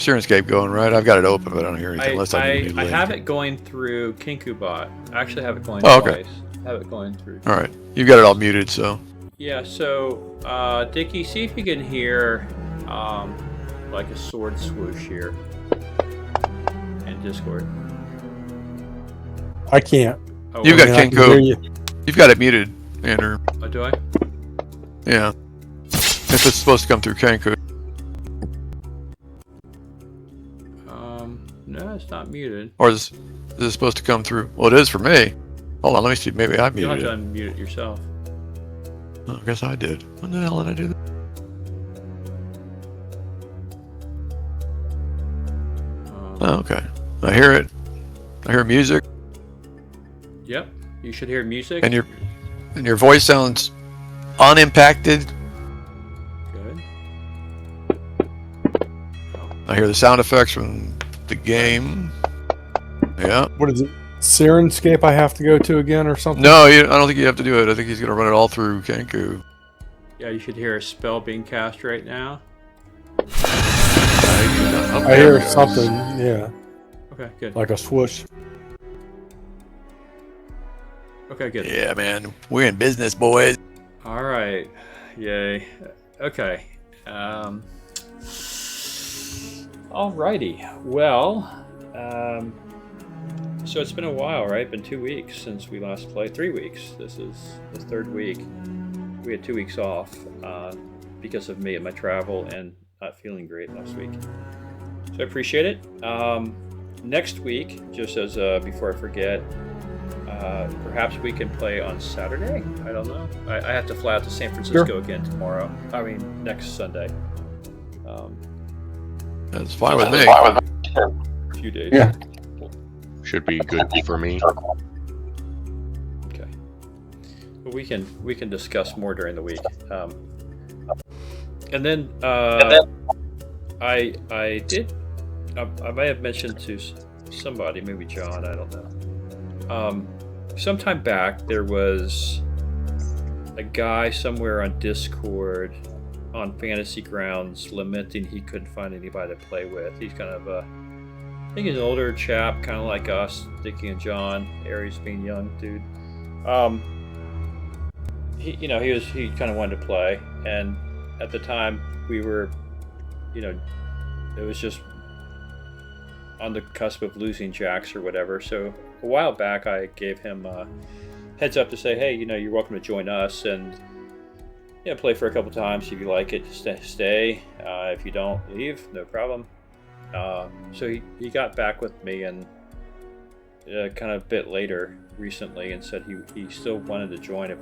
Syrinscape going, right? I've got it open, but I don't hear anything unless I need a new I link. have it going through KinkuBot. I actually have it going Oh, twice. okay. I have it going through. All right. You've got it all muted, so. Yeah, so, Dickie, see if you can hear, like a sword swoosh here in Discord. I can't. Oh, You've got I can hear you. You've got it muted, Andrew. Oh, do I? Yeah. If it's supposed to come through Kenku. No, it's not muted. Or is it supposed to come through? Well, it is for me. Hold on, let me see. Maybe I You'll have muted to it. unmute it yourself. Oh, I guess I did. When the hell did I do that? Oh, okay. I hear it. I hear music. Yep, you should hear music. And your voice sounds unimpacted. Good. I hear the sound effects from the game. Yeah. What is it? Syrinscape I have to go to again or something? No, I don't think you have to do it. I think he's going to run it all through Kenku. Yeah, you should hear a spell being cast right now. I hear something, yeah. Okay, good. Like a swoosh. Okay, good. Yeah, man. We're in business, boys. All right. Yay. Okay. Alrighty. Well, so it's been a while, right? Been 2 weeks since we last played. 3 weeks. This is the third week. We had 2 weeks off because of me and my travel and not feeling great last week. So I appreciate it. Next week, just as before I forget, perhaps we can play on Saturday. I don't know. I have to fly out to San Francisco again tomorrow. I mean, next Sunday. That's fine with me. A few days. Yeah. Should be good for me. Okay. Well, we can discuss more during the week. And then I may have mentioned to somebody, maybe John, I don't know. Sometime back, there was a guy somewhere on Discord on Fantasy Grounds lamenting he couldn't find anybody to play with. He's kind of I think he's an older chap, kind of like us, Dickie and John, Aries being young dude. He kind of wanted to play, and at the time we were, it was just on the cusp of losing Jax or whatever. So a while back, I gave him a heads up to say, hey, you're welcome to join us and play for a couple times if you like it. Stay. If you don't, leave. No problem. So he got back with me and kind of a bit later recently and said he still wanted to join if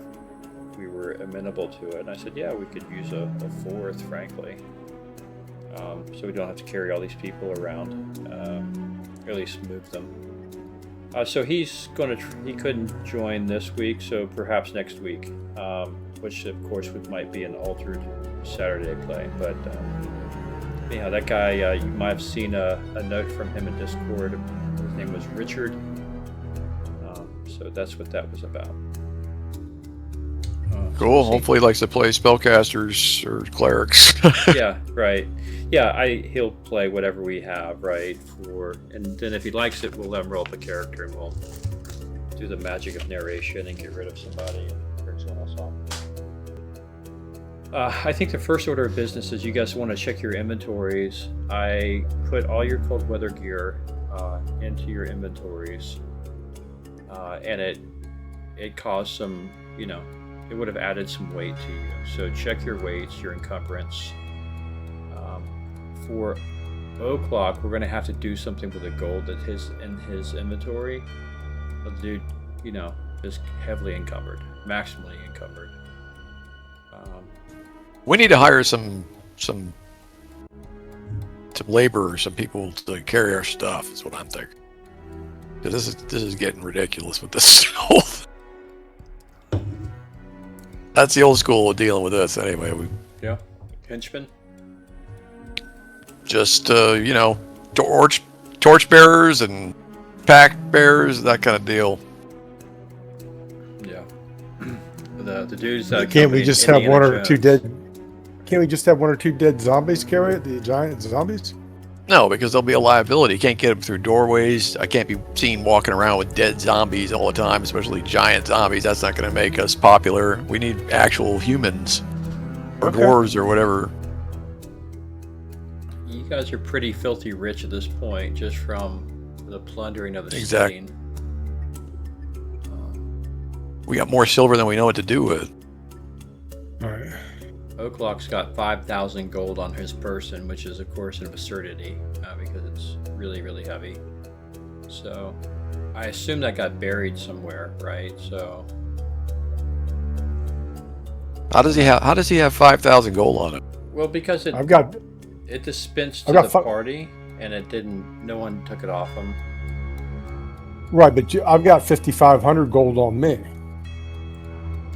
we were amenable to it. And I said, yeah, we could use a fourth, frankly. So we don't have to carry all these people around, or at least move them. So he's he couldn't join this week, so perhaps next week, which of course might be an altered Saturday play. But anyhow, that guy, you might have seen a note from him in Discord. His name was Richard. So that's what that was about. Cool. Hopefully he likes to play spellcasters or clerics. Yeah, right. Yeah, he'll play whatever we have, right? And then if he likes it, we'll let him roll up a character and we'll do the magic of narration and get rid of somebody and bring someone else on. I think the first order of business is you guys want to check your inventories. I put all your cold weather gear into your inventories, and it caused some, it would have added some weight to you. So check your weights, your encumbrance. For O'Clock, we're going to have to do something with the gold that in his inventory. The dude, is heavily encumbered, maximally encumbered. We need to hire some labor or some people to carry our stuff. Is what I'm thinking. Because this is getting ridiculous with this whole thing. That's the old school of dealing with this anyway. Yeah, henchmen. Just torch bearers and pack bearers, that kind of deal. Yeah. The dudes. Can't we just have one or two dead? Can't we just have one or two dead zombies carry it? The giant zombies? No, because they'll be a liability. You can't get them through doorways. I can't be seen walking around with dead zombies all the time, especially giant zombies. That's not going to make us popular. We need actual humans or dwarves or whatever. You guys are pretty filthy rich at this point, just from the plundering of the Exactly. scene. We got more silver than we know what to do with. All right. Oaklock's got 5,000 gold on his person, which is, of course, an absurdity because it's really, really heavy. So, I assume that got buried somewhere, right? So, How does he have 5,000 gold on it? well, because it dispensed to I've got the party, and it didn't. No one took it off him. Right, but I've got 5,500 gold on me.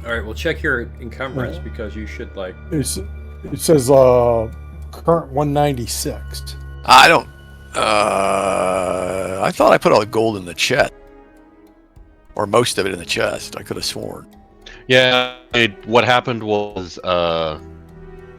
All right, well, check your encumbrance because you should like. It says current 196. I don't. I thought I put all the gold in the chest, or most of it in the chest. I could have sworn. Yeah, what happened was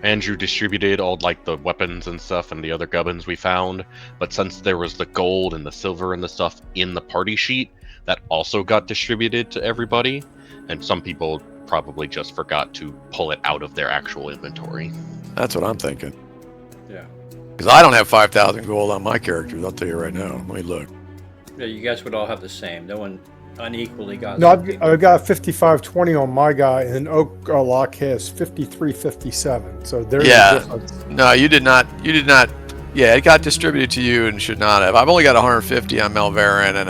Andrew distributed all like the weapons and stuff and the other gubbins we found, but since there was the gold and the silver and the stuff in the party sheet, that also got distributed to everybody, and some people probably just forgot to pull it out of their actual inventory. That's what I'm thinking. Yeah. Because I don't have 5,000 gold on my characters. I'll tell you right now. Let me look. Yeah, you guys would all have the same. No one unequally got. No, I've got 5520 on my guy, and Oaklock has 5357. So there's a difference. No, you did not. You did not. Yeah, it got distributed to you and should not have. I've only got 150 on Melvarin and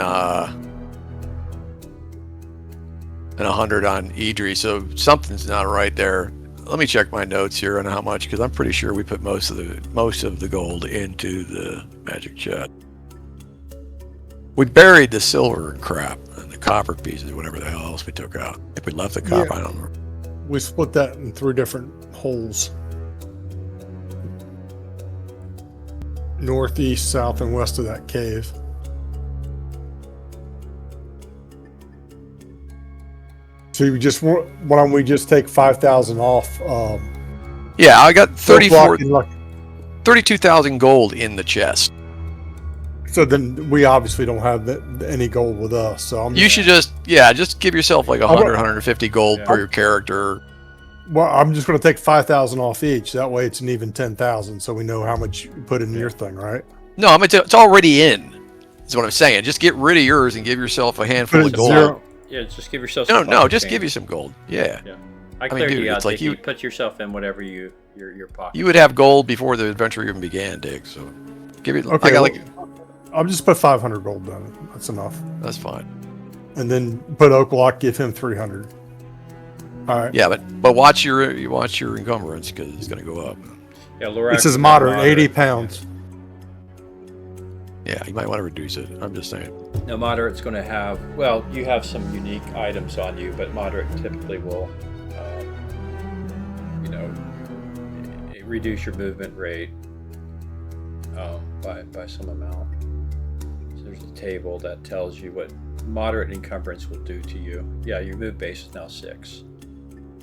100 on Idri, so something's not right there. Let me check my notes here on how much, because I'm pretty sure we put most of the gold into the magic chest. We buried the silver and crap and the copper pieces, whatever the hell else we took out. If we left the copper, I don't know. We split that in 3 different holes. North, east, south, and west of that cave. So why don't we just take 5,000 off? Yeah, I got 32,000 gold in the chest. So then we obviously don't have any gold with us. So You should just give yourself like 100, 150 gold per your character. Well, I'm just going to take 5,000 off each. That way it's an even 10,000, so we know how much you put in your thing, right? No, I mean it's already in. That's what I'm saying. Just get rid of yours and give yourself a handful of gold. Zero. Yeah, just give yourself. No, just give you some gold. Yeah. I cleared dude, you out. it's like you you put yourself in whatever your pocket. You would have gold before the adventure even began, Dick. So give it. Okay, I got I'll just put 500 gold down. That's enough. That's fine. And then put Oaklock, give him 300. All right. Yeah, but watch your encumbrance because it's going to go up. Yeah, Lorax It says moderate, 80 pounds. Yeah, you might want to reduce it. I'm just saying. No, moderate's going to have. Well, you have some unique items on you, but moderate typically will, reduce your movement rate by some amount. So there's a table that tells you what moderate encumbrance will do to you. Yeah, your move base is now 6.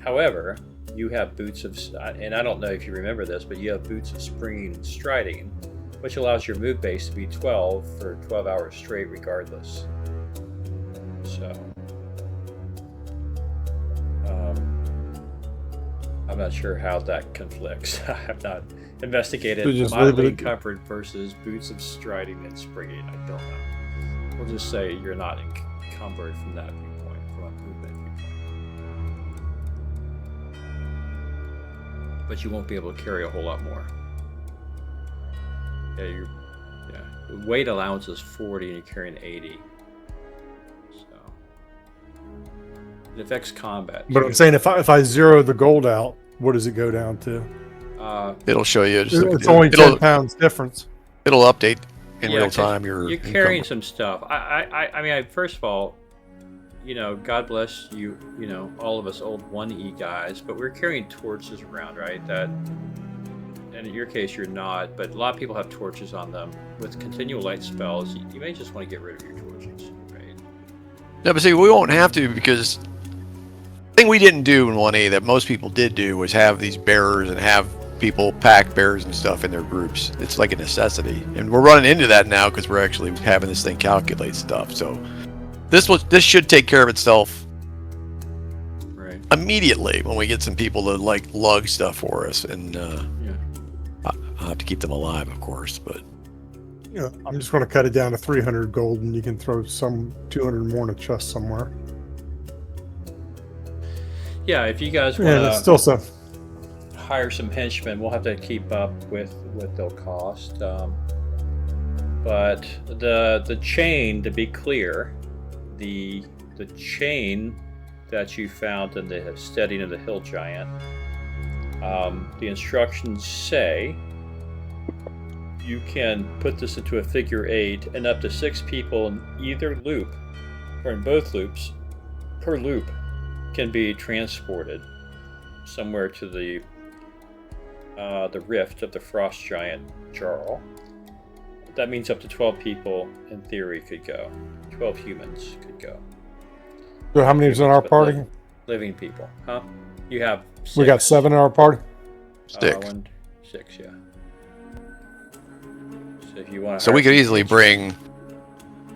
However, you have boots of, and I don't know if you remember this, but you have boots of springing and striding, which allows your move base to be 12 for 12 hours straight regardless. So, I'm not sure how that conflicts. I have not investigated mildly encumbered versus boots of striding and springing. I don't know. We'll just say you're not encumbered from that viewpoint, from a movement viewpoint. But you won't be able to carry a whole lot more. Yeah, the weight allowance is 40 and you're carrying 80. So it affects combat. But I'm saying if I zero the gold out, what does it go down to? It'll show you. It's only 10 pounds difference. It'll update in real time. You're carrying some stuff. I mean, first of all, God bless you, all of us old 1E guys, but we're carrying torches around, right? That. And in your case, you're not, but a lot of people have torches on them. With continual light spells, you may just want to get rid of your torches, right? No, but see, we won't have to because the thing we didn't do in 1A that most people did do was have these bearers and have people pack bears and stuff in their groups. It's like a necessity, and we're running into that now because we're actually having this thing calculate stuff. So this should take care of itself Right. immediately when we get some people to like lug stuff for us, and I'll have to keep them alive, of course. But I'm just going to cut it down to 300 gold, and you can throw some 200 more in a chest somewhere. Yeah, if you guys Yeah, want it's to still some. hire some henchmen, we'll have to keep up with what they'll cost. But the chain, to be clear, the chain that you found in the steading of the hill giant, the instructions say you can put this into a figure 8, and up to 6 people in either loop, or in both loops, per loop, can be transported somewhere to the rift of the Frost Giant Jarl. That means up to 12 people, in theory, could go. 12 humans could go. So how many is in our party? Living people, huh? You have 6. We got 7 in our party. 6. 6, yeah. So if you want to. So we could easily bring.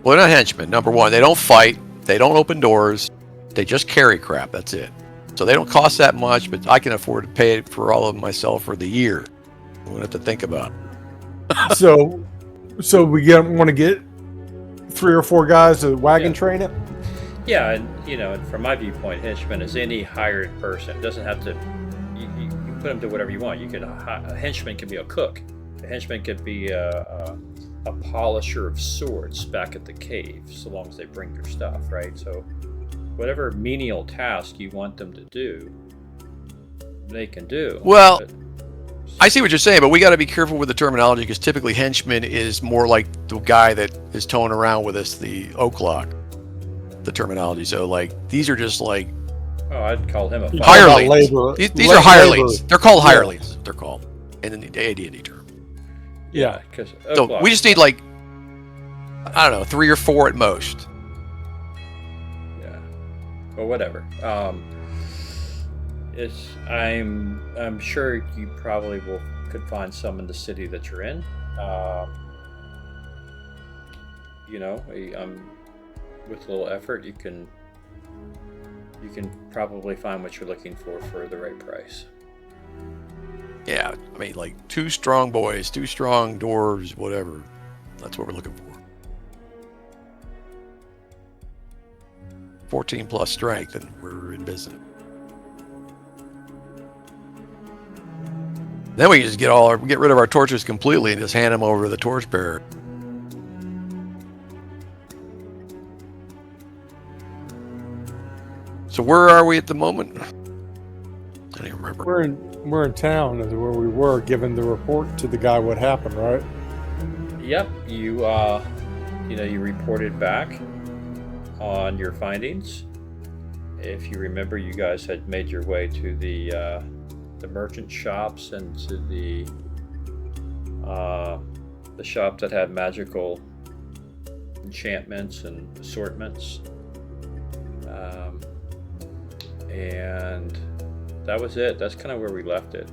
Well, they're not henchmen. Number one, they don't fight. They don't open doors. They just carry crap. That's it. So they don't cost that much, but I can afford to pay it for all of them myself for the year. We don't have to think about it. So we want to get 3 or 4 guys to wagon train it. Yeah, and from my viewpoint, henchman is any hired person. It doesn't have to. You put them to whatever you want. A henchman can be a cook. A henchman could be a polisher of swords back at the cave, so long as they bring their stuff, right? So whatever menial task you want them to do, they can do. Well, I see what you're saying, but we got to be careful with the terminology because typically henchman is more like the guy that is towing around with us the oak lock. The terminology. So like these are just like I'd call him a hirelings. These are hirelings. They're called hirelings. They're called in the AD&D term. Yeah, because so we just need like I don't know 3 or 4 at most. Yeah, or whatever. I'm sure you probably could find some in the city that you're in. With a little effort, you can probably find what you're looking for the right price. Yeah, I mean, like 2 strong boys, 2 strong dwarves, whatever. That's what we're looking for. 14 plus strength, and we're in business. Then we just get rid of our torches completely and just hand them over to the torchbearer. So where are we at the moment? I don't even remember. We're in town, is where we were, giving the report to the guy what happened, right? Yep, you reported back on your findings. If you remember, you guys had made your way to the merchant shops and to the shop that had magical enchantments and assortments. And that was it. That's kind of where we left it.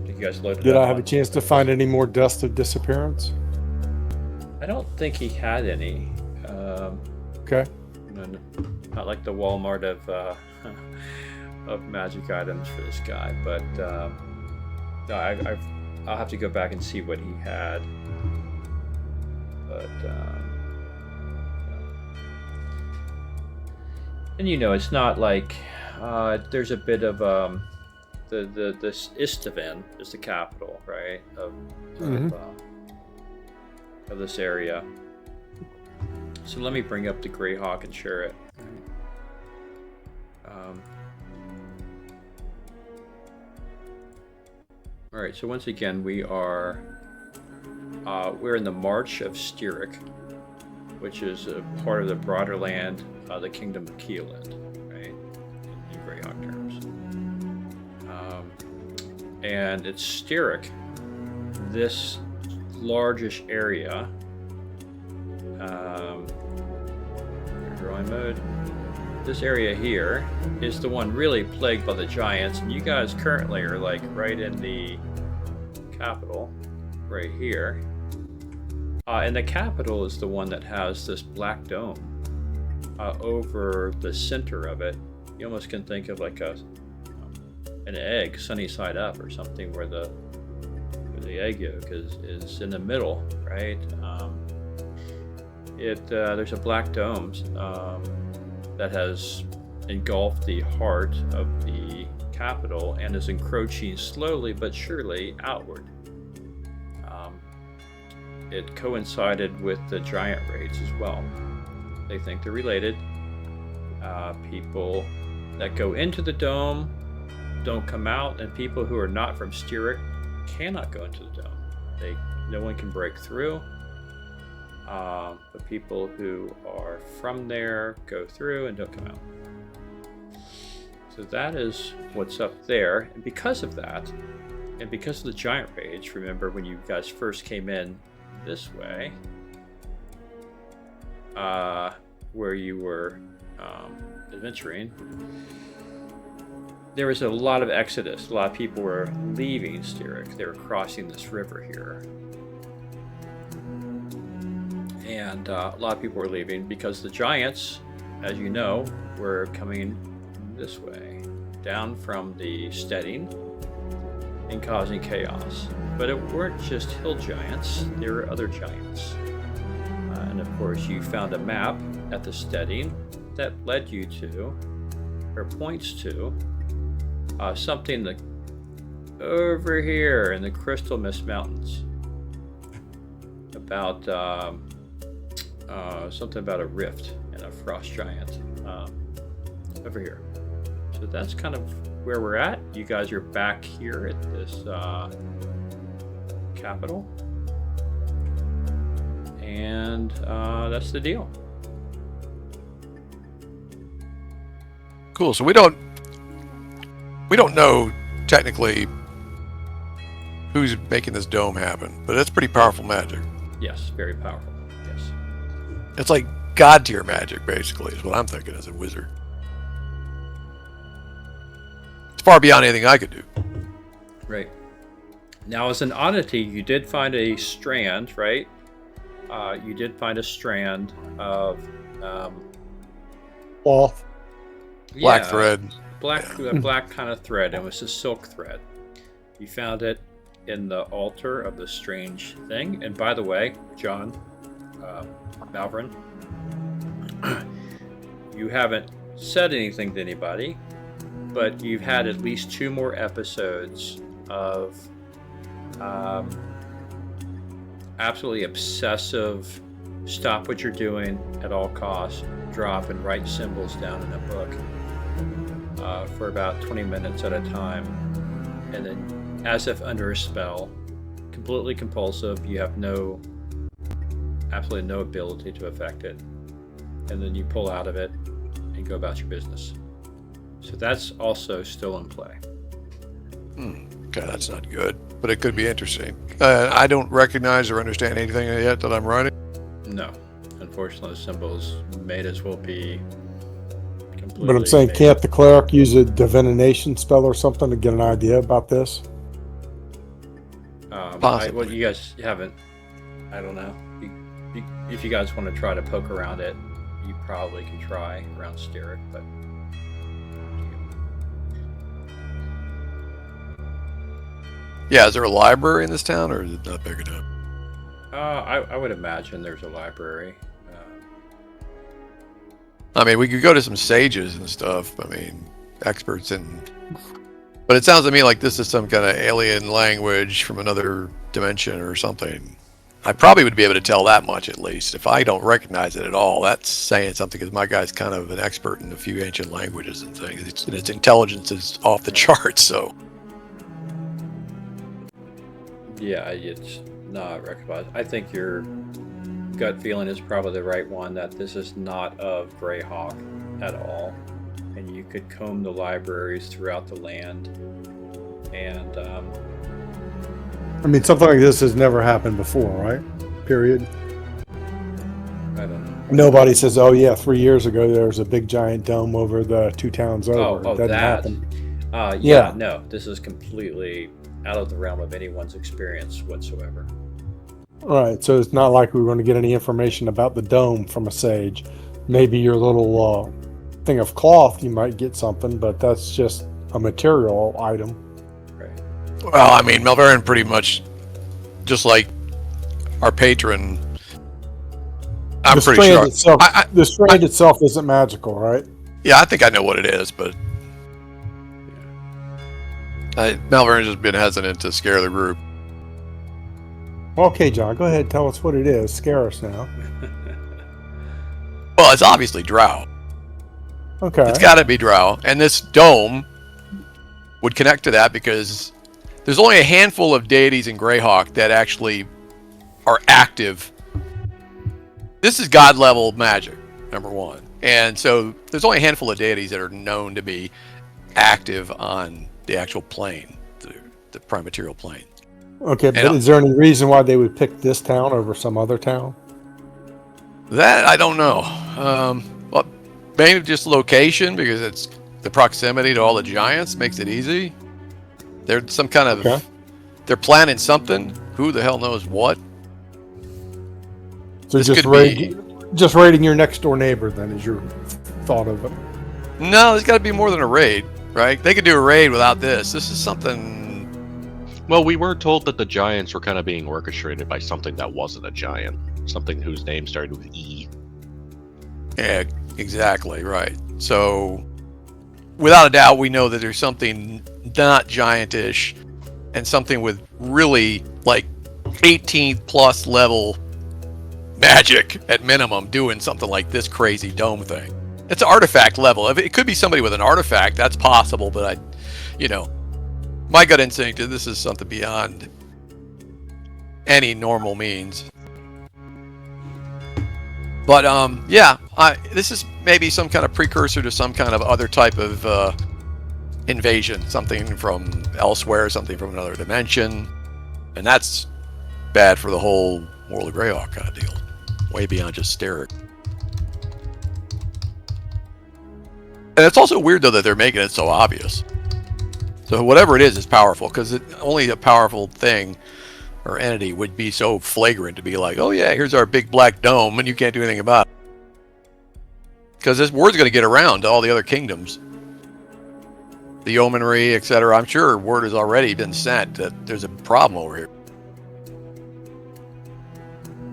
You guys loaded Did up I have a chance to find any more dust of disappearance? I don't think he had any. Okay. Not like the Walmart of magic items for this guy, but no, I'll have to go back and see what he had. But and it's not like there's a bit of this Istivan is the capital, right, of this area. So let me bring up the Greyhawk and share it. All right, so once again, we're in the March of Styric, which is a part of the broader land, the Kingdom of Keeland, right, in Greyhawk terms. And it's Styric, this largish area. Drawing mode. this area here is the one really plagued by the giants, and you guys currently are like right in the capital, right here. And the capital is the one that has this black dome over the center of it. You almost can think of like an egg sunny side up or something, where the egg yolk is in the middle, right? There's a black dome that has engulfed the heart of the capital and is encroaching slowly but surely outward. It coincided with the giant raids as well. They think they're related. People that go into the dome don't come out, and people who are not from Styric cannot go into the dome. No one can break through. But people who are from there go through and don't come out. So that is what's up there. And because of that, and because of the giant rage, remember when you guys first came in this way, where you were adventuring, there was a lot of exodus. A lot of people were leaving Styric. They were crossing this river here. And a lot of people were leaving because the giants, as you know, were coming this way, down from the steading and causing chaos. But it weren't just hill giants, there were other giants. And of course, you found a map at the steading that led you to, or points to, something that over here in the Crystalmist Mountains. About something about a rift and a frost giant over here. So that's kind of where we're at. You guys are back here at this capital, and that's the deal. Cool. So we don't know technically who's making this dome happen, but it's pretty powerful magic. Yes, very powerful. Yes. It's like god tier magic, basically, is what I'm thinking as a wizard. It's far beyond anything I could do. Right. Now, as an oddity, you did find a strand, right? You did find a strand of Cloth. Black thread. Black kind of thread. It was a silk thread. You found it in the altar of the strange thing. And by the way, John, Malvern, you haven't said anything to anybody, but you've had at least 2 more episodes of absolutely obsessive, stop what you're doing at all costs, drop and write symbols down in a book for about 20 minutes at a time, and then as if under a spell, completely compulsive, you have absolutely no ability to affect it, and then you pull out of it and go about your business. So that's also still in play. Okay, that's not good, but it could be interesting. I don't recognize or understand anything yet that I'm writing. No, unfortunately, the symbols may as well be completely. But I'm saying, can't the cleric use a divination spell or something to get an idea about this? Possibly. You guys haven't. I don't know. If you guys want to try to poke around it, you probably can try around Styric, but. Yeah, is there a library in this town, or is it not big enough? I would imagine there's a library. I mean, we could go to some sages and stuff. I mean, experts in. But it sounds to me like this is some kind of alien language from another dimension or something. I probably would be able to tell that much at least. If I don't recognize it at all, that's saying something, because my guy's kind of an expert in a few ancient languages and things. Its intelligence is off the charts, so. Yeah, it's not recognized. I think your gut feeling is probably the right one, that this is not of Greyhawk at all. And you could comb the libraries throughout the land. And, I mean, something like this has never happened before, right? Period. I don't know. Nobody says, "Oh yeah, 3 years ago there was a big giant dome over the 2 towns over." Oh, It doesn't that. happen. Yeah, Yeah. no, this is completely out of the realm of anyone's experience whatsoever. Right. So it's not like we were going to get any information about the dome from a sage. Maybe your little thing of cloth, you might get something, but that's just a material item. Right. Well, I mean, Malvern pretty much, just like our patron. I'm the pretty strand sure. Itself, the strand itself isn't magical, right? Yeah, I think I know what it is, but Malvern's just been hesitant to scare the group. Okay, John, go ahead and tell us what it is. Scare us now. Well, it's obviously drow. Okay. It's got to be drow, and this dome would connect to that because there's only a handful of deities in Greyhawk that actually are active. This is god level magic, number one, and so there's only a handful of deities that are known to be active on the actual plane, the prime material plane. Okay, but is there any reason why they would pick this town over some other town? That I don't know. Well, maybe just location, because it's the proximity to all the giants makes it easy. There's some kind of they're planning something. Who the hell knows what? So This just raiding your next door neighbor then is your thought of it. No, there's got to be more than a raid, right? They could do a raid without this. This is something. Well, we were told that the giants were kind of being orchestrated by something that wasn't a giant, something whose name started with E. Yeah, exactly right. So, without a doubt, we know that there's something not giantish, and something with really like 18th plus level magic at minimum doing something like this crazy dome thing. It's artifact level. It could be somebody with an artifact. That's possible, but my gut instinct is this is something beyond any normal means. But this is maybe some kind of precursor to some kind of other type of invasion, something from elsewhere, something from another dimension, and that's bad for the whole World of Greyhawk kind of deal, way beyond just Steric. And it's also weird though that they're making it so obvious. So whatever it is powerful, because only a powerful thing or entity would be so flagrant to be like, oh yeah, here's our big black dome, and you can't do anything about it. Because this word's going to get around to all the other kingdoms. The yeomanry, etc. I'm sure word has already been sent that there's a problem over here.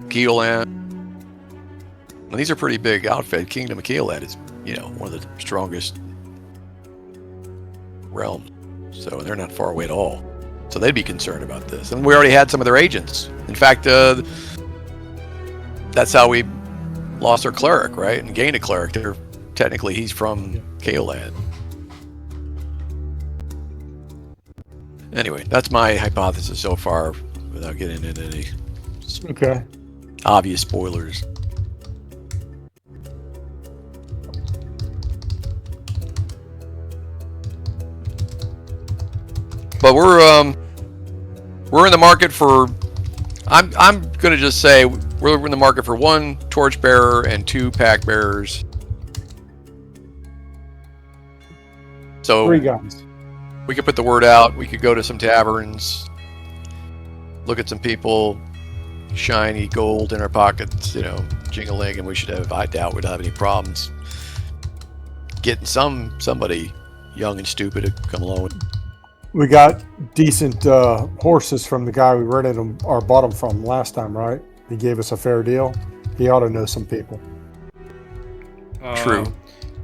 Keelan. And these are pretty big outfits. Kingdom of Keelan is, one of the strongest realms. So they're not far away at all. So they'd be concerned about this. And we already had some of their agents. In fact, that's how we lost our cleric, right? And gained a cleric. Technically, he's from Keelan. Anyway, that's my hypothesis so far, without getting into any obvious spoilers. But we're in the market for. I'm gonna just say we're in the market for 1 torchbearer and 2 pack bearers. So 3 guys. We could put the word out. We could go to some taverns, look at some people, shiny gold in our pockets, jingling, and we should have. I doubt we'd have any problems getting somebody young and stupid to come along with. We got decent horses from the guy we rented them or bought them from last time, right? He gave us a fair deal. He ought to know some people. True.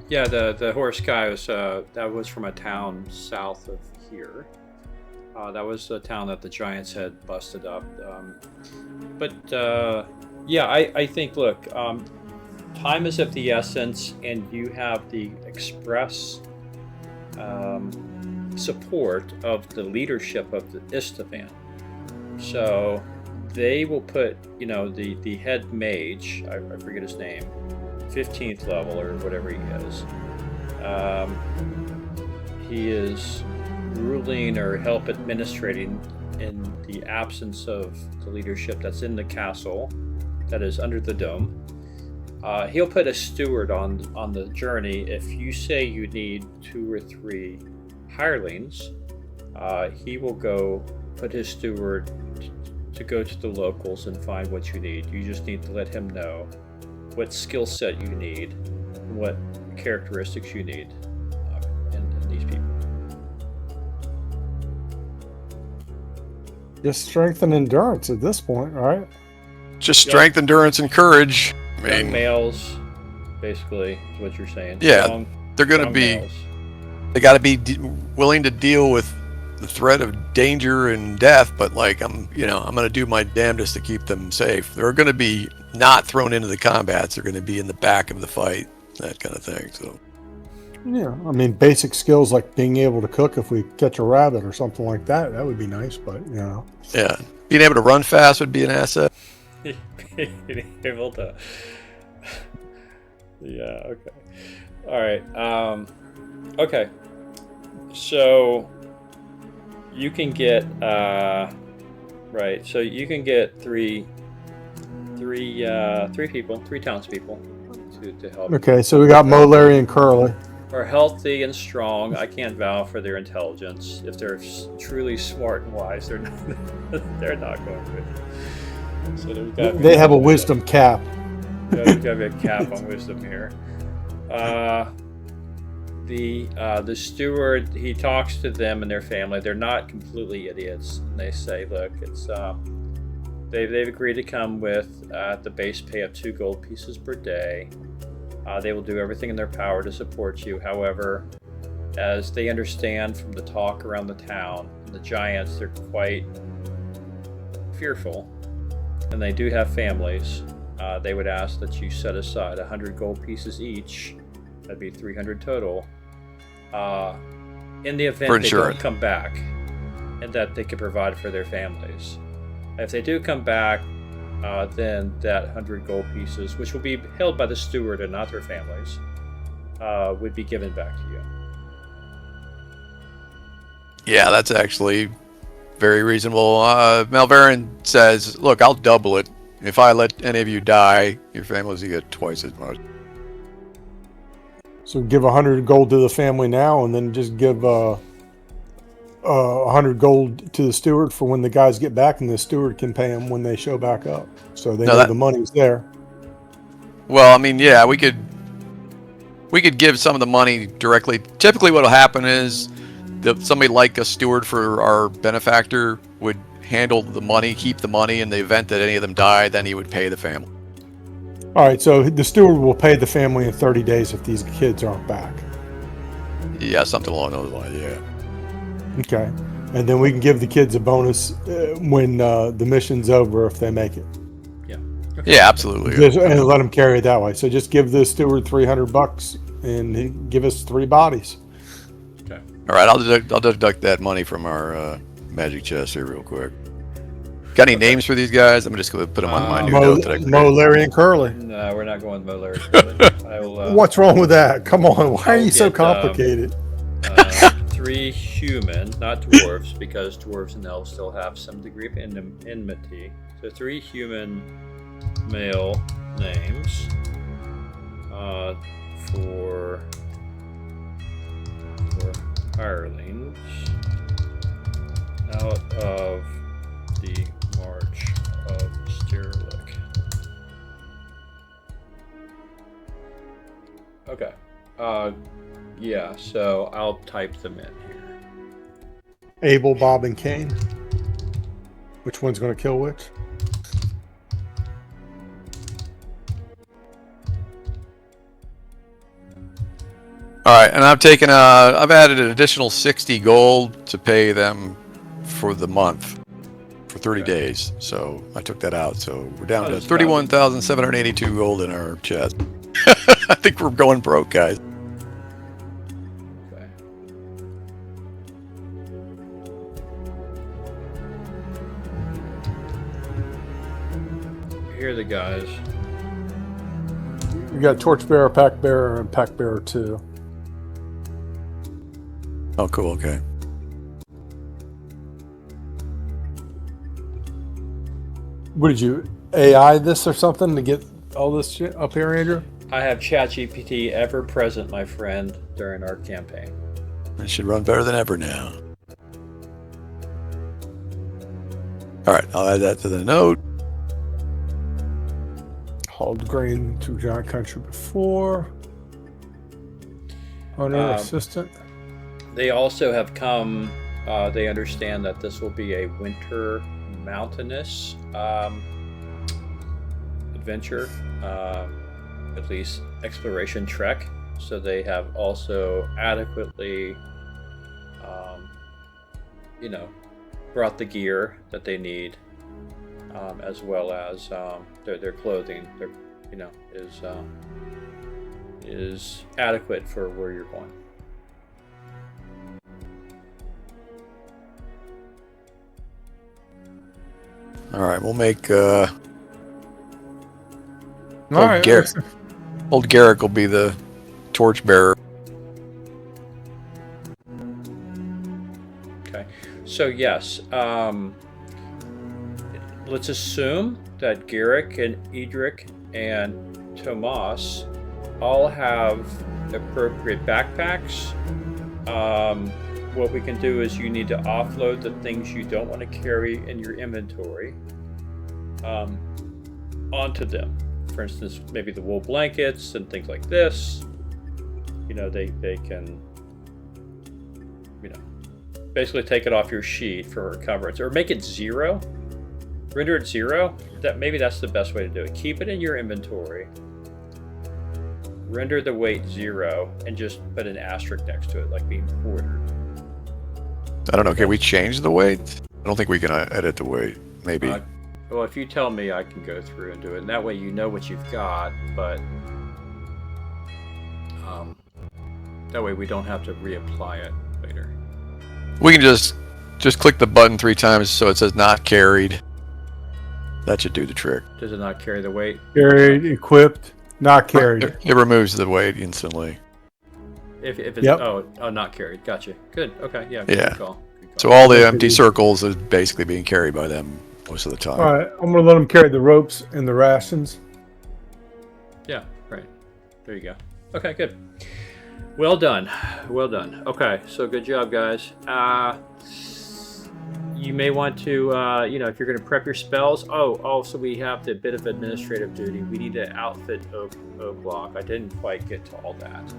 Yeah, the horse guy was from a town south of here. That was the town that the giants had busted up. I think, look, time is of the essence, and you have the express support of the leadership of the Istivan. So they will put, the head mage, I forget his name, 15th level or whatever he is. He is ruling or help administrating in the absence of the leadership that's in the castle that is under the dome. He'll put a steward on the journey. If you say you need 2 or 3 hirelings, he will go put his steward to go to the locals and find what you need. You just need to let him know what skill set you need, and what characteristics you need in these people. Just strength and endurance at this point, right? Just strength, endurance, and courage. I Young mean, males, basically, is what you're saying. Yeah, Young- they're going to young be. males. They got to be willing to deal with the threat of danger and death. But like I'm going to do my damnedest to keep them safe. They're going to be not thrown into the combats. They're going to be in the back of the fight, that kind of thing. So Yeah, I mean, basic skills like being able to cook if we catch a rabbit or something like that, that would be nice, but, you know. yeah, being able to run fast would be an asset. Being able to. Yeah. Okay. All right. Okay. So you can get right. So you can get three people, 3 townspeople to help. Okay, so we got Mo, Larry, and Curly. Are healthy and strong. I can't vow for their intelligence. If they're truly smart and wise, they're not, they're not going to. So there's gotta be- They have a wisdom cap. There's got to be a cap on wisdom here. The steward, he talks to them and their family. They're not completely idiots. And they say, look, it's they've agreed to come with the base pay of 2 gold pieces per day. They will do everything in their power to support you. However, as they understand from the talk around the town, the giants, they're quite fearful, and they do have families. They would ask that you set aside 100 gold pieces each. That'd be 300 total. In the event they don't come back, and that they can provide for their families. If they do come back, then that 100 gold pieces, which will be held by the steward and not their families, would be given back to you. Yeah, that's actually very reasonable. Malverin says, look, I'll double it. If I let any of you die, your families will get twice as much. So give 100 gold to the family now, and then just give 100 gold to the steward for when the guys get back, and the steward can pay them when they show back up. So they know the money's there. Well, I mean, yeah, we could give some of the money directly. Typically what will happen is that somebody like a steward for our benefactor would handle the money, keep the money. In the event that any of them die, then he would pay the family. All right, so the steward will pay the family in 30 days if these kids aren't back. Yeah, something along those lines, yeah. Okay. And then we can give the kids a bonus when the mission's over if they make it. Yeah. Okay. Yeah, absolutely. And let them carry it that way. So just give the steward $300 and give us 3 bodies. Okay. All right, I'll deduct that money from our magic chest here real quick. Got any names for these guys? I'm just going to put them on my new note that I created. Mo, Larry, and Curly. No, we're not going Mo, Larry, Curly. I will, What's wrong with that? Come on, why are you so complicated? 3 human, not dwarves, because dwarves and elves still have some degree of enmity. So 3 human male names for hirelings out of the March of Stirlick. Okay. Yeah, so I'll type them in here. Abel, Bob, and Cain. Which one's going to kill which? All right, and I've added an additional 60 gold to pay them for the month, for 30 days. So I took that out. So we're down to 31,782 gold in our chest. I think we're going broke, guys. Okay. Here are the guys. We got Torchbearer, Packbearer, and Packbearer 2. Oh, cool. Okay. What did you AI this or something to get all this shit up here, Andrew? I have ChatGPT ever present, my friend, during our campaign. It should run better than ever now. All right, I'll add that to the note. Hauled grain to giant country before. Owner assistant. They also have come. They understand that this will be a winter mountainous adventure, at least exploration trek. So they have also adequately, brought the gear that they need, as well as their clothing. Their, is adequate for where you're going. All right, we'll make All right. Garrett. Old Garrick will be the torchbearer. Okay, so yes, let's assume that Garrick and Edric and Tomas all have appropriate backpacks. What we can do is you need to offload the things you don't want to carry in your inventory onto them. For instance, maybe the wool blankets and things like this. They can, basically take it off your sheet for encumbrance, or make it 0. Render it 0. Maybe that's the best way to do it. Keep it in your inventory. Render the weight 0 and just put an asterisk next to it, like being ordered. I don't know. Can we change the weight? I don't think we can edit the weight. Maybe. Well, if you tell me, I can go through and do it. And that way you know what you've got, but that way we don't have to reapply it later. We can just click the button 3 times so it says not carried. That should do the trick. Does it not carry the weight? Carried, equipped, not carried. It removes the weight instantly. If it's Yep. not carried. Gotcha. Good. Okay. Yeah. Yeah. Good call. So all the empty circles is basically being carried by them most of the time. All right, I'm going to let them carry the ropes and the rations. Yeah. Right. There you go. Okay. Good. Well done. Well done. Okay. So good job, guys. You may want to, if you're going to prep your spells. Oh, also we have the bit of administrative duty. We need to outfit Oak Block. I didn't quite get to all that.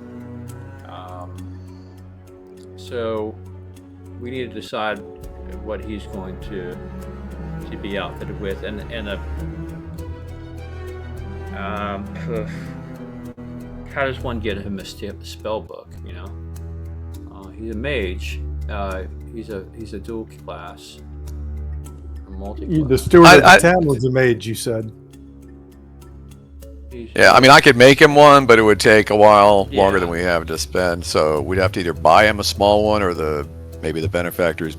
So we need to decide what he's going to be outfitted with, and how does one get him a spell book? He's a mage. He's a dual class. A multi-class. The steward of the town was a mage, you said. Yeah, I mean, I could make him one, but it would take a while longer than we have to spend. So we'd have to either buy him a small one, or maybe the benefactor's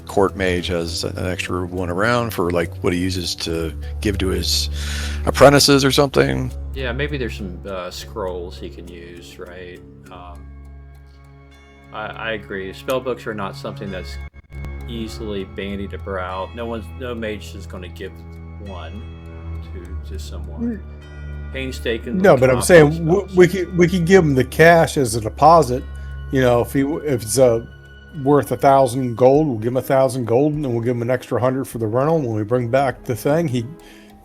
court mage has an extra one around for like what he uses to give to his apprentices or something. Yeah, maybe there's some scrolls he can use, right? I agree. Spellbooks are not something that's easily bandied about. No mage is going to give one to someone. Painstaking. No, but I'm saying we could give him the cash as a deposit. If it's worth 1,000 gold, we'll give him 1,000 gold, and we'll give him an extra 100 for the rental. When we bring back the thing, he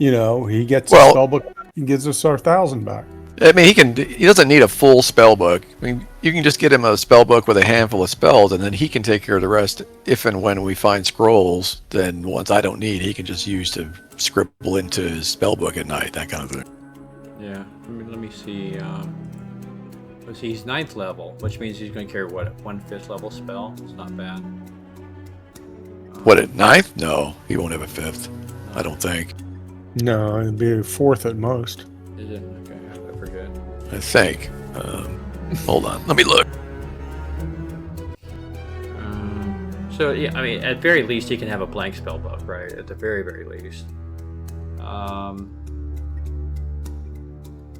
gets a spellbook and gives us our 1,000 back. I mean, he doesn't need a full spell book. I mean, you can just get him a spell book with a handful of spells, and then he can take care of the rest if and when we find scrolls. Then ones I don't need, he can just use to scribble into his spell book at night, that kind of thing. Yeah, let me see. He's 9th level, which means he's going to carry what, 1/5 level spell? It's not bad. What, at 9th? No, he won't have a 5th. I don't think. No, it'd be a 4th at most. Is it? Okay, I forget. I think. Hold on, let me look. So yeah, I mean, at very least, he can have a blank spell book, right? At the very, very least.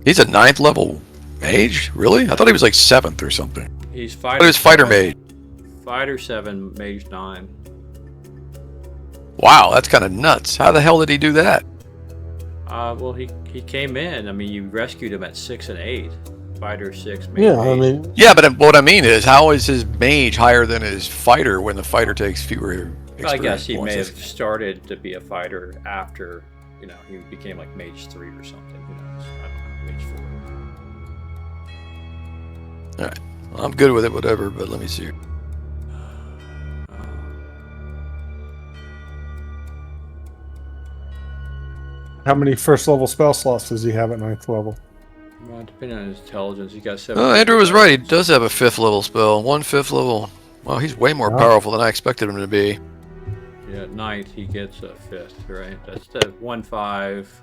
He's a 9th level mage? Really? I thought he was like 7th or something. He's I thought he was fighter mage. Fighter 7, mage 9. Wow, that's kind of nuts. How the hell did he do that? Well, he came in. I mean, you rescued him at 6 and 8. Fighter 6, mage Yeah, I 8. mean, Yeah, but what I mean is, how is his mage higher than his fighter when the fighter takes fewer experience I guess he points? may have started to be a fighter after, he became like mage 3 or something. Who knows? I don't know. Mage 4. All right. Well, I'm good with it, whatever, but let me see. how many first level spell slots does he have at 9th level? Well, depending on his intelligence, he got 7. Oh, Andrew was right. He does have a 5th level spell. 1 5th level. Well, he's way more Wow. powerful than I expected him to be. Yeah, at 9th he gets a 5th, right? That's the 1 5,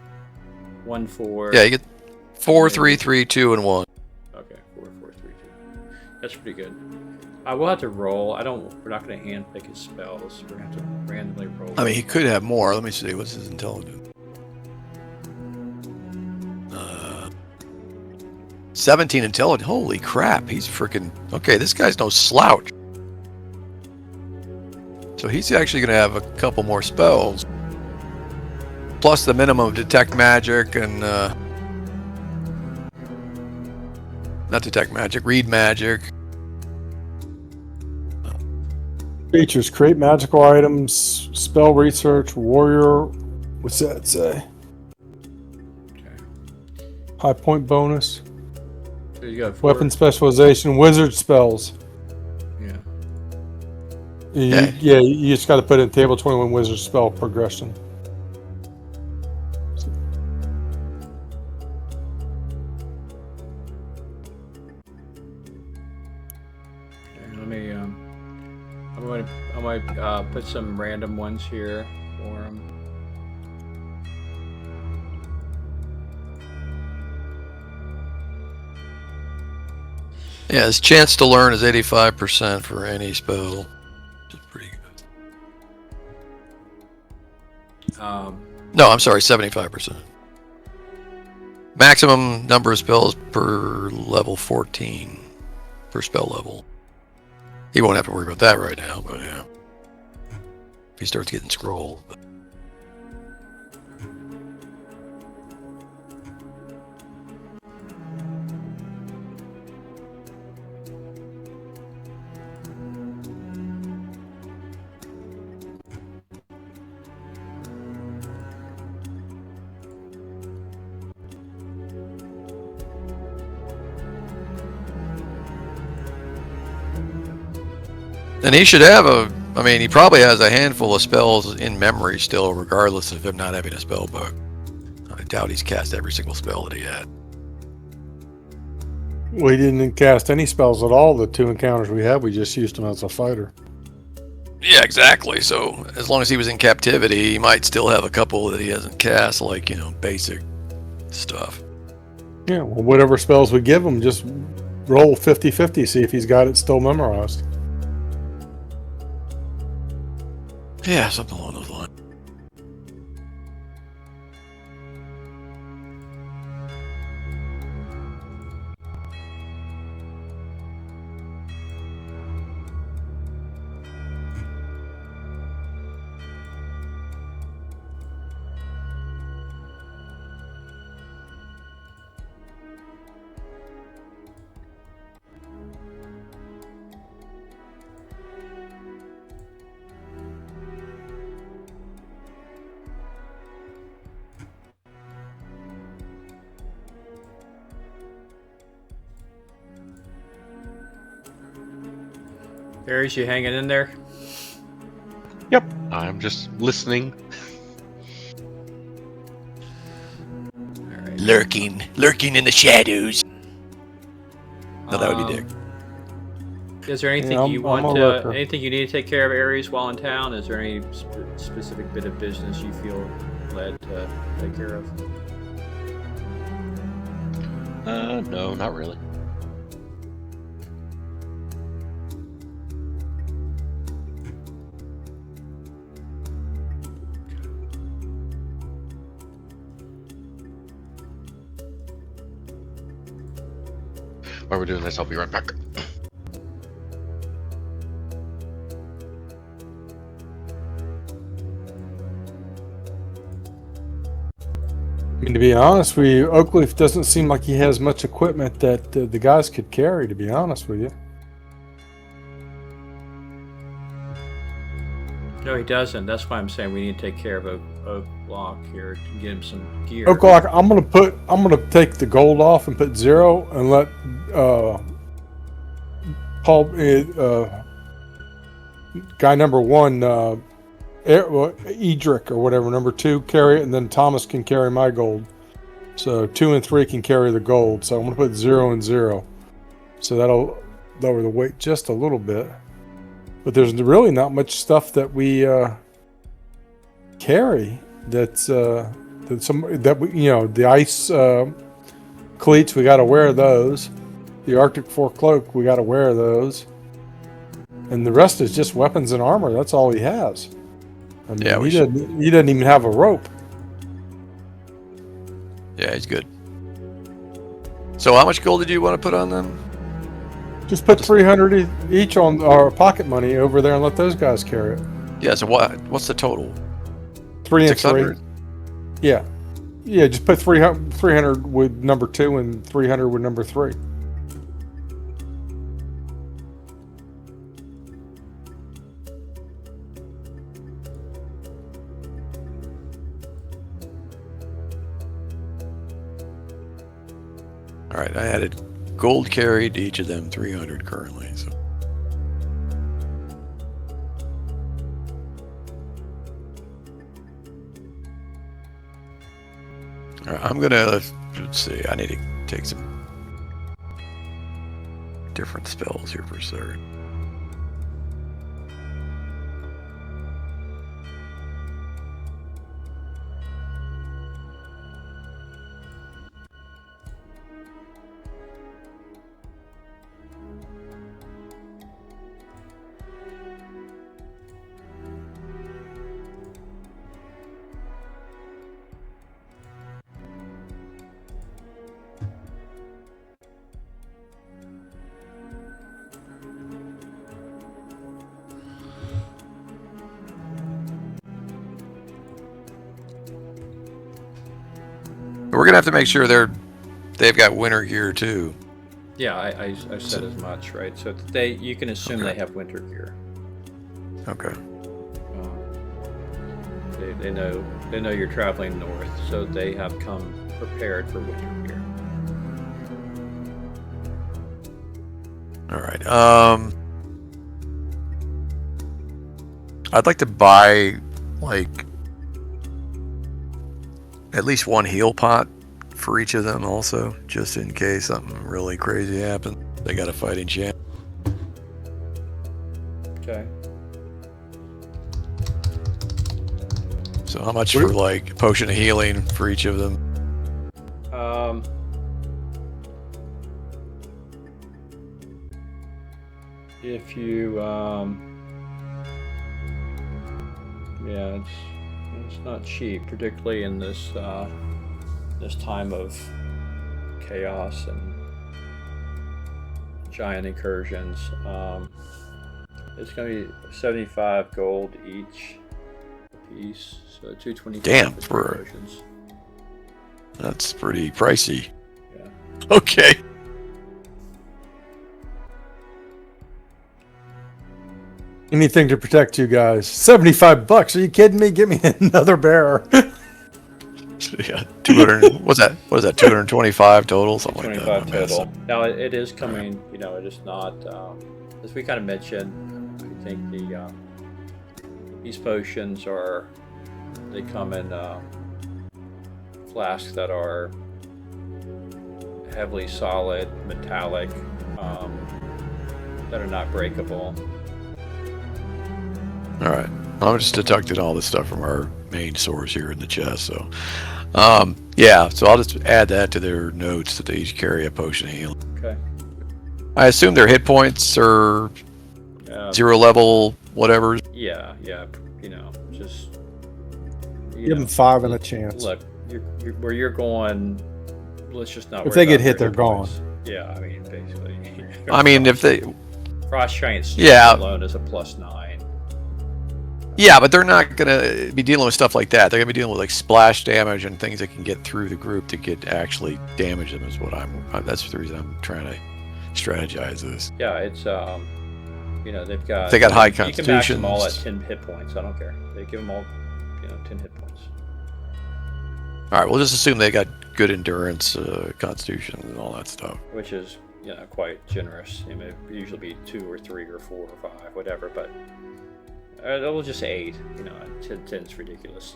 1 4. Yeah, you get 4, 3, 3, 2, and 1. Okay, 4 4 3 2. That's pretty good. We'll have to roll. We're not going to hand pick his spells. We're going to have to randomly roll. I mean, he could have more. Let me see. What's his intelligence? 17 intelligence. Holy crap. He's freaking... Okay, this guy's no slouch. So he's actually going to have a couple more spells. Plus the minimum of detect magic and... not detect magic, read magic. Features: create magical items, spell research, warrior. What's that say? Okay. High point bonus, So you got 4. weapon specialization, wizard spells. Yeah. Yeah, you just got to put in table 21 wizard spell progression. Okay, let me. I might put some random ones here for him. Yeah, his chance to learn is 85% for any spell. Which is pretty good. No, I'm sorry, 75%. Maximum number of spells per level 14 per spell level. He won't have to worry about that right now, but yeah. If he starts getting scrolls. But... And he should have he probably has a handful of spells in memory still, regardless of him not having a spell book. I doubt he's cast every single spell that he had. We didn't cast any spells at all. The 2 encounters we had, we just used him as a fighter. Yeah, exactly. So as long as he was in captivity, he might still have a couple that he hasn't cast, like, basic stuff. Yeah, well, whatever spells we give him, just roll 50-50, see if he's got it still memorized. Yeah, something along those lines. Aries, you hanging in there? Yep. I'm just listening. All right. Lurking in the shadows. No, that would be Dick. Is there anything Yeah, I'm a lurker. anything you need to take care of, Aries, while in town? Is there any specific bit of business you feel led to take care of? No, not really. While we're doing this, I'll be right back. mean, to be honest with you, Oakleaf doesn't seem like he has much equipment that the guys could carry, to be honest with you. No, he doesn't. That's why I'm saying we need to take care of Oak Block here to get him some gear. Oaklock, I'm gonna take the gold off and put 0 and let Paul guy number 1 Edric or whatever, number 2 carry it, and then Thomas can carry my gold. So 2 and 3 can carry the gold. So I'm gonna put 0 and 0. So that'll lower the weight just a little bit. But there's really not much stuff that we carry that's that we, you know, the ice cleats, we got to wear those. The Arctic 4 cloak, we got to wear those. And the rest is just weapons and armor. That's all he has. I mean, Yeah, he doesn't even have a rope. Yeah, he's good. So how much gold did you want to put on them? Just put 300 each on our pocket money over there and let those guys carry it. Yeah, so what's the total? 3 and 600? 3. Yeah. Yeah, just put 300 with number 2 and 300 with number 3. All right, I added gold carried to each of them 300 currently. So. All right, I'm gonna, let's see, I need to take some different spells here for a second. We're gonna have to make sure they've got winter gear too. Yeah, I said as much, right? So you can assume they have winter gear. Okay. They know you're traveling north, so they have come prepared for winter gear. All right. I'd like to buy like at least 1 heal pot for each of them also, just in case something really crazy happens. They got a fighting chance. Okay. So how much for like potion of healing for each of them? If you yeah, it's not cheap, particularly in this this time of chaos and giant incursions. It's going to be 75 gold each piece, so 225. Damn, for incursions. That's pretty pricey. Yeah. Okay. Anything to protect you guys. $75. Are you kidding me? Give me another bearer. Yeah, 200. What's that? What is that? 225 total, something like that. 25 total. Now it is coming. You know, it is not. As we kind of mentioned, I think these potions they come in flasks that are heavily solid, metallic, that are not breakable. All right. I'm just deducting all this stuff from our main source here in the chest. So, yeah. So I'll just add that to their notes that they each carry a potion of healing. Okay. I assume their hit points are 0 level, whatever. Yeah. You know, just Give them 5 and a chance. Look, where you're going. Let's just not. If they get hit, they're gone. Yeah, I mean, basically. I mean, if they Frost Giant Yeah. alone is a +9. Yeah, but they're not gonna be dealing with stuff like that. They're gonna be dealing with like splash damage and things that can get through the group to get actually damage them. Is what that's the reason I'm trying to strategize this. Yeah, it's they've got. They got high You can max them all at constitutions. 10 hit points. I don't care. They give them all, 10 hit points. All right, we'll just assume they got good endurance, constitution, and all that stuff. Which is quite generous. It may usually be 2 or 3 or 4 or 5, whatever. But we'll just say 8. 10 is ridiculous.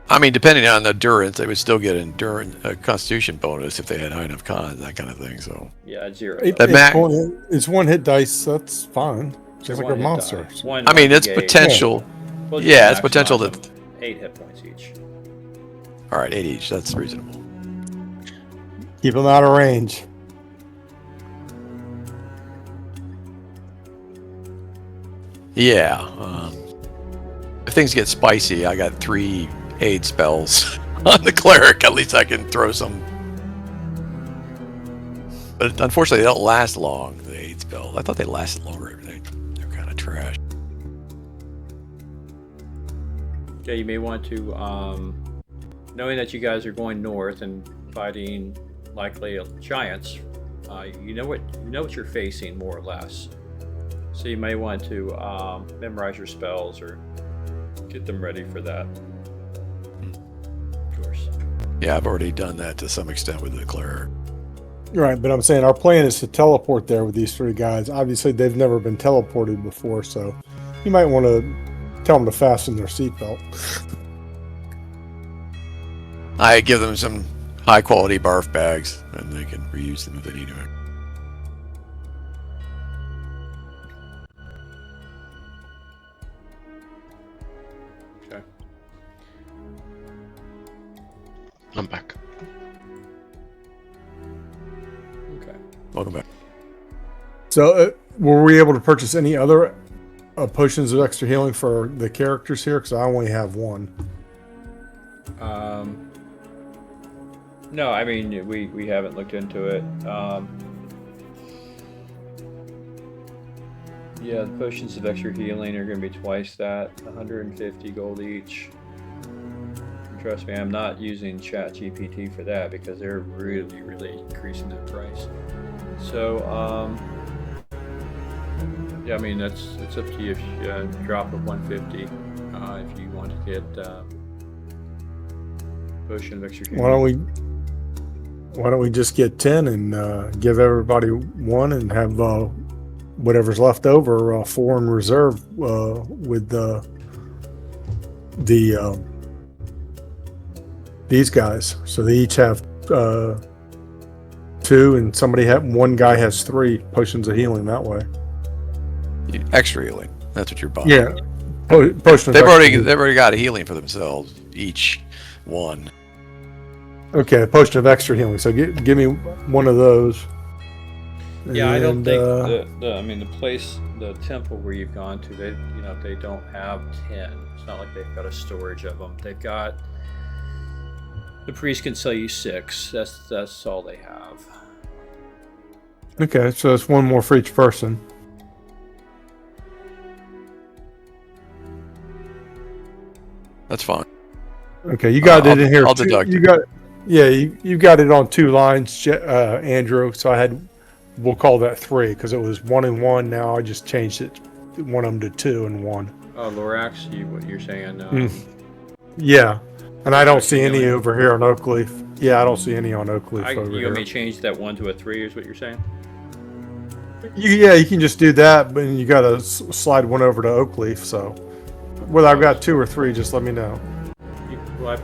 I mean, depending on the endurance, they would still get endurance, constitution bonus if they had high enough con, that kind of thing. So Yeah, 0. It's one hit dice. That's fine. Just like a monster. I mean, it's potential. Well, Yeah, it's potential that. 8 hit points each. All right, 8 each. That's reasonable. Keep them out of range. Yeah. If things get spicy, I got 3 aid spells on the cleric. At least I can throw some. But unfortunately, they don't last long, the aid spells. I thought they lasted longer. They're kind of trash. Yeah, you may want to, knowing that you guys are going north and fighting likely giants, you know what you're facing more or less. So you may want to memorize your spells or get them ready for that. Of course. Yeah, I've already done that to some extent with the cleric. Right, but I'm saying our plan is to teleport there with these 3 guys. Obviously, they've never been teleported before, so you might want to tell them to fasten their seatbelt. I give them some high quality barf bags, and they can reuse them if they need to. Okay. I'm back. Okay. Welcome back. So, were we able to purchase any other potions of extra healing for the characters here? Because I only have 1. No, I mean we haven't looked into it. Yeah, the potions of extra healing are going to be twice that, 150 gold each. And trust me, I'm not using ChatGPT for that because they're really increasing their price. So, yeah, I mean it's up to you if you drop of 150 if you want to get potion of extra healing. Why don't we just get 10 and give everybody 1 and have whatever's left over 4 in reserve with these guys. So they each have 2, and one guy has 3 potions of healing that way. Extra healing. That's what you're buying. Yeah, potion. They've already got a healing for themselves, each 1. Okay, a potion of extra healing. So give me 1 of those. Yeah, I don't And, think the temple where you've gone to, they don't have 10. It's not like they've got a storage of them. They've got, the priest can sell you 6. That's all they have. Okay, so it's 1 more for each person. That's fine. Okay, you got it in here. I'll deduct you it. got, yeah, you got it on 2 lines, Andrew. So we'll call that 3 because it was 1 and 1. Now I just changed it, one of them to 2 and 1. Oh, Lorax, what you're saying? Yeah, and I don't see any over here on Oakleaf. Yeah, I don't see any on Oakleaf over You here. want me to change that 1 to a 3? Is what you're saying? You can just do that, but you got to slide 1 over to Oakleaf. So whether I've got 2 or 3, just let me know.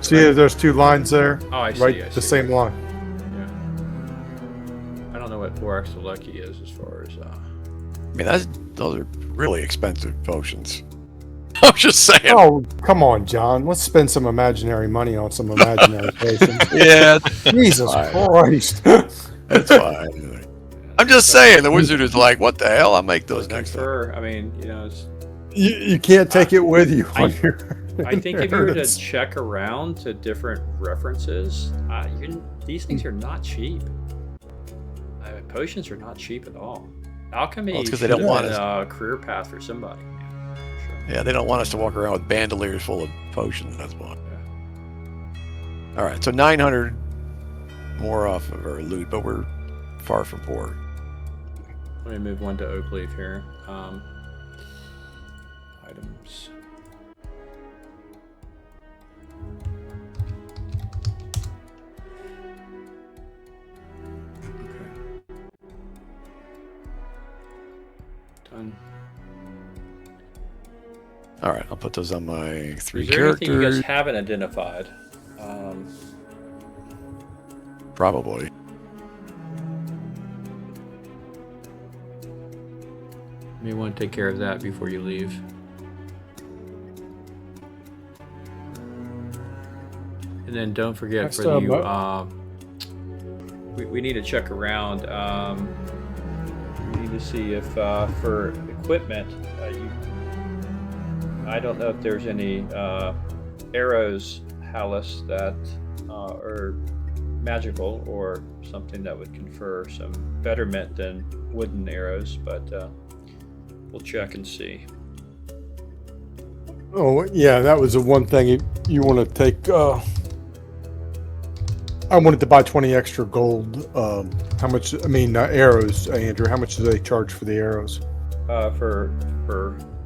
See, there's 2 lines there. Oh, I see. Right, the same line. Yeah. I don't know what Lorax the Lucky is as far as. I mean, those are really expensive potions. I'm just saying. Oh, come on, John. Let's spend some imaginary money on some imaginary potions. Yeah, Jesus Christ. that's fine. I'm just saying, the wizard is like, what the hell? I'll make those next time. I mean, it's. You can't take it with you. I think if you were to check around to different references, these things are not cheap. Potions are not cheap at all. Alchemy Well, it's 'cause they don't want a career path for somebody. Sure. Yeah, they don't want us to walk around with bandoliers full of potions. That's why. Yeah. All right, so 900 more off of our loot, but we're far from poor. Let me move one to Oakleaf here. Items. Okay. Done. All right, I'll put those on my 3 Is there anything you characters. guys haven't identified? Probably. You may want to take care of that before you leave. And then don't forget Next for you, up, we need to check around. We need to see if for equipment, I don't know if there's any arrows, Hallis, that are magical or something that would confer some betterment than wooden arrows, but we'll check and see. Oh, yeah, that was the one thing you want to take. I wanted to buy 20 extra gold. How much? I mean, arrows, Andrew. How much do they charge for the arrows? For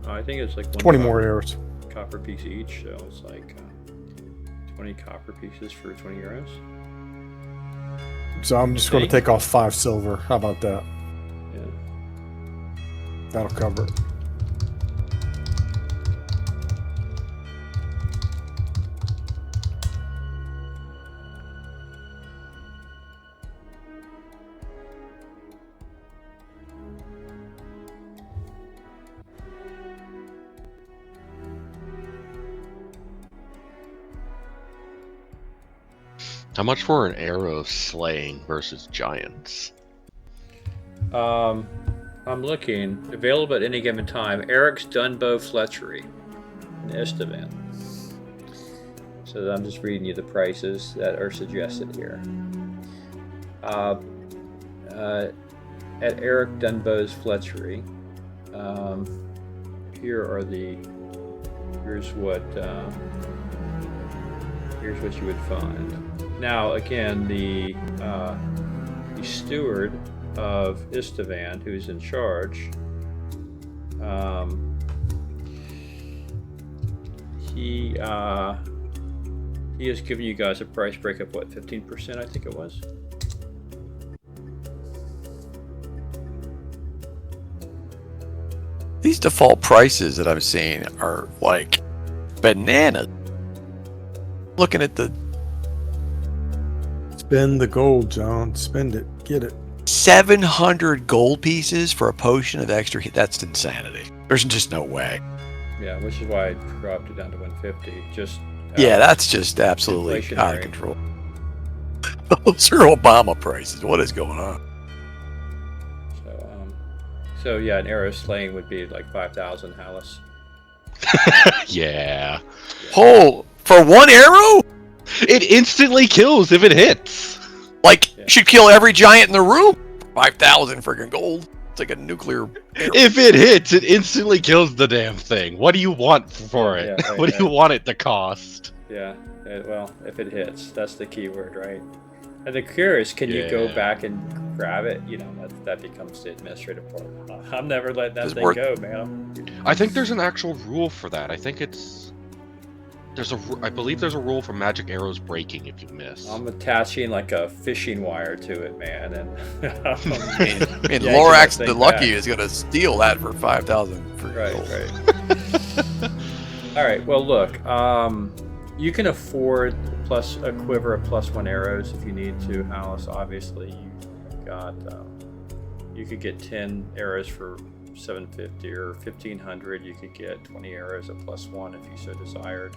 I think it's like 20 more arrows. copper piece each, so it's like 20 copper pieces for 20 arrows. So I'm just going to take off 5 silver. How about that? Yeah. That'll cover it. How much for an arrow slaying versus giants? I'm looking. Available at any given time. Eric's Dunbow Fletchery in Istivan. So I'm just reading you the prices that are suggested here. At Eric Dunbow's Fletchery, here's what you would find. Now, again, the steward of Istivan, who's in charge, he has given you guys a price break of what, 15%? I think it was. These default prices that I'm seeing are like bananas. Looking at the Spend the gold, John. Spend it. Get it. 700 gold pieces for a potion of extra heat. That's insanity. There's just no way. Yeah, which is why I dropped it down to 150. Just Yeah, that's just absolutely out of inflationary. control. Those are Obama prices. What is going on? So yeah, an arrow slaying would be like 5,000 Hallis. Yeah. Oh, for one arrow? It instantly kills if it hits. Like, Yeah. should kill every giant in the room. 5,000 freaking gold. It's like a nuclear arrow. If it hits, it instantly kills the damn thing. What do you want for it? Yeah, right, What do you right. want it to cost? Yeah, well, if it hits, that's the key word, right? And the curious, can you go Yeah. back and grab it? You know, that becomes the administrative part. I'm never letting that It's thing worth- go, man. I think there's an actual rule for that. I think I believe there's a rule for magic arrows breaking if you miss. I'm attaching like a fishing wire to it, man, and And Yeah, Lorax you the gotta Lucky think is going to steal that for 5,000 for right, gold. right. All right. Well, look, you can afford plus a quiver of +1 arrows if you need to, Hallis. Obviously, you've got you could get 10 arrows for 750 or 1,500. You could get 20 arrows at +1 if you so desired.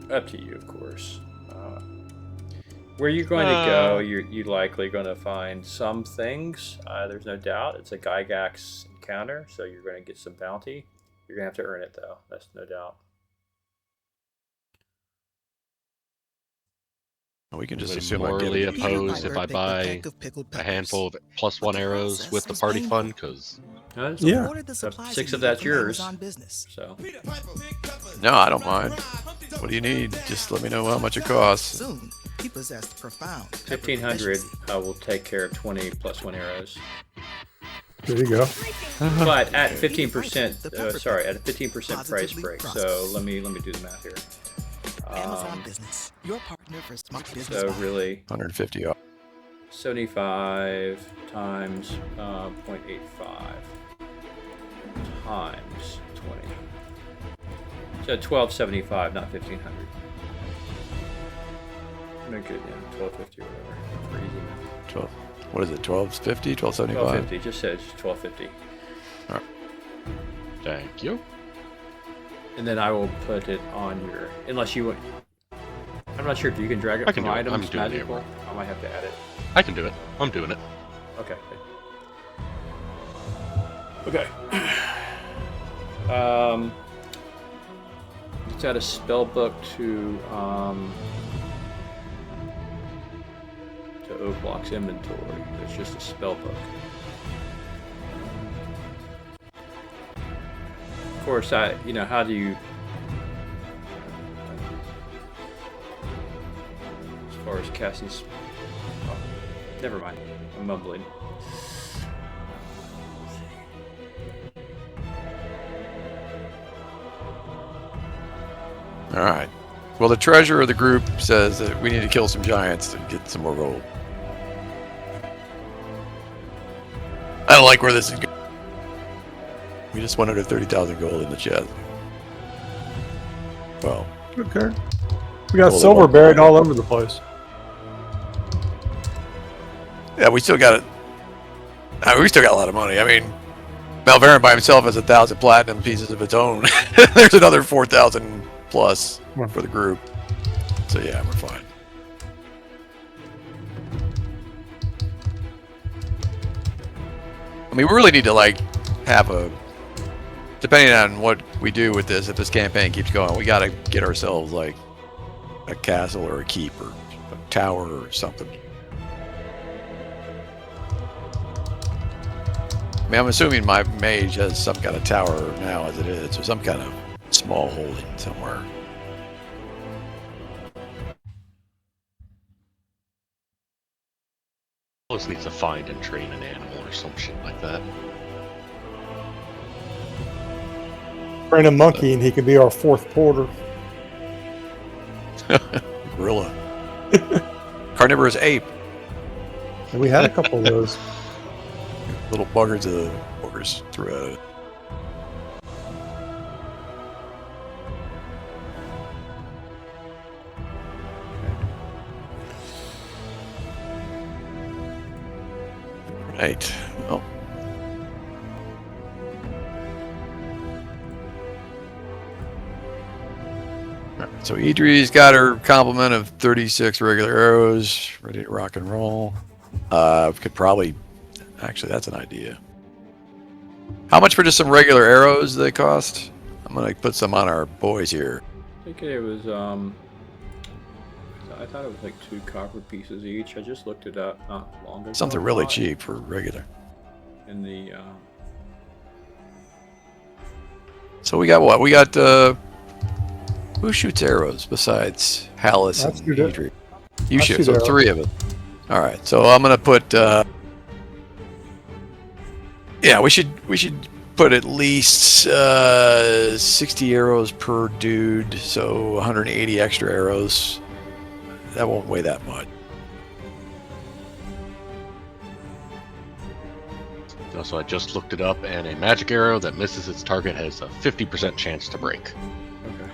Up to you, of course. Where you're going to go, you're likely going to find some things. There's no doubt. It's a Gygax encounter, so you're going to get some bounty. You're going to have to earn it, though. That's no doubt. We can just I'm assume I get morally it. opposed if I buy a handful of +1 arrows with the party fund, because Yeah. 6 of that's yours. So No, I don't mind. What do you need? Just let me know how much it costs. Soon, he possessed profound 1,500 will take care of 20 +1 arrows. There you go. But at 15%, sorry, at a 15% price break. So let me do the math here. Amazon Business, your partner for smart business. So really, 150 off. 75 times 0.85 times 20. So 1275, not 1,500. No good, yeah, 1250 or whatever. For easy math. 12. What is it? 1250? 1275? 1250. Just says 1250. All right. thank you. And then I will put it on your. Unless you want. I'm not sure if you can drag it I can from do it. items. I'm doing it. Magical. I might have to add it. I can do it. I'm doing it. Okay. Okay. Let's add a spell book to Oaklock's inventory. It's just a spell book. Of course, how do you? As far as casting. Oh, never mind. I'm mumbling. All right. Well, the treasurer of the group says that we need to kill some giants to get some more gold. I don't like where this is going. We just went under 30,000 gold in the chest. Well, Okay. We got Well, silver then- buried all over the place. yeah, we still got it. I mean, we still got a lot of money. I mean, Malverin by himself has 1,000 platinum pieces of its own. There's another 4,000 plus for the group. So yeah, we're fine. I mean, we really need to have a. Depending on what we do with this, if this campaign keeps going, we got to get ourselves a castle or a keep or a tower or something. I mean, I'm assuming my mage has some kind of tower now as it is, or some kind of small holding somewhere. Always needs to find and train an animal or some shit like that. Train a monkey and he can be our fourth porter. Gorilla. Carnivorous ape. And we had a couple of those. Little buggers of the boogers threw at it. Right. Oh. So Idri's got her complement of 36 regular arrows, ready to rock and roll. Could probably, actually, that's an idea. How much for just some regular arrows they cost? I'm gonna put some on our boys here. I think it was I thought it was 2 copper pieces each. I just looked it up not long ago. Something really cheap for regular. In the So we got what? We got who shoots arrows besides Hallis I and shoot it. Idri? You I shoot. shoot So arrows. 3 of us. All right. So I'm gonna put. Yeah, we should put at least 60 arrows per dude. So 180 extra arrows. That won't weigh that much. So I just looked it up, and a magic arrow that misses its target has a 50% chance to break. okay.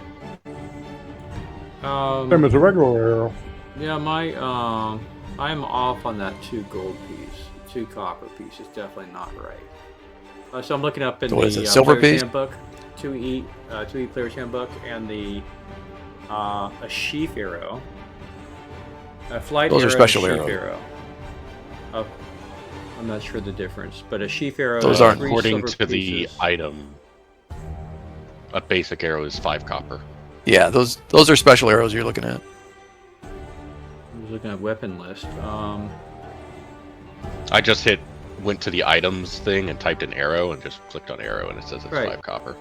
Same as a regular arrow. Yeah, my I'm off on that 2 gold piece, 2 copper piece. It's definitely not right. So I'm looking up in So what is the it, silver player's piece? handbook, 2E player's handbook, and the a sheaf arrow, a flight Those are arrow, special and a sheaf arrows. arrow. I'm not sure the difference, but a sheaf arrow. Those is aren't 3 According silver to the pieces. item, a basic arrow is 5 copper. Yeah, those are special arrows you're looking at. was looking at weapon list. I just went to the items thing and typed in arrow and just clicked on arrow and it says it's Right. 5 copper.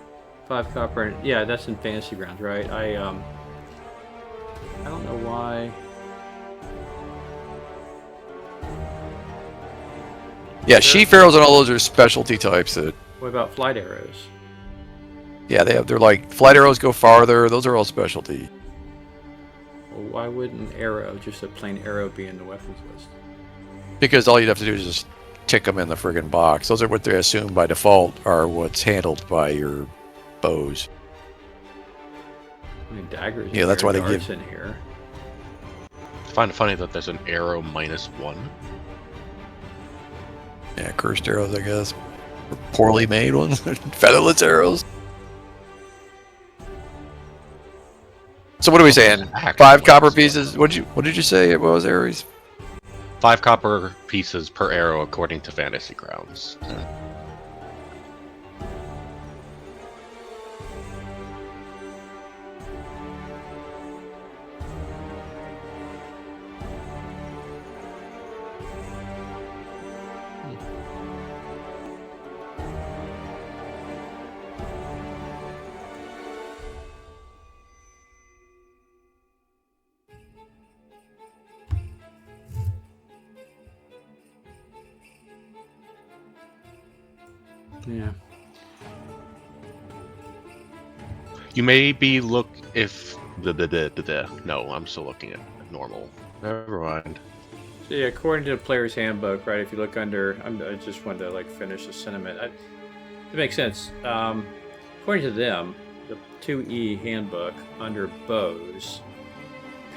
5 copper. And, yeah, that's in fantasy grounds, right? I don't know why. Yeah, sheaf arrows and all those are specialty types that. What about flight arrows? Yeah, they're like flight arrows go farther. Those are all specialty. Well, why wouldn't arrow, just a plain arrow, be in the weapons list? Because all you'd have to do is just tick them in the friggin' box. Those are what they assume by default are what's handled by your bows. I mean, daggers. Yeah, that's why they darts give- in here. I find it funny that there's an arrow -1. Yeah, cursed arrows, I guess. Or poorly made ones. Featherless arrows. So what are we saying? Actual 5 copper ones. pieces? What did you say? What was Ares? 5 copper pieces per arrow according to Fantasy Grounds. Yeah. You may be No, I'm still looking at normal. Never mind. So yeah, according to the player's handbook, right? If you look under, I just wanted to like finish the sentiment. It makes sense. According to them, the 2E handbook under bows,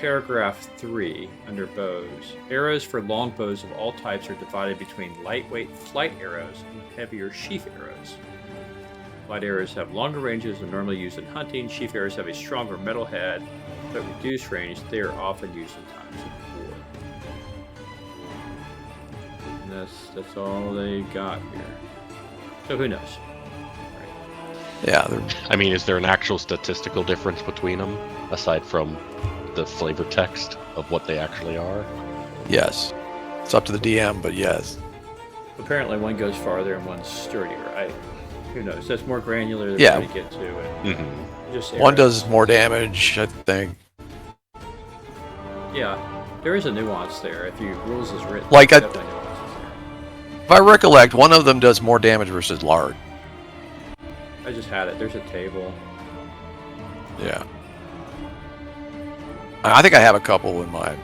paragraph 3 under bows, arrows for long bows of all types are divided between lightweight flight arrows and heavier sheath arrows. Flight arrows have longer ranges and are normally used in hunting. Sheath arrows have a stronger metal head but reduced range. They are often used in times of war. And that's all they got here. So who knows? Yeah, I mean, is there an actual statistical difference between them, aside from the flavor text of what they actually are? yes. It's up to the DM, but yes. Apparently one goes farther and one's sturdier. Who knows? That's more granular than Yeah. we get to it. Mm-hmm. Just One arrows. does more damage, I think. Yeah, there is a nuance there. If you rules is written, Like, there's definitely nuances If I recollect, one of them does more damage versus lard. there. I just had it. There's a table. Yeah. I think I have a couple in my...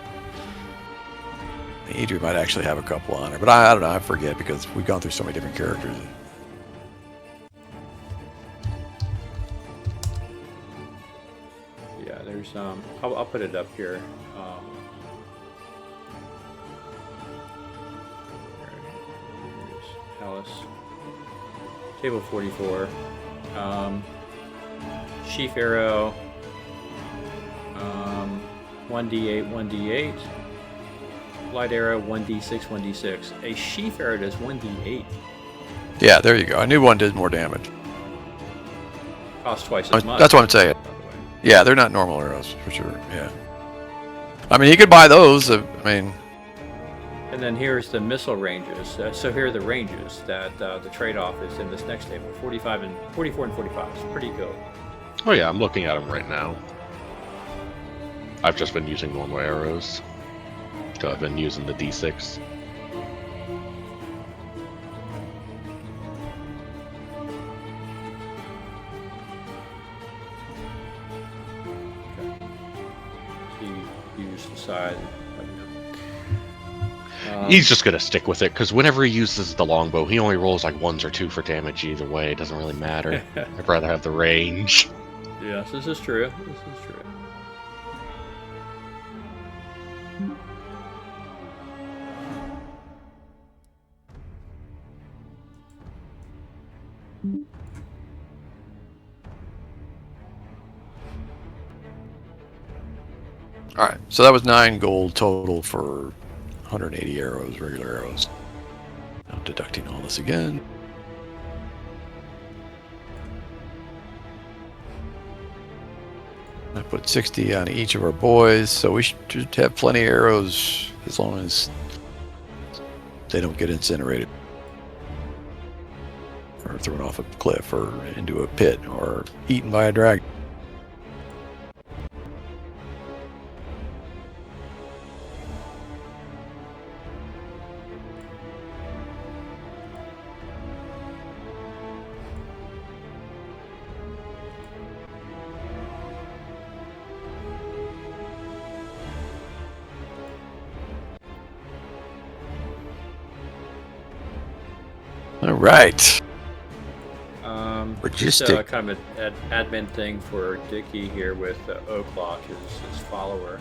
Adrian might actually have a couple on her, but I don't know. I forget because we've gone through so many different characters. Yeah, there's I'll put it up here. Here's Alice. Table 44. Sheaf arrow. 1d8, 1d8. Light arrow 1d6, 1d6. A sheaf arrow does 1d8. Yeah, there you go. I knew one did more damage. Costs twice as much. That's what I'm saying. by the way. Yeah, they're not normal arrows, for sure. Yeah. I mean, you could buy those. I mean... And then here's the missile ranges. So here are the ranges that the trade-off is in this next table. 44 and 45. It's pretty good. Oh yeah, I'm looking at them right now. I've just been using normal arrows. So I've been using the D6. So you use the side. Let me know. He's just gonna stick with it, because whenever he uses the longbow, he only rolls like 1s or 2 for damage either way. It doesn't really matter. I'd rather have the range. Yes, this is true. This is true. Alright, so that was 9 gold total for 180 arrows, regular arrows. I'm deducting all this again. I put 60 on each of our boys, so we should have plenty of arrows as long as they don't get incinerated. Or thrown off a cliff or into a pit or eaten by a dragon. All right. Just Logistic. kind of an admin thing for Dickie here with O'Clock, his follower.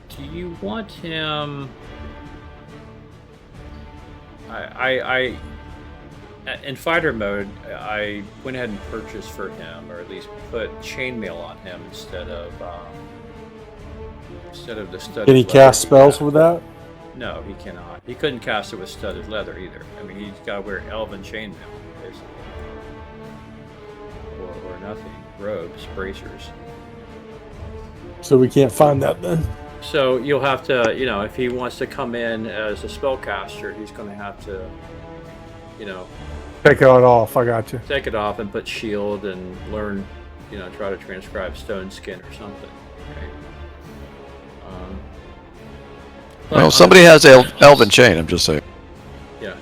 Do you want him? I in fighter mode, I went ahead and purchased for him, or at least put chainmail on him instead of the studded. Can he cast spells with that? No, he cannot. He couldn't cast it with studded leather either. I mean, he's got to wear elven chainmail, basically. Or nothing. Robes, bracers. So we can't find that then? So you'll have to, if he wants to come in as a spellcaster, he's going to have to, Take it off, I got you. take it off and put shield and learn, try to transcribe stone skin or something. Right? Well, somebody has elven chain, I'm just saying. Yeah.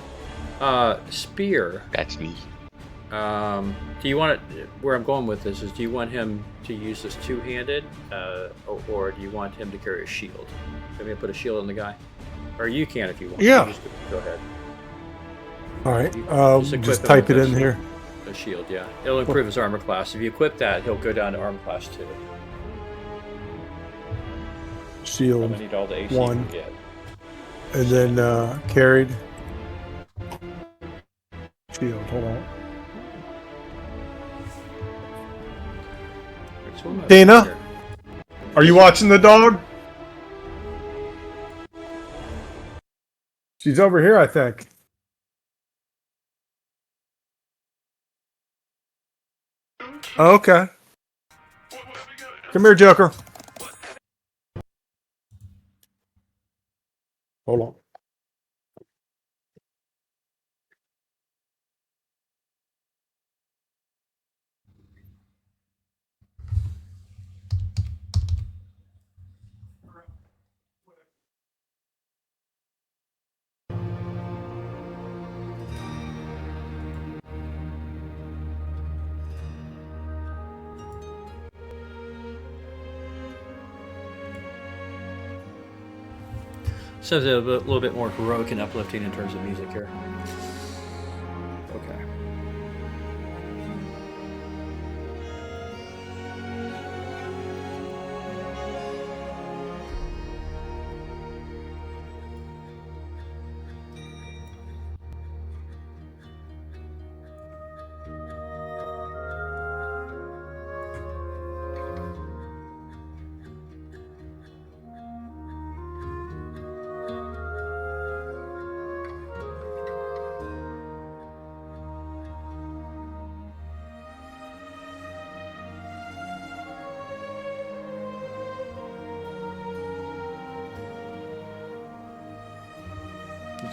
Spear. That's me. Do you want it? Where I'm going with this is, do you want him to use this two-handed, or do you want him to carry a shield? Can we put a shield on the guy, or you can if you want. Yeah. Just go ahead. All right, equip just him type with it in here. A shield, yeah. It'll improve his armor class. If you equip that, he'll go down to armor class 2. I'm Shield, gonna need all the AC 1. you can get. and then carried. Shield, hold on. Which one am I Dana? here? Are you watching the dog? She's over here, I think. Okay. Come here, Joker. Hold on. Something a little bit more heroic and uplifting in terms of music here. Okay.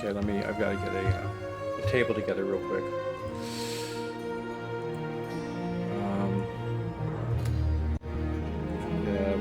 Okay, I've got to get a table together real quick. Yeah.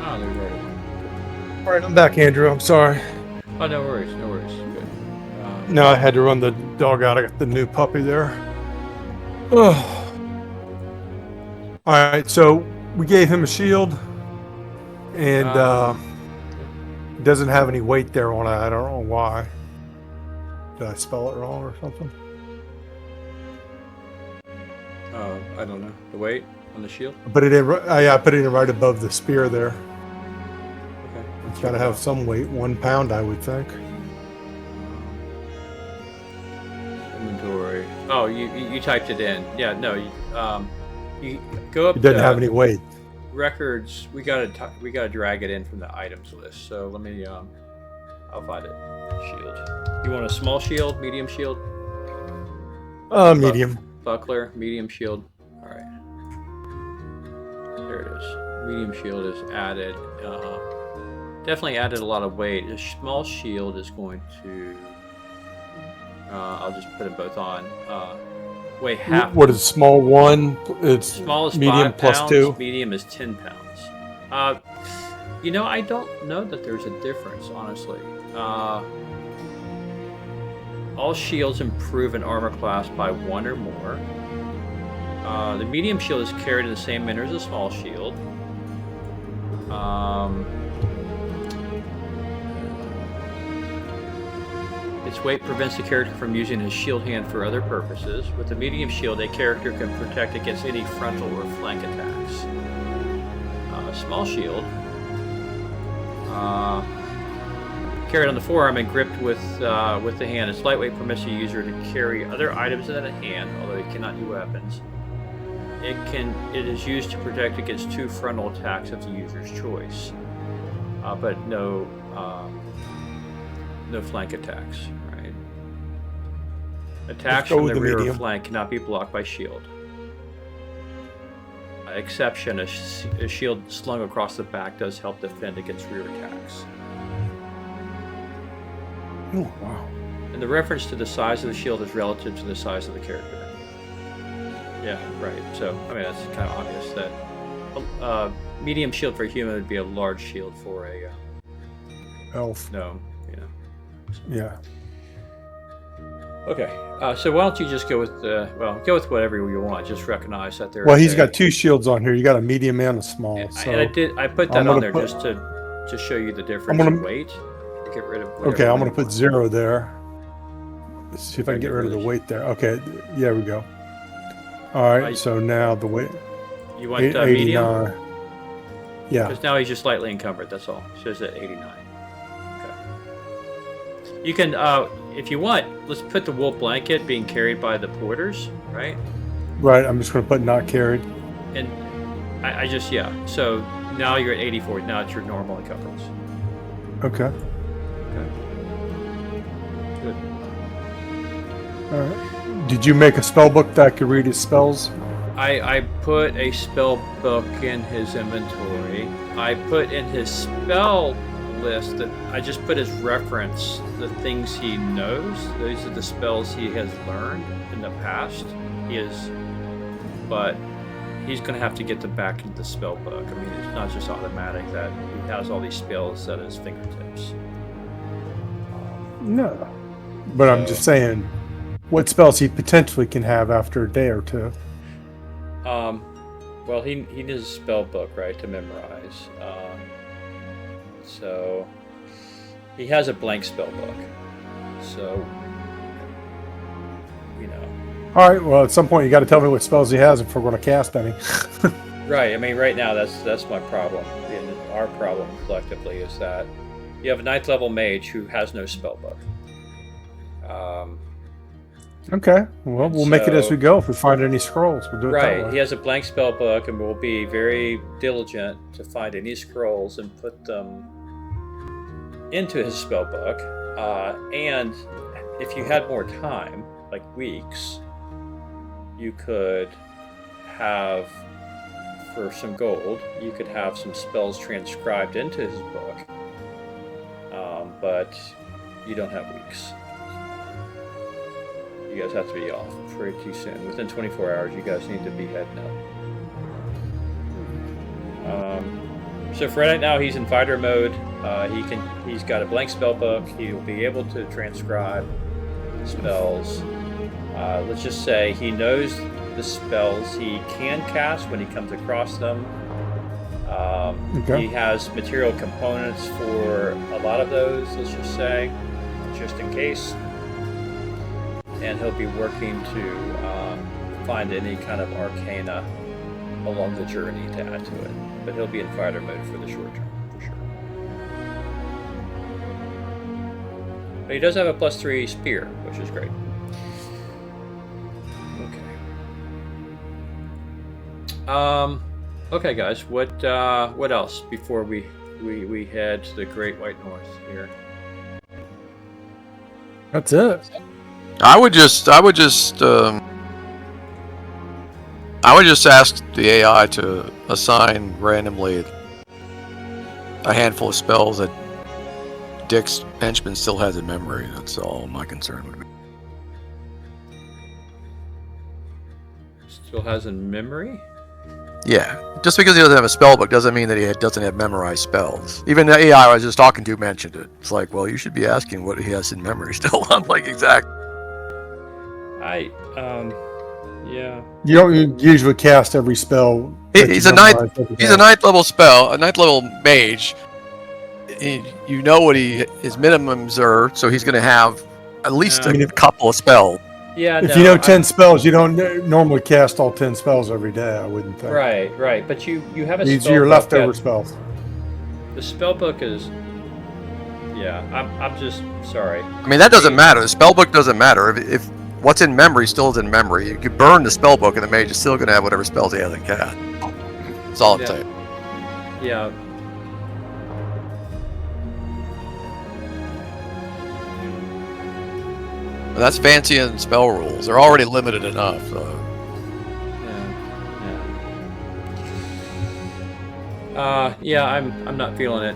Oh, there's already one. All right, I'm back, Andrew. I'm sorry. Oh, no worries, no worries. Good. No, I had to run the dog out. I got the new puppy there. Oh. All right, so we gave him a shield, and it doesn't have any weight there on it. I don't know why. Did I spell it wrong or something? I don't know. The weight on the shield? I put it in. I put it in right above the spear there. Okay. Got to have some weight. 1 pound, I would think. Inventory. Oh, you typed it in. Yeah, no. You go up. It doesn't to have any weight. records. We gotta drag it in from the items list. So let me. I'll find it. Shield. You want a small shield, medium shield? Medium. Buckler, medium shield. All right. There it is. Medium shield is added. Definitely added a lot of weight. A small shield is going to. I'll just put them both on. Weigh half. What is small 1? It's Small is medium 5 plus pounds. 2. Medium is 10 pounds. I don't know that there's a difference, honestly. All shields improve in armor class by 1 or more. The medium shield is carried in the same manner as a small shield. Its weight prevents the character from using his shield hand for other purposes. With the medium shield, a character can protect against any frontal or flank attacks. Small shield, carried on the forearm and gripped with the hand. Its lightweight permits the user to carry other items in the hand, although it cannot use weapons. It is used to protect against 2 frontal attacks of the user's choice, but no flank attacks. Right? Attacks from the rear or flank cannot be blocked by shield. Exception: a shield slung across the back does help defend against rear attacks. Oh, wow. And the reference to the size of the shield is relative to the size of the character. Yeah, right. So, I mean, that's kind of obvious that medium shield for a human would be a large shield for a Elf. gnome. Yeah. Okay, so why don't you just go with go with whatever you want. Just recognize that there. Well, he's got 2 shields on here. You got a medium and a small. So And I put that on there just to show you the difference in weight. To get rid of. Okay, I'm going to put 0 there. Let's see if I can get rid of the weight there. Okay, there we go. All right, so now the weight. You want medium? 89. Yeah. Because now he's just slightly encumbered. That's all. It says at 89. You can, if you want, let's put the wool blanket being carried by the porters, right? Right, I'm just going to put not carried. And I just, so now you're at 84. Now it's your normal encumbrance. Okay. Good. All right. Did you make a spell book that could read his spells? I put a spell book in his inventory. I put in his spell list that I just put as reference the things he knows. Those are the spells he has learned in the past. But he's going to have to get them back into the spell book. I mean, it's not just automatic that he has all these spells at his fingertips. No. But I'm just saying, what spells he potentially can have after a day or 2. Well, he needs a spell book, right, to memorize. So he has a blank spell book. So, All right. Well, at some point you got to tell me what spells he has if we're going to cast any. Right. I mean, right now that's my problem. And our problem collectively is that you have a 9th level mage who has no spell book. Okay. Well, we'll make it as we go. If we find any scrolls, we'll do it that Right. way. He has a blank spell book, and we'll be very diligent to find any scrolls and put them into his spell book. And if you had more time, like weeks, you could have, for some gold, you could have some spells transcribed into his book. But you don't have weeks. You guys have to be off pretty soon. Within 24 hours, you guys need to be heading up. So for right now, he's in fighter mode. He's got a blank spell book. He'll be able to transcribe spells. Let's just say he knows the spells he can cast when he comes across them. Okay. He has material components for a lot of those, let's just say, just in case. And he'll be working to find any kind of arcana along the journey to add to it. But he'll be in fighter mode for the short term, for sure. But he does have a +3 spear, which is great. Okay. Okay, guys. What else before we head to the Great White North here? That's it. I would just ask the AI to assign randomly a handful of spells that Dick's henchman still has in memory. That's all my concern would be. Still has in memory? Yeah, just because he doesn't have a spell book doesn't mean that he doesn't have memorized spells. Even the AI I was just talking to mentioned it. It's like, well, you should be asking what he has in memory still. I'm like, exactly. Yeah. You don't usually cast every spell. He's a ninth level spell, a ninth level mage. You know what his minimums are, so he's going to have at least a couple of spells. Yeah. If you know 10 spells, you don't normally cast all 10 spells every day. I wouldn't think. Right. But you have a These spell are your book leftover that- spells. The spell book is. Yeah. I'm just sorry. I mean, that doesn't matter. The spell book doesn't matter. If what's in memory still is in memory, you could burn the spell book, and the mage is still going to have whatever spells he hasn't cast. That's all I'm saying. Yeah. But that's fancy in spell rules. They're already limited enough. So. Yeah. I'm not feeling it.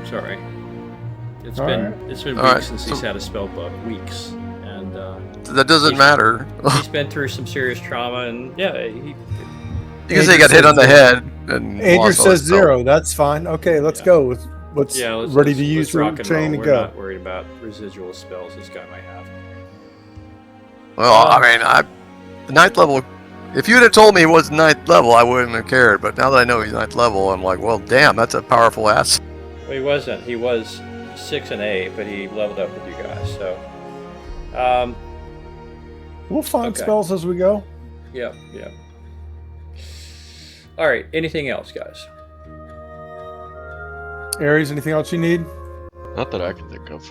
Sorry. It's been weeks since he's had a spell book. Weeks. And that doesn't matter. He's been through some serious trauma, and yeah, You can say he got hit on the head. And Andrew says 0. That's fine. Okay, let's go with what's ready to use for chain and We're go. not worried about residual spells this guy might have. Well, I mean, the ninth level. If you'd have told me he was ninth level, I wouldn't have cared. But now that I know he's ninth level, I'm like, well, damn, that's a powerful ass. Well, he wasn't. He was 6 and 8, but he leveled up with you guys. So, we'll find spells as we go. Yeah. All right. Anything else, guys? Aries, anything else you need? Not that I can think of.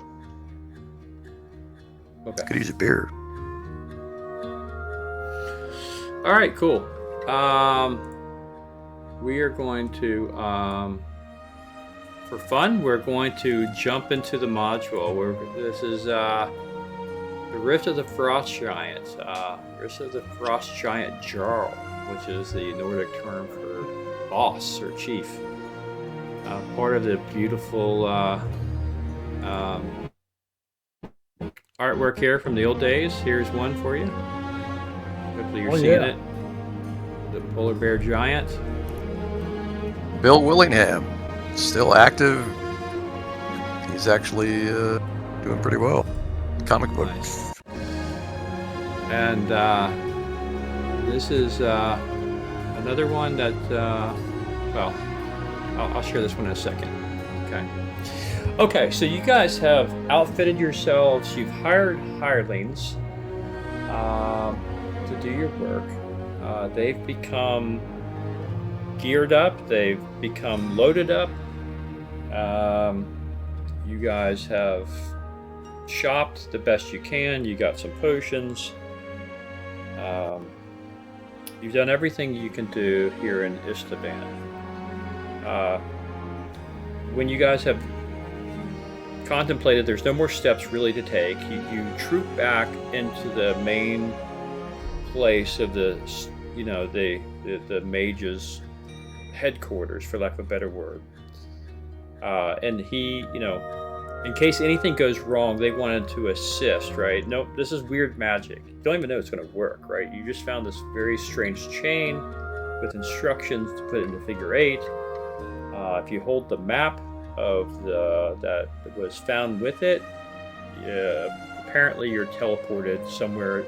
Okay. Could use a beer. All right. Cool. We are going to, for fun, we're going to jump into the module. This is the Rift of the Frost Giant. Rift of the Frost Giant Jarl, which is the Nordic term for boss or chief. Part of the beautiful artwork here from the old days. Here's one for you. Hopefully you're seeing it. The polar bear giant. Bill Willingham, still active. He's actually doing pretty well. Comic book. Nice. And this is another one that, well, I'll share this one in a second. Okay, so you guys have outfitted yourselves. You've hired hirelings to do your work. They've become geared up. They've become loaded up. You guys have shopped the best you can. You got some potions. You've done everything you can do here in Istivan. When you guys have contemplated, there's no more steps really to take. You troop back into the main place of the mage's headquarters, for lack of a better word. And he, in case anything goes wrong, they wanted to assist, right? Nope, this is weird magic. You don't even know it's going to work, right? You just found this very strange chain with instructions to put it into figure 8. If you hold the map of that was found with it, apparently you're teleported somewhere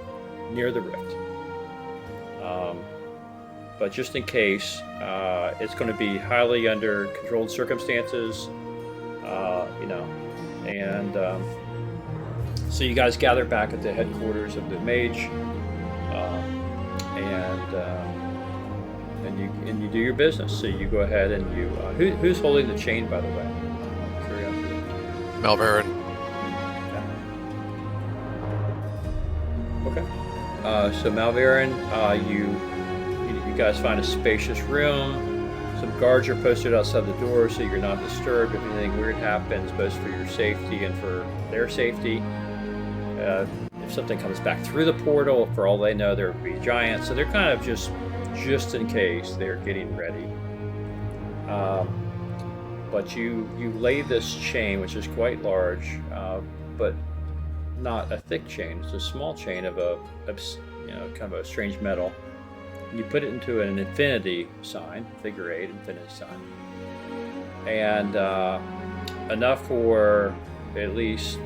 near the rift. But just in case, it's going to be highly under controlled circumstances, and so you guys gather back at the headquarters of the mage, and you do your business. So you go ahead and who's holding the chain, by the way? Curiosity. Malverin. Okay. So Malverin, you guys find a spacious room. Some guards are posted outside the door so you're not disturbed if anything weird happens, both for your safety and for their safety. If something comes back through the portal, for all they know, there will be giants. So they're kind of just in case they're getting ready. But you lay this chain, which is quite large, but not a thick chain. It's a small chain of kind of a strange metal. You put it into an infinity sign, figure 8 infinity sign, and enough for at least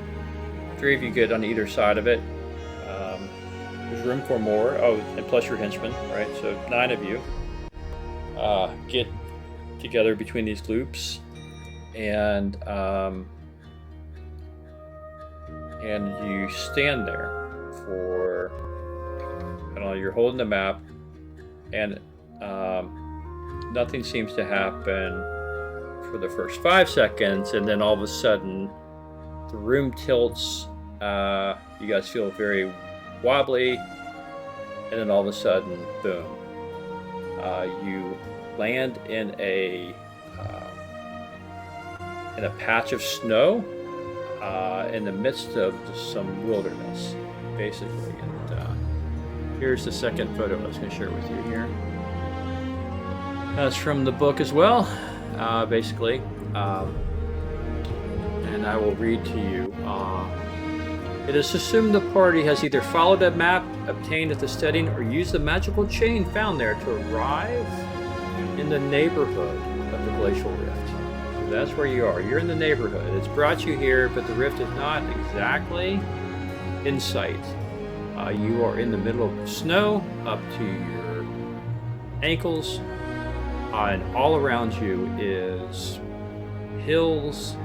3 of you get on either side of it. There's room for more. Oh, and plus your henchmen, right? So 9 of you get together between these loops, and you stand there for, I don't know, you're holding the map, and nothing seems to happen for the first 5 seconds, and then all of a sudden the room tilts. You guys feel very wobbly, and then all of a sudden, boom, you land in a patch of snow in the midst of some wilderness, basically. And here's the second photo I was going to share with you here. That's from the book as well, basically. And I will read to you. It is assumed the party has either followed a map obtained at the steading or used the magical chain found there to arrive in the neighborhood of the glacial rift. So that's where you are. You're in the neighborhood. It's brought you here, but the rift is not exactly in sight. You are in the middle of snow up to your ankles, and all around you is hills,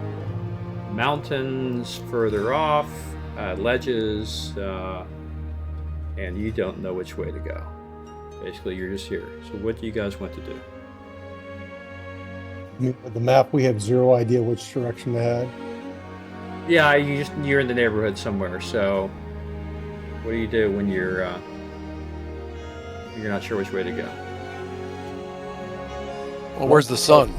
mountains further off, ledges, and you don't know which way to go. Basically, you're just here. So what do you guys want to do? The map, we have zero idea which direction to head. Yeah, you're in the neighborhood somewhere. So what do you do when you're not sure which way to go? Well, where's the sun?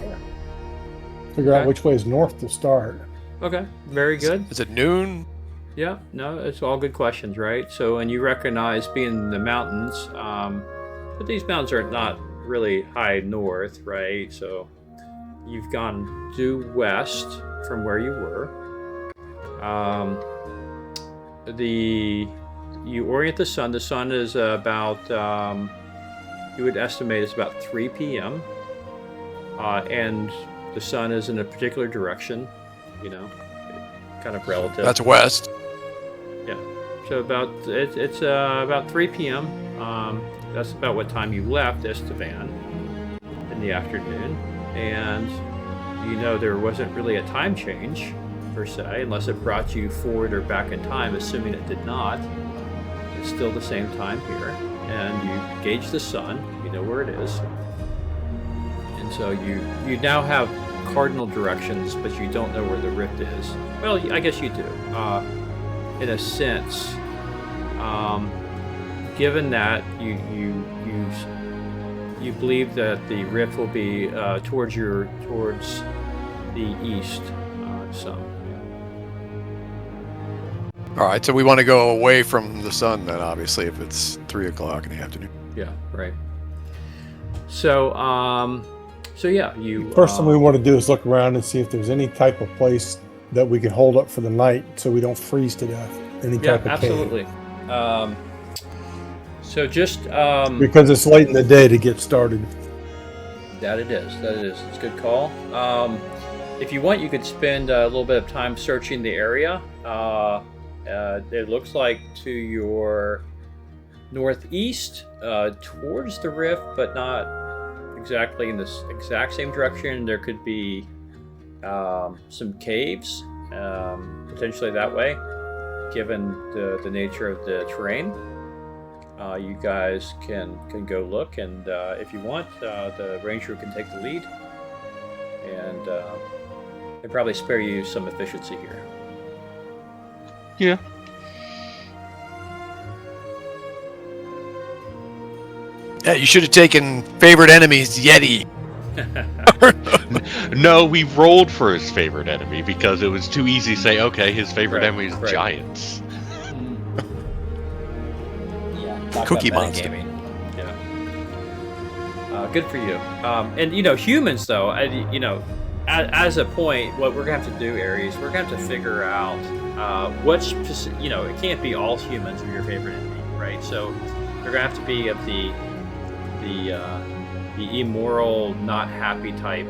Figure out which way is north to start. Okay, very good. Is it noon? Yeah, no, it's all good questions, right? So, and you recognize being in the mountains, but these mountains are not really high north, right? So you've gone due west from where you were. You orient the sun. The sun is about, you would estimate it's about 3 p.m. And the sun is in a particular direction, kind of relative. That's west. Yeah. So it's about 3 p.m. That's about what time you left Istivan in the afternoon, and there wasn't really a time change per se, unless it brought you forward or back in time. Assuming it did not, it's still the same time here, and you gauge the sun. You know where it is, and so you now have cardinal directions, but you don't know where the rift is. Well, I guess you do, in a sense. Given that you believe that the rift will be towards the east, some. All right, so we want to go away from the sun then, obviously, if it's 3 o'clock in the afternoon. Yeah, right. So, yeah, you. First thing we want to do is look around and see if there's any type of place that we can hold up for the night, so we don't freeze to death. Any type of absolutely. Cave. So just because it's late in the day to get started. That it is. It's a good call. If you want, you could spend a little bit of time searching the area. It looks like to your northeast, towards the rift, but not exactly in this exact same direction. There could be some caves, potentially that way, given the nature of the terrain. You guys can go look, and if you want, the ranger can take the lead, and probably spare you some efficiency here. Yeah. Yeah, you should have taken favorite enemies, Yeti. No, we rolled for his favorite enemy because it was too easy to say, okay, his favorite Right, enemy is right. giants. Yeah, talk Cookie about Monster. metagaming. Yeah. Good for you. And humans though, as a point, what we're gonna have to do, Aries, we're gonna have to figure out what's it can't be all humans are your favorite enemy, right? So they're gonna have to be of the immoral, not happy type.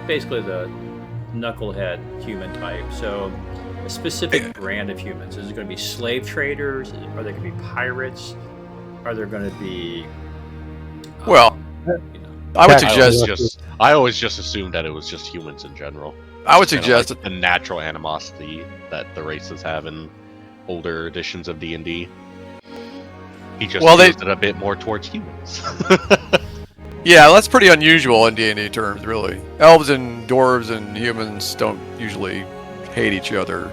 Basically the knucklehead human type. So a specific brand of humans. Is it going to be slave traders? Are they going to be pirates? Are there going to be? Well, I would suggest. I always just assumed that it was just humans in general. I would Kinda suggest like the natural animosity that the races have in older editions of D&D. He just used it a bit more towards humans. Yeah, that's pretty unusual in D&D terms, really. Elves and dwarves and humans don't usually hate each other.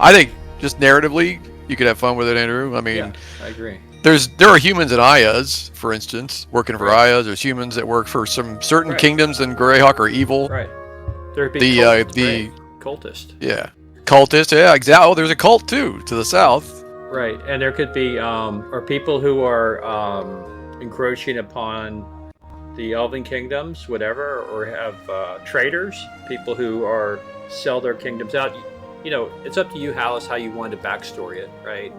I think just narratively, you could have fun with it, Andrew. I mean, yeah, I agree. There are humans in Ayas, for instance, working for Ayas. There's humans that work for some certain kingdoms in Greyhawk are evil. Right. There'd be cultist. Yeah, cultist. Yeah, exactly. Oh, there's a cult too to the south. Right, and there could be or people who are encroaching upon the Elven kingdoms, whatever, or have traders, people who are sell their kingdoms out. It's up to you, Hallis, how you want to backstory it, right?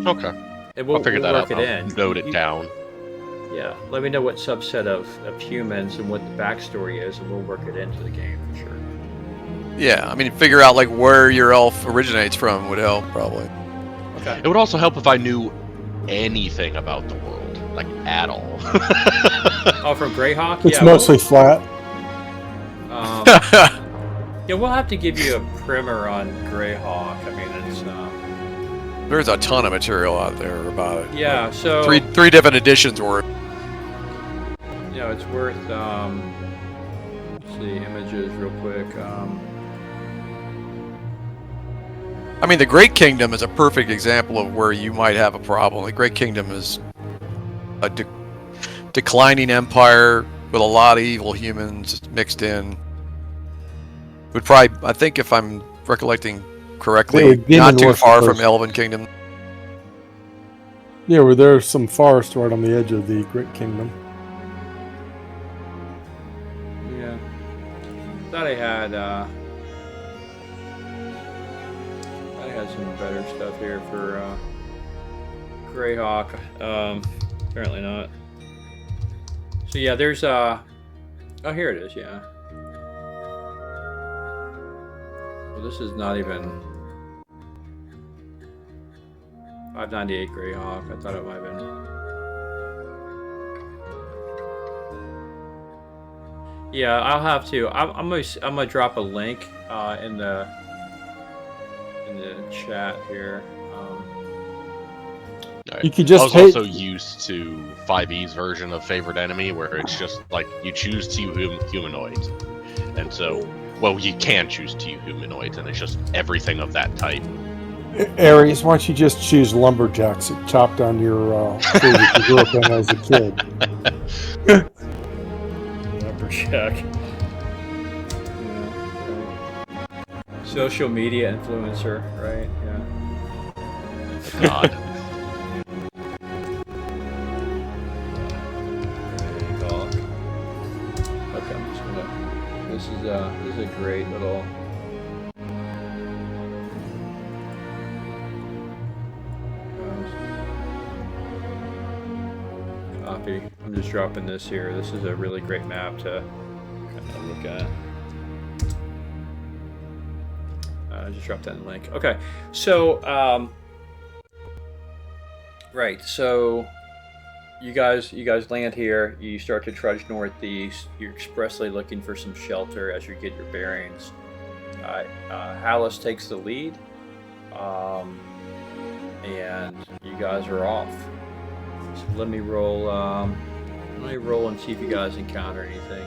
Okay. And we'll figure that work out. it in. Note it down. Yeah, let me know what subset of humans and what the backstory is, and we'll work it into the game for sure. Yeah, I mean, figure out like where your elf originates from would help probably. Okay. It would also help if I knew anything about the world, like at all. Oh, from Greyhawk? It's mostly flat. Yeah, we'll have to give you a primer on Greyhawk. I mean, it's there's a ton of material out there about it. Yeah, like so three different editions worth. It's worth. Let's see images real quick. I mean, the Great Kingdom is a perfect example of where you might have a problem. The Great Kingdom is a declining empire with a lot of evil humans mixed in. Would probably, I think, if I'm recollecting correctly, not too far from Elven Kingdom. Yeah, where there's some forest right on the edge of the Great Kingdom. Yeah, thought I had some better stuff here for Greyhawk. Apparently not. So yeah, there's oh, here it is. Yeah. Well, this is not even 598 Greyhawk. I thought it might have been. Yeah, I'll have to. I'm gonna drop a link in the chat here. Right. You could just. I was also used to 5e's version of favorite enemy, where it's just like you choose two humanoids, and so. Well, you can choose two humanoids, and it's just everything of that type. Aries, why don't you just choose lumberjacks that chopped on your food that you grew up in as a kid? Lumberjack. Yeah. Social media influencer, right? Yeah. God. Okay, I'm just gonna. This is a great little. Copy. I'm just dropping this here. This is a really great map to kind of look at. I just dropped that in the link. Okay, so right, so. You guys land here. You start to trudge northeast. You're expressly looking for some shelter as you get your bearings. Hallis takes the lead, and you guys are off. So let me roll. And see if you guys encounter anything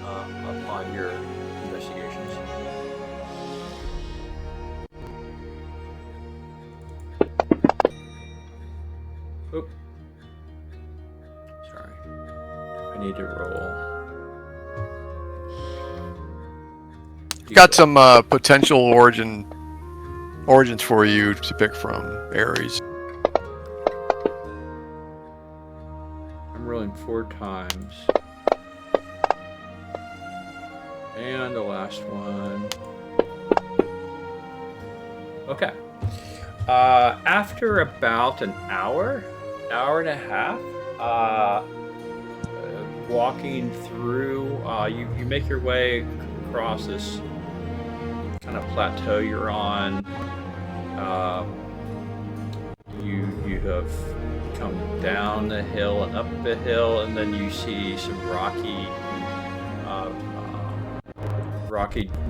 upon your investigations. need to roll. Got some potential origins for you to pick from, Ares. I'm rolling 4 times. And the last one. Okay. After about an hour and a half, walking through, you make your way across this kind of plateau you're on. You have come down the hill and up the hill, and then you see some rocky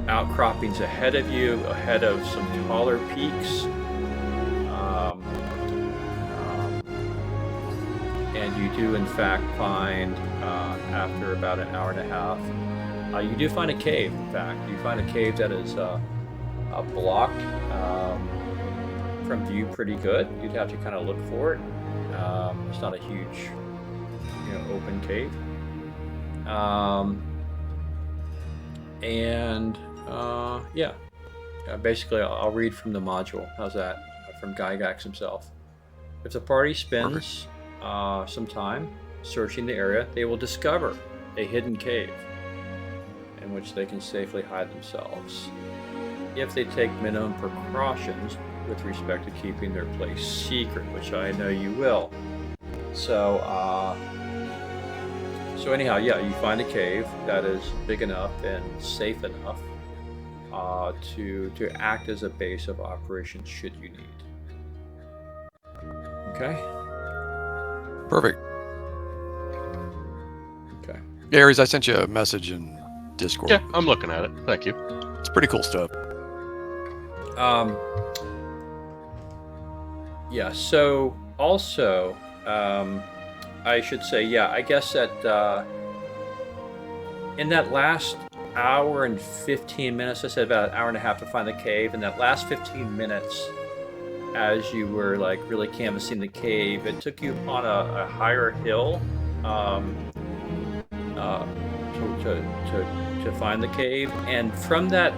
outcroppings ahead of you, ahead of some taller peaks. And you do in fact find, after about an hour and a half, you do find a cave. In fact, you find a cave that is blocked from view pretty good. You'd have to kind of look for it. It's not a huge, open cave. Basically, I'll read from the module. How's that? From Gygax himself. If the party spends some time searching the area, they will discover a hidden cave in which they can safely hide themselves. If they take minimum precautions with respect to keeping their place secret, which I know you will. So anyhow, you find a cave that is big enough and safe enough to act as a base of operations should you need. Okay? Perfect. Okay. Ares, I sent you a message in Discord. Yeah, I'm looking at it. Thank you. It's pretty cool stuff. So also, I should say, I guess that in that last hour and 15 minutes, I said about an hour and a half to find the cave. In that last 15 minutes, as you were like really canvassing the cave, it took you upon a higher hill to find the cave. And from that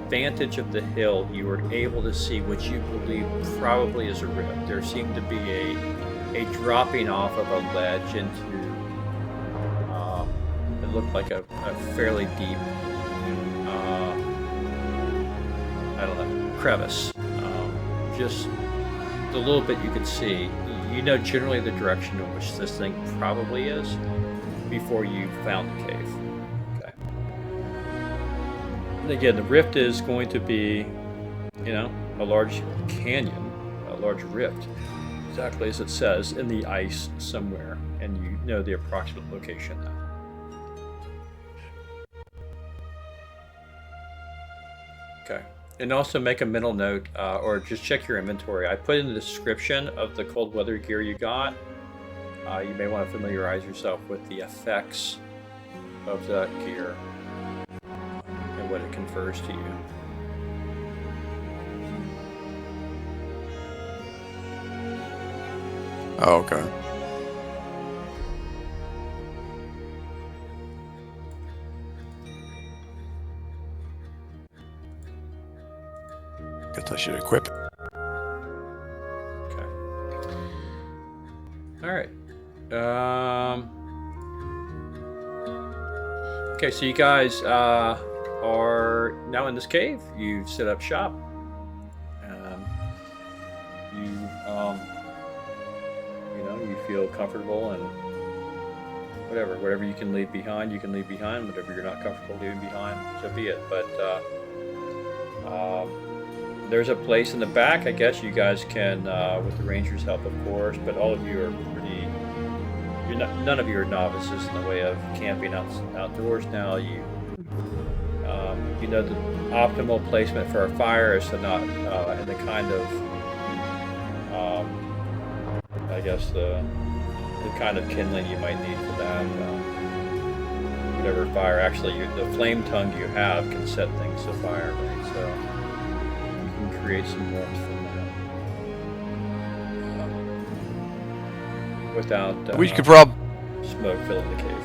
vantage of the hill, you were able to see what you believe probably is a rift. There seemed to be a dropping off of a ledge into it looked like a fairly deep crevice. Just the little bit you could see, you know generally the direction in which this thing probably is before you found the cave. Okay. And again, the rift is going to be, a large canyon, a large rift, exactly as it says, in the ice somewhere, and you know the approximate location now. Okay. And also make a mental note, or just check your inventory. I put in the description of the cold weather gear you got. You may want to familiarize yourself with the effects of that gear and what it confers to you. Oh, okay. Guess I should equip it. Okay. All right. Okay, so you guys are now in this cave. You've set up shop. You feel comfortable, and whatever you can leave behind, you can leave behind. Whatever you're not comfortable leaving behind, so be it. But there's a place in the back. I guess you guys can, with the Rangers' help, of course. But all of you are pretty. None of you are novices in the way of camping outdoors. Now you know the optimal placement for a fire is to not in the kind of I guess the kind of kindling you might need for that. Whatever fire, actually, the flame tongue you have can set things afire, right? So you can create some warmth from that without We could probably smoke filling the cave.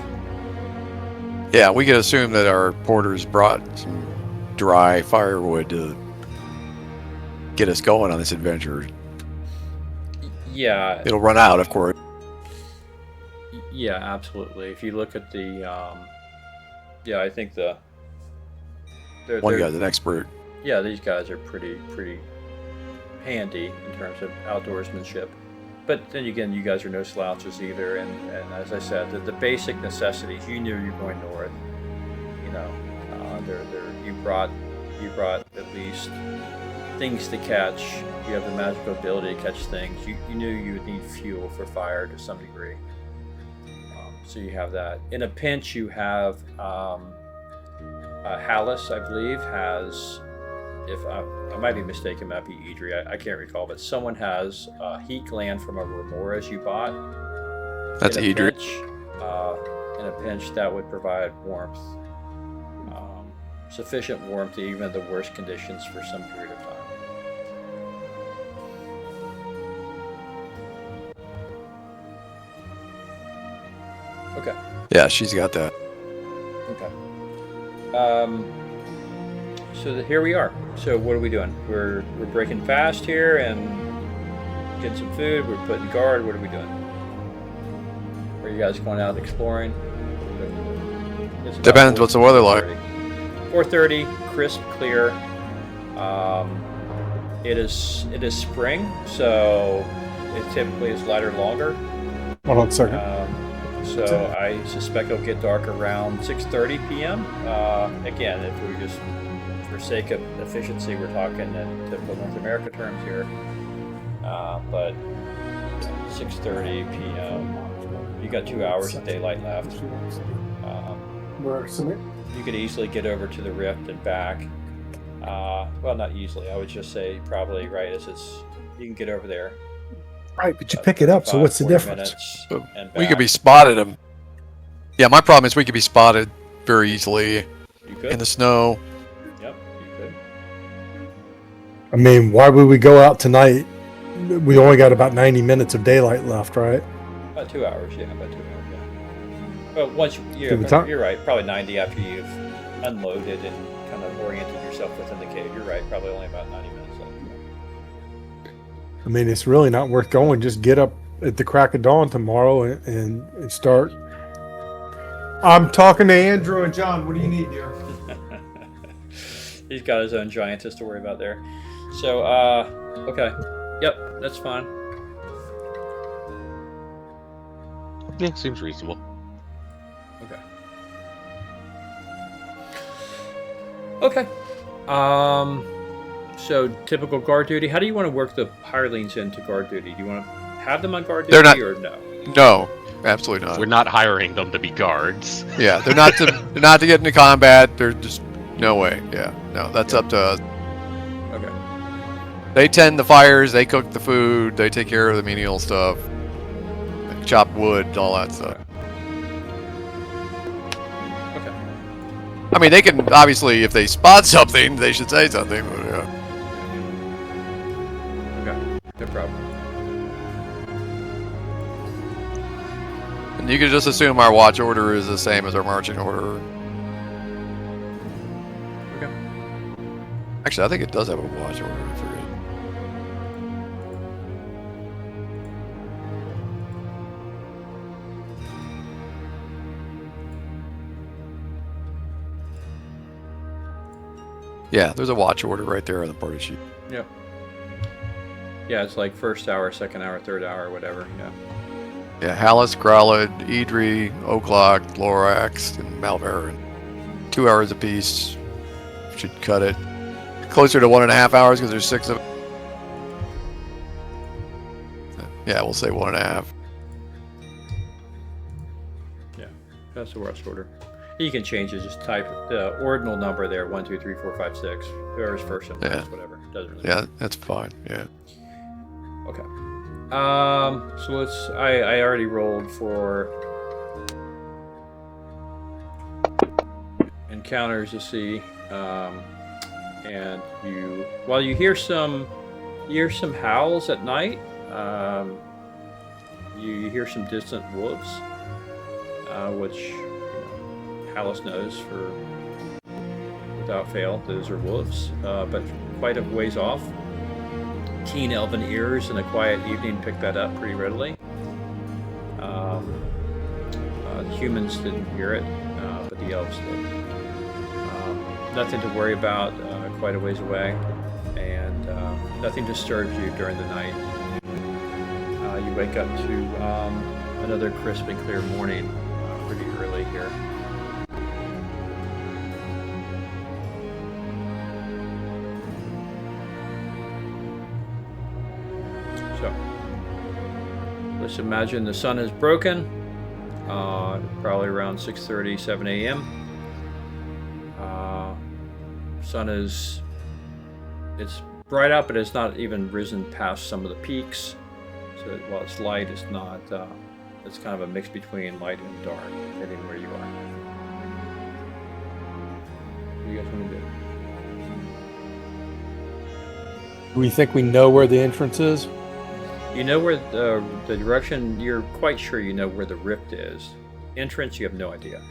Yeah, we could assume that our porters brought some dry firewood to get us going on this adventure. Yeah. It'll run out, of course. Yeah, absolutely. If you look at the, yeah, I think the One guy's an expert. Yeah, these guys are pretty handy in terms of outdoorsmanship. But then again, you guys are no slouches either. And as I said, the basic necessities. You knew you're going north. You know, you brought at least things to catch. You have the magical ability to catch things. You knew you would need fuel for fire to some degree. So you have that. In a pinch, you have Hallis, I believe, has. If I might be mistaken, it might be Idri. I can't recall, but someone has heat gland from a Remoras you bought. That's Idri. In a pinch, that would provide warmth, sufficient warmth even in the worst conditions for some period of time. Okay. Yeah, she's got that. Okay. So here we are. So what are we doing? We're breaking fast here and getting some food. We're putting guard. What are we doing? Are you guys going out exploring? Depends. What's the weather like? 4:30, crisp, clear. It is spring, so it typically is lighter longer. Hold on a second. So I suspect it'll get dark around 6:30 p.m. Again, if we just, for sake of efficiency, we're talking in typical North America terms here. But 6:30 p.m. You got 2 hours of daylight left. You could easily get over to the rift and back. Well, not easily. I would just say probably right as you can get over there. Right, but you pick it up, so what's the difference? We could be spotted. Yeah, my problem is we could be spotted very easily You could. in the snow. Yep, you could. I mean, why would we go out tonight? We only got about 90 minutes of daylight left, right? About 2 hours, yeah. About 2 hours, yeah. Well, once you're right. Probably 90 after you've unloaded and kind of oriented yourself within the cave. You're right. Probably only about 90 minutes left. I mean, it's really not worth going. Just get up at the crack of dawn tomorrow and start. I'm talking to Andrew and John. What do you need, dear? He's got his own giantess to worry about there. So, okay. Yep, that's fine. Yeah, seems reasonable. Okay. Okay. So typical guard duty. How do you want to work the hirelings into guard duty? Do you want to have them on guard duty or no? No, absolutely not. We're not hiring them to be guards. Yeah, they're not to get into combat. They're just no way. Yeah, no, that's up to us. Okay. They tend the fires. They cook the food. They take care of the menial stuff. They chop wood, all that stuff. Okay. I mean, they can obviously, if they spot something, they should say something. But, yeah. No problem. And you could just assume our watch order is the same as our marching order. Okay. Actually, I think it does have a watch order. I forget. Yeah, there's a watch order right there on the party sheet. Yep. Yeah, it's like first hour, second hour, third hour, whatever. Yeah. Yeah, Hallis, Growlid, Idri, Oaklock, Lorax, and Malverin. 2 hours apiece. Should cut it. Closer to 1.5 hours because there's 6 of them. Yeah, we'll say 1.5. Yeah, that's the watch order. You can change it. Just type the ordinal number there: 1, 2, 3, 4, 5, 6. Whoever's first and last, whatever. Doesn't really matter. Yeah, that's fine. Yeah. Okay. So let's. I already rolled for encounters to see, and you hear some howls at night. You hear some distant wolves, which callous nose for without fail. Those are wolves, but quite a ways off. Keen elven ears in a quiet evening pick that up pretty readily. Humans didn't hear it, but the elves did. Nothing to worry about, quite a ways away, and nothing disturbs you during the night. You wake up to another crisp and clear morning pretty early here. So, let's imagine the sun is broken, probably around 6:30, 7 a.m. Sun is, it's bright out, but it's not even risen past some of the peaks. So while it's light, it's not, it's kind of a mix between light and dark, depending where you are. What do you guys want to do? Do we think we know where the entrance is? You know where the direction, you're quite sure you know where the rift is. Entrance, you have no idea.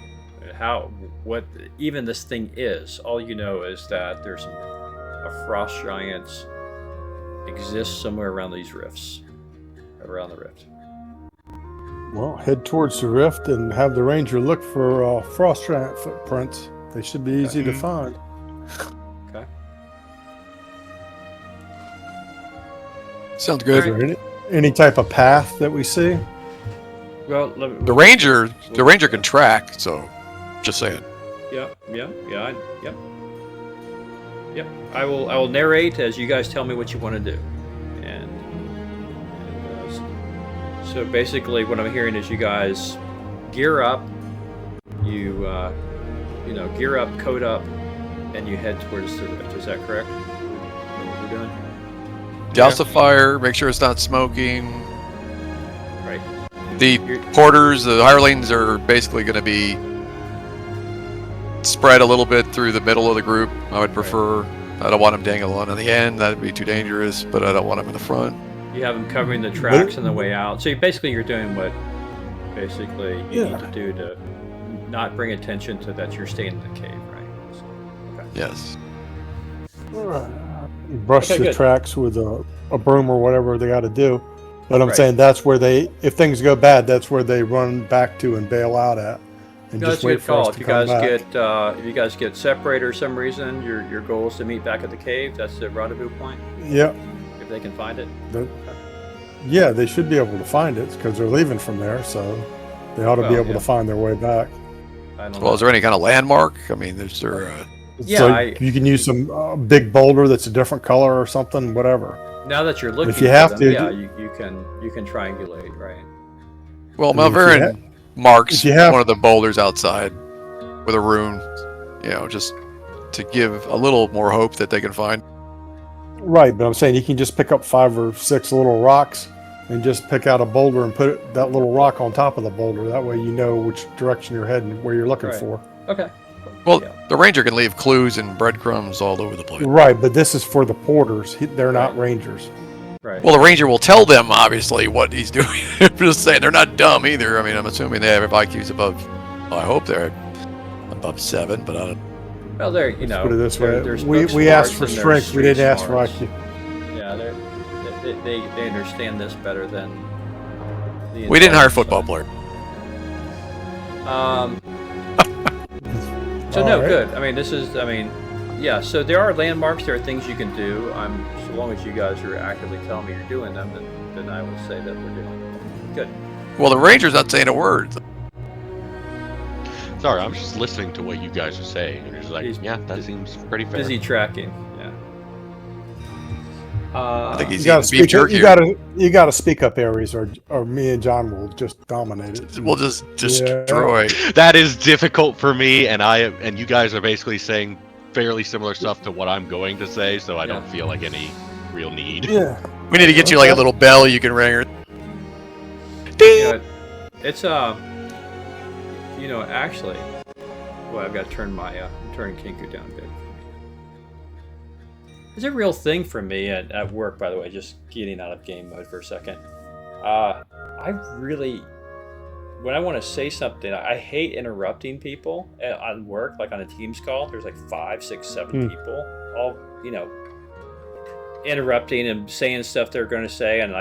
What even this thing is. All you know is that there's a frost giant exists somewhere around these rifts. Around the rift. Well, head towards the rift and have the ranger look for frost giant footprints. They should be easy to find. Okay. Sounds good. Is there any type of path that we see? Well, The ranger can track, so just saying. Yep. I will narrate as you guys tell me what you want to do, and so basically what I'm hearing is you guys gear up, gear up, coat up, and you head towards the rift. Is that correct? Is that what we're doing? Douse the fire, make sure it's not smoking. Right. The porters, the hirelings are basically going to be spread a little bit through the middle of the group. I would prefer. I don't want them dangling on the end. That'd be too dangerous. But I don't want them in the front. You have them covering the tracks on the way out. So you're doing what basically you need to do to not bring attention to that you're staying in the cave, right? So, okay. Yes. Brush Okay, the good. tracks with a broom or whatever they got to do. But I'm Right. saying that's where if things go bad, that's where they run back to and bail out at. And No, that's just a wait good for us call. to If you come guys back. if you guys get separated for some reason, your goal is to meet back at the cave. That's the rendezvous point. Yeah. If they can find it. Yeah, they should be able to find it because they're leaving from there, so they ought to be Well, able yeah. to find their way back. I don't Well, know. is there any kind of landmark? I mean, is there? Yeah, So you can use some big boulder that's a different color or something, whatever. Now that you're looking If you for have them, to, yeah, you can triangulate, right? Well, mean, if you Malverin marks if you have- one of the boulders outside with a rune, just to give a little more hope that they can find. Right, but I'm saying you can just pick up 5 or 6 little rocks and just pick out a boulder and put that little rock on top of the boulder. That way you know which direction you're heading, where you're looking Right. for. Okay. Well, Yeah. the ranger can leave clues and breadcrumbs all over the place. Right, but this is for the porters. They're not Right. rangers. Right. Well, the ranger will tell them obviously what he's doing. I'm just saying they're not dumb either. I mean, I'm assuming they have IQs above. Well, I hope they're above 7, but I don't. Well, they're Let's put it this way. there's We book asked smarts for and there's strength. We didn't street ask for smarts. IQ. Yeah, they understand this better than the We didn't hire a intelligence football side. player. So All no, right. good. I mean, yeah. So there are landmarks. There are things you can do. So long as you guys are actively telling me you're doing them, then I would say that we're doing them. Good. Well, the ranger's not saying a word. Sorry, I'm just listening to what you guys are saying. And just like, He's yeah, that seems pretty fair. Busy tracking. Yeah. I think You he's gotta eating beef speak. Up, jerky. you gotta speak up, Aries, or me and John will just dominate it. We'll just destroy. That is difficult for me, and you guys are basically saying fairly similar stuff to what I'm going to say, so I don't feel like any real need. Yeah. We need to get you like a little bell you can ring her. You Ding! know, it's actually, well, I've got to turn my turn Kinku down a bit. It's a real thing for me at work, by the way, just getting out of game mode for a second. I really when I want to say something, I hate interrupting people on work, like on a Teams call. There's like 5, 6, 7 people, all interrupting and saying stuff they're going to say, and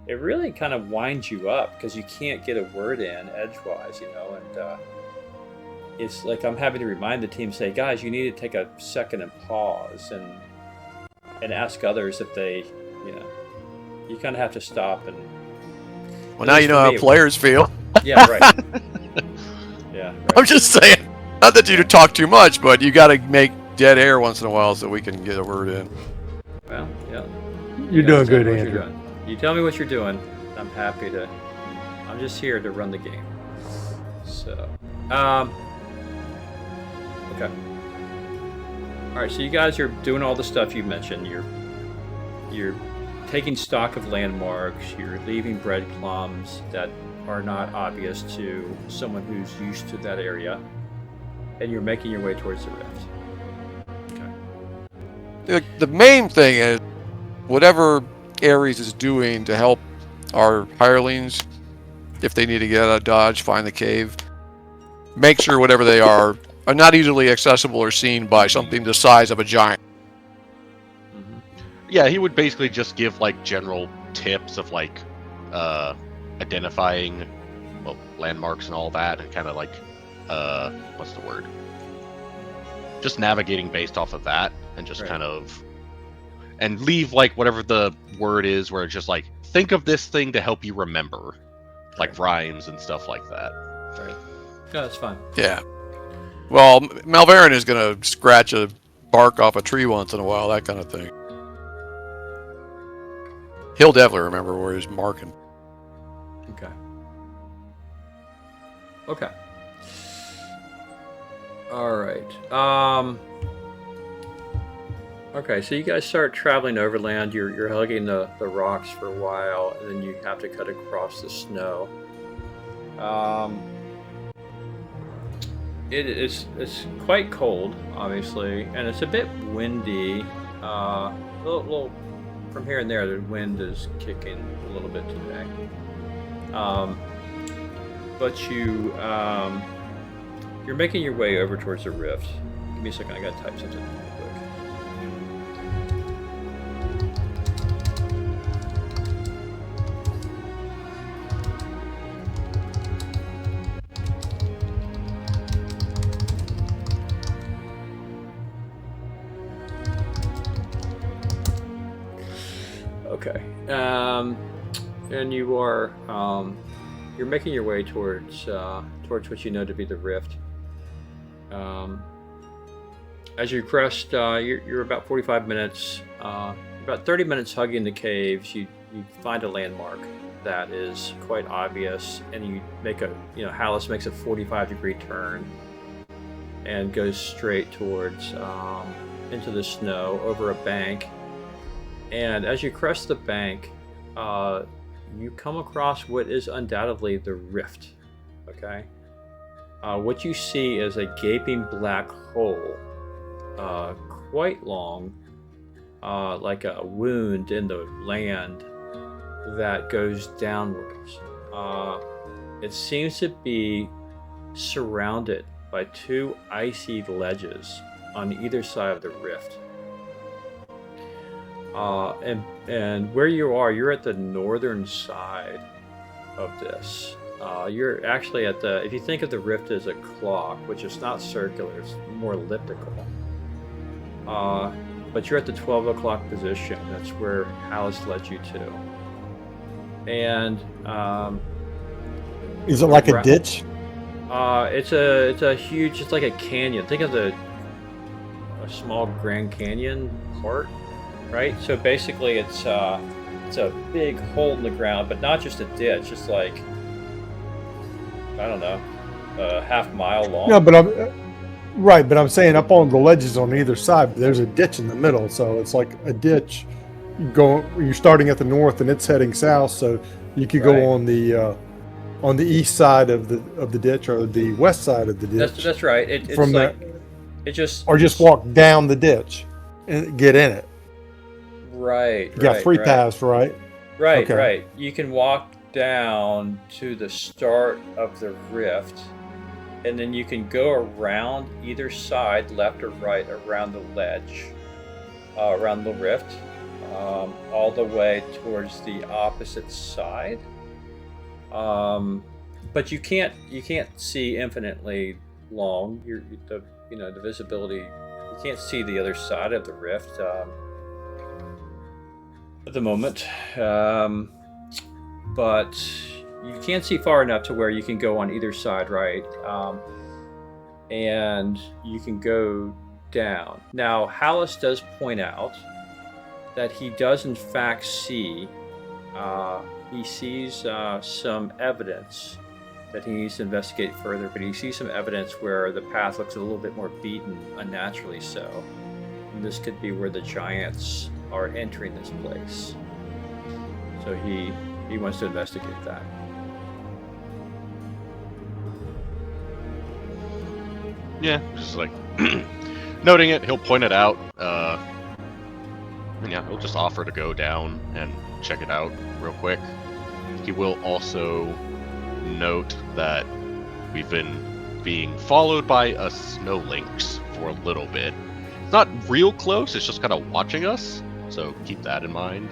it really kind of winds you up because you can't get a word in edgewise, and it's like I'm having to remind the team, say, guys, you need to take a second and pause and ask others if they, you kind of have to stop and. Well, now you know how players feel. Yeah, right. Yeah, right. I'm just saying, not that you talk too much, but you got to make dead air once in a while so we can get a word in. Well, yeah. You're doing good, Andrew. You tell me what you're doing. I'm happy to. I'm just here to run the game. So, okay. All right. So you guys are doing all the stuff you mentioned. You're taking stock of landmarks. You're leaving breadcrumbs that are not obvious to someone who's used to that area, and you're making your way towards the rift. Okay. The main thing is whatever Ares is doing to help our hirelings, if they need to get out of Dodge, find the cave, make sure whatever they are not easily accessible or seen by something the size of a giant. Yeah, he would basically just give like general tips of like identifying landmarks and all that, and kind of like what's the word? Just navigating based off of that, and just kind of and leave like whatever the word is, where it's just like think of this thing to help you remember, like rhymes and stuff like that. Right. Yeah, that's fine. Yeah. Well, Malverin is gonna scratch a bark off a tree once in a while, that kind of thing. He'll definitely remember where he's marking. Okay. Okay. All right. Okay, so you guys start traveling overland. You're hugging the rocks for a while, and then you have to cut across the snow. It's quite cold, obviously, and it's a bit windy. Little from here and there, the wind is kicking a little bit today. But you're making your way over towards the rift. Give me a second, I gotta type something real quick. Okay. And you are you're making your way towards what you know to be the rift. As you crest, you're about 45 minutes, about 30 minutes hugging the caves. You find a landmark that is quite obvious, and you make Hallis makes a 45-degree turn and goes straight towards into the snow over a bank. And as you crest the bank, you come across what is undoubtedly the rift. Okay, what you see is a gaping black hole, quite long, like a wound in the land that goes downwards. It seems to be surrounded by 2 icy ledges on either side of the rift. And where you're at the northern side of this. You're actually at if you think of the rift as a clock, which is not circular, it's more elliptical. But you're at the 12 o'clock position. That's where Hallis led you to. And is it like a ditch? It's a huge, it's like a canyon. Think of a small Grand Canyon part. Right, so basically it's a big hole in the ground, but not just a ditch. It's like, I don't know, a half-mile long. No, but I'm saying up on the ledges on either side, there's a ditch in the middle, so it's like a ditch. You're starting at the north and it's heading south, so you could go on the east side of the ditch or the west side of the ditch. That's right. It's from like or just walk down the ditch and get in it. Right. You got 3 paths, right? Right, okay. Right. You can walk down to the start of the rift, and then you can go around either side, left or right, around the ledge, around the rift, all the way towards the opposite side. But you can't see infinitely long. The visibility, you can't see the other side of the rift at the moment. But you can't see far enough to where you can go on either side, right? And you can go down. Now, Hallis does point out that he does in fact see, he sees some evidence that he needs to investigate further, but he sees some evidence where the path looks a little bit more beaten, unnaturally so. And this could be where the giants are entering this place. So he wants to investigate that. Yeah, just like noting it, he'll point it out. And yeah, he'll just offer to go down and check it out real quick. He will also note that we've been being followed by a snow lynx for a little bit. It's not real close, it's just kind of watching us, so keep that in mind.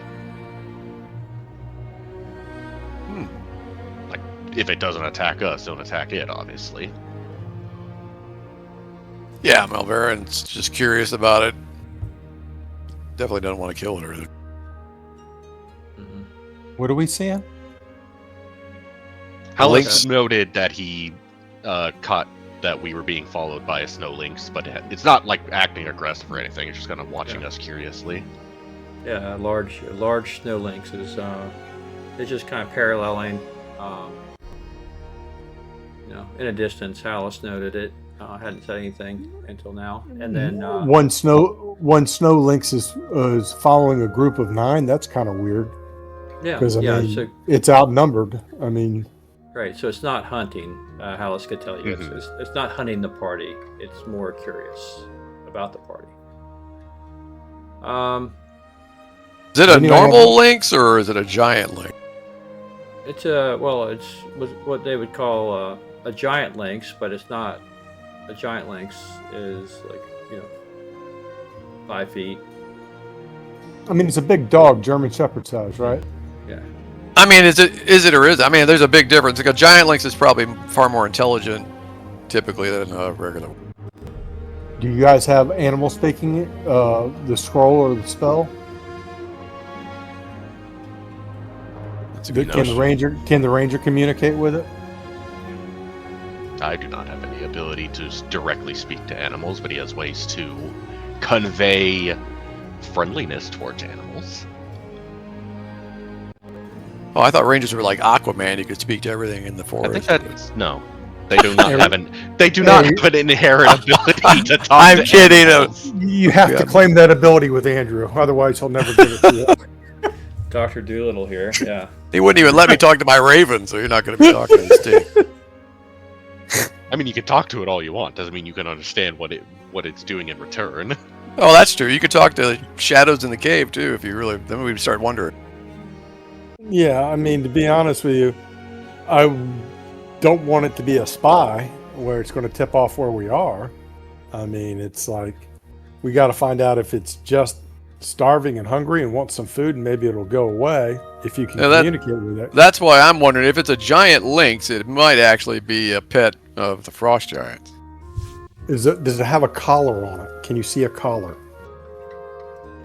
Like, if it doesn't attack us, don't attack it, obviously. Yeah, Malveron's just curious about it. Definitely doesn't want to kill it or anything. What are we seeing? Hallis noted that he caught that we were being followed by a snow lynx, but it's not like acting aggressive or anything. It's just kind of watching us curiously. Yeah, a large snow lynx is just kind of paralleling. In a distance, Hallis noted it. Hadn't said anything until now, and then one snow lynx is following a group of 9. That's kind of weird. Yeah, because so, it's outnumbered. I mean, right. So it's not hunting. Hallis could tell you, it's not hunting the party. It's more curious about the party. Is it a normal lynx or is it a giant lynx? It's what they would call a giant lynx, but it's not. A giant lynx is 5 feet. I mean, it's a big dog, German Shepherd size, right? Yeah. I mean, is it or is it? I mean, there's a big difference. Like a giant lynx is probably far more intelligent, typically, than a regular one. Do you guys have animal speaking, the scroll or the spell? That's a good Can the ranger communicate with it? I do not have any ability to directly speak to animals, but he has ways to convey friendliness towards animals. Oh, I thought rangers were like Aquaman. You could speak to everything in the forest. I think that's no. They do not have an inherent ability to talk. I'm kidding. You have to claim that ability with Andrew, otherwise he'll never give it to you. Dr. Doolittle here. Yeah. He wouldn't even let me talk to my raven, so you're not going to be talking to his team. I mean, you can talk to it all you want. Doesn't mean you can understand what it's doing in return. Oh, that's true. You could talk to the shadows in the cave too, if you really. Then we'd start wondering. Yeah, I mean, to be honest with you, I don't want it to be a spy where it's going to tip off where we are. I mean, it's like we got to find out if it's just starving and hungry and wants some food, and maybe it'll go away if you can communicate with it. That's why I'm wondering if it's a giant lynx, it might actually be a pet of the Frost Giants. Does it have a collar on it? Can you see a collar?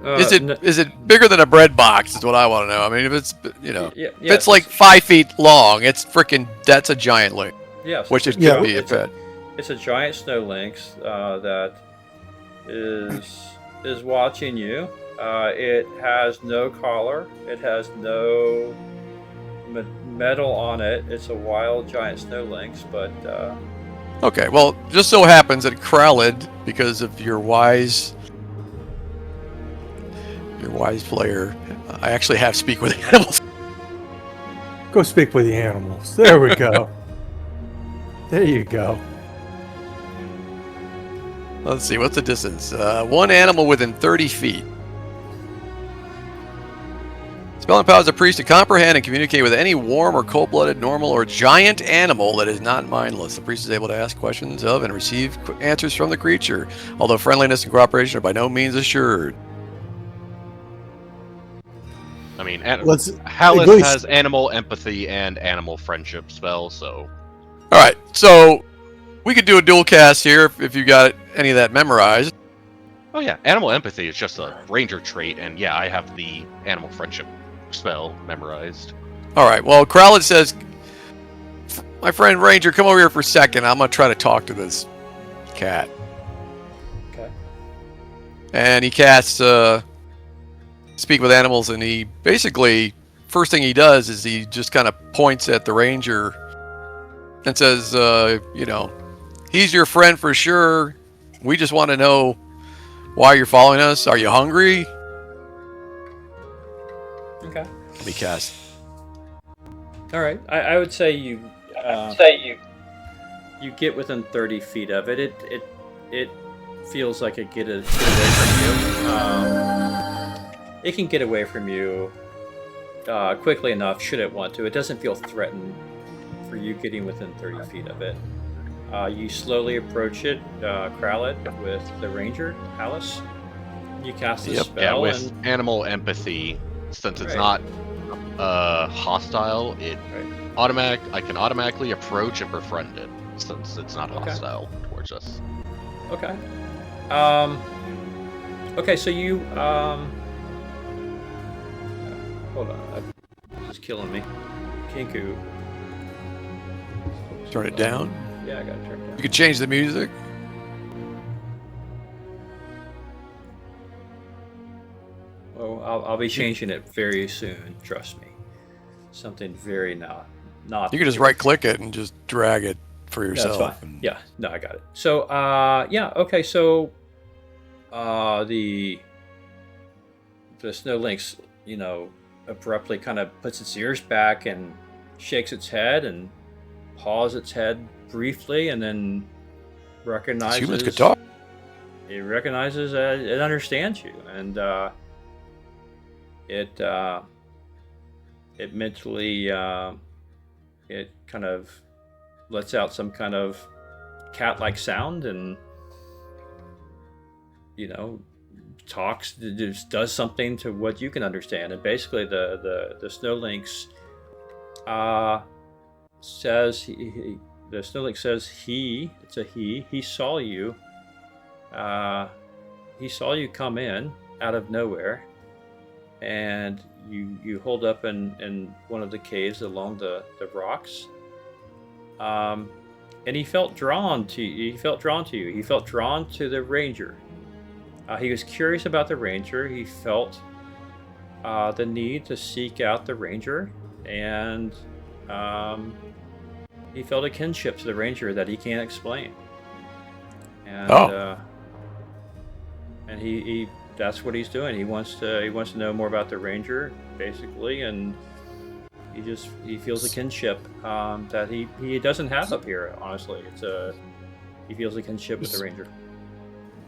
Is it bigger than a bread box? Is what I want to know. I mean, if it's if yeah, it's like 5 feet long, that's a giant lynx. Yes, which it could be a pet. It's a giant snow lynx that is watching you. It has no collar. It has no metal on it. It's a wild giant snow lynx, but okay. Well, just so happens that Kralid, because of your wise player, I actually have speak with animals. Go speak with the animals. There we go. There you go. Let's see, what's the distance? One animal within 30 feet. Spell empowers the priest to comprehend and communicate with any warm or cold-blooded, normal, or giant animal that is not mindless. The priest is able to ask questions of and receive answers from the creature, although friendliness and cooperation are by no means assured. I mean, Let's Hallis at least- has animal empathy and animal friendship spell, so All right, so we could do a dual cast here if you got any of that memorized. oh yeah, animal empathy is just a ranger trait, and yeah, I have the animal friendship spell memorized. All right, well, Crowlett says, my friend Ranger, come over here for a second. I'm going to try to talk to this cat. Okay. And he casts Speak with Animals, and he basically, first thing he does is he just kind of points at the Ranger and says, he's your friend for sure. We just want to know why you're following us. Are you hungry? Okay. Let me cast. All right. I would say you get within 30 feet of it. It feels like it get away from you. It can get away from you quickly enough should it want to. It doesn't feel threatened for you getting within 30 feet of it. You slowly approach it, Crowlett, with the Ranger, Hallis. You cast a spell. Yeah, with animal empathy, since it's not hostile, I can automatically approach and befriend it, since it's not hostile towards us. Okay. Okay, so you hold on, this is killing me. Kinku. Turn it down. Yeah, I gotta turn it down. You can change the music. Oh, I'll be changing it very soon. Trust me. Something very not. You can just right-click it and just drag it for yourself. That's fine. Yeah, no, I got it. So, yeah, okay. So, the snow lynx, abruptly kind of puts its ears back and shakes its head and paws its head briefly, and then recognizes humans could talk. It recognizes it understands you, and it mentally it kind of lets out some kind of cat-like sound, and talks, just does something to what you can understand. And basically the snow lynx says the snow lynx says he saw you. He saw you come in out of nowhere, and you hold up in one of the caves along the rocks. And he felt drawn to you. He felt drawn to the Ranger. He was curious about the Ranger. He felt the need to seek out the Ranger, and he felt a kinship to the Ranger that he can't explain. And and he that's what he's doing. He wants to know more about the Ranger, basically, and he feels a kinship that he doesn't have up here. Honestly, he feels a kinship with the Ranger.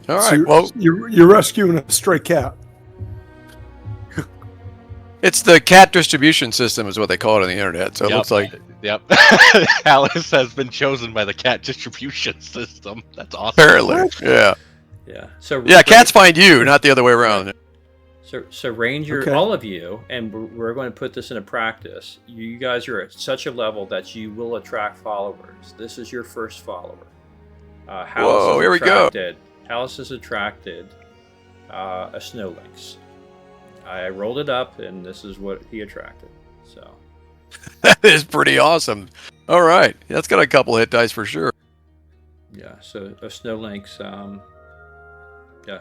All right. So Well, you're rescuing a stray cat. it's the cat distribution system, is what they call it on the internet. So it looks like. Yep. Hallis has been chosen by the cat distribution system. That's awesome. Apparently, yeah. Yeah. So Cats find you, not the other way around. So Ranger, Okay. all of you, and we're going to put this into practice. You guys are at such a level that you will attract followers. This is your first follower. Whoa, here we go. Hallis has attracted a snow lynx. I rolled it up, and this is what he attracted. So That is pretty awesome. All right, that's got a couple hit dice for sure. yeah, so a snow lynx.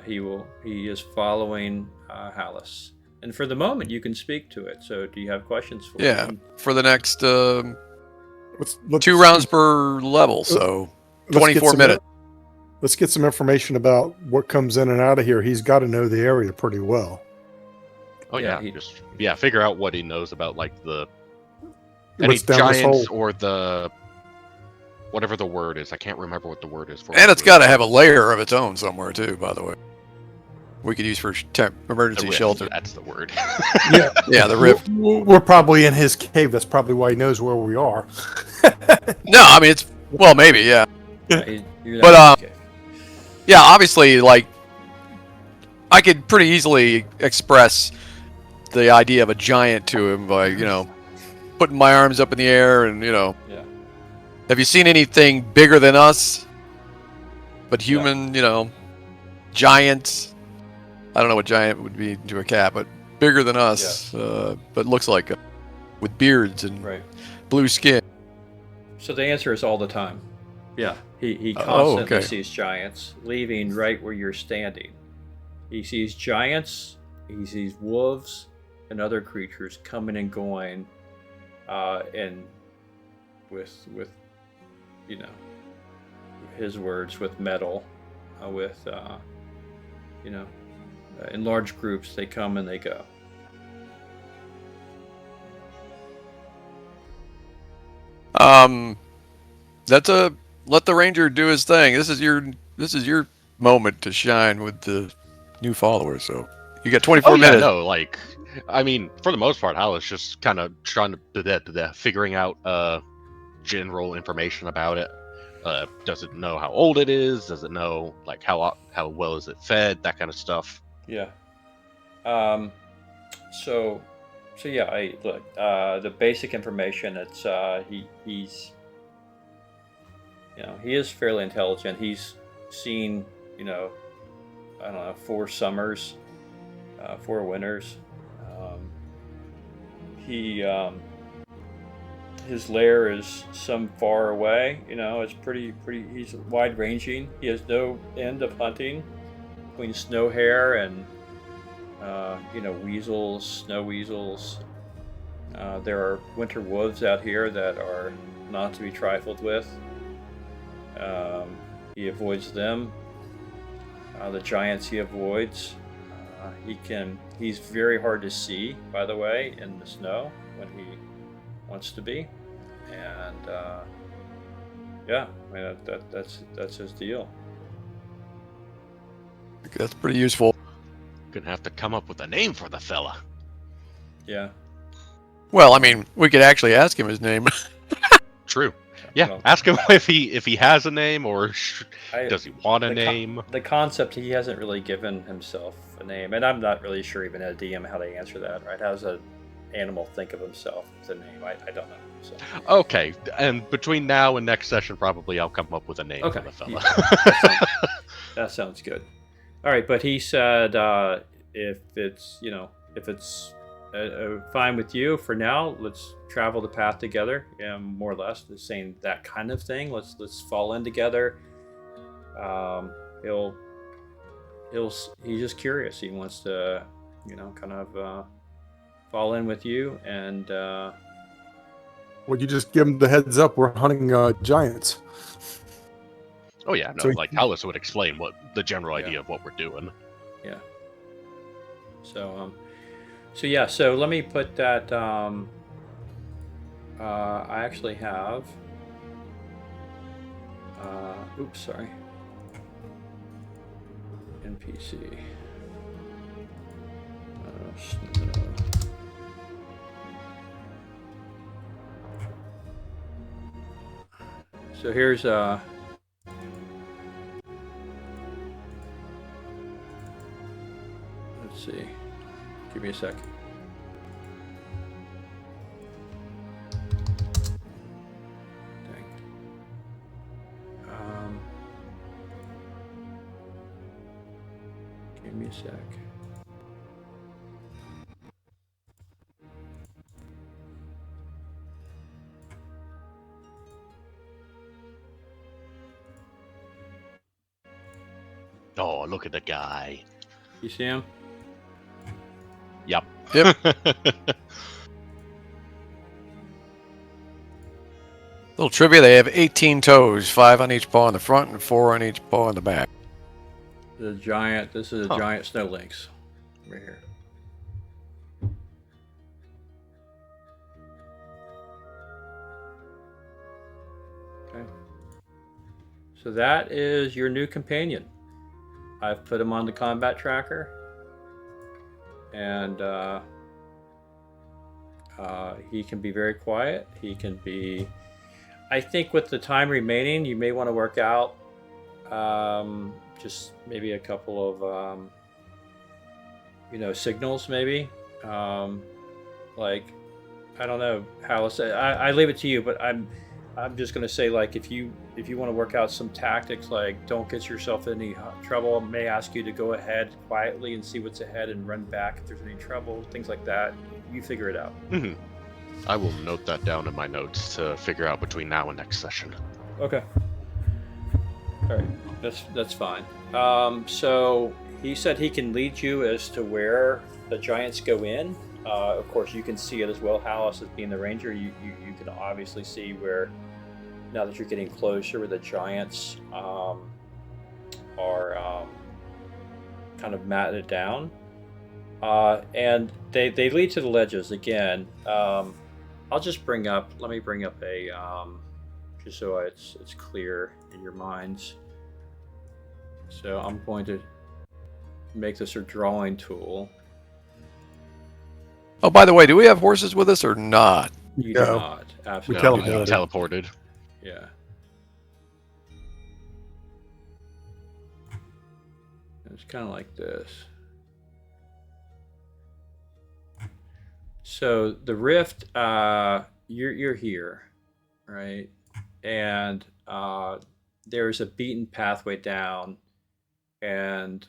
He is following Hallis, and for the moment you can speak to it. So do you have questions for Yeah, him? for the next Let's 2 rounds per level, so let's get 24 some- minutes. Let's get some information about what comes in and out of here. He's got to know the area pretty well. Oh Yeah, yeah, figure out what he knows about like any What's down this giants hole? or the whatever the word is. I can't remember what the word is for. And it's got to have a layer of its own somewhere too, by the way. we could use for emergency The rift, shelter. that's the word. Yeah. Yeah, the rift. We're probably in his cave. That's probably why he knows where we are. No, I mean it's well, maybe, yeah. You're But, not okay. Yeah, obviously, like I could pretty easily express the idea of a giant to him by, putting my arms up in the air and, Yeah. have you seen anything bigger than us? But human, giants. I don't know what giant would be to a cat, but bigger than us. But looks like with beards and Right. blue skin. So the answer is all the time. Yeah. He Oh, constantly okay. sees giants leaving right where you're standing. He sees giants, he sees wolves and other creatures coming and going, and with his words, with metal, in large groups they come and they go. Let the ranger do his thing. This is your moment to shine with the new followers. So you got 24 Oh yeah, minutes. no, like, I mean, for the most part, I was just kind of trying to figuring out general information about it. Does it know how old it is? Does it know like how well is it fed? That kind of stuff. Yeah. So yeah. The basic information. It's he's he is fairly intelligent. He's seen I don't know, 4 summers, 4 winters. His lair is some far away. It's pretty. He's wide ranging. He has no end of hunting between snow hare and weasels, snow weasels. There are winter wolves out here that are not to be trifled with. He avoids them. The giants he avoids. He's very hard to see, by the way, in the snow when he wants to be. And yeah, I mean that's his deal. That's pretty useful. Gonna have to come up with a name for the fella. Yeah. Well, I mean, we could actually ask him his name. True. Yeah, Well, ask him if he has a name or does he want a the name. The concept, he hasn't really given himself a name, and I'm not really sure even at a DM how they answer that. Right? How does an animal think of himself with a name? I don't know. So. Okay, and between now and next session, probably I'll come up with a name Okay. for the fella. Yeah. That sounds good. All right, but he said if it's fine with you for now, let's travel the path together. More or less, just saying that kind of thing. Let's fall in together. He's just curious. He wants to, kind of fall in with you, and Well, you just give him the heads up. We're hunting giants. Oh yeah, no, So- like Alice would explain what the general idea of what we're doing. yeah. So yeah. So let me put that. I actually have. Oops, sorry. NPC. So here's let's see. Give me a sec. Dang. Give me a sec. Oh, look at the guy. You see him? Yep. Yep. Little trivia: they have 18 toes, 5 on each paw in the front and 4 on each paw in the back. The giant. This is a Huh. giant snow lynx, right here. Okay. So that is your new companion. I've put him on the combat tracker, and he can be very quiet. He can be. I think with the time remaining, you may want to work out just maybe a couple of signals, maybe. Like, I don't know how to say. I leave it to you, but I'm just gonna say, like, if you want to work out some tactics, like don't get yourself in any trouble. I may ask you to go ahead quietly and see what's ahead and run back if there's any trouble, things like that. You figure it out. Mm-hmm. I will note that down in my notes to figure out between now and next session. Okay. All right, that's fine. So he said he can lead you as to where the giants go in. Of course, you can see it as well, Hallis, as being the ranger. You can obviously see where, now that you're getting closer, where the giants are kind of matted down. And they lead to the ledges again. Let me bring up a, just so it's clear in your minds. So I'm going to make this a drawing tool. Oh, by the way, do we have horses with us or not? You do not. Absolutely. tell No, them we that. teleported. Yeah. It's kind of like this. So the rift, you're here, right? And there's a beaten pathway down, and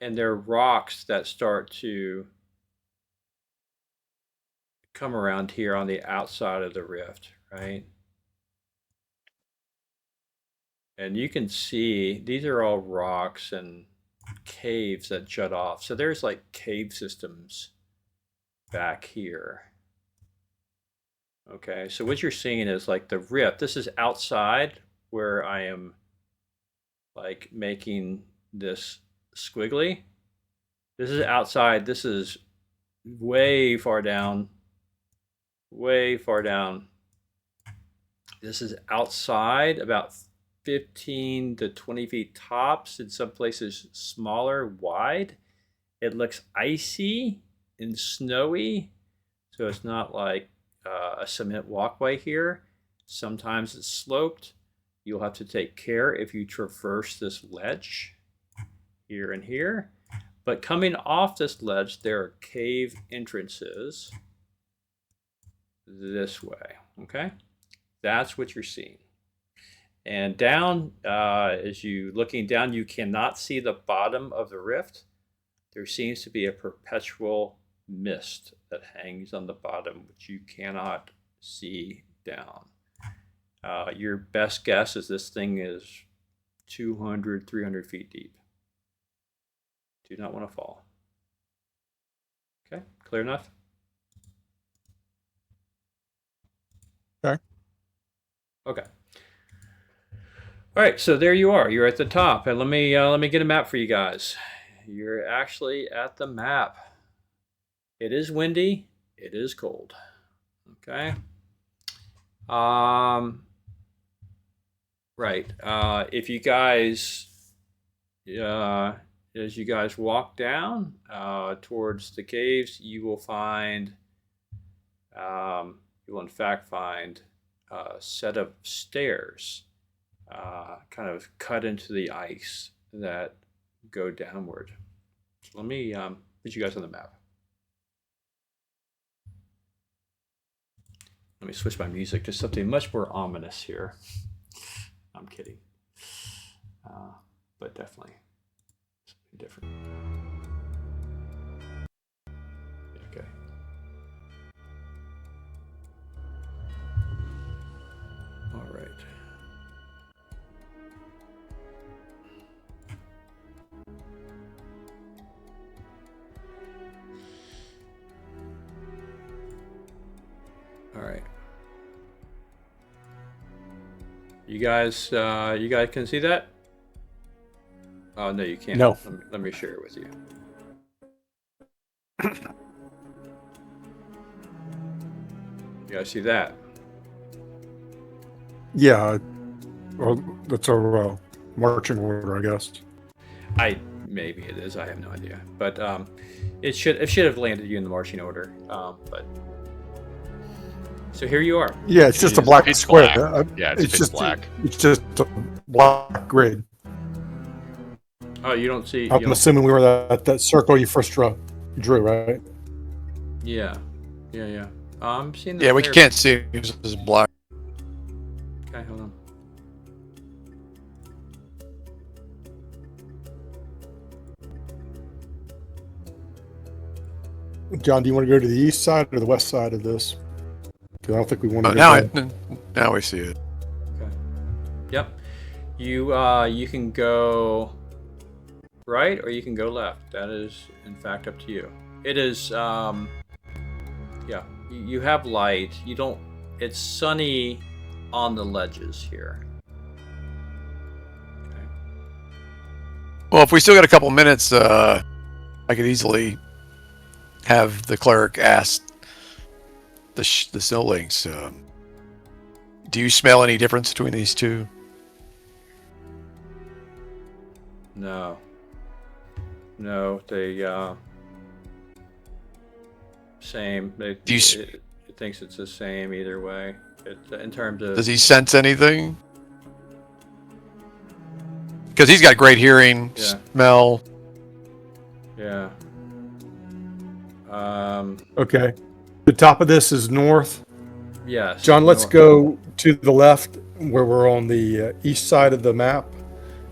there are rocks that start to come around here on the outside of the rift, right? And you can see these are all rocks and caves that jut off. So there's like cave systems back here. Okay, so what you're seeing is like the rift. This is outside where I am like making this squiggly. This is outside. This is way far down. Way far down. This is outside, about 15 to 20 feet tops. In some places smaller, wide. It looks icy and snowy, so it's not like a cement walkway here. Sometimes it's sloped. You'll have to take care if you traverse this ledge here and here. But coming off this ledge, there are cave entrances this way, okay? That's what you're seeing. And down, as you looking down, you cannot see the bottom of the rift. There seems to be a perpetual mist that hangs on the bottom, which you cannot see down. Your best guess is this thing is 200, 300 feet deep. Do not want to fall. Okay, clear enough? Okay. Okay. All right, so there you are. You're at the top, and let me get a map for you guys. You're actually at the map. It is windy. It is cold. Okay. Right. If you guys, as you guys walk down towards the caves, you will find, you will in fact find a set of stairs, kind of cut into the ice that go downward. So let me put you guys on the map. Let me switch my music to something much more ominous here. I'm kidding. But definitely something different. Okay. All right. All right. You guys can see that? Oh no, you can't. No. Let me share it with you. You guys see that? Yeah. Well, that's our marching order, I guess. Maybe it is. I have no idea. But it should have landed you in the marching order. But so here you are. Yeah, it's just a black It's square. black. Yeah, it's just black. It's just a black grid. Oh, you don't see. I'm assuming we were at that circle you first drew, right? Yeah. I'm seeing. The Yeah, we player- can't see it. This is black. Okay, hold on. John, do you want to go to the east side or the west side of this? Because I don't think we want to go Now, there. now we see it. Okay. Yep. You can go right or you can go left. That is in fact up to you. It is yeah, you have light. You don't it's sunny on the ledges here. Okay. Well, if we still got a couple minutes, I could easily have the cleric ask the snow lynx, do you smell any difference between these two? No, they same. It thinks it's the same either way. In terms of Does he sense anything? Because he's got great hearing, Yeah. smell. yeah. Okay. The top of this is north. Yes. John, let's no- go to the left where we're on the east side of the map.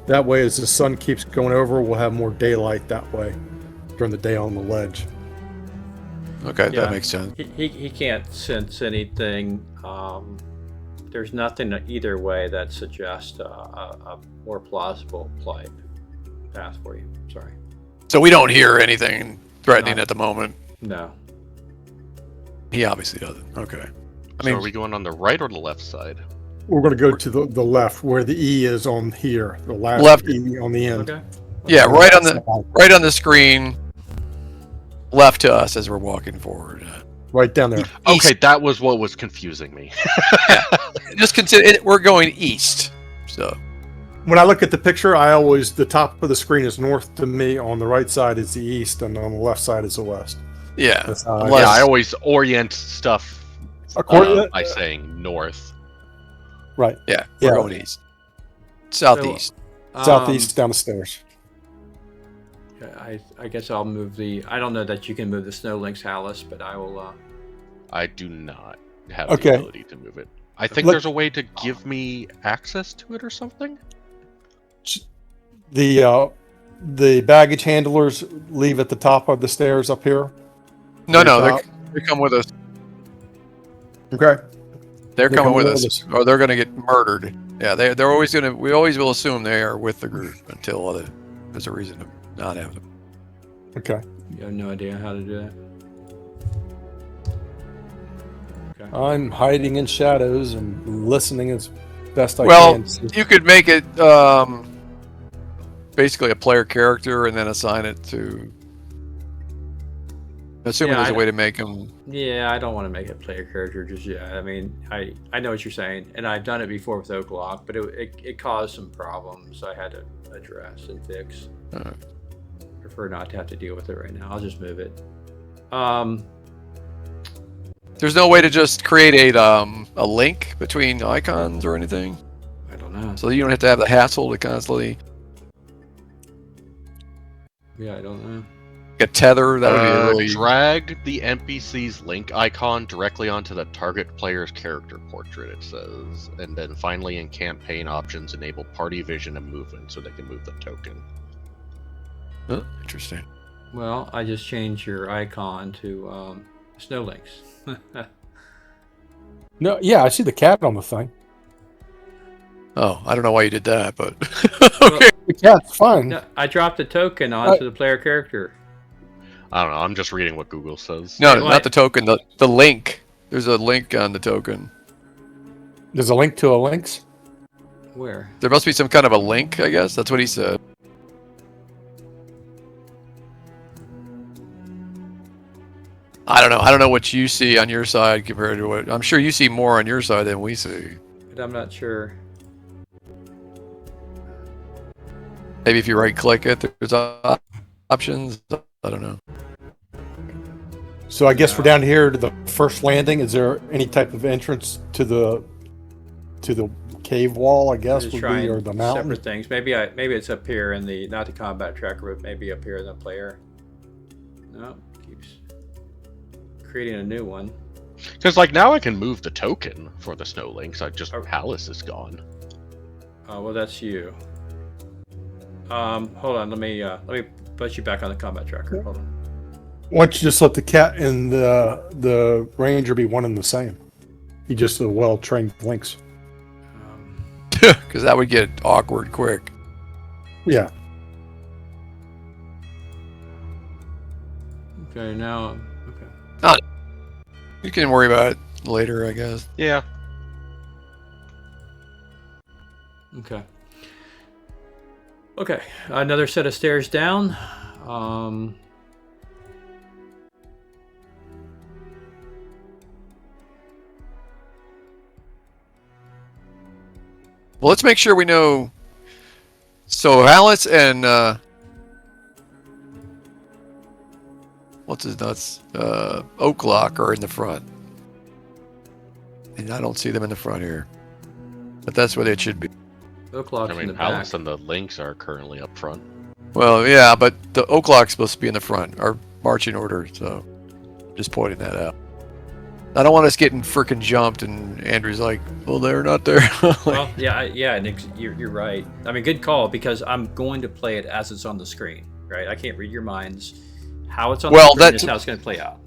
That way, as the sun keeps going over, we'll have more daylight that way during the day on the ledge. Okay, Yeah. that makes sense. He can't sense anything. There's nothing either way that suggests a more plausible path for you. Sorry. So we don't hear anything threatening No. at the moment. No. He obviously doesn't. Okay. I So mean, are we going on the right or the left side? We're going to go to the left where the E is on here, the last Left. E on the end. Okay. yeah, right on the screen, left to us as we're walking forward. Right down there. Okay, that was what was confusing me. Just consider it. We're going east. So When I look at the picture, the top of the screen is north to me. On the right side is the east, and on the left side is the west. yeah, That's how Unless- Yeah, I always orient stuff According, by saying north. right. yeah, we're Yeah. going east, southeast. Southeast down the stairs. I guess I'll move I don't know that you can move the snow lynx Hallis, but I will. I do not have Okay. the ability to move it. I think Look- there's a way to give me access to it or something. The baggage handlers leave at the top of the stairs up here. No, Very no, top. they come with us. Okay. They're They coming come with with us, us. or they're going to get murdered. Yeah, they're always going to. We always will assume they are with the group until there's a reason to not have them. Okay. You have no idea how to do that. Okay. I'm hiding in shadows and listening as best I Well, can. you could make it basically a player character and then assign it to. Assuming Yeah, there's a I- way to make them. Yeah, I don't want to make a player character just yet. I mean, I know what you're saying, and I've done it before with Oaklock, but it caused some problems I had to address and fix. Alright. Prefer not to have to deal with it right now. I'll just move it. There's no way to just create a link between icons or anything, I don't know. so you don't have to have the hassle to constantly Yeah, I don't know. get tether. That would be a really. Drag the NPC's link icon directly onto the target player's character portrait, it says. And then finally in campaign options, enable party vision and movement so they can move the token. Huh, interesting. Well, I just changed your icon to snow lynx. No, yeah, I see the cat on the thing. Oh, I don't know why you did that, but Well, okay. The cat's fine. no, I dropped a token onto the player character. I don't know, I'm just reading what Google says. No, Wait, not the token. The link. There's a link on the token. There's a link to a lynx. Where? There must be some kind of a link, I guess. That's what he said. I don't know. I don't know what you see on your side compared to what I'm sure you see more on your side than we see. But I'm not sure. Maybe if you right-click it, there's options. I don't know. So I guess we're down here to the first landing. Is there any type of entrance to the cave wall? I guess Just would trying be, or the mountain. separate things. Maybe it's up here in the not the combat tracker, but maybe up here in the player. No, keeps creating a new one. Because like now I can move the token for the snow links. I just Oh. Palace is gone. Oh well, that's you. Hold on. Let me put you back on the combat tracker. Hold on. Why don't you just let the cat and the ranger be one and the same? He just a well-trained lynx. Because that would get awkward quick. Yeah. Okay, now. Okay. You can worry about it later, I guess. Yeah. Okay. Okay. Another set of stairs down. Well, let's make sure we know. So Alice and what's his nuts? Oaklock are in the front, and I don't see them in the front here. But that's where they should be. Oaklock's I in mean, the back. Palace and the links are currently up front. Well, yeah, but the Oaklock's supposed to be in the front, our marching order. So, just pointing that out. I don't want us getting freaking jumped, and Andrew's like, "Well, they're not there." Well, yeah, Nick, you're right. I mean, good call, because I'm going to play it as it's on the screen, right? I can't read your minds. How it's on the screen is how it's going to play out.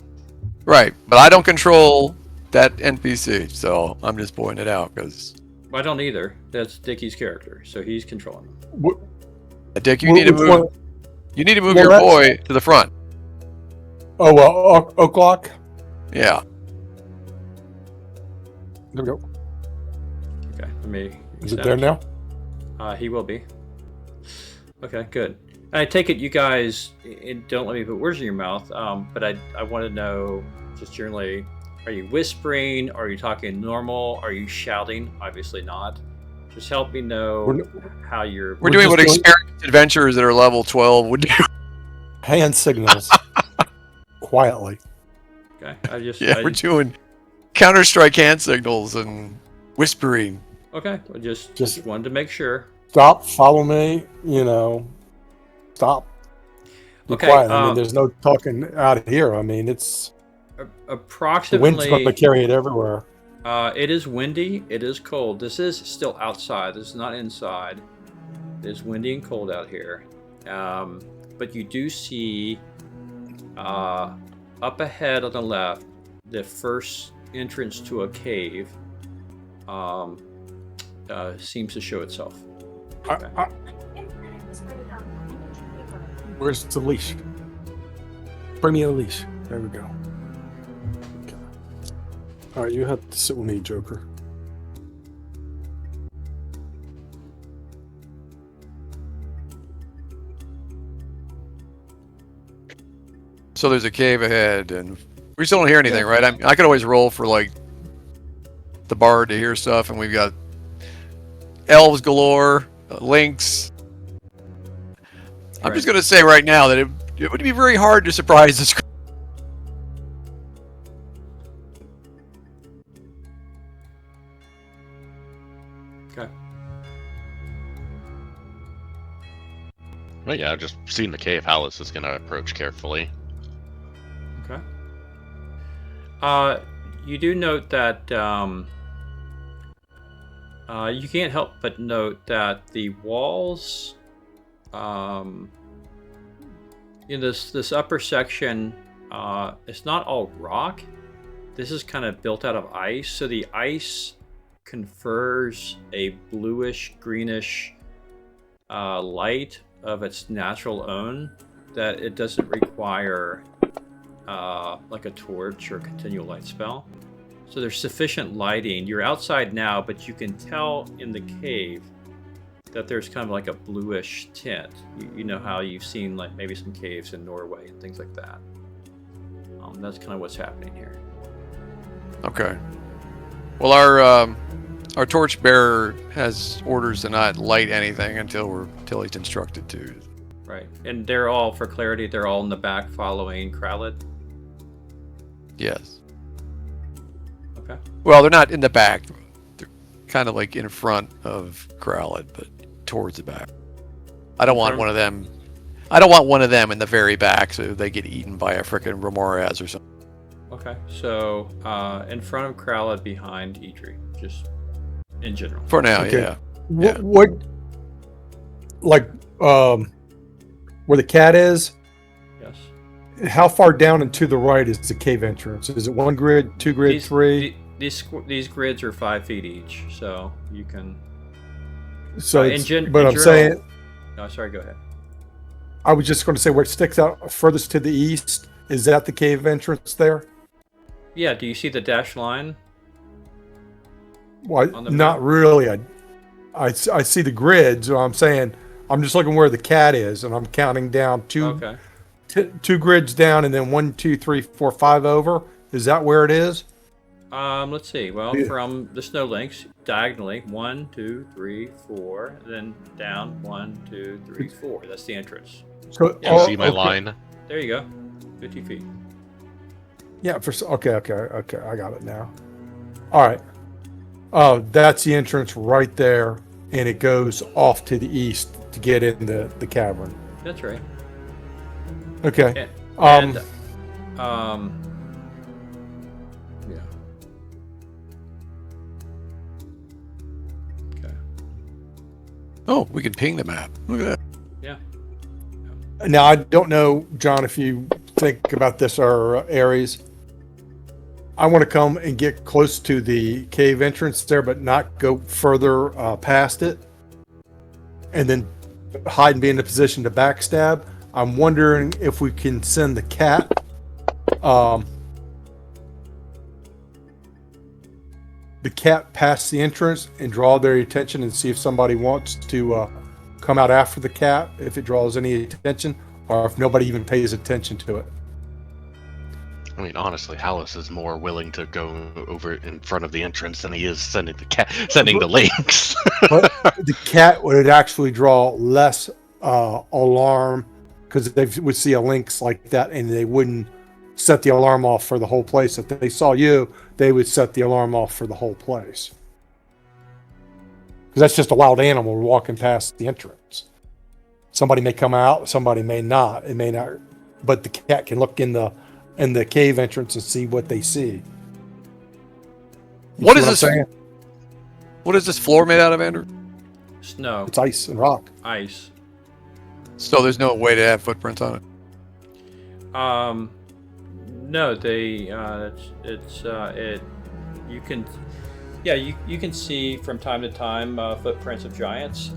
Right, but I don't control that NPC, so I'm just pointing it out because. I don't either. That's Dickie's character, so he's controlling them. What, Dick, you need to move. You need to move Well, your that's- boy to the front. oh, well, Oaklock. Yeah. There we go. Okay, let me. Is it there now? He will be. Okay, good. I take it you guys don't let me put words in your mouth, but I want to know just generally, are you whispering? Are you talking normal? Are you shouting? Obviously not. Just help me know how you're... We're doing what just experienced adventurers that are level 12 would do. Hand signals. Quietly. Okay, I just... Yeah, we're doing Counter-Strike hand signals and whispering. Okay, well, just wanted to make sure. Stop, follow me, stop. Be Okay, quiet. I mean, there's no talking out here. I mean, it's... The Approximately... wind's going to carry it everywhere. It is windy. It is cold. This is still outside. This is not inside. It is windy and cold out here. But you do see up ahead on the left, the first entrance to a cave seems to show itself. Where's the leash? Bring me a leash. There we go. Okay. All right, you have to sit with me, Joker. So there's a cave ahead, and we still don't hear anything, right? I could always roll for, like, the bard to hear stuff, and we've got elves galore, lynx. I'm just going to say right now that it would be very hard to surprise this. Okay. But yeah, just seeing the cave, Alice is going to approach carefully. Okay. You do note that you can't help but note that the walls in this upper section, it's not all rock. This is kind of built out of ice, so the ice confers a bluish greenish light of its natural own that it doesn't require like a torch or continual light spell. So there's sufficient lighting. You're outside now, but you can tell in the cave that there's kind of like a bluish tint. You know how you've seen like maybe some caves in Norway and things like that. That's kind of what's happening here. Okay. Well, our Our torchbearer has orders to not light anything until he's instructed to. Right. And they're all, for clarity, they're all in the back following Kralid? Yes. Okay. Well, they're not in the back. They're kind of like in front of Kralid, but towards the back. I don't want one of them. I don't want one of them in the very back, so they get eaten by a frickin' Ramoraz or something. Okay. So, in front of Kralid, behind Idri, just in general. For now, Okay. yeah. What like where the cat is? Yes. How far down and to the right is the cave entrance? Is it 1 grid, 2 grid, 3? These grids are 5 feet each, so you can. So, in gen- but in I'm general- saying, No, sorry. Go ahead. I was just going to say where it sticks out furthest to the east. Is that the cave entrance there? Yeah. Do you see the dashed line? Well, On the not map? really. I see the grid, so I'm saying I'm just looking where the cat is, and I'm counting down Okay. two grids down, and then 1, 2, 3, 4, 5 over. Is that where it is? Let's see. Well, Yeah. from the snow links, diagonally, 1, 2, 3, 4, then down 1, 2, 3, 4. That's the entrance. So Yeah, You see my okay. line? There you go. 50 feet. Yeah. Okay. I got it now. All right. That's the entrance right there, and it goes off to the east to get in the cavern. That's right. Okay. And, yeah. Okay. Oh, we can ping the map. Look at that. Yeah. Now I don't know, John, if you think about this or Ares. I want to come and get close to the cave entrance there, but not go further past it, and then hide and be in a position to backstab. I'm wondering if we can send the cat. The cat past the entrance and draw their attention and see if somebody wants to come out after the cat, if it draws any attention, or if nobody even pays attention to it. I mean, honestly, Hallis is more willing to go over in front of the entrance than he is sending the links. But the cat would actually draw less alarm because they would see a lynx like that, and they wouldn't set the alarm off for the whole place. If they saw you, they would set the alarm off for the whole place. Because that's just a wild animal walking past the entrance. Somebody may come out, somebody may not. It may not, but the cat can look in the cave entrance and see what they see. What see is I'm this? saying? What is this floor made out of, Andrew? Snow. It's ice and rock. Ice. So there's no way to have footprints on it. No, they. You can. Yeah, you can see from time to time footprints of giants.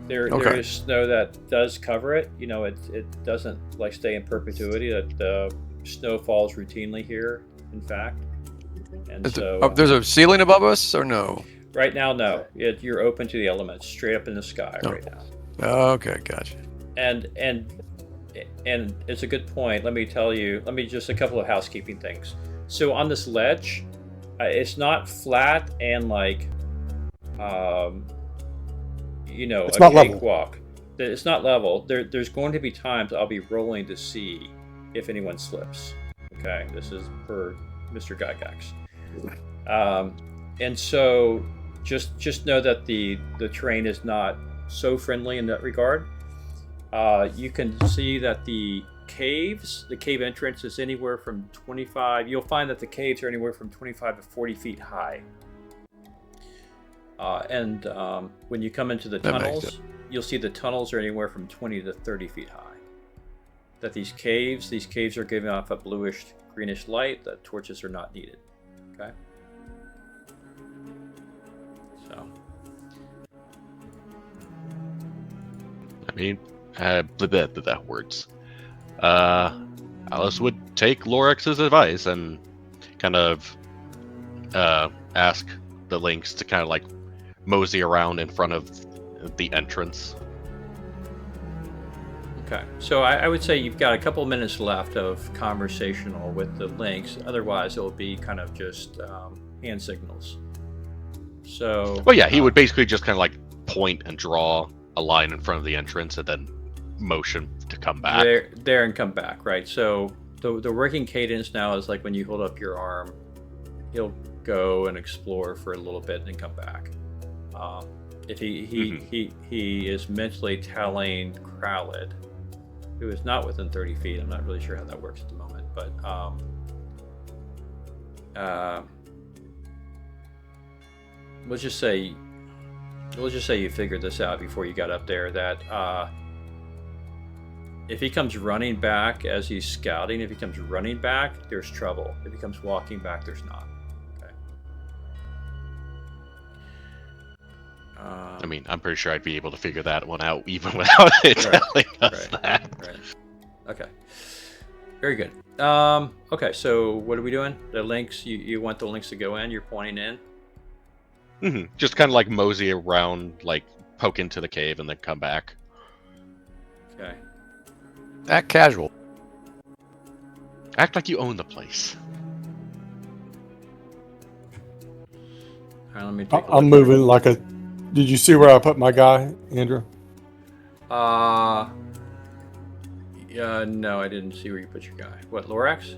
There Okay. is snow that does cover it. You know, it doesn't like stay in perpetuity. That the snow falls routinely here. In fact, and so There's a ceiling above us, or no? right now, no. You're open to the elements, straight up in the sky Oh. right now. Okay, gotcha. And it's a good point. Let me tell you. Let me just a couple of housekeeping things. So on this ledge, it's not flat and like, It's a not level. cakewalk. It's not level. There's going to be times I'll be rolling to see if anyone slips. Okay, this is per Mr. Gygax. And so just know that the terrain is not so friendly in that regard. You can see that the cave entrance is anywhere from 25. You'll find that the caves are anywhere from 25 to 40 feet high. And when you come into the That makes tunnels, you'll see the tunnels are anywhere from 20 to 30 feet high. That these caves are giving off a bluish, greenish light. That torches are not needed. Okay. So. I mean, that words. Alice would take Lorex's advice and kind of ask the lynx to kind of like mosey around in front of the entrance. Okay, so I would say you've got a couple minutes left of conversational with the lynx. Otherwise, it'll be kind of just hand signals. So. Well, yeah, he would basically just kind of like point and draw a line in front of the entrance and then motion to come back. There and come back, right? So the working cadence now is like when you hold up your arm, he'll go and explore for a little bit and then come back. If he is mentally telling Crowlid, who is not within 30 feet. I'm not really sure how that works at the moment, but let's just say you figured this out before you got up there, that if he comes running back as he's scouting, if he comes running back, there's trouble. If he comes walking back, there's not. Okay. I mean, I'm pretty sure I'd be able to figure that one out even without it telling us that. Right. Okay. Very good. Okay, so what are we doing? The links, you want the links to go in, you're pointing in? Just kind of like mosey around, like poke into the cave and then come back. Okay. Act casual. Act like you own the place. All right, let me take a I'm look. moving like a. Did you see where I put my guy, Andrew? No, I didn't see where you put your guy. What, Lorax?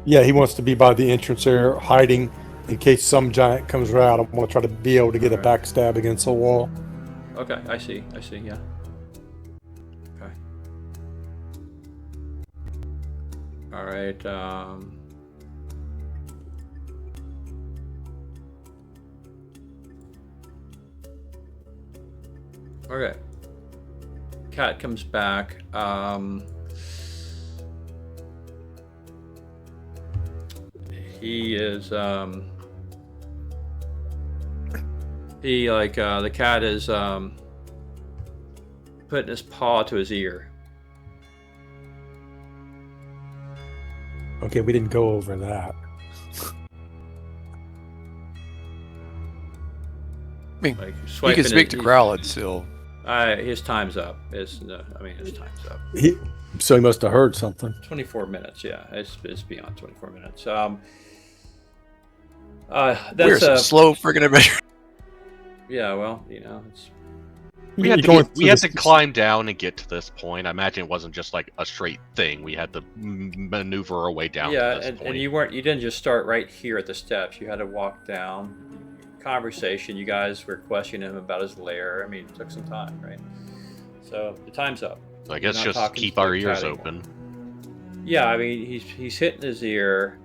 Yeah, he wants to be by the entrance there, hiding in case some giant comes around. I want to try to be able to get a backstab against the wall. Okay, I see, yeah. Okay. All right, okay. Cat comes back. He is the cat is putting his paw to his ear. Okay, we didn't go over that. I mean, Like you swiping can speak to Crowlid still. His time's up. His time's up. So he must have heard something. 24 minutes. Yeah, it's beyond 24 minutes. We're That's some slow friggin' adventure. Yeah. Well, it's. We had to climb down and get to this point. I imagine it wasn't just like a straight thing. We had to maneuver our way down. Yeah, to this point. and you didn't just start right here at the steps. You had to walk down. Conversation. You guys were questioning him about his lair. I mean, it took some time, right? So the time's up. So I guess just keep our ears open. Yeah, I mean, he's hitting his ear,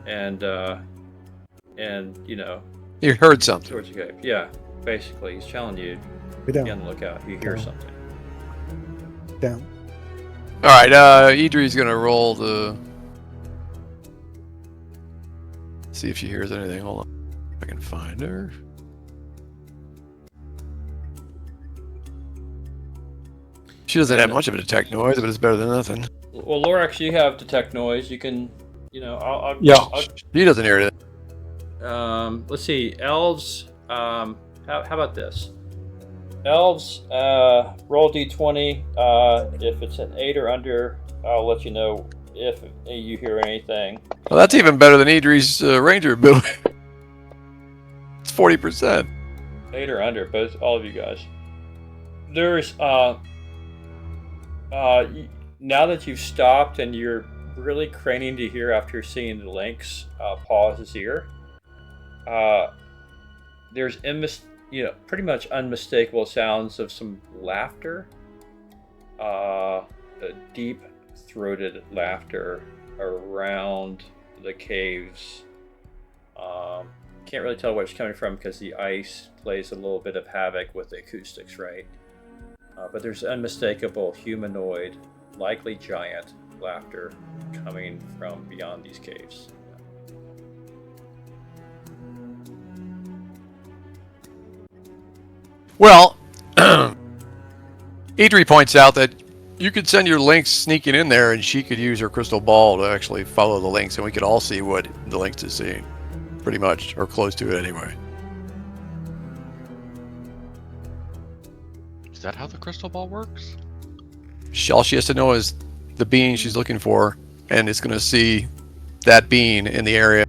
and You heard something. towards the cave. Yeah, basically, he's telling you be on the lookout. You hear something. Down. All right, Idri's gonna roll the. See if she hears anything. Hold on, if I can find her. She doesn't have much of a detect noise, but it's better than nothing. Well, Lorax, you have detect noise. You can, I'll She doesn't hear it. let's see, elves. How about this? Elves, roll d20. If it's an 8 or under, I'll let you know if you hear anything. Well, that's even better than Idri's ranger ability. It's 40%. 8 or under, both, all of you guys. There's now that you've stopped and you're really craning to hear after seeing the lynx paw his ear, there's pretty much unmistakable sounds of some laughter, a deep throated laughter around the caves. Can't really tell where it's coming from because the ice plays a little bit of havoc with the acoustics, right? But there's unmistakable humanoid, likely giant laughter coming from beyond these caves. Well, Idri points out that you could send your lynx sneaking in there, and she could use her crystal ball to actually follow the lynx, and we could all see what the lynx is seeing, pretty much, or close to it anyway. Is that how the crystal ball works? All she has to know is the being she's looking for, and it's going to see that being in the area.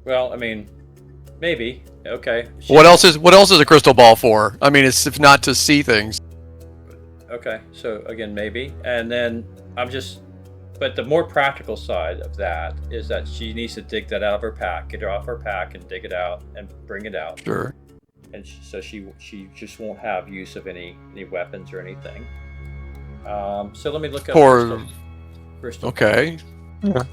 Well, I mean, maybe. Okay. What else is a crystal ball for? I mean, it's if not to see things. Okay, so again, maybe. And then but the more practical side of that is that she needs to dig that out of her pack, get it off her pack and dig it out and bring it out. Sure. And so she just won't have use of any weapons or anything. So let me look up crystal. Okay. Yeah.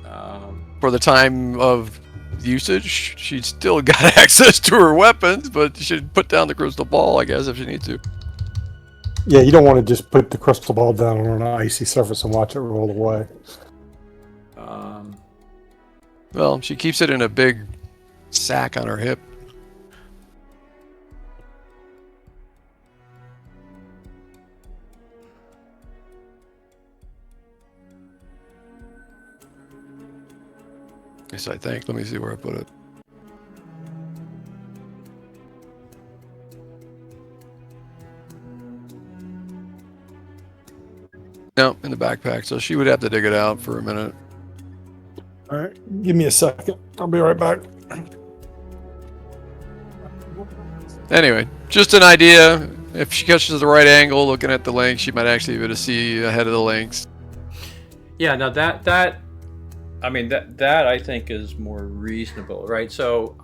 For the time of usage, she's still got access to her weapons, but she should put down the crystal ball, I guess, if she needs to. Yeah, you don't want to just put the crystal ball down on an icy surface and watch it roll away. Well, she keeps it in a big sack on her hip. Yes, I think. Let me see where I put it. No, in the backpack. So she would have to dig it out for a minute. All right, give me a second. I'll be right back. Anyway, just an idea. If she catches the right angle looking at the link, she might actually be able to see ahead of the links. Yeah, now that I mean that I think is more reasonable, right? So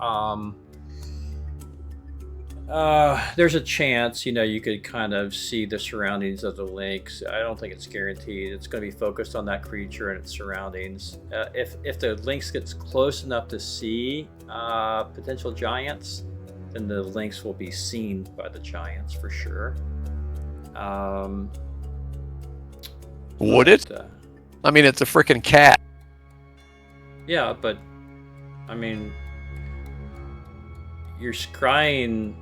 there's a chance, you could kind of see the surroundings of the links. I don't think it's guaranteed. It's going to be focused on that creature and its surroundings. If the lynx gets close enough to see potential giants, then the lynx will be seen by the giants for sure. Would it? I mean, it's a freaking cat. Yeah, but I mean, you're scrying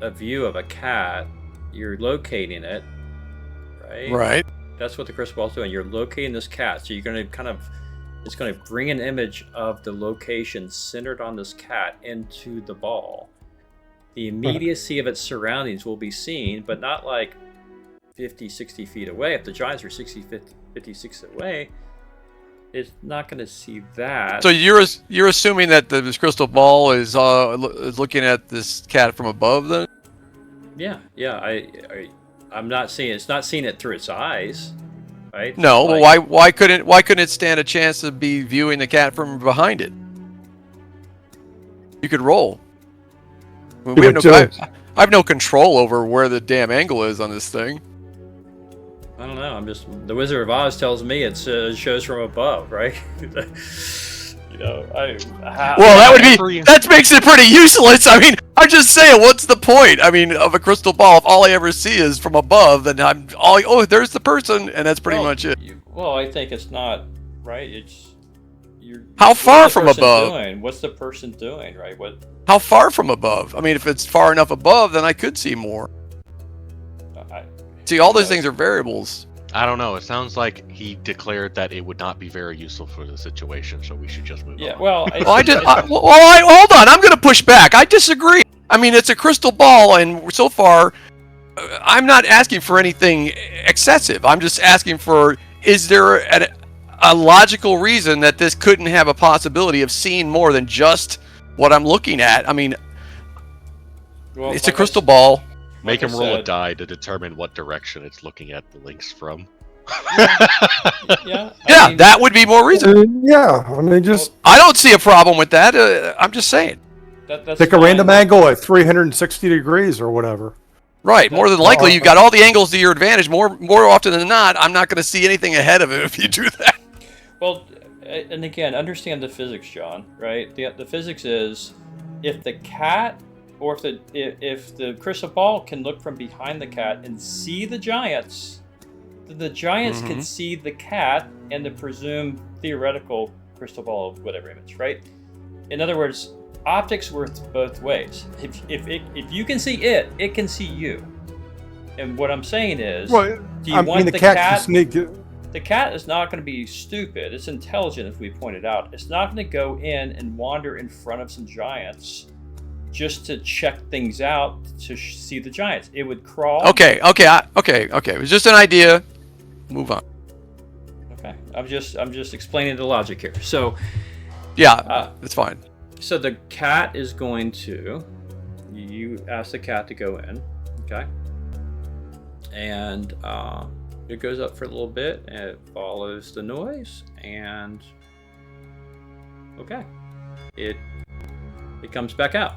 a view of a cat, you're locating it, right? Right. That's what the crystal ball's doing. You're locating this cat, so you're going to it's going to bring an image of the location centered on this cat into the ball. The immediacy of its surroundings will be seen, but not like 50, 60 feet away. If the giants are 60, 50, 60 away, it's not going to see that. So you're assuming that this crystal ball is looking at this cat from above, then? Yeah. I'm not seeing it's not seeing it through its eyes, right? No, but why couldn't it stand a chance to be viewing the cat from behind it? You could roll. I have no control over where the damn angle is on this thing. I don't know. The Wizard of Oz tells me it shows from above, right? That makes it pretty useless. I mean, I'm just saying, what's the point? I mean, of a crystal ball, if all I ever see is from above, then there's the person, and that's pretty much it. I think it's not right. How far from above? What's the person doing, right? How far from above? I mean, if it's far enough above, then I could see more. See, all those things are variables. I don't know. It sounds like he declared that it would not be very useful for the situation, so we should just move on. Yeah, well, hold on. I'm going to push back. I disagree. I mean, it's a crystal ball, and so far, I'm not asking for anything excessive. I'm just asking for, is there a logical reason that this couldn't have a possibility of seeing more than just what I'm looking at? I mean, it's a crystal ball. Make him roll a die to determine what direction it's looking at the links from. That would be more reason. I don't see a problem with that. I'm just saying. Pick a random angle at 360 degrees or whatever. Right. More than likely, you've got all the angles to your advantage. More often than not, I'm not going to see anything ahead of it if you do that. Well, and again, understand the physics, John. Right. The physics is if the cat. Or if the crystal ball can look from behind the cat and see the giants, the giants can see the cat and the presumed theoretical crystal ball of whatever image, right? In other words, optics works both ways. If you can see it, it can see you. And what I'm saying is, do you want the cat? The cat is not going to be stupid. It's intelligent, as we pointed out. It's not going to go in and wander in front of some giants just to check things out to see the giants. It would crawl. Okay. It was just an idea. Move on. Okay. I'm just explaining the logic here. So yeah, that's fine. So the cat is going to. You ask the cat to go in, okay? And it goes up for a little bit, and it follows the noise, and okay, it comes back out.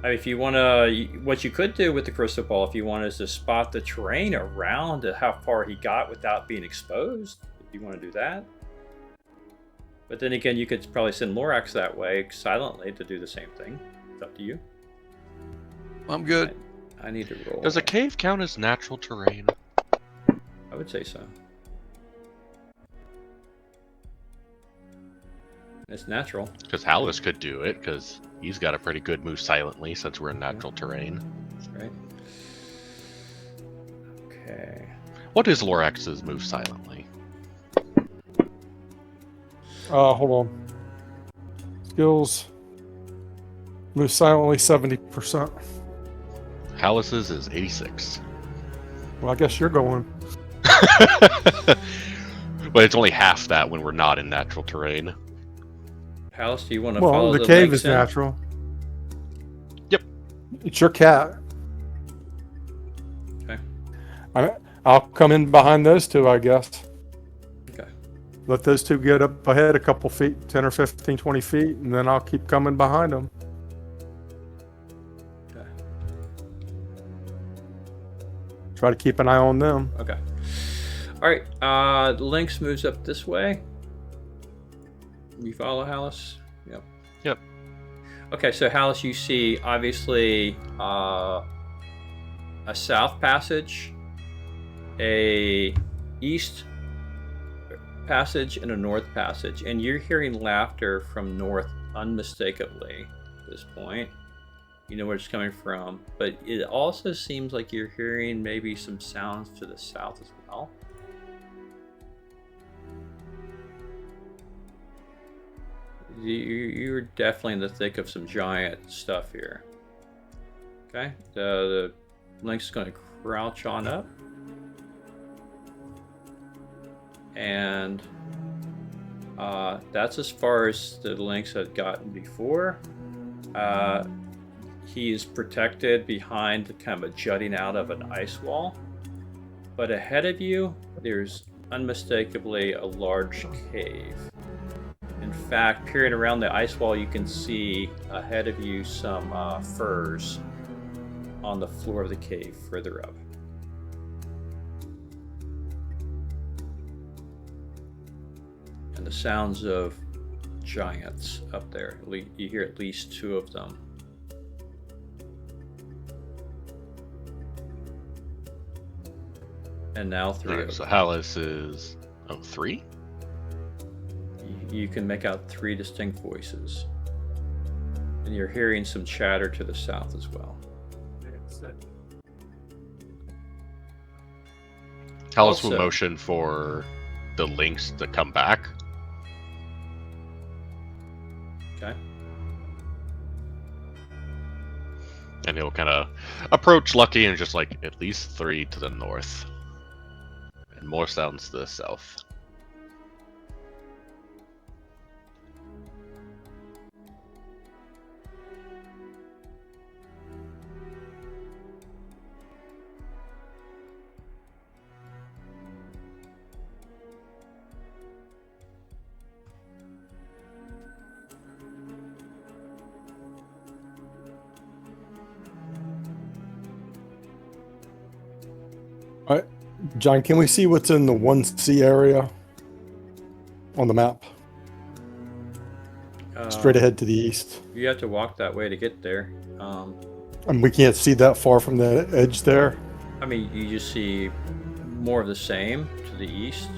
If you want to, what you could do with the crystal ball, if you want, is to spot the terrain around how far he got without being exposed. If you want to do that. But then again, you could probably send Lorax that way silently to do the same thing. It's up to you. I'm good. I need to roll. Does a cave count as natural terrain? I would say so. It's natural. Because Hallis could do it, because he's got a pretty good move silently since we're in natural terrain. Right. Okay. What is Lorax's move silently? Hold on. Skills. Move silently 70%. Hallis's is 86. Well, I guess you're going. But it's only half that when we're not in natural terrain. Palace, do you want to Well, follow the the cave links is in? natural. Yep. It's your cat. Okay. I'll come in behind those two, I guess. Okay. Let those two get up ahead a couple feet, 10 or 15, 20 feet, and then I'll keep coming behind them. Okay. Try to keep an eye on them. Okay. All right. Lynx moves up this way. You follow Hallis? Yep. Yep. Okay, so Hallis, you see obviously a south passage, a east passage, and a north passage, and you're hearing laughter from north unmistakably at this point. You know where it's coming from, but it also seems like you're hearing maybe some sounds to the south as well. You're definitely in the thick of some giant stuff here. Okay, the lynx is going to crouch on up, and that's as far as the lynx had gotten before. He is protected behind kind of a jutting out of an ice wall, but ahead of you, there's unmistakably a large cave. In fact, peering around the ice wall, you can see ahead of you some furs on the floor of the cave further up. And the sounds of giants up there. You hear at least two of them. And now three Alright, of so them. Hallis is 3? You can make out three distinct voices. And you're hearing some chatter to the south as well. Hallis will Also- motion for the lynx to come back. Okay. And he'll kind of approach Lucky and just like, at least 3 to the north. And more sounds to the south. All right, John, can we see what's in the 1C area on the map? Straight ahead to the east. You have to walk that way to get there. And we can't see that far from the edge there. I mean, you just see more of the same to the east.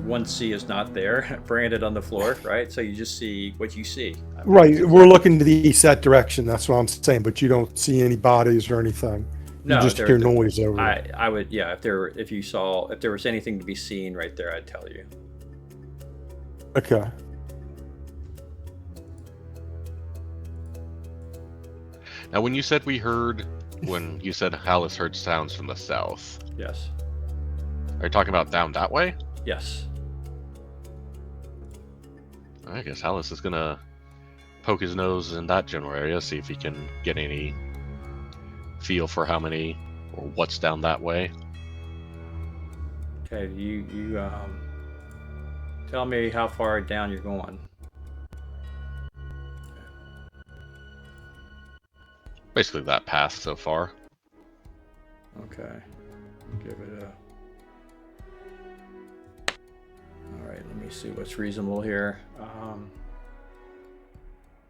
1C is not there, branded on the floor, right? So you just see what you see. I mean, Right, we're looking to the east that direction. That's what I'm saying. But you don't see any bodies or anything. No, you just there- hear noise over there. I would, yeah. If there was anything to be seen right there, I'd tell you. Okay. Now, when you said when you said Hallis heard sounds from the south, Yes. are you talking about down that way? Yes. I guess Alice is gonna poke his nose in that general area, see if he can get any feel for how many or what's down that way. Okay, you tell me how far down you're going. Basically that path so far. Okay, give it a. All right, let me see what's reasonable here.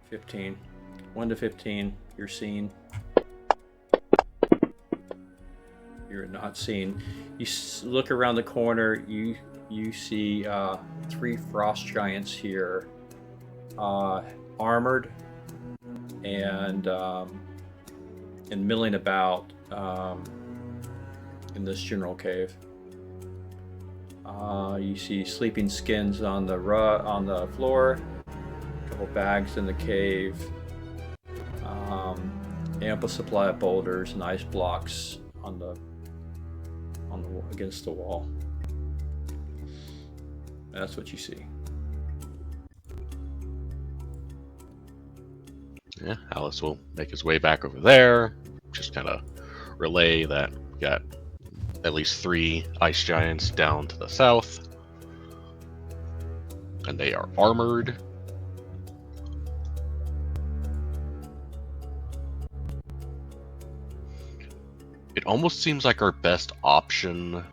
15, 1 to 15. You're seen. You're not seen. You look around the corner. You see 3 frost giants here, armored and milling about in this general cave. You see sleeping skins on the floor, a couple bags in the cave, ample supply of boulders and ice blocks on the against the wall. That's what you see. Yeah, Alice will make his way back over there. Just kind of relay that we got at least 3 ice giants down to the south. And they are armored. It almost seems like our best option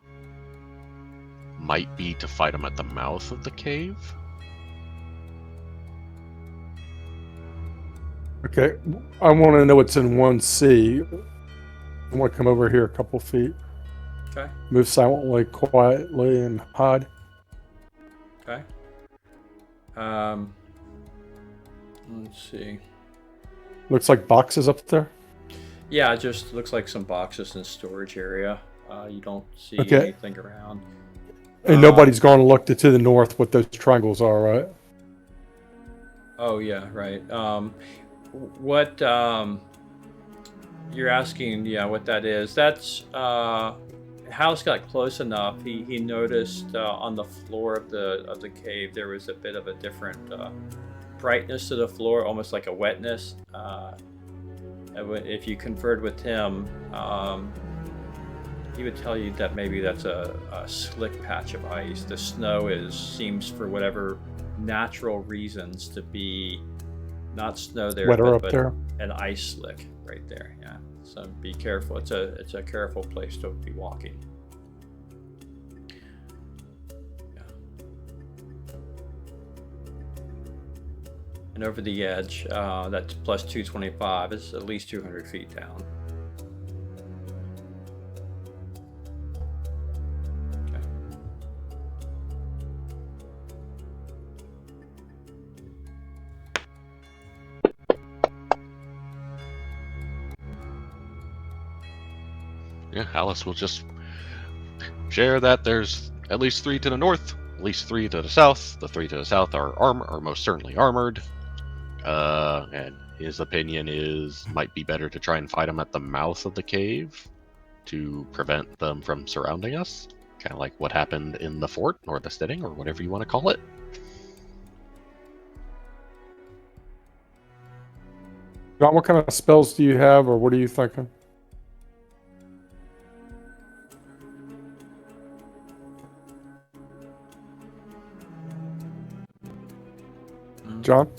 might be to fight them at the mouth of the cave. Okay, I want to know what's in 1C. I want to come over here a couple feet. Okay. Move silently, quietly, and hide. Okay. Let's see. Looks like boxes up there. Yeah, it just looks like some boxes in storage area. You don't see Okay. anything around. And nobody's gone and looked to the north what those triangles are, right? Oh yeah, right. What you're asking? Yeah, what that is? That's House got close enough. He noticed on the floor of the cave there was a bit of a different brightness to the floor, almost like a wetness. If you conferred with him, he would tell you that maybe that's a slick patch of ice. The snow seems for whatever natural reasons to be not snow there, Wetter up but there. an ice slick right there. Yeah, so be careful. It's a careful place to be walking. Yeah. And over the edge, that's plus 225. It's at least 200 feet down. Okay. Yeah, Alice will just share that there's at least 3 to the north, at least 3 to the south. The 3 to the south are most certainly armored. And his opinion is might be better to try and fight them at the mouth of the cave to prevent them from surrounding us. Kind of like what happened in the fort or the steading or whatever you want to call it. John, what kind of spells do you have, or what are you thinking? John?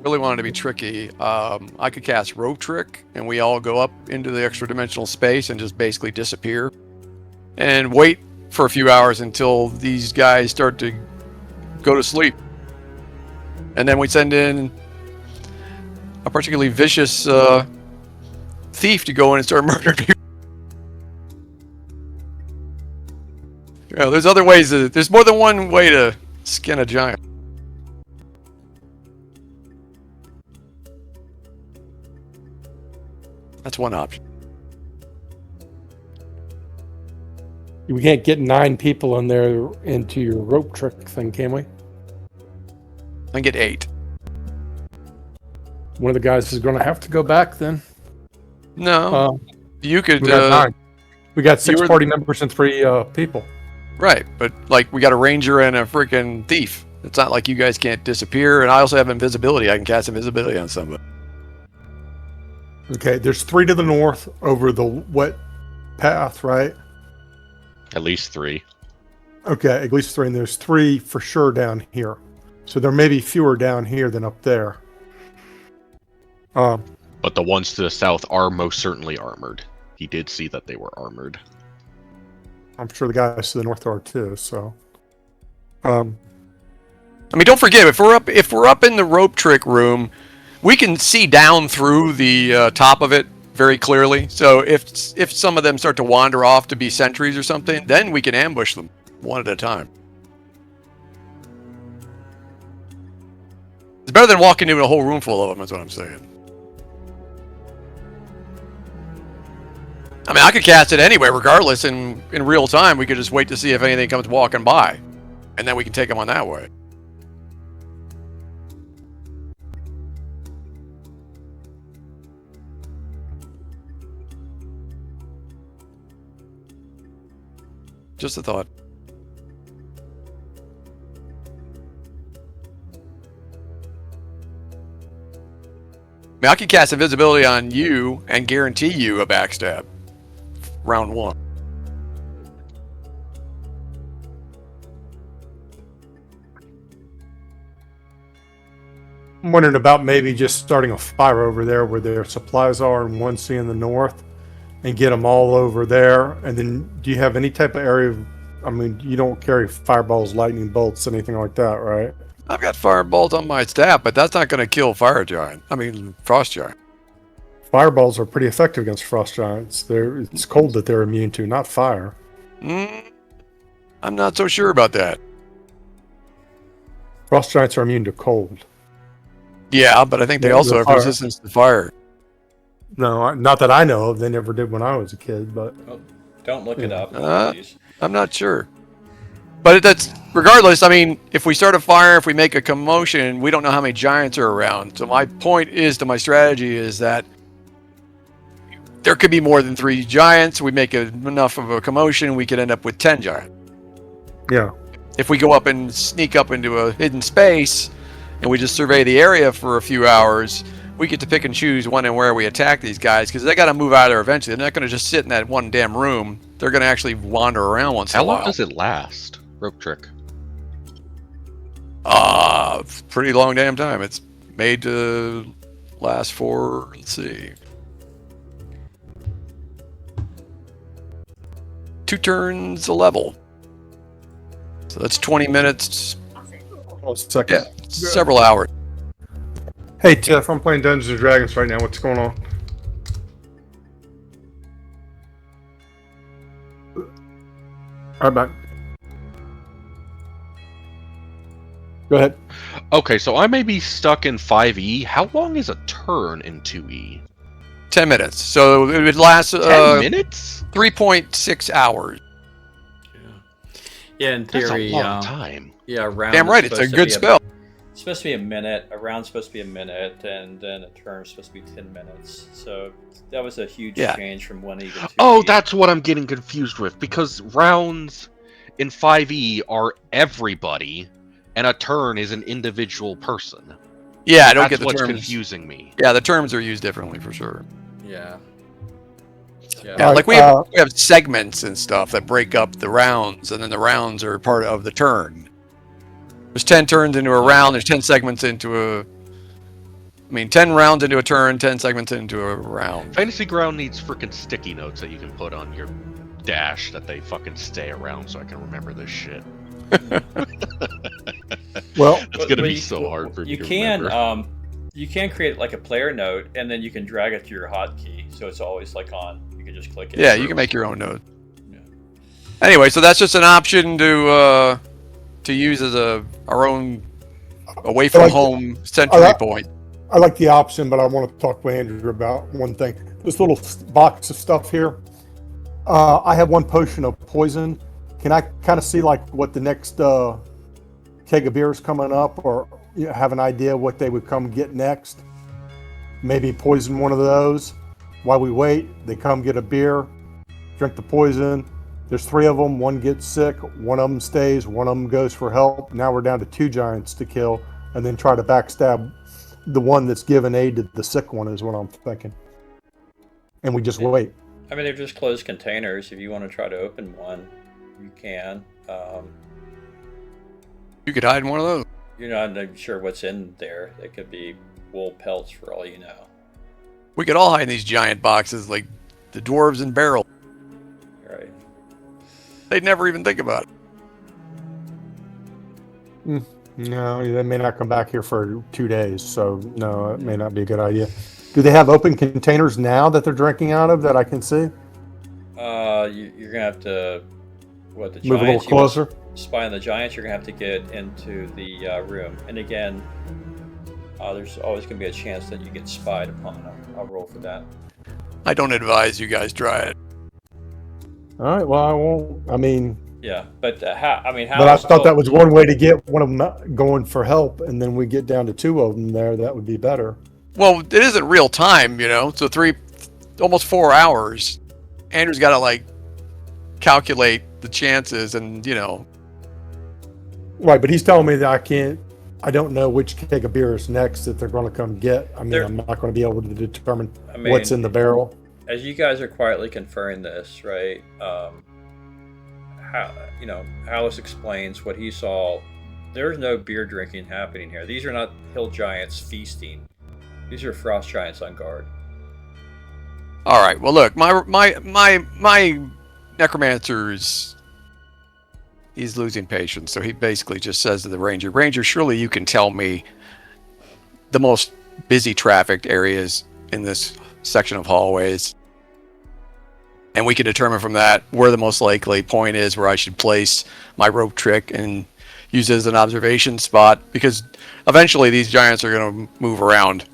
Really wanted to be tricky. I could cast Rope Trick, and we all go up into the extra dimensional space and just basically disappear, and wait for a few hours until these guys start to go to sleep, and then we send in a particularly vicious thief to go in and start murdering people. You know, there's other ways. There's more than one way to skin a giant. That's one option. We can't get 9 people in there into your rope trick thing, can we? I can get 8. One of the guys is going to have to go back then. No, you could. We got 9. We got 6 you were- party members and 3 people. Right, but like we got a ranger and a freaking thief. It's not like you guys can't disappear, and I also have invisibility. I can cast invisibility on somebody. Okay, there's 3 to the north over the wet path, right? At least 3. Okay, at least 3, and there's 3 for sure down here. So there may be fewer down here than up there. But the ones to the south are most certainly armored. He did see that they were armored. I'm sure the guys to the north are too. So, I mean, don't forget if we're up in the rope trick room, we can see down through the top of it very clearly. So if some of them start to wander off to be sentries or something, then we can ambush them one at a time. It's better than walking into a whole room full of them. Is what I'm saying. I mean, I could cast it anyway, regardless. In real time, we could just wait to see if anything comes walking by, and then we can take them on that way. Just a thought. I mean, I could cast invisibility on you and guarantee you a backstab. Round 1. I'm wondering about maybe just starting a fire over there where their supplies are in 1C in the north, and get them all over there. And then, do you have any type of area? I mean, you don't carry fireballs, lightning bolts, anything like that, right? I've got firebolt on my staff, but that's not going to kill fire giant. I mean, frost giant. Fireballs are pretty effective against frost giants. It's cold that they're immune to, not fire. I'm not so sure about that. Frost giants are immune to cold. Yeah, but I think they also have resistance to fire. No, not that I know of. They never did when I was a kid, but... Oh, don't look it up, please. I'm not sure. But that's regardless. I mean, if we start a fire, if we make a commotion, we don't know how many giants are around. So my point is to my strategy is that there could be more than 3 giants. We make enough of a commotion, we could end up with 10 giants. Yeah. If we go up and sneak up into a hidden space and we just survey the area for a few hours, we get to pick and choose when and where we attack these guys, because they got to move out of there eventually. They're not going to just sit in that one damn room. They're going to actually wander around once in a while. How long does it last? Rope trick. Pretty long damn time. It's made to last for, let's see, 2 turns a level. So that's 20 minutes. Oh, second. Yeah, several hours. Hey, Tiff, I'm playing Dungeons and Dragons right now. What's going on? All right, back. Go ahead. Okay, so I may be stuck in 5e. How long is a turn in 2e? 10 minutes. So it would last 10 minutes? 3.6 hours. Yeah, in That's theory. a long time. Yeah, round. Damn right, it's a good spell. It's supposed to be a minute. A round's supposed to be a minute, and then a turn's supposed to be 10 minutes. So that was a huge change from 1e to 2e. Oh, that's what I'm getting confused with, because rounds in 5e are everybody, and a turn is an individual person. Yeah, I don't That's get the what's terms. confusing me. Yeah, the terms are used differently for sure. Yeah. Yeah, like we have segments and stuff that break up the rounds, and then the rounds are part of the turn. There's 10 turns into a round. There's 10 segments into a... I mean, 10 rounds into a turn, 10 segments into a round. Fantasy Ground needs freaking sticky notes that you can put on your dash that they fucking stay around so I can remember this shit. Well, it's gonna be so hard for me to remember. You can create like a player note, and then you can drag it to your hotkey, so it's always like on. You can just click it. Yeah, you can make your own note. Yeah. Anyway, so that's just an option to use as our own away from home sentry point. I like the option, but I want to talk with Andrew about one thing. This little box of stuff here. I have 1 potion of poison. Can I kind of see like what the next keg of beer is coming up, or have an idea what they would come get next? Maybe poison one of those. While we wait, they come get a beer, drink the poison, There's 3 of them. One gets sick. One of them stays. One of them goes for help. Now we're down to 2 giants to kill, and then try to backstab the one that's giving aid to the sick one is what I'm thinking. And we just wait. I mean, they're just closed containers. If you want to try to open one, you can. You could hide in one of those. You're not sure what's in there. It could be wool pelts for all you know. We could all hide in these giant boxes like the dwarves in barrel. Right. They'd never even think about it. No, they may not come back here for 2 days, so no, it may not be a good idea. Do they have open containers now that they're drinking out of that I can see? You're gonna have to the Move giants. a little closer. Spy on the giants. You're gonna have to get into the room. And again, there's always gonna be a chance that you get spied upon. I'll roll for that. I don't advise you guys try it. All right. Well, I won't. I mean, Yeah, but how? but I thought that was one way to get one of them going for help, and then we get down to 2 of them there. That would be better. Well, it isn't real time, so almost 4 hours. Andrew's got to like calculate the chances and, Right, but he's telling me that I don't know which keg of beer is next that they're going to come get. I mean, I'm not going to be able to determine what's in the barrel. As you guys are quietly conferring this, right? Alice explains what he saw. There's no beer drinking happening here. These are not hill giants feasting. These are frost giants on guard. All right. Well, look, my necromancer's he's losing patience, so he basically just says to the ranger, surely you can tell me the most busy trafficked areas in this section of hallways, and we can determine from that where the most likely point is where I should place my rope trick and use it as an observation spot, because eventually these giants are going to move around.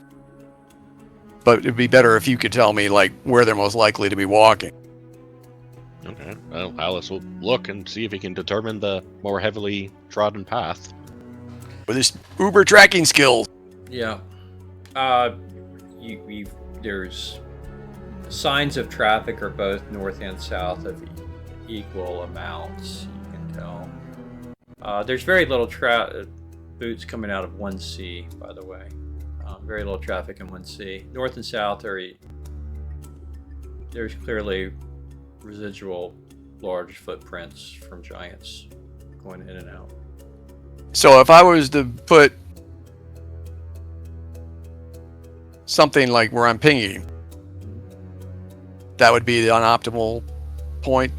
But it'd be better if you could tell me like where they're most likely to be walking. Okay. Well, Alice will look and see if he can determine the more heavily trodden path. With his uber tracking skills. Yeah. There's signs of traffic are both north and south of equal amounts. You can tell. There's very little boots coming out of 1C, by the way. Very little traffic in 1C. North and south there's clearly residual large footprints from giants going in and out. So if I was to put something like where I'm pinging, that would be the unoptimal point?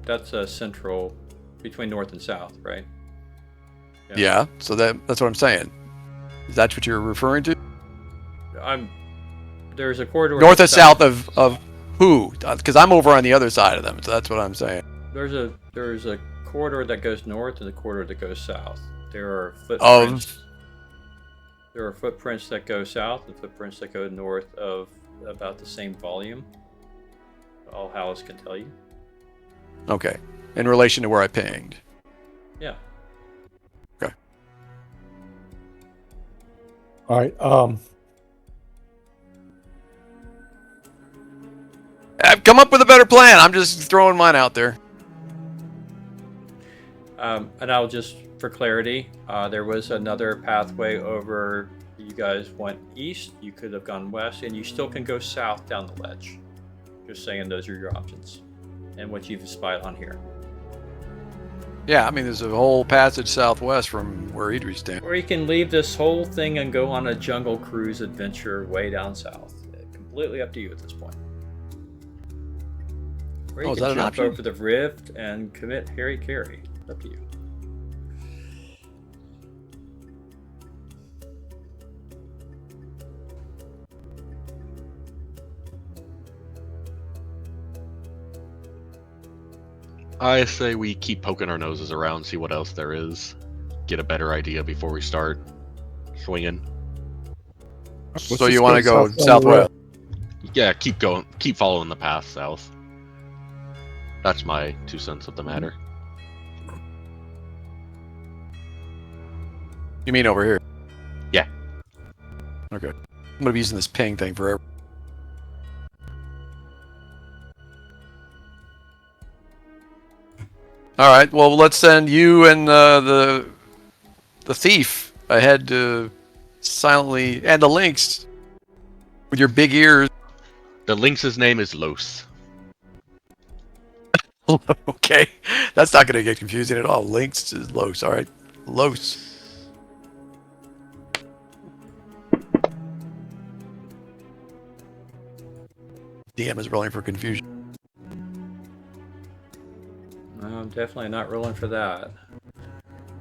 That's a central between north and south, right? Yeah, so that's what I'm saying. Is that what you're referring to? There's a corridor North and south of who? Because I'm over on the other side of them, so that's what I'm saying. There's a corridor that goes north and a corridor that goes south. There are footprints. There are footprints that go south and footprints that go north of about the same volume. All Hallis can tell you. Okay. In relation to where I pinged. Yeah. Okay. All right. I've come up with a better plan. I'm just throwing mine out there. And I'll just, for clarity, there was another pathway over. You guys went east. You could have gone west, and you still can go south down the ledge. Just saying, those are your options, and what you've spied on here. Yeah, I mean, there's a whole passage southwest from where Idri's standing. Or you can leave this whole thing and go on a jungle cruise adventure way down south. Completely up to you at this point. Or you can jump over the rift and commit Harry Carey. Up to you. I say we keep poking our noses around, see what else there is, get a better idea before we start swinging. So you want to go southwest? Yeah, keep going, keep following the path south. That's my 2 cents of the matter. You mean over here? Yeah. Okay. I'm gonna be using this ping thing forever. All right. Well, let's send you and the thief ahead to silently, and the lynx with your big ears. The lynx's name is Los. Okay, that's not going to get confusing at all. Lynx is Los. All right, Los. DM is rolling for confusion. I'm definitely not rolling for that.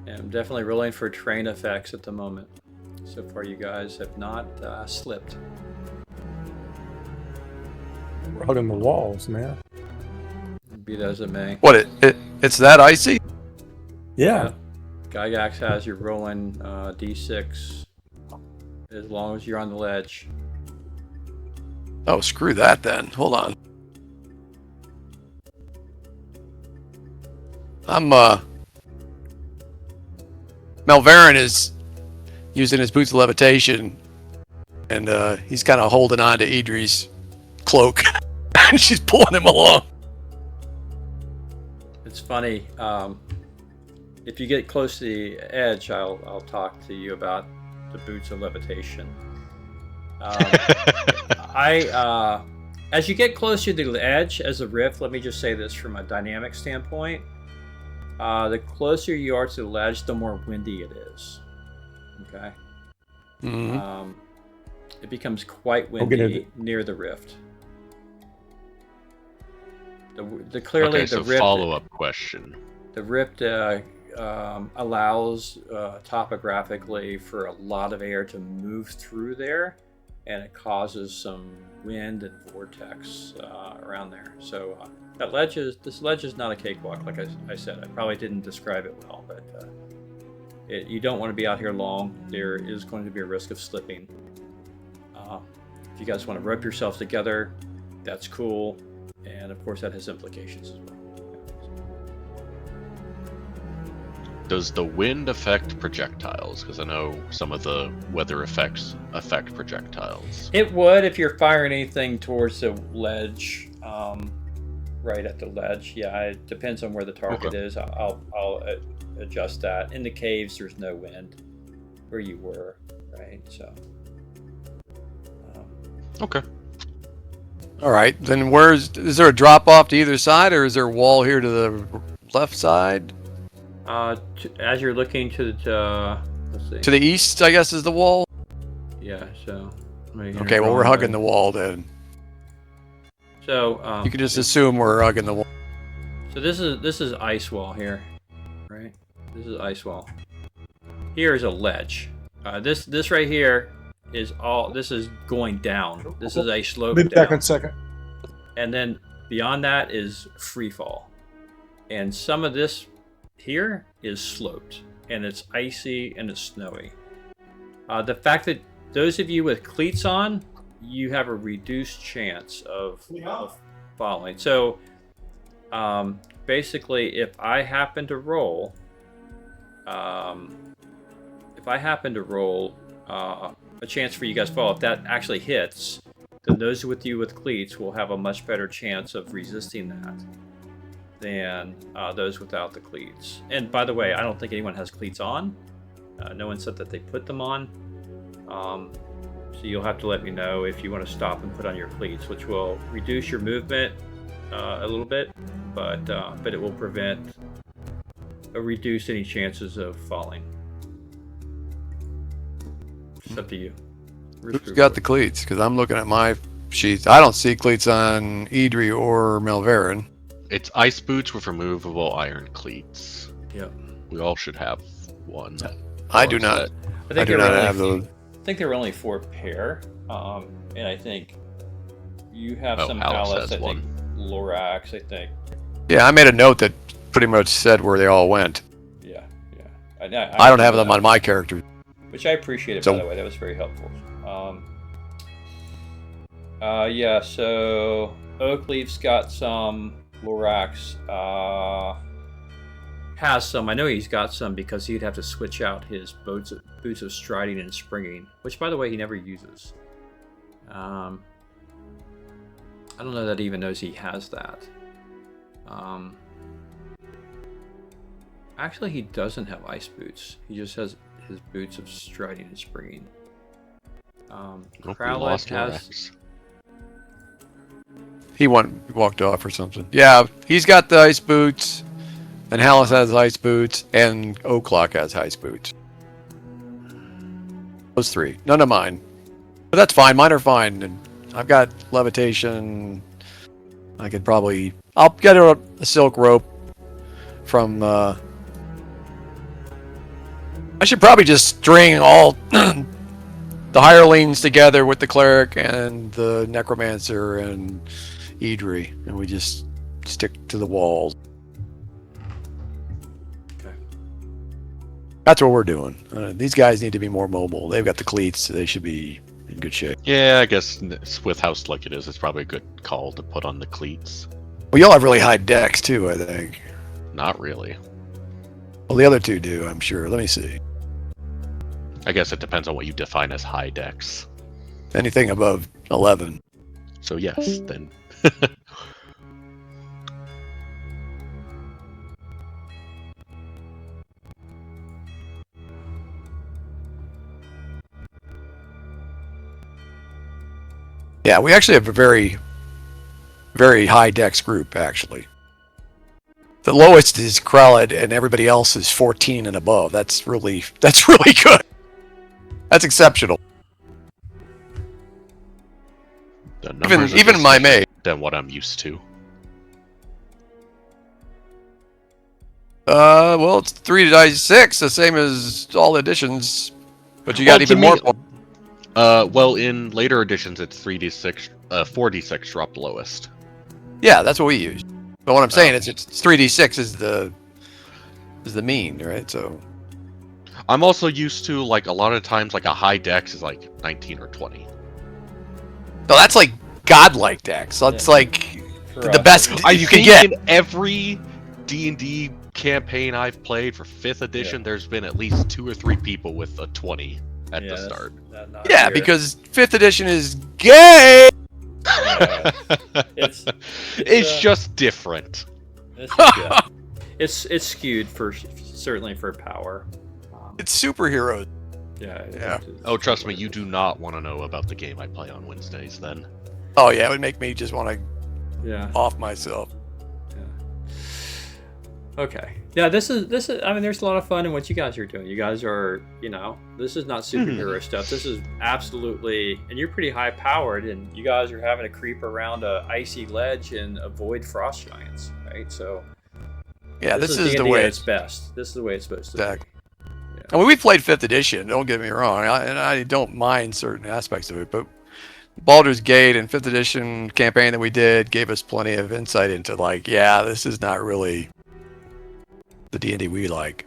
And I'm definitely rolling for train effects at the moment. So far, you guys have not slipped. We're hugging the walls, man. Be that as it may. What it's that icy? Yeah. Gygax has you rolling d6 as long as you're on the ledge. Oh, screw that then. Hold on. Malverin is using his boots of levitation, and he's kind of holding on to Idri's cloak, and she's pulling him along. It's funny. If you get close to the edge, I'll talk to you about the boots of levitation. As you get closer to the edge as a rift, let me just say this from a dynamic standpoint. The closer you are to the ledge, the more windy it is. Okay. Mm-hmm. It becomes quite windy near the rift. Clearly okay, so the rift. follow-up question. The rift allows topographically for a lot of air to move through there, and it causes some wind and vortex around there. So this ledge is not a cakewalk, like I said. I probably didn't describe it well, but you don't want to be out here long. There is going to be a risk of slipping. If you guys want to rope yourselves together, that's cool, and of course that has implications as well. Does the wind affect projectiles? Because I know some of the weather effects affect projectiles. It would if you're firing anything towards the ledge, right at the ledge. Yeah, it depends on where the target is. I'll adjust that. In the caves, there's no wind where you were, right? So. Okay. All right. Then is there a drop off to either side, or is there a wall here to the left side? As you're looking to the, let's see. To the east, I guess, is the wall. Yeah. So. Okay. Well, we're hugging the wall then. So you can just assume we're hugging the wall. So this is ice wall here, right? This is ice wall. Here is a ledge. This right here is all. This is going down. This is a slope down. Back in a second. And then beyond that is free fall, and some of this here is sloped, and it's icy and it's snowy. The fact that those of you with cleats on, you have a reduced chance of falling. So basically, if I happen to roll a chance for you guys to fall, if that actually hits, then those with you with cleats will have a much better chance of resisting that than those without the cleats. And by the way, I don't think anyone has cleats on. No one said that they put them on. So you'll have to let me know if you want to stop and put on your cleats, which will reduce your movement a little bit, but it will prevent or reduce any chances of falling. It's up to you. Who's got the cleats? Because I'm looking at my sheets. I don't see cleats on Idri or Malverin. It's ice boots with removable iron cleats. Yep. We all should have one. I do not. I do not have those. I think there were only 4 pair, and I think you have some Alice Alice. has I one. think Lorax. I think. Yeah, I made a note that pretty much said where they all went. Yeah. I don't have them on my character. Which I appreciated, So- by the way. That was very helpful. Yeah. So Oakleaf's got some. Lorax has some. I know he's got some because he'd have to switch out his boots of striding and springing, which, by the way, he never uses. I don't know that he even knows he has that. Actually, he doesn't have ice boots. He just has his boots of striding and springing. We Crowlett lost your has. X. He walked off or something. Yeah, he's got the ice boots, and Hallis has ice boots, and O'Clock has ice boots. Those 3. None of mine. But that's fine. Mine are fine. And I've got levitation. I could probably... I'll get a silk rope from... I should probably just string all the hirelings together with the cleric and the necromancer and Idri, and we just stick to the walls. Okay. That's what we're doing. These guys need to be more mobile. They've got the cleats, so they should be in good shape. Yeah, I guess with how slick it is, it's probably a good call to put on the cleats. Well, y'all have really high decks too, I think. Not really. Well, the other 2 do, I'm sure. Let me see. I guess it depends on what you define as high decks. Anything above 11. So yes, then. Yeah, we actually have a very, very high dex group, actually. The lowest is Kraled, and everybody else is 14 and above. That's really good. That's exceptional. The numbers are Even just my different mate. than what I'm used to. Well, it's 3d6, the same as all editions, but you got even more. Well, in later editions, it's 3d6, 4d6 dropped lowest. Yeah, that's what we use. But what I'm saying is, it's 3d6 is the mean, right? So I'm also used to, like, a lot of times, like, a high dex is like 19 or 20. no, that's like godlike dex. That's like the us. best you can get. In every D&D campaign I've played for 5th edition, there's been at least 2 or 3 people with a 20 at the start. Yeah, here. Because 5th edition is gay. It's just different. It's skewed certainly for power. It's superheroes. Yeah. Oh, trust me, you do not want to know about the game I play on Wednesdays. Then. Oh yeah, it would make me just want to Yeah. off myself. Yeah. Okay. Yeah, this is. I mean, there's a lot of fun in what you guys are doing. You guys are, this is not superhero stuff. This is absolutely, and you're pretty high powered, and you guys are having to creep around a icy ledge and avoid frost giants, right? So. Yeah, this is D&D the way at its best. This is the way it's supposed to Exactly. be. I mean, we played 5th edition. Don't get me wrong, and I don't mind certain aspects of it, but Baldur's Gate and 5th edition campaign that we did gave us plenty of insight into, like, yeah, this is not really the D&D we like.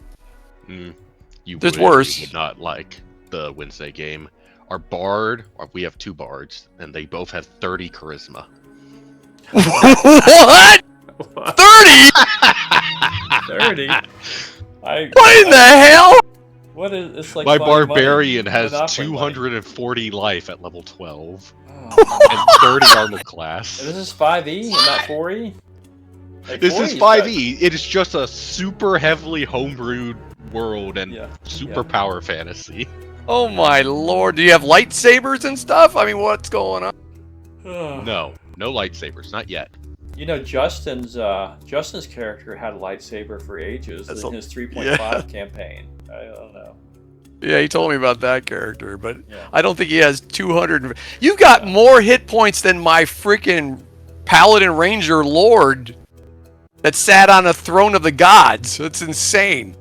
There's worse. You would not like the Wednesday game. Our bard, we have 2 bards, and they both have 30 charisma. What? 30? 30. What in the hell? What is it's like? My finding barbarian money. has Monopoly 240 life at level 12 money. and 30 armor class. This is 5e and not 4e. Like, This 4E is 5e. It is just a super heavily homebrewed world and super power fantasy. Oh my lord! Do you have lightsabers and stuff? I mean, what's going on? No lightsabers, not yet. Justin's character had a lightsaber for ages in his 3.5 campaign. I don't know. Yeah, he told me about that character, but I don't think he has 200. You got more hit points than my freaking Paladin Ranger Lord that sat on a throne of the gods. It's insane.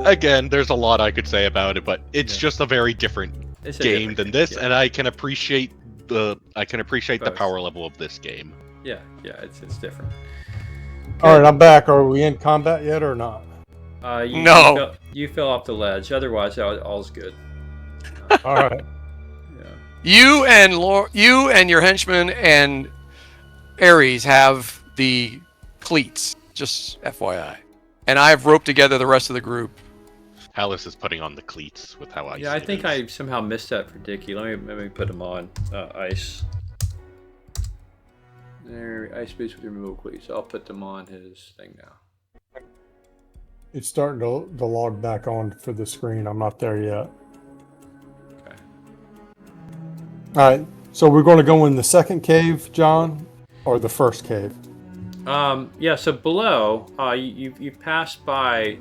Again, there's a lot I could say about it, but it's just a very different game than this, and I can appreciate the power level of this game. Yeah, it's different. All right, I'm back. Are we in combat yet or not? No. You fell off the ledge. Otherwise, all's good. All right. You and your henchman and Ares have the cleats, just FYI. And I've roped together the rest of the group. Hallis is putting on the cleats with how icy. Yeah, I think it is. I somehow missed that for Dickie. Let me put him on ice. There, ice boots with removable cleats. I'll put them on his thing now. It's starting to log back on for the screen. I'm not there yet. Okay. All right. So we're going to go in the second cave, John, or the first cave? Yeah. So below, you passed by.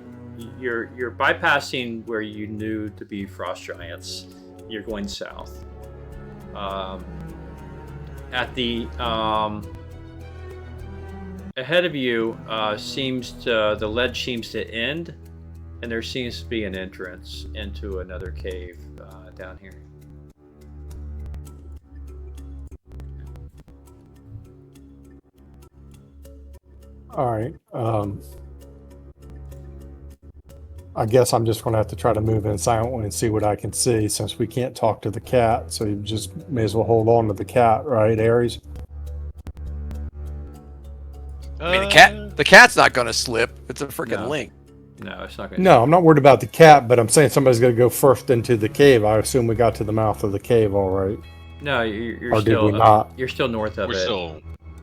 You're bypassing where you knew to be frost giants. You're going south. At the ahead of you, the ledge seems to end, and there seems to be an entrance into another cave down here. All right. I guess I'm just going to have to try to move in silently and see what I can see, since we can't talk to the cat. So you just may as well hold on to the cat, right, Aries? I mean, the cat's not going to slip. It's a freaking No. link. No, it's not going to. No, I'm not worried about the cat, but I'm saying somebody's going to go first into the cave. I assume we got to the mouth of the cave, all right. No, you're Or did still. we not? You're still north of We're it. still,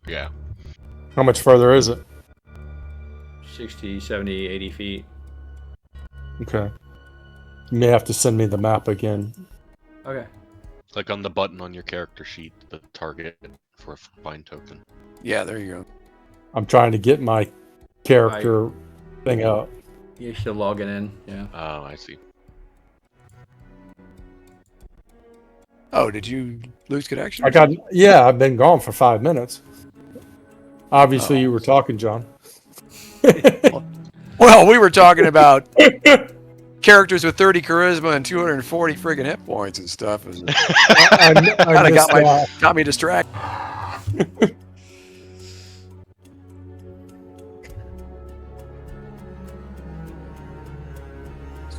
yeah. How much further is it? 60, 70, 80 feet. Okay. You may have to send me the map again. Okay. Click on the button on your character sheet, the target for a find token. Yeah, there you go. I'm trying to get my character thing up. You're still logging in. Yeah. Oh, I see. Oh, did you lose connection? I've been gone for 5 minutes. Obviously, you were talking, John. Well, we were talking about characters with 30 charisma and 240 friggin' hit points and stuff. I Kind missed of got me distracted.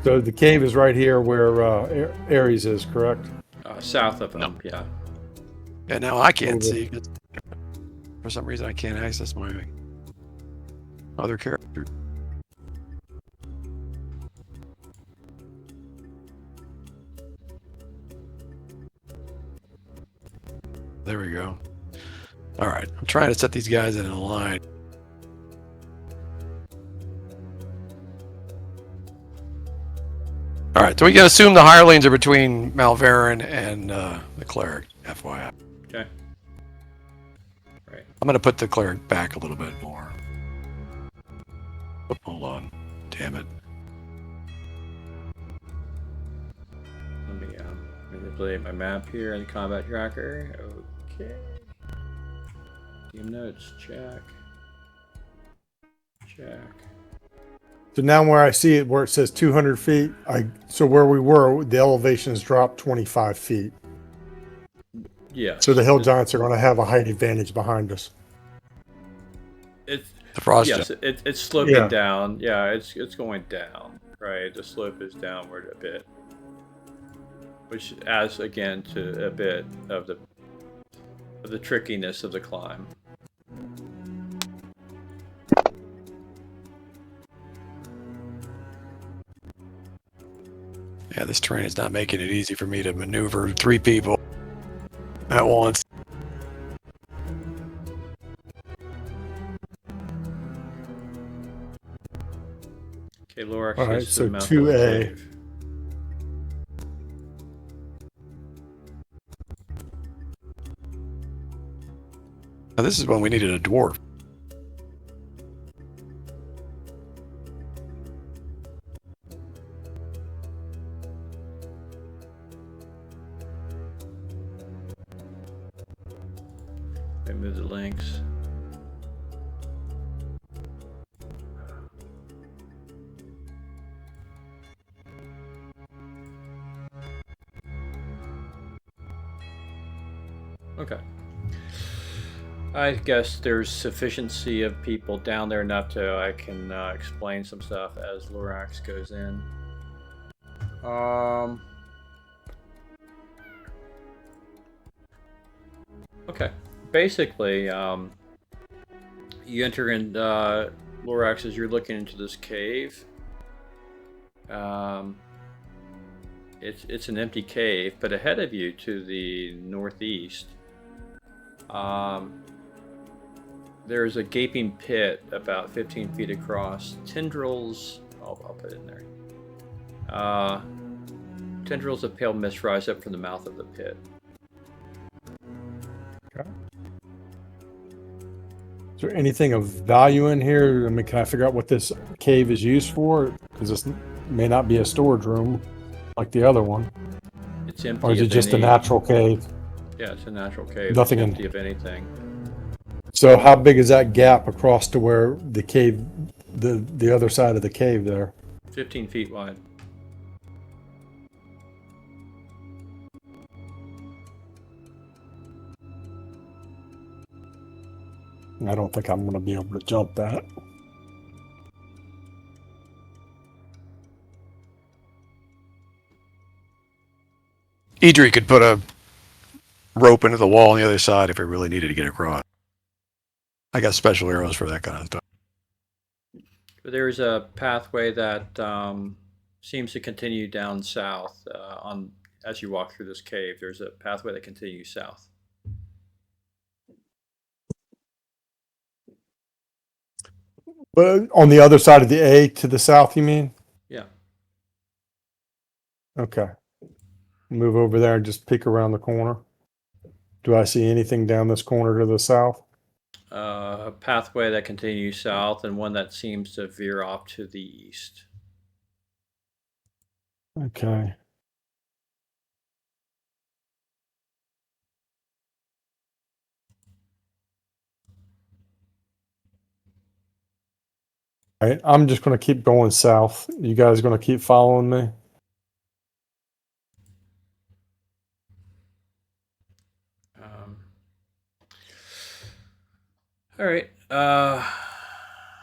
So the cave is right here where Ares is, correct? South of them. Yeah. Yeah, now I can't see. For some reason, I can't access my other character. There we go. All right, I'm trying to set these guys in a line. All right, so we can assume the hirelings are between Malverin and the cleric, FYI. Okay. Right. I'm going to put the cleric back a little bit more. Oh, hold on. Damn it. Let me manipulate my map here in the combat tracker. Okay. DM notes. Check. Check. So now where I see it, where it says 200 feet, so where we were, the elevation has dropped 25 feet. Yeah. So the hill giants are going to have a height advantage behind us. It's The frost. yes. It's sloping Yeah. down. Yeah. It's going down. Right. The slope is downward a bit, which adds again to a bit of the trickiness of the climb. Yeah, this terrain is not making it easy for me to maneuver 3 people at once. Okay, Lorax All right, is so the mouth of the 2A. cave. Now, this is when we needed a dwarf. I move the links. Okay. I guess there's sufficiency of people down there enough to I can explain some stuff as Lorax goes in. Okay. Basically, you enter in Lorax as you're looking into this cave. It's an empty cave, but ahead of you to the northeast, there's a gaping pit about 15 feet across. Tendrils I'll put it in there. Tendrils of pale mist rise up from the mouth of the pit. Okay. Is there anything of value in here? I mean, can I figure out what this cave is used for? Because this may not be a storage room like the other one. It's empty. Or is it of just a any- natural cave? Yeah, it's a natural cave. Nothing It's in- empty of anything. So how big is that gap across to where the cave, the other side of the cave there? 15 feet wide. I don't think I'm going to be able to jump that. Idri could put a rope into the wall on the other side if it really needed to get across. I got special arrows for that kind of stuff. There's a pathway that seems to continue down south. As you walk through this cave, there's a pathway that continues south. But on the other side of the A to the south, you mean? Yeah. Okay. Move over there and just peek around the corner. Do I see anything down this corner to the south? A pathway that continues south and one that seems to veer off to the east. Okay. All right, I'm just going to keep going south. You guys going to keep following me? All right.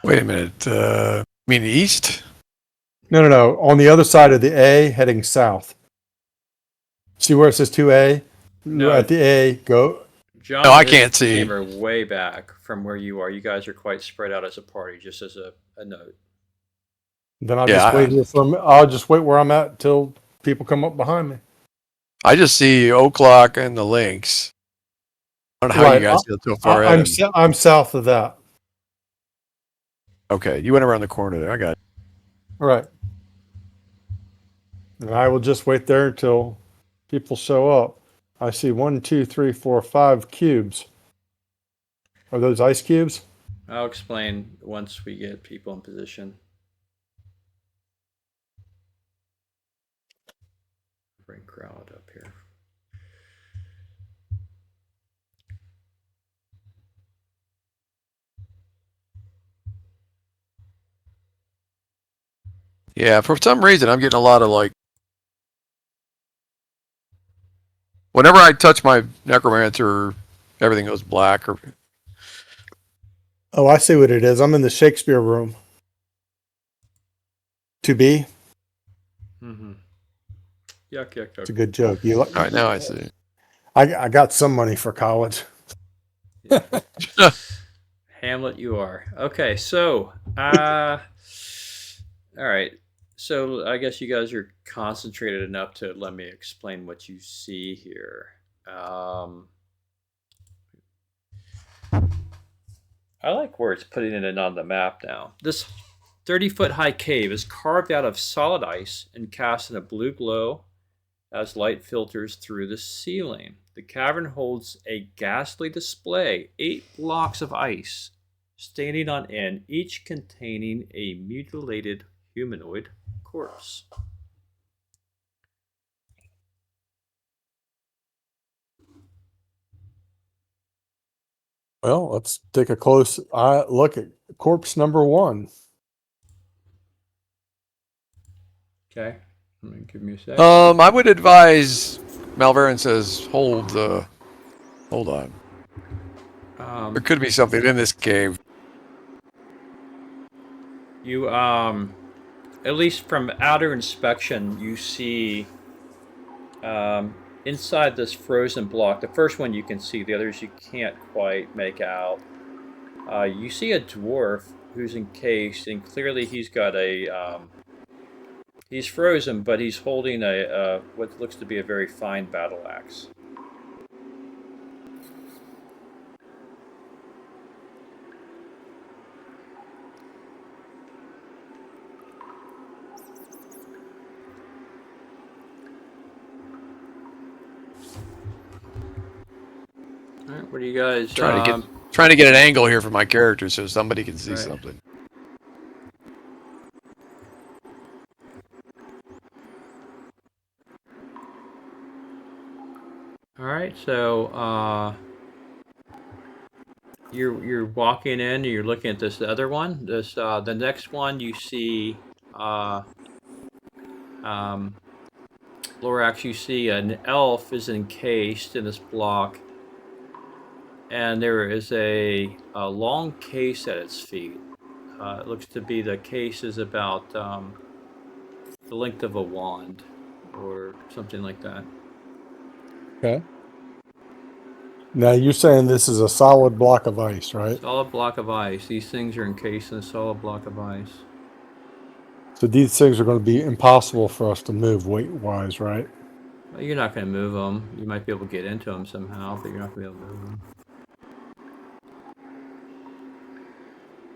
Wait a minute. You mean the east? No. On the other side of the A, heading south. See where it says 2A? No. At the A, go. John, No, I and can't see. Are way back from where you are. You guys are quite spread out as a party. Just as a note. Then I'll Yeah, just wait here I'll just wait where I'm at till people come up behind me. I just see O'Clock and the Lynx. I don't know how you guys get so far ahead. I'm south of that. Okay, you went around the corner there. I got it. All right. And I will just wait there until people show up. I see 1, 2, 3, 4, 5 cubes. Are those ice cubes? I'll explain once we get people in position. Bring crowd up here. Yeah, for some reason, I'm getting a lot of like. Whenever I touch my necromancer, everything goes black. Or Oh, I see what it is. I'm in the Shakespeare room. To be? Mm-hmm. Yuck. It's a good joke. You all right, now I see. I got some money for college. Hamlet, you are. Okay, so, all right. So I guess you guys are concentrated enough to let me explain what you see here. I like where it's putting it on the map now. This 30-foot high cave is carved out of solid ice and cast in a blue glow as light filters through the ceiling. The cavern holds a ghastly display, 8 blocks of ice standing on end, each containing a mutilated humanoid corpse. Well, let's take a close look at corpse number 1. Okay, give me a sec. I would advise. Malverin says, hold on. There could be something in this cave. You at least from outer inspection, you see inside this frozen block. The first one you can see, the others you can't quite make out. You see a dwarf who's encased, and clearly he's got a he's frozen, but he's holding a what looks to be a very fine battle axe. What do you guys? Trying to get an angle here for my character so somebody can see Right. something. All right, so you're walking in. You're looking at this other one. This the next one you see. Lorax, you see an elf is encased in this block, and there is a long case at its feet. It looks to be the case is about the length of a wand, or something like that. Okay. Now you're saying this is a solid block of ice, right? Solid block of ice. These things are encased in a solid block of ice. So these things are going to be impossible for us to move weight-wise, right? Well, you're not going to move them. You might be able to get into them somehow, but you're not going to be able to move them.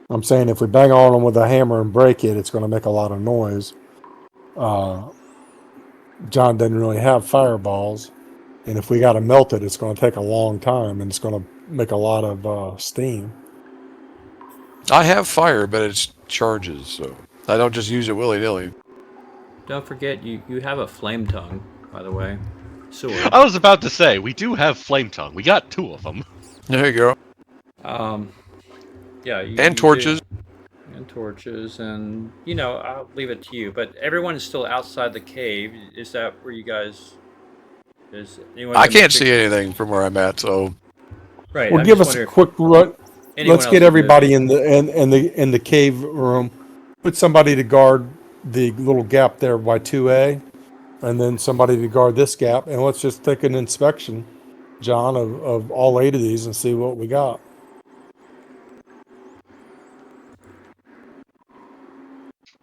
I'm saying if we bang on them with a hammer and break it, it's going to make a lot of noise. John doesn't really have fireballs, and if we got to melt it, it's going to take a long time, and it's going to make a lot of steam. I have fire, but it's charges, so I don't just use it willy-nilly. Don't forget, you have a flame tongue, by the way. Sword. I was about to say, we do have Flame Tongue. We got 2 of them. There you go. Yeah. And torches. And torches, and I'll leave it to you. But everyone is still outside the cave. Is that where you guys? Is anyone? I can't see anything from where I'm at, so Right. Well, I'm give just us a wondering quick run. anyone Let's else get is everybody moving. in the cave room. Put somebody to guard the little gap there by 2A, and then somebody to guard this gap, and let's just take an inspection, John, of all 8 of these and see what we got.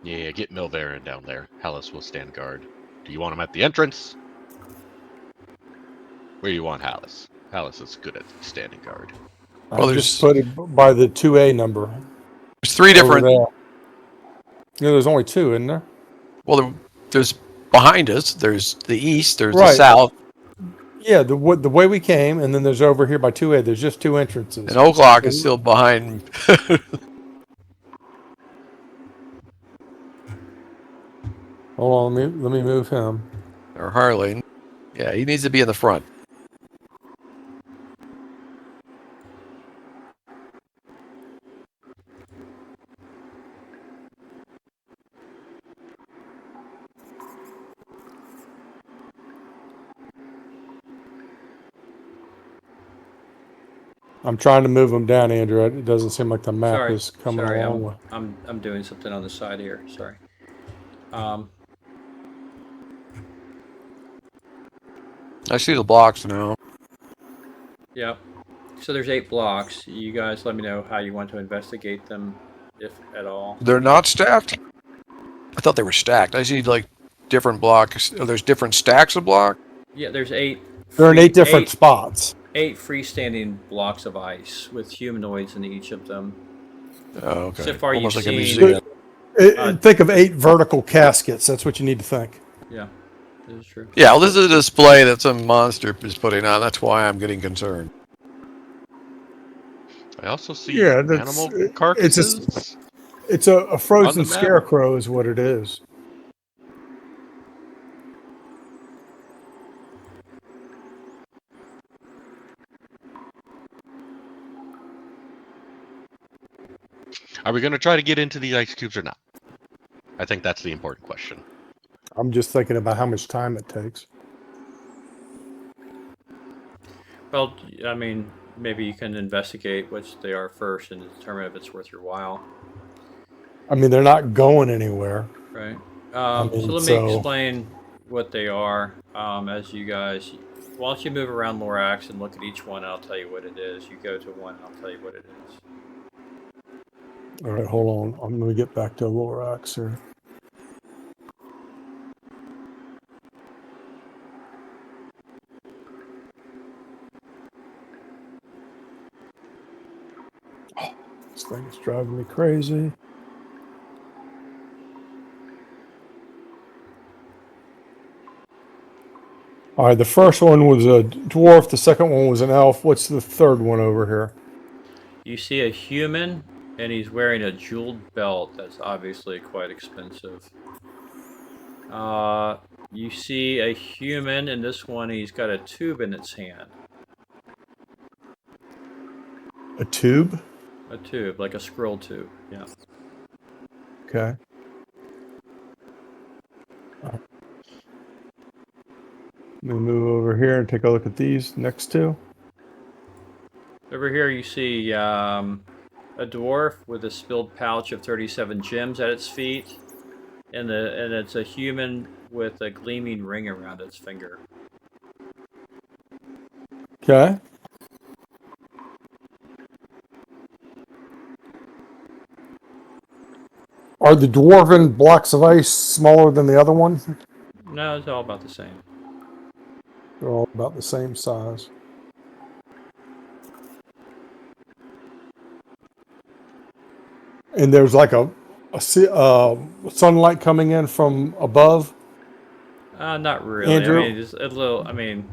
Yeah, get Milvarin down there. Hallis will stand guard. Do you want him at the entrance? Where do you want Hallis? Hallis is good at standing guard. Well, I just put it by the 2A number. there's 3 over different. there. Yeah, there's only 2, isn't there? Well, there's behind us. There's the east. There's the Right. south. Yeah, the way we came, and then there's over here by 2A. There's just 2 entrances. And Oaklock is still behind. Hold on, let me move him. Or Harley. Yeah, he needs to be in the front. I'm trying to move him down, Andrew. It doesn't seem like the map Sorry. is coming Sorry. along. I'm doing something on the side here. Sorry. I see the blocks now. Yeah. So there's 8 blocks. You guys let me know how you want to investigate them, if at all. They're not stacked? I thought they were stacked. I see, like, different blocks. Oh, there's different stacks of block? Yeah, there's 8. They're in 8 different spots. 8 freestanding blocks of ice with humanoids in each of them. Oh, okay. So far, Almost you've like a seen. museum. Think of 8 vertical caskets. That's what you need to think. Yeah, this is true. Yeah, well, this is a display that some monster is putting on. That's why I'm getting concerned. I also see animal carcasses. It's a frozen On the map. scarecrow is what it is. Are we going to try to get into the ice cubes or not? I think that's the important question. I'm just thinking about how much time it takes. Well, I mean, maybe you can investigate which they are first and determine if it's worth your while. I mean, they're not going anywhere. Right. mean, So let me so- explain what they are. As you guys, why don't you move around Lorax and look at each one? And I'll tell you what it is. You go to one, and I'll tell you what it is. All right, hold on. I'm going to get back to Lorax here. Oh, this thing is driving me crazy. All right, the first one was a dwarf. The second one was an elf. What's the third one over here? You see a human, and he's wearing a jeweled belt that's obviously quite expensive. You see a human, and this one, he's got a tube in its hand. A tube? A tube, like a scroll tube, yeah. Okay. Let me move over here and take a look at these next two. Over here you see a dwarf with a spilled pouch of 37 gems at its feet, and it's a human with a gleaming ring around its finger. Okay. Are the dwarven blocks of ice smaller than the other one? No, it's all about the same. They're all about the same size. And there's like a sunlight coming in from above. Not really. Andrew? I mean, just a little. I mean,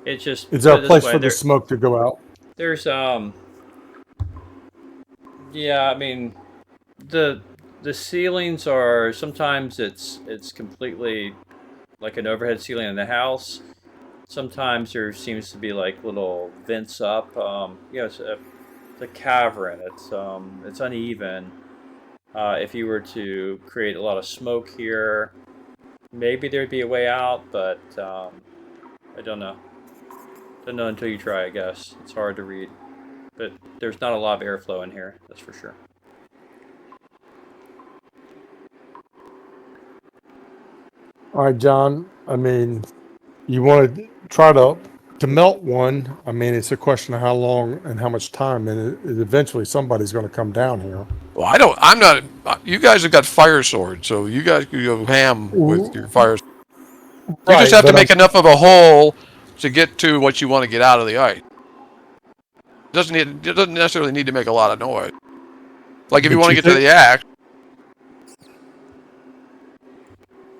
it's just. Is there a put it place this way, for the smoke to go out? There's Yeah, I mean, the ceilings are sometimes it's completely like an overhead ceiling in the house. Sometimes there seems to be like little vents up. It's a cavern. It's uneven. If you were to create a lot of smoke here, maybe there'd be a way out, but I don't know. Don't know until you try, I guess. It's hard to read. But there's not a lot of airflow in here, that's for sure. All right, John. I mean, you want to try to melt one. I mean, it's a question of how long and how much time, and eventually somebody's going to come down here. Well, I'm not. You guys have got fire swords, so you guys can go ham with your fire. You just have to make enough of a hole to get to what you want to get out of the ice. It doesn't necessarily need to make a lot of noise. Like if you want to get to the axe,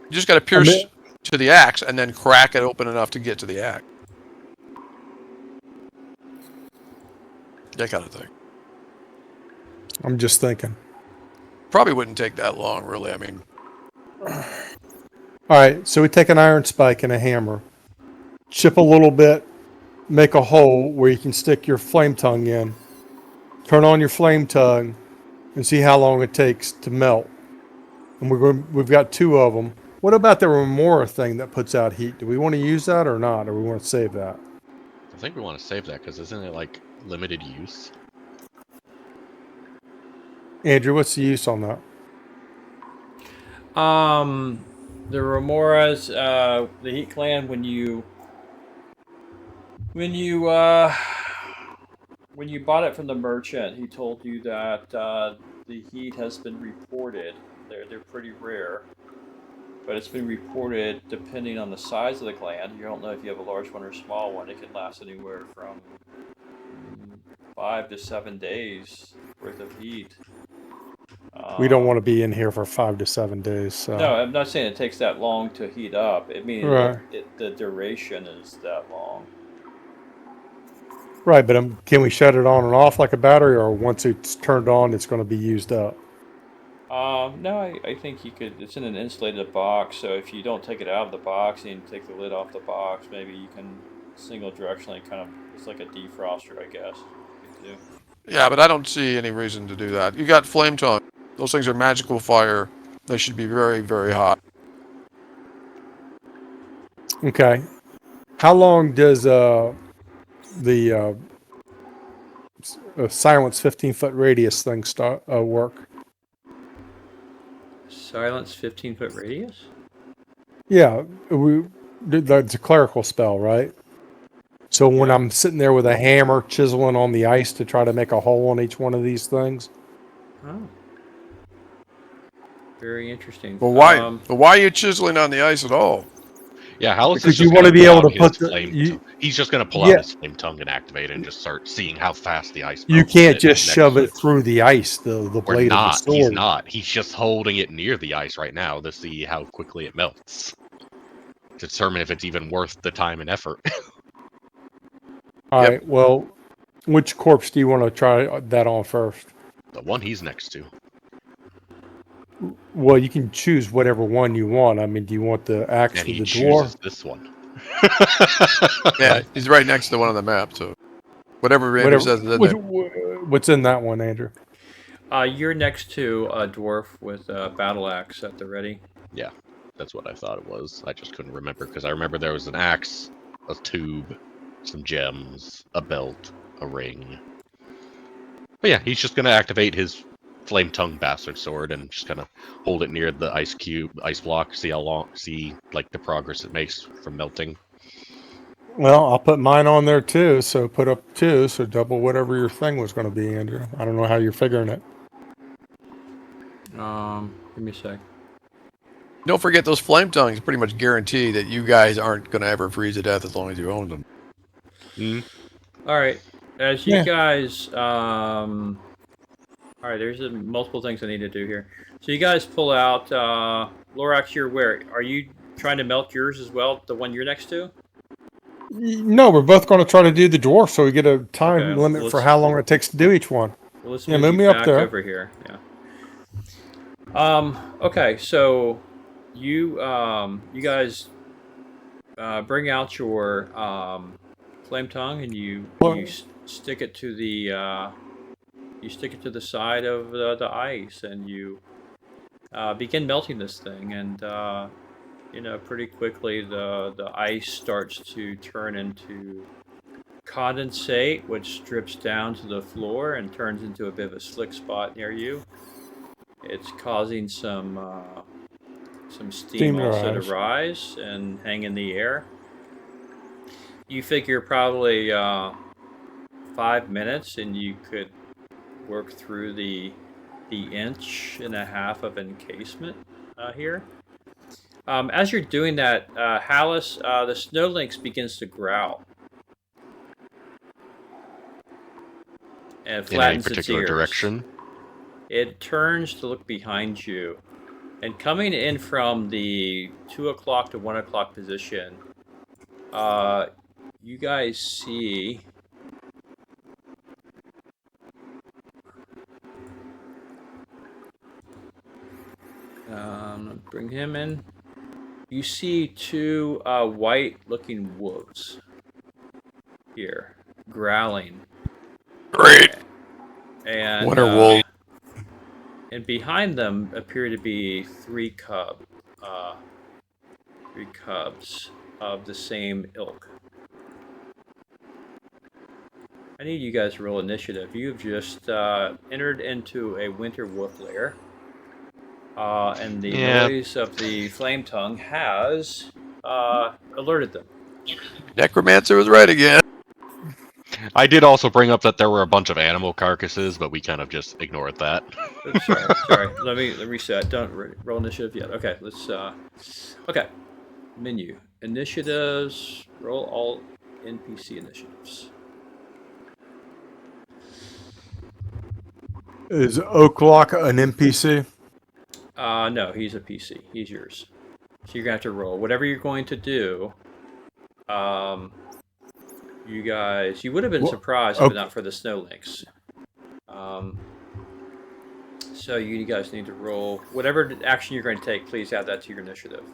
you just got to pierce to the axe and then crack it open enough to get to the axe. That kind of thing. I'm just thinking. Probably wouldn't take that long, really. I mean. All right, so we take an iron spike and a hammer, chip a little bit, make a hole where you can stick your flame tongue in, turn on your flame tongue, and see how long it takes to melt. And we've got two of them. What about the remora thing that puts out heat? Do we want to use that or not, or we want to save that? I think we want to save that because isn't it like limited use? Andrew, what's the use on that? The remoras, the heat gland, when you bought it from the merchant, he told you that the heat has been reported. They're pretty rare, but it's been reported depending on the size of the gland. You don't know if you have a large one or a small one. It can last anywhere from 5 to 7 days worth of heat. We don't want to be in here for 5 to 7 days. So. No, I'm not saying it takes that long to heat up. I mean, right. The duration is that long. Right, but can we shut it on and off like a battery, or once it's turned on, it's going to be used up? No, I think you could. It's in an insulated box, so if you don't take it out of the box and you take the lid off the box, maybe you can single directionally kind of. It's like a defroster, I guess. You could do. Yeah, but I don't see any reason to do that. You got flame tongue. Those things are magical fire. They should be very, very hot. Okay. How long does the silence 15-foot radius thing work? Silence 15-foot radius? Yeah, that's a clerical spell, right? So when I'm sitting there with a hammer chiseling on the ice to try to make a hole on each one of these things. Oh. Very interesting. But why? But why are you chiseling on the ice at all? Yeah, how is because this you want to be able to put he's just going to pull out his flame tongue and activate it and just start seeing how fast the ice melts. You can't just shove it through the ice, the blade of the sword. He's not. He's just holding it near the ice right now to see how quickly it melts. determine if it's even worth the time and effort. All Yep. right. Well, which corpse do you want to try that on first? The one he's next to. Well, you can choose whatever one you want. I mean, do you want the axe And with he the chooses dwarf? this one. Yeah, he's right next to one on the map, so whatever Andrew Whatever. says is in there. What's in that one, Andrew? You're next to a dwarf with a battle axe at the ready. Yeah, that's what I thought it was. I just couldn't remember because I remember there was an axe, a tube, some gems, a belt, a ring. But yeah, he's just gonna activate his flame tongue bastard sword and just kind of hold it near the ice block, see like the progress it makes from melting. Well, I'll put mine on there too. So put up 2, so double whatever your thing was going to be, Andrew. I don't know how you're figuring it. Give me a sec. Don't forget those flame tongues pretty much guarantee that you guys aren't going to ever freeze to death as long as you own them. All right, as you guys, all right, there's multiple things I need to do here. So you guys pull out, Lorax, you're where? Are you trying to melt yours as well, the one you're next to? No, we're both going to try to do the dwarf, so we get a time Okay, limit for how long it takes to do each one. Well, let's Yeah, move move you me up back there. over here. Yeah. Okay, so you guys bring out your flame tongue and you stick it to the side of the ice, and you begin melting this thing, and pretty quickly the ice starts to turn into condensate, which drips down to the floor and turns into a bit of a slick spot near you. It's causing some steam also to rise and hang in the air. You figure probably 5 minutes, and you could work through the 1.5 inch of encasement here. As you're doing that, Hallis, the snow lynx begins to growl. And In any flattens its particular ears. direction? It turns to look behind you. And coming in from the 2 o'clock to 1 o'clock position, you guys see bring him in. You see 2 white-looking wolves here, growling. Great. And Winter wolf. And behind them appear to be 3 cubs of the same ilk. I need you guys to roll initiative. You've just entered into a winter wolf lair. And the noise of the flame tongue has alerted them. Necromancer was right again. I did also bring up that there were a bunch of animal carcasses, but we kind of just ignored that. Oops, sorry. Let me reset. Don't roll initiative yet. Okay, let's. Okay, menu initiatives. Roll all NPC initiatives. Is Oaklock an NPC? No, he's a PC. He's yours. So you're gonna have to roll whatever you're going to do. You guys, you would have been surprised if not for the snow lynx. So you guys need to roll whatever action you're going to take. Please add that to your initiative.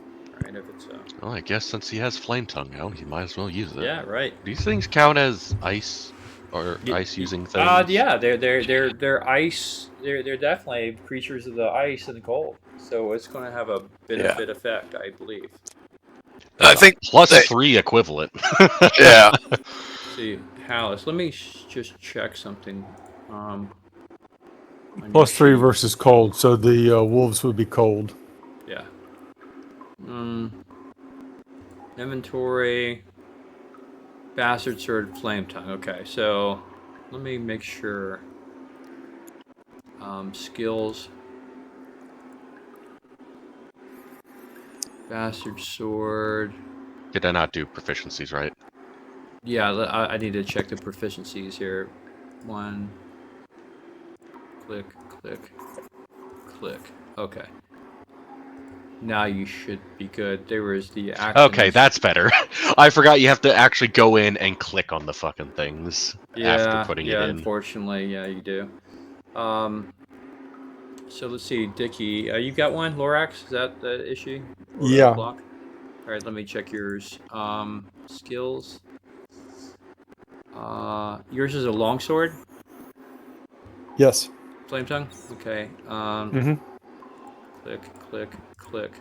Right? If it's Well, I guess since he has flame tongue out, he might as well use it. yeah, right. These things count as ice or ice using things? Yeah, they're ice. They're definitely creatures of the ice and the cold. So it's going to have a benefit effect, I believe. I think plus 3 equivalent. Yeah. See, Hallis, let me just check something. Plus 3 versus cold, so the wolves would be cold. Yeah. Inventory. Bastard sword, flame tongue. Okay, so let me make sure. Skills. Bastard sword. Did I not do proficiencies right? Yeah, I need to check the proficiencies here. 1. Click. Okay. Now you should be good. There was the actions. Okay, that's better. I forgot you have to actually go in and click on the fucking things after putting it in. Unfortunately, yeah, you do. So let's see, Dickie, you got one? Lorax, is that the issue? Or Yeah. Block? All right, let me check yours. Skills. Yours is a longsword. Yes. Flame tongue. Okay. Click, click, click,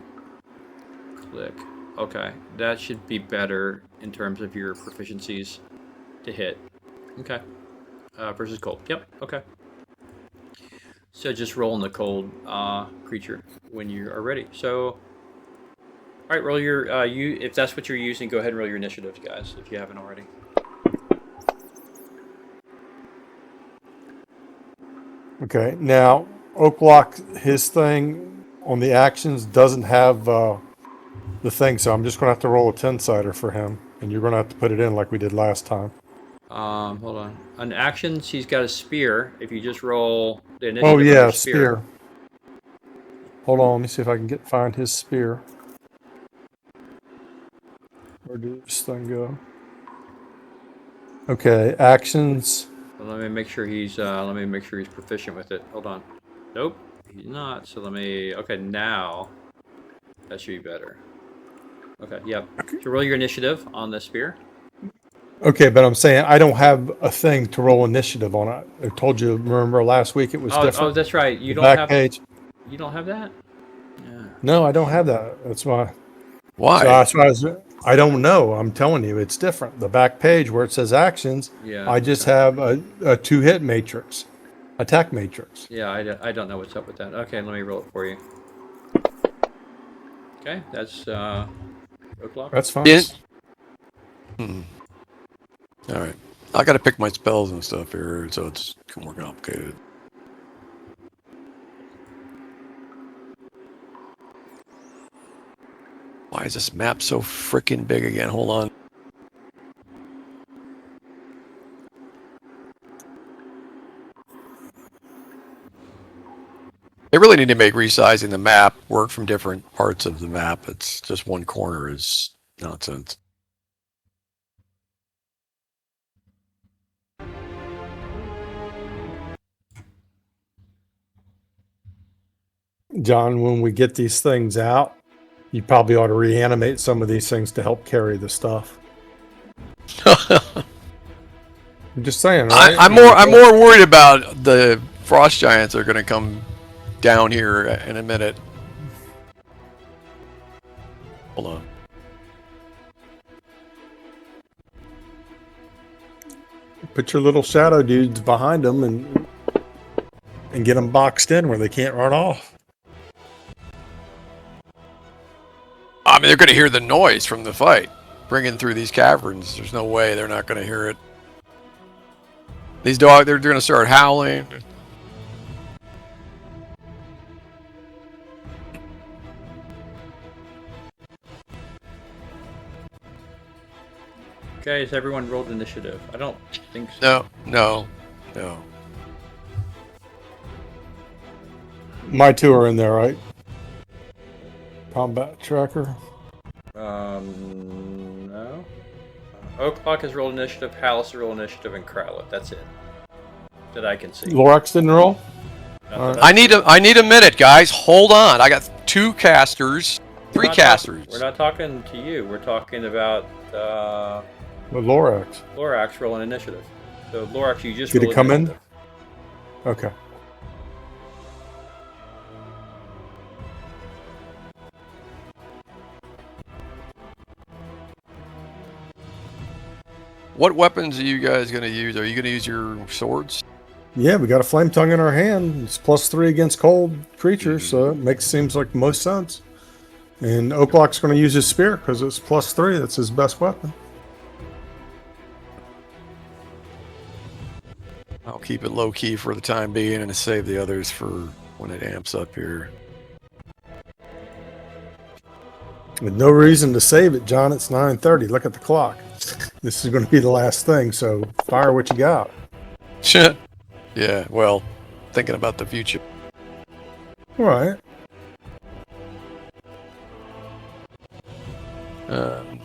click. Okay, that should be better in terms of your proficiencies to hit. Okay. Versus cold. Yep. Okay. So just roll in the cold creature when you are ready. So, all right, roll your if that's what you're using, go ahead and roll your initiatives, guys, if you haven't already. Okay. Now, Oaklock, his thing on the actions doesn't have the thing, so I'm just going to have to roll a 10-sider for him, and you're going to have to put it in like we did last time. Hold on. On actions, he's got a spear. If you just roll the initiative. Oh on yeah, your spear. Hold on, let me see if I can find his spear. Where did this thing go? Okay, actions. Well, let me make sure he's proficient with it. Hold on. Nope, he's not. So okay, now that should be better. Okay, yep. So roll your initiative on the spear. Okay, but I'm saying I don't have a thing to roll initiative on it. I told you, remember last week it was different. Oh, that's right. You The don't back have page. You don't have that? Yeah. No, I don't have that. That's why. Why? So that's why I don't know. I'm telling you, it's different. The back page where it says actions, Yeah. I just have a 2-hit matrix, attack matrix. Yeah, I don't know what's up with that. Okay, let me roll it for you. Okay, that's O'clock. That's fine. All right. I got to pick my spells and stuff here, so it's more complicated. Why is this map so freaking big again? Hold on. They really need to make resizing the map work from different parts of the map. It's just one corner is nonsense. John, when we get these things out, you probably ought to reanimate some of these things to help carry the stuff. I'm just saying, right? I'm more worried about the frost giants that are going to come down here in a minute. Hold on. Put your little shadow dudes behind them and get them boxed in where they can't run off. I mean, they're going to hear the noise from the fight bringing through these caverns. There's no way they're not going to hear it. These dogs, they're going to start howling. Okay, has everyone rolled initiative? I don't think so. No. My two are in there, right? Combat tracker. No. O'Clock has rolled initiative, Hallis has rolled initiative, and Crowlett. That's it. That I can see. Lorax didn't roll? Not that I need a minute, guys. Hold on. I got 2 casters, 3 casters. We're not talking to you. We're talking about With Lorax. Lorax rolling initiative. So Lorax, you just Did it rolled come in? initiative. Okay. What weapons are you guys going to use? Are you going to use your swords? Yeah, we got a flame tongue in our hand. It's +3 against cold creatures, so it seems like most sense. And Oaklock's going to use his spear because it's +3. That's his best weapon. I'll keep it low key for the time being and save the others for when it amps up here. With no reason to save it, John. It's 9:30. Look at the clock. This is going to be the last thing, so fire what you got. Yeah, well, thinking about the future. All right. Um,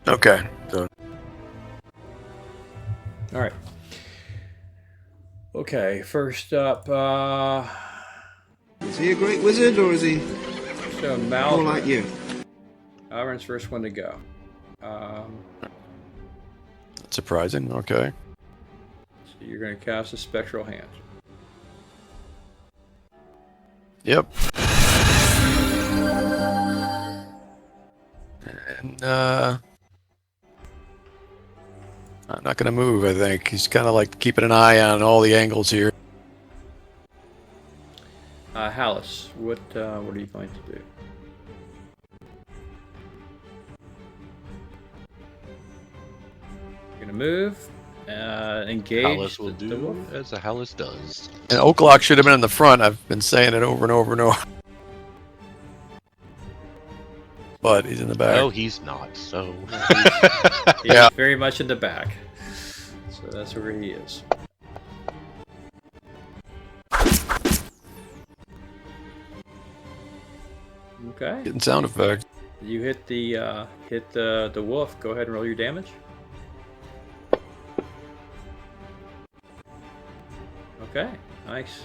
okay. So All right. Okay, first up, Is he a great wizard or is he so more like Malvern. you? Malvern's first one to go. that's surprising. Okay. So you're going to cast a Spectral Hand. Yep. And I'm not gonna move. I think he's kind of like keeping an eye on all the angles here. Hallis, what are you going to do? You're going to move, engage Hallis will the do wolf. as a Hallis does. And Oaklock should have been in the front. I've been saying it over and over and over. But he's in the back. No, he's not. So He's Yeah. very much in the back. So that's where he is. Okay. Getting sound effects. You hit the wolf. Go ahead and roll your damage. Okay. Nice.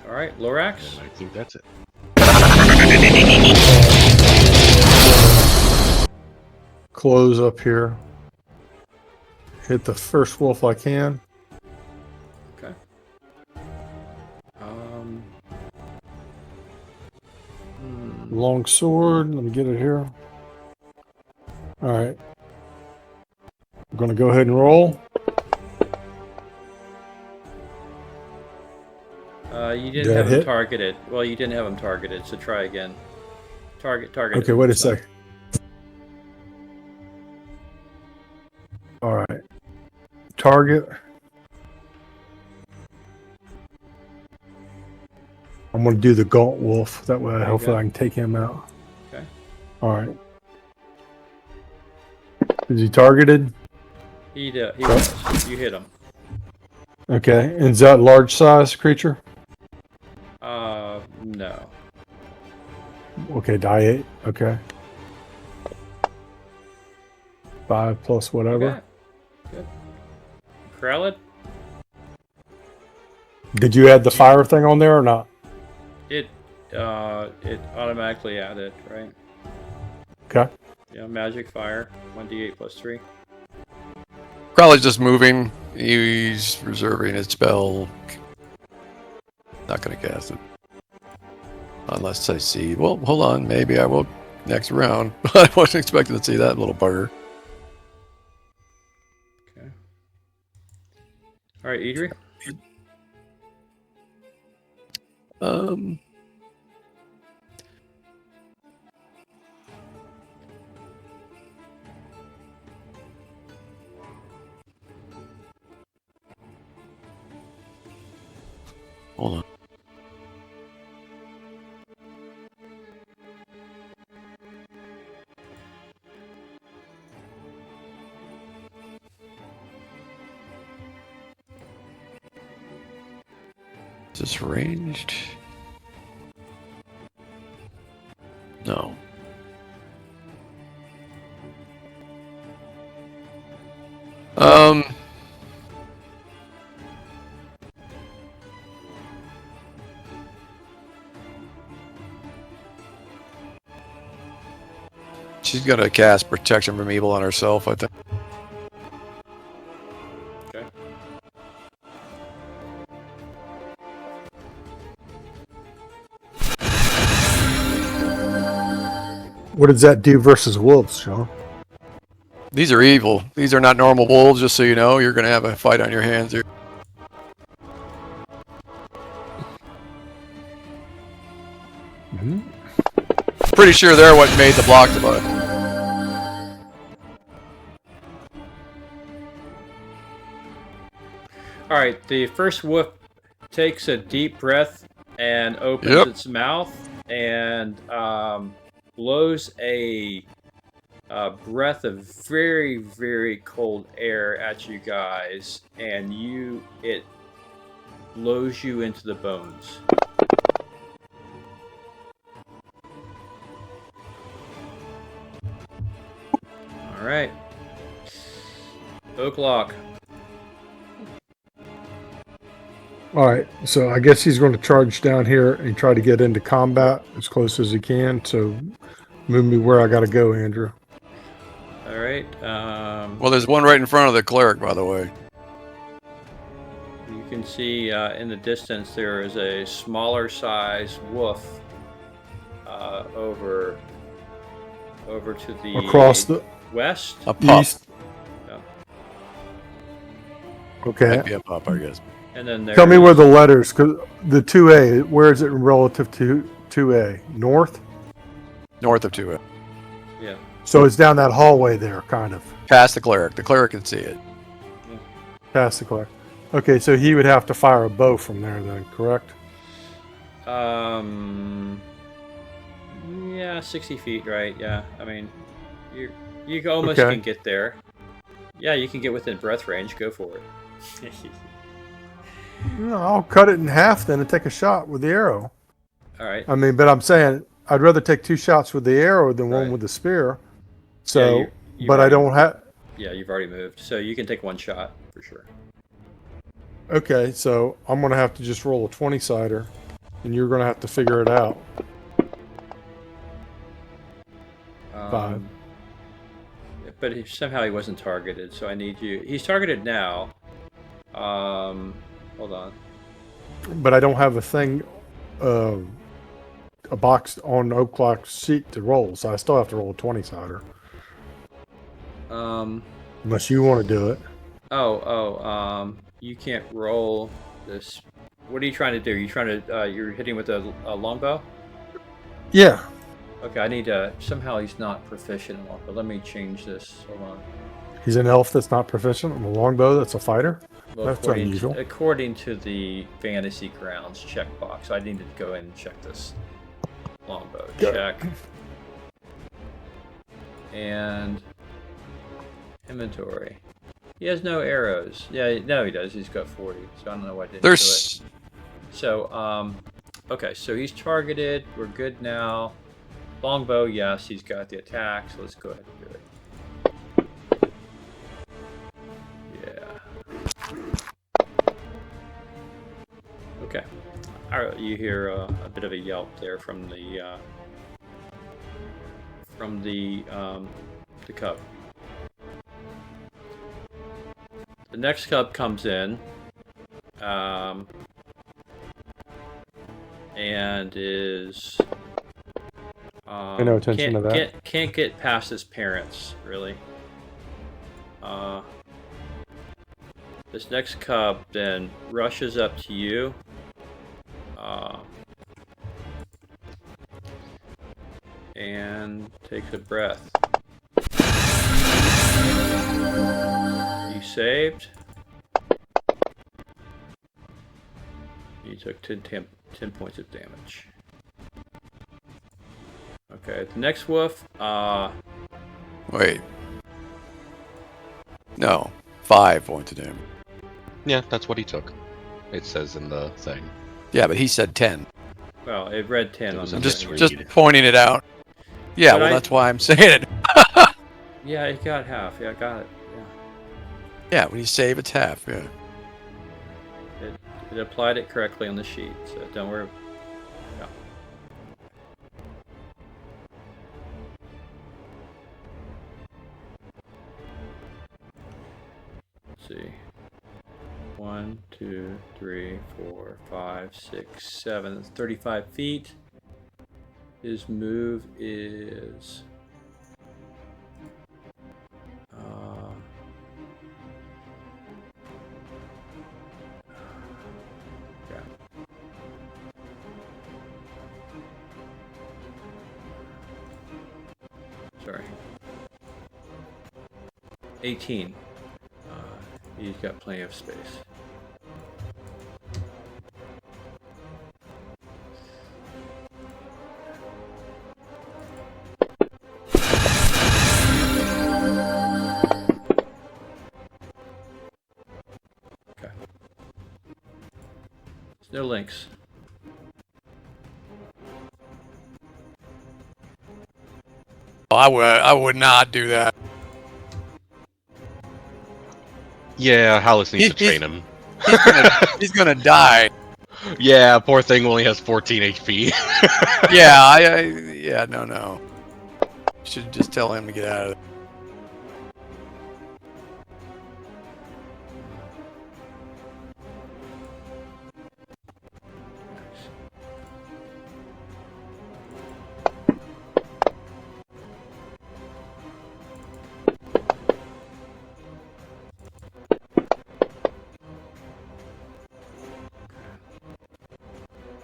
All right, Lorax. and I think that's it. Close up here. Hit the first wolf I can. Okay. Long sword. Let me get it here. All right. I'm going to go ahead and roll. You didn't Did I have him hit? targeted. Well, you didn't have him targeted, so try again. Target. Okay, wait a sec. All right. Target. I'm going to do the Gaunt Wolf. That way, you hopefully, go. I can take him out. Okay. All right. Is he targeted? He was. You hit him. Okay. And is that large size creature? No. Okay, die 8. Okay. 5 plus whatever. Okay. Good. Kralid, Did you add the fire thing on there or not? it automatically added, right? Okay. Yeah, magic fire, 1d8 plus 3. Probably just moving. He's reserving his spell. Not gonna cast it. Unless I see. Well, hold on. Maybe I will next round. I wasn't expecting to see that little bugger. Okay. All right, Idri. Hold on. Is this ranged? No. She's gonna cast protection from evil on herself, I think. Okay. What does that do versus wolves, Sean? These are evil. These are not normal wolves, just so you know. You're gonna have a fight on your hands here. pretty sure they're what made the block to buy. All right, the first wolf takes a deep breath and opens Yep. its mouth and blows a breath of very, very cold air at you guys, and it blows you into the bones. All right, Oaklock. All right, so I guess he's going to charge down here and try to get into combat as close as he can. So move me where I got to go, Andrew. All right. Well, there's one right in front of the cleric, by the way. You can see in the distance there is a smaller size wolf over to the Across the west. A pup. east. Yeah. Okay. Might be a pup, I guess. And then Tell me where the letters, because the 2A, where is it relative to 2A? North? North of 2. Yeah. So it's down that hallway there, kind of, Past the cleric. The cleric can see it. past the clerk. Okay, so he would have to fire a bow from there then, correct? Yeah, 60 feet, right? Yeah. I mean, you almost Okay. can get there. Yeah, you can get within breath range. Go for it. No, I'll cut it in half then and take a shot with the arrow. All right. I mean, but I'm saying I'd rather take 2 shots with the arrow than one Right. with the spear. So, you but I already- don't have. Yeah, you've already moved, so you can take one shot for sure. Okay, so I'm gonna have to just roll a 20-sider, and you're gonna have to figure it out. 5. But somehow he wasn't targeted, so I need you. He's targeted now. Hold on. But I don't have a thing, a box on Oaklock's sheet to roll, so I still have to roll a 20-sider. Unless you want to do it. You can't roll this. What are you trying to do? You trying to? You're hitting with a longbow? Yeah. Okay, I need to. Somehow he's not proficient in longbow. Let me change this. Hold on. He's an elf that's not proficient on a longbow that's a fighter? Well, That's unusual. according to the Fantasy Grounds checkbox, I need to go in and check this longbow check. And inventory. He has no arrows. Yeah, no, he does. He's got 40. So I don't know why I didn't do it. There's So, okay, so he's targeted. We're good now. Longbow, yes, he's got the attack. So let's go ahead and do it. Okay. All right, you hear a bit of a yelp there from the cub. The next cub comes in, and is Pay no attention to that. Can't get past his parents really. This next cub then rushes up to you. And takes a breath. You saved. You took 10 points of damage. Okay, the next wolf, wait. No, 5 points of damage. Yeah, that's what he took. It says in the thing. Yeah, but he said 10. well, it read 10 It on was the in I'm the thing. just pointing it out. Yeah, But well, I- that's why I'm saying it. Yeah, it got half. Yeah, I got it. Yeah, when you save, it's half. Yeah. Yeah. It applied it correctly on the sheet, so don't worry. Yeah. Let's see. 1, 2, 3, 4, 5, 6, 7. That's 35 feet. His move is. Yeah. Sorry. 18. He's got plenty of space. Okay. There's no links. Oh, I would not do that. Yeah, Hallis needs to He's- train him. He's gonna die. Yeah, poor thing only has 14 HP. Yeah, yeah, no. Should just tell him to get out of there.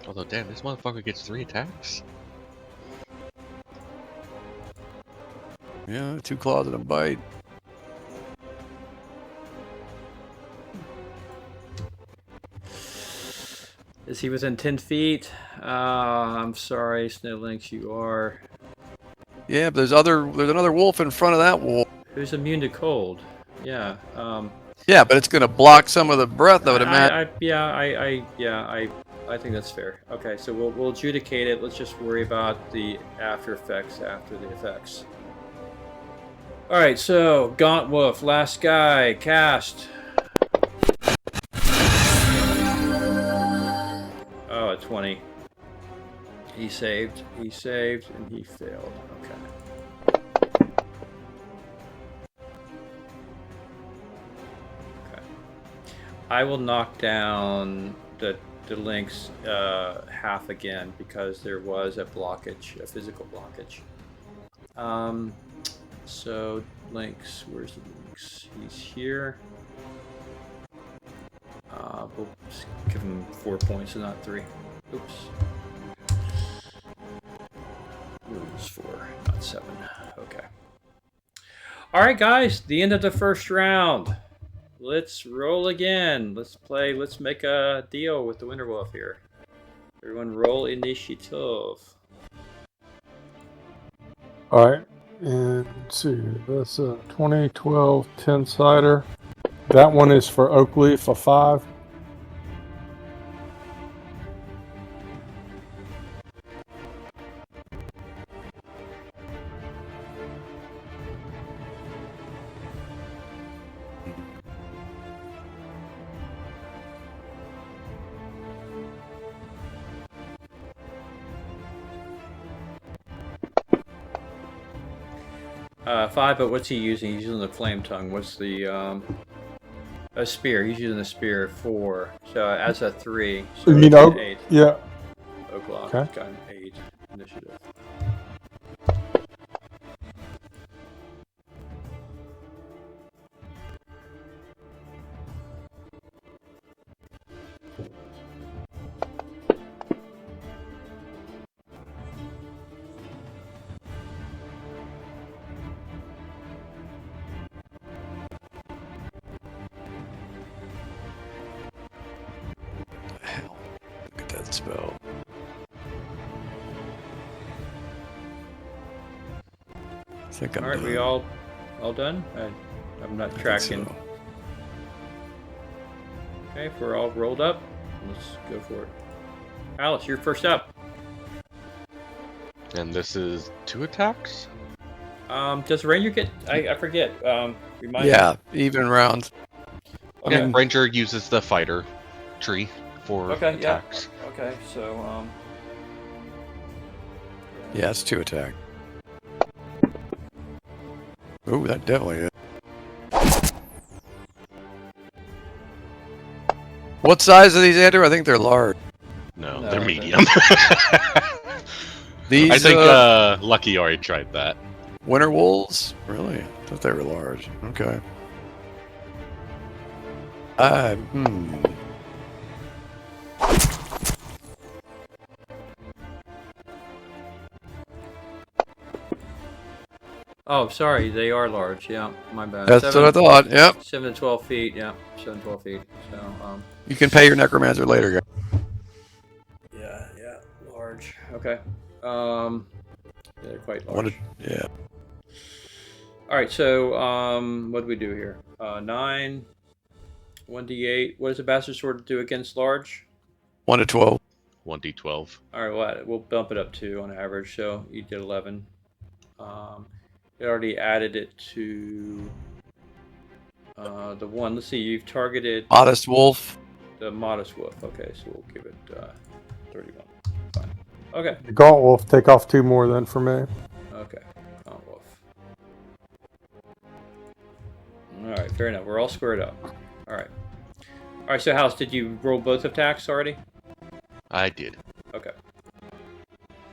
Although, damn, this motherfucker gets 3 attacks. Yeah, 2 claws and a bite. Is he within 10 feet? I'm sorry, Snowlinks, you are. Yeah, but there's another wolf in front of that wolf. Who's immune to cold? Yeah. Yeah, but it's gonna block some of the breath, I would imagine. I think that's fair. Okay, so we'll adjudicate it. Let's just worry about the after effects after the effects. All right, so Gaunt Wolf, last guy, cast. Oh, a 20. He saved, and he failed. Okay. Okay. I will knock down the links half again because there was a blockage, a physical blockage. So links, where's the links? He's here. We'll just give him 4 points and not 3. Oops. It was 4, not 7. Okay. All right, guys. The end of the first round. Let's roll again. Let's make a deal with the Winter Wolf here. Everyone roll initiative. All right. And let's see. That's a 20, 12, 10-sider. That one is for Oakleaf, a 5. Five, but what's he using? He's using the flame tongue. What's the a spear? He's using the spear 4. So as a 3. So You it's know, an 8. yeah. O'clock. Okay. Got an 8 initiative. Hell, look at that spell. I think I'm All right, done. we all done? I'm not I think tracking. so. Okay, if we're all rolled up, let's go for it. Alice, you're first up. And this is 2 attacks? Does Ranger get? I forget. Remind me. Yeah, even rounds. I Yeah, mean, Ranger uses the fighter tree for Okay, yeah. attacks. Okay, so yeah, it's 2 attack. Ooh, that definitely is. What size are these, Andrew? I think they're large. No, No, they're they're- medium. These I think Lucky already tried that. winter wolves? Really? I thought they were large. Okay. Oh, sorry, they are large. Yeah, my bad. That's what I thought. Yep. 7 to 12 feet. Yeah, 7 to 12 feet. So, You can pay your necromancer later, guys. yeah, large. Okay. They're quite large. Yeah. All right. So, what do we do here? 9, 1d8. What does a bastard sword do against large? 1 to 12. 1d12. All right. Well, we'll bump it up to on average. So you did 11. It already added it to the one. Let's see. You've targeted Modest wolf. the modest wolf. Okay, so we'll give it 31. Fine. Okay. The Gaunt Wolf, take off 2 more then for me. Okay. Oh, wolf. All right. Fair enough. We're all squared up. All right. All right. So, House, did you roll both attacks already? I did. Okay.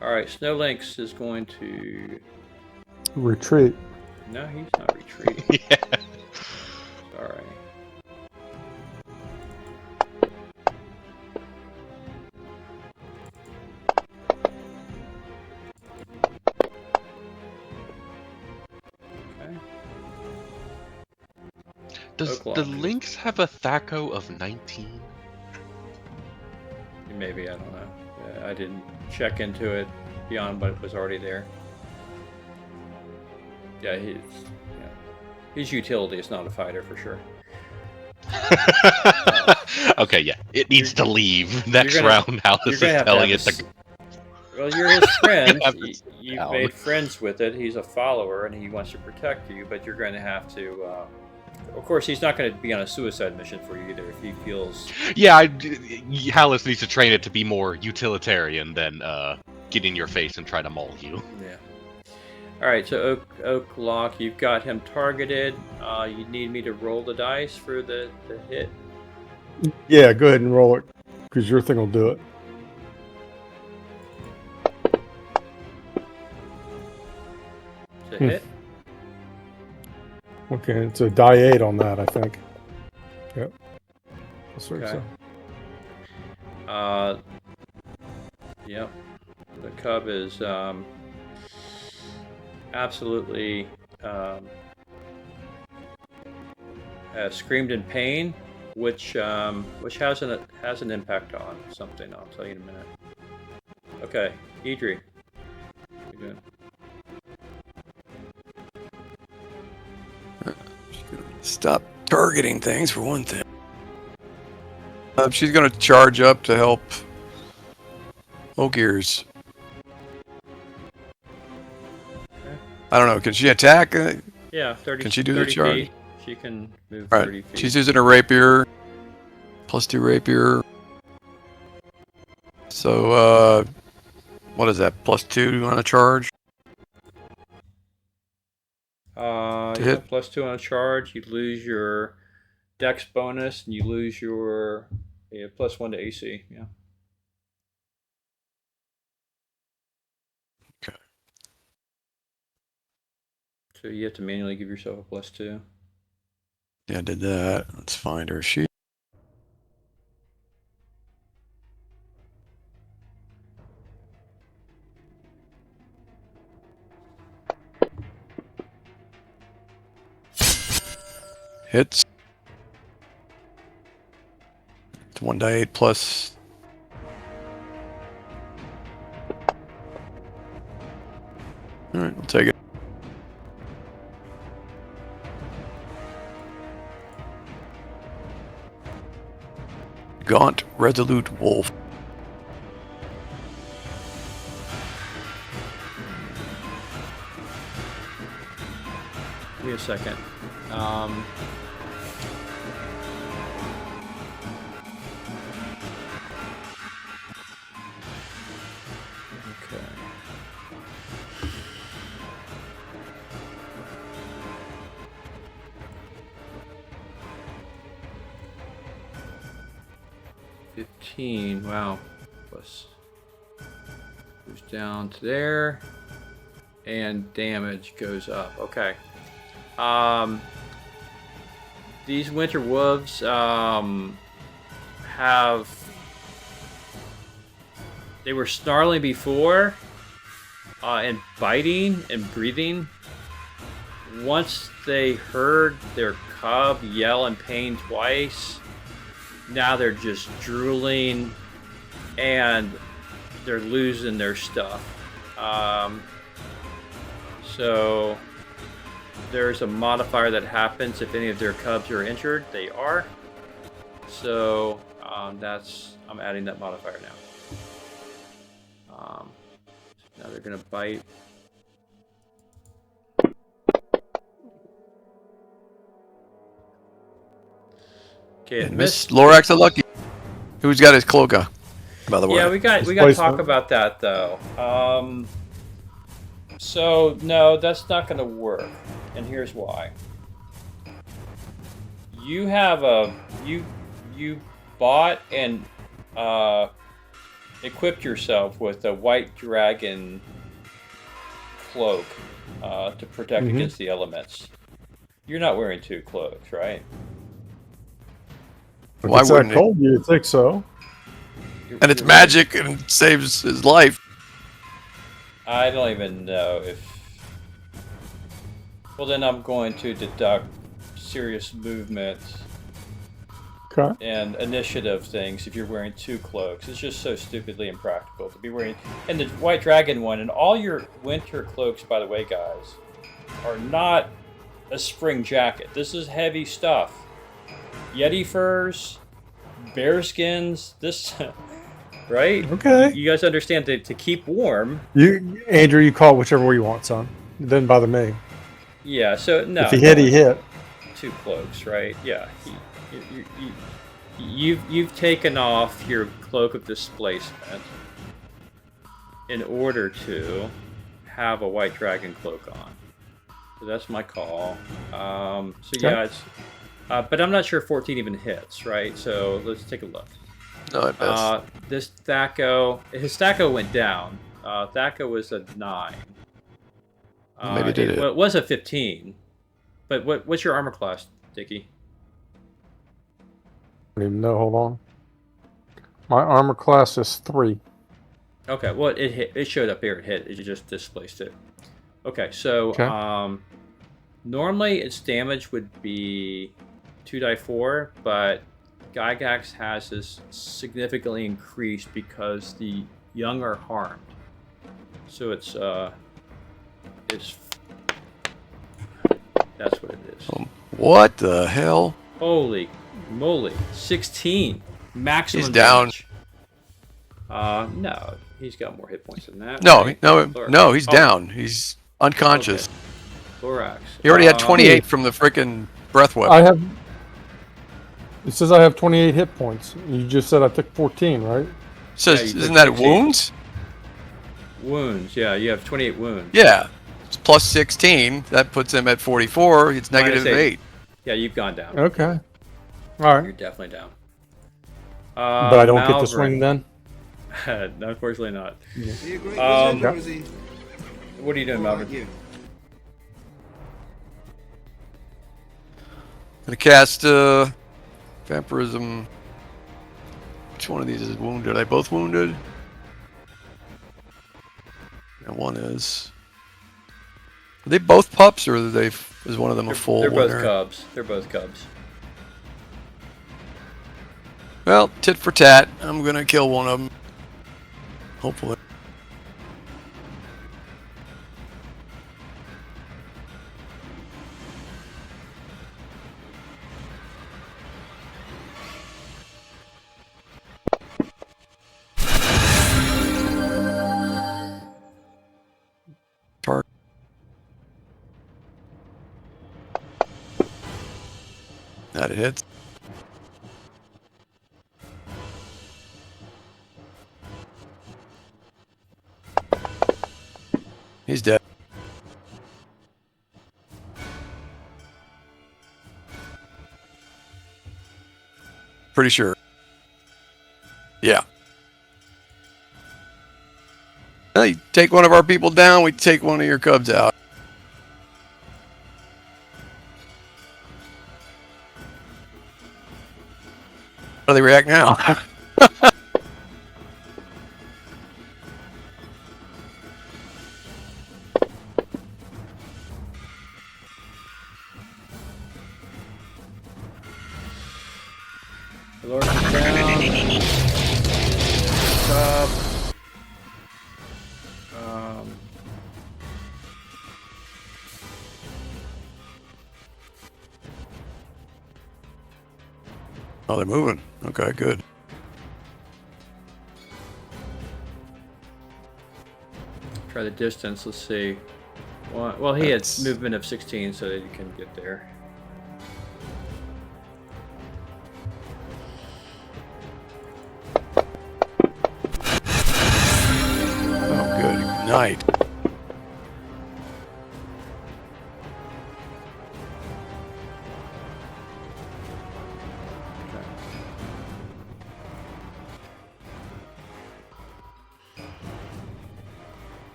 All right. Snow Lynx is going to. Retreat. No, he's not retreating. Yeah. Sorry. Okay. Does Oak the Lodge. Lynx have a THAC0 of 19? Maybe, I don't know. I didn't check into it beyond what was already there. Yeah, his utility is not a fighter for sure. Okay, yeah. It needs to leave next gonna- round. How You're this gonna is have telling to it have to. Well, you're his friend. have this You've down. made friends with it. He's a follower, and he wants to protect you. But you're going to have to. Of course, he's not going to be on a suicide mission for you either. If he feels. Yeah, Hallis needs to train it to be more utilitarian than get in your face and try to maul you. Yeah. All right. So Oak Lock, you've got him targeted. You need me to roll the dice for the hit. Yeah, go ahead and roll it, because your thing will do it. To hit. Okay, it's a die 8 on that, I think. Yep. That's what Okay. so. Yep. The cub is absolutely screamed in pain, which has an impact on something. I'll tell you in a minute. Okay, Idri, you doing? Stop targeting things for one thing. She's going to charge up to help Ogiers. Okay. I don't know. Can she attack? Yeah, 30. Can she do the 30 charge? feet. She can move All 30 right. feet. She's using a rapier. +2 rapier. So, what is that? +2 on a charge? Yeah, hit? +2 on a charge. You lose your dex bonus, and you lose your +1 to AC. Yeah. Okay. So you have to manually give yourself a +2. Yeah, I did that. Let's find her sheet. Hits. It's 1d8 plus. Alright, we'll take it. Gaunt, resolute wolf. Give me a second. Okay. $15. Wow. Plus goes down to there, and damage goes up. Okay. These winter wolves they were snarling before and biting and breathing once they heard their cub yell in pain twice, now they're just drooling and they're losing their stuff. So there's a modifier that happens if any of their cubs are injured. They are. So I'm adding that modifier now. Now they're gonna bite. Okay, Miss Lorax a lucky. Who's got his cloaca? By the way. Yeah, we got to talk about that though. So no, that's not going to work, and here's why. You have you bought and equipped yourself with a white dragon cloak to protect against the elements. You're not wearing 2 cloaks, right? Why it's wouldn't that cold, you'd think so. And it's magic and saves his life. I don't even know if... Well, then I'm going to deduct serious movement and initiative things if you're wearing 2 cloaks. It's just so stupidly impractical to be wearing... And the White Dragon one, and all your winter cloaks, by the way, guys, are not a spring jacket. This is heavy stuff. Yeti furs, bear skins, this... Right? Okay. You guys understand that to keep warm... Andrew, you call it whichever way you want, son. It doesn't bother me. Yeah, so no. If he hit, he hit. 2 cloaks, right? Yeah. You've taken off your cloak of displacement in order to have a white dragon cloak on. So that's my call. So yeah, it's... but I'm not sure 14 even hits, right? So let's take a look. No, it does. This Thaco, his Thaco went down. Thaco was a 9. Maybe it did it. Well, it was a 15. But what's your armor class, Dickie? I don't even know. Hold on. My armor class is 3. Okay, well, it hit. It showed up here. It hit. You just displaced it. Okay, so normally its damage would be 2d4, but Gygax has this significantly increased because the young are harmed. So it's that's what it is. What the hell? Holy moly! 16 maximum. He's down. Damage. No, he's got more hit points than that. No, right? no, he's down. He's unconscious. Okay. Thorax. He already had 28 from the freaking breath weapon. I have... It says I have 28 hit points. You just said I took 14, right? Says, Yeah, you isn't took that 16. wounds? Wounds, yeah, you have 28 wounds. Yeah. It's plus 16. That puts him at 44. It's negative Minus 8. Yeah, you've gone down. Okay. All You're right. definitely down. But I don't get the Malvern. swing then? No, unfortunately not. Be a great Um, wizard, Rosie. What are you doing, More like Malvern? you. Gonna cast vampirism. Which one of these is wounded? Are they both wounded? And one is. Are they both pups, or is one of them a full They're both winner? cubs. They're both cubs. Well, tit for tat. I'm gonna kill one of them. Hopefully. Target. That it hits. He's dead. Pretty sure. Yeah. Well, you take one of our people down, we take one of your cubs out. How do they react now? down. Up. Oh, they're moving. Okay, good. Try the distance. Let's see. Well, he That's- had movement of 16, so that you can get there. Oh, good. Ignite. Okay.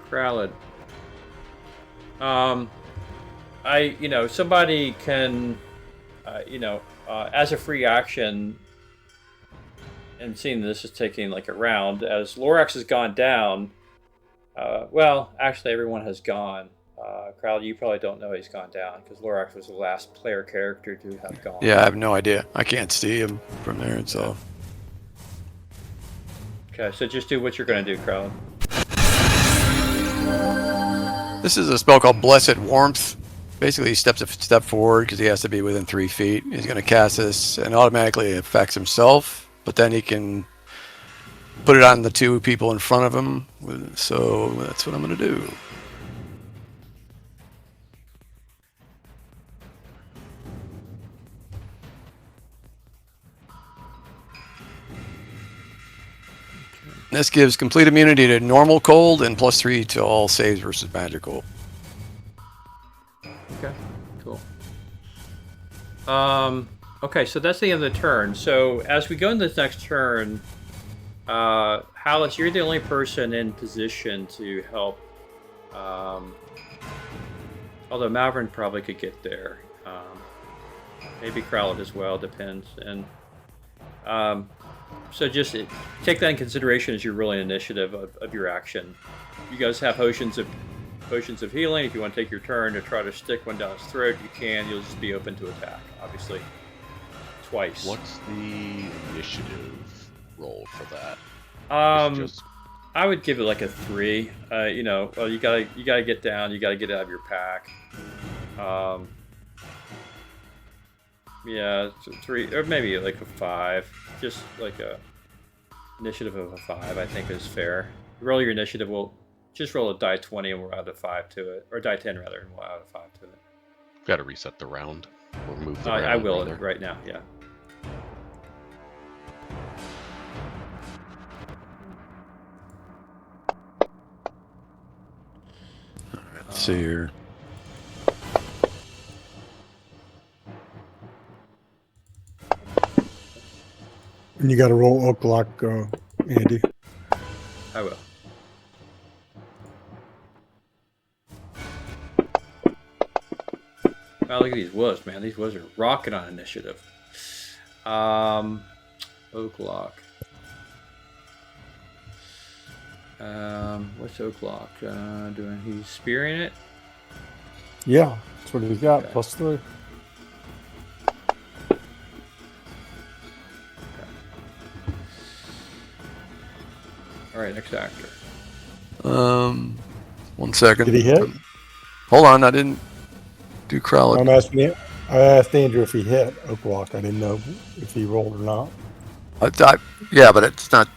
Kralid. Somebody can, as a free action, and seeing this is taking like a round, as Lorax has gone down, well, actually everyone has gone. Kralid, you probably don't know he's gone down, because Lorax was the last player character to have gone. Yeah, I have no idea. I can't see him from there, so. Okay, so just do what you're going to do, Kralid. This is a spell called Blessed Warmth. Basically, he steps a step forward because he has to be within 3 feet. He's going to cast this, and automatically it affects himself, but then he can put it on the 2 people in front of him. So that's what I'm going to do. This gives complete immunity to normal cold and +3 to all saves versus magical. Okay, cool. Okay, so that's the end of the turn. So as we go into this next turn, Hallis, you're the only person in position to help. Although Malvern probably could get there. Maybe Kralid as well, depends. And so just take that in consideration as your rolling initiative of your action. You guys have potions of healing. If you want to take your turn to try to stick one down his throat, you can. You'll just be open to attack, obviously. Twice. What's the initiative roll for that? I would give it like a 3. Well, you gotta get down. You gotta get out of your pack. Yeah, 3 or maybe like a 5. Just like a initiative of a 5, I think is fair. Roll your initiative. We'll just roll a die 20 and we'll add a 5 to it, or die 10 rather, and we'll add a 5 to it. Got to reset the round or move the round. I will rather. right now. Yeah. Let's see here. And you got to roll Oak Lock, Andy. I will. Wow, look at these woods, man. These woods are rocking on initiative. Oak Lock. What's Oak Lock doing? He's spearing it. Yeah, that's what he's got. Okay. +3. All right, next actor. 1 second. Did he hit? Hold on, I didn't do Kralid. I asked Andrew if he hit Oak Lock. I didn't know if he rolled or not. Yeah, but it's not.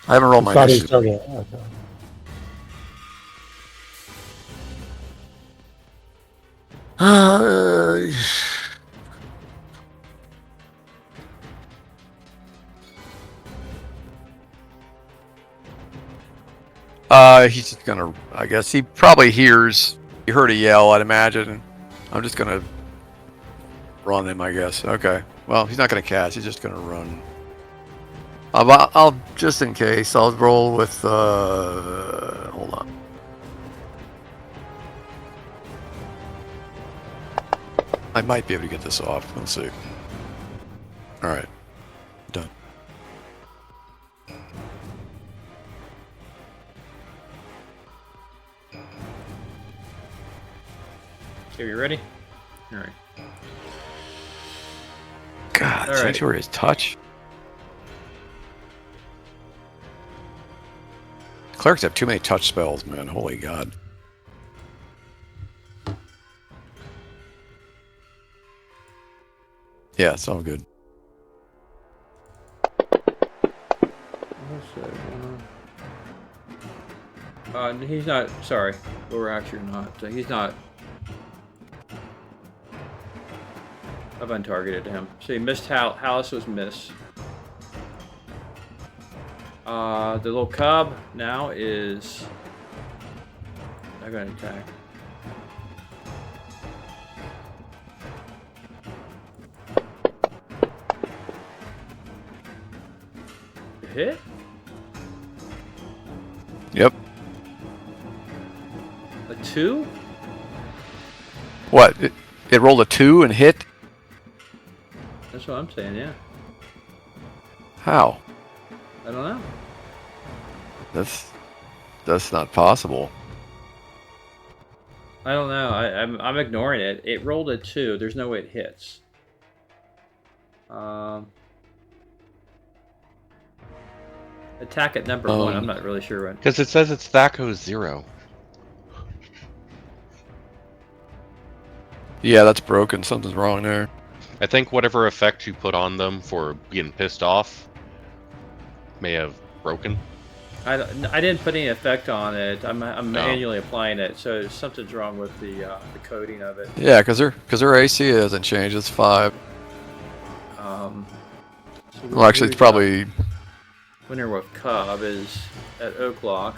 I haven't rolled my Thought he was initiative. starting it. Okay. He's just gonna. I guess he probably hears. He heard a yell, I'd imagine. I'm just gonna run him, I guess. Okay. Well, he's not gonna cast. He's just gonna run. I'll just in case. I'll roll with. Hold on. I might be able to get this off. Let's see. All right. Done. Okay, you ready? All right. God, All right. Sanctuary is touch. Clerics have too many touch spells, man. Holy God. Yeah, it's all good. He's not. Sorry, Lower Axe, you're not. He's not. I've untargeted him. So he missed. Hallis was miss. The little cub now is. I'm gonna attack. Hit? Yep. A 2? What? It rolled a 2 and hit? That's what I'm saying, yeah. How? I don't know. That's not possible. I don't know. I'm ignoring it. It rolled a 2. There's no way it hits. Attack at number 1. I'm not really sure what. Because it says it's Thaco's 0. Yeah, that's broken. Something's wrong there. I think whatever effect you put on them for being pissed off may have broken. I didn't put any effect on it. I'm No. manually applying it, so something's wrong with the coding of it. Yeah, because her AC hasn't changed. It's 5. So Well, actually, it's probably... Winner with Cub is at Oaklock.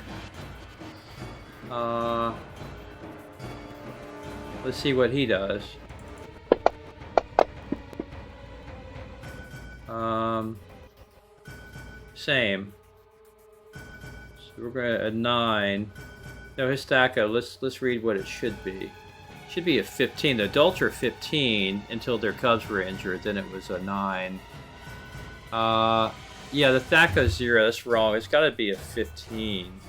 Let's see what he does. Same. So we're gonna a 9. No, his Thaco. Let's read what it should be. It should be a 15. The adults are 15 until their cubs were injured. Then it was a 9. Yeah, the Thaco's 0. That's wrong. It's got to be a 15.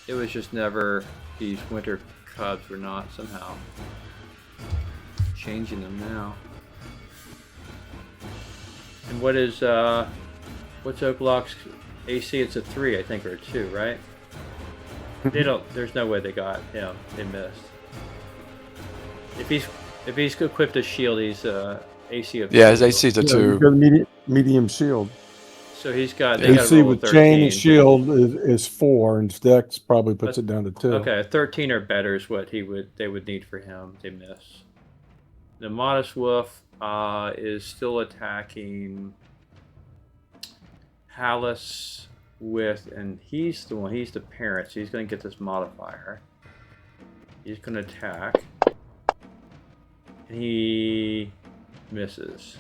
It was just never. These winter cubs were not somehow changing them now. And what is what's Oaklock's AC? It's a 3, I think, or a 2, right? They don't. There's no way they got him. They missed. If he's equipped a shield, he's AC of 2. Yeah, his AC is a Yeah, 2. you've got a medium shield. So he's got. They got AC roll with 13. chain and shield is 4, and Dex probably puts it down to 2. Okay, a 13 or better is what they would need for him. They miss. The Modest Wolf is still attacking Hallis with, and he's the parent, so he's going to get this modifier. He's going to attack. And he misses.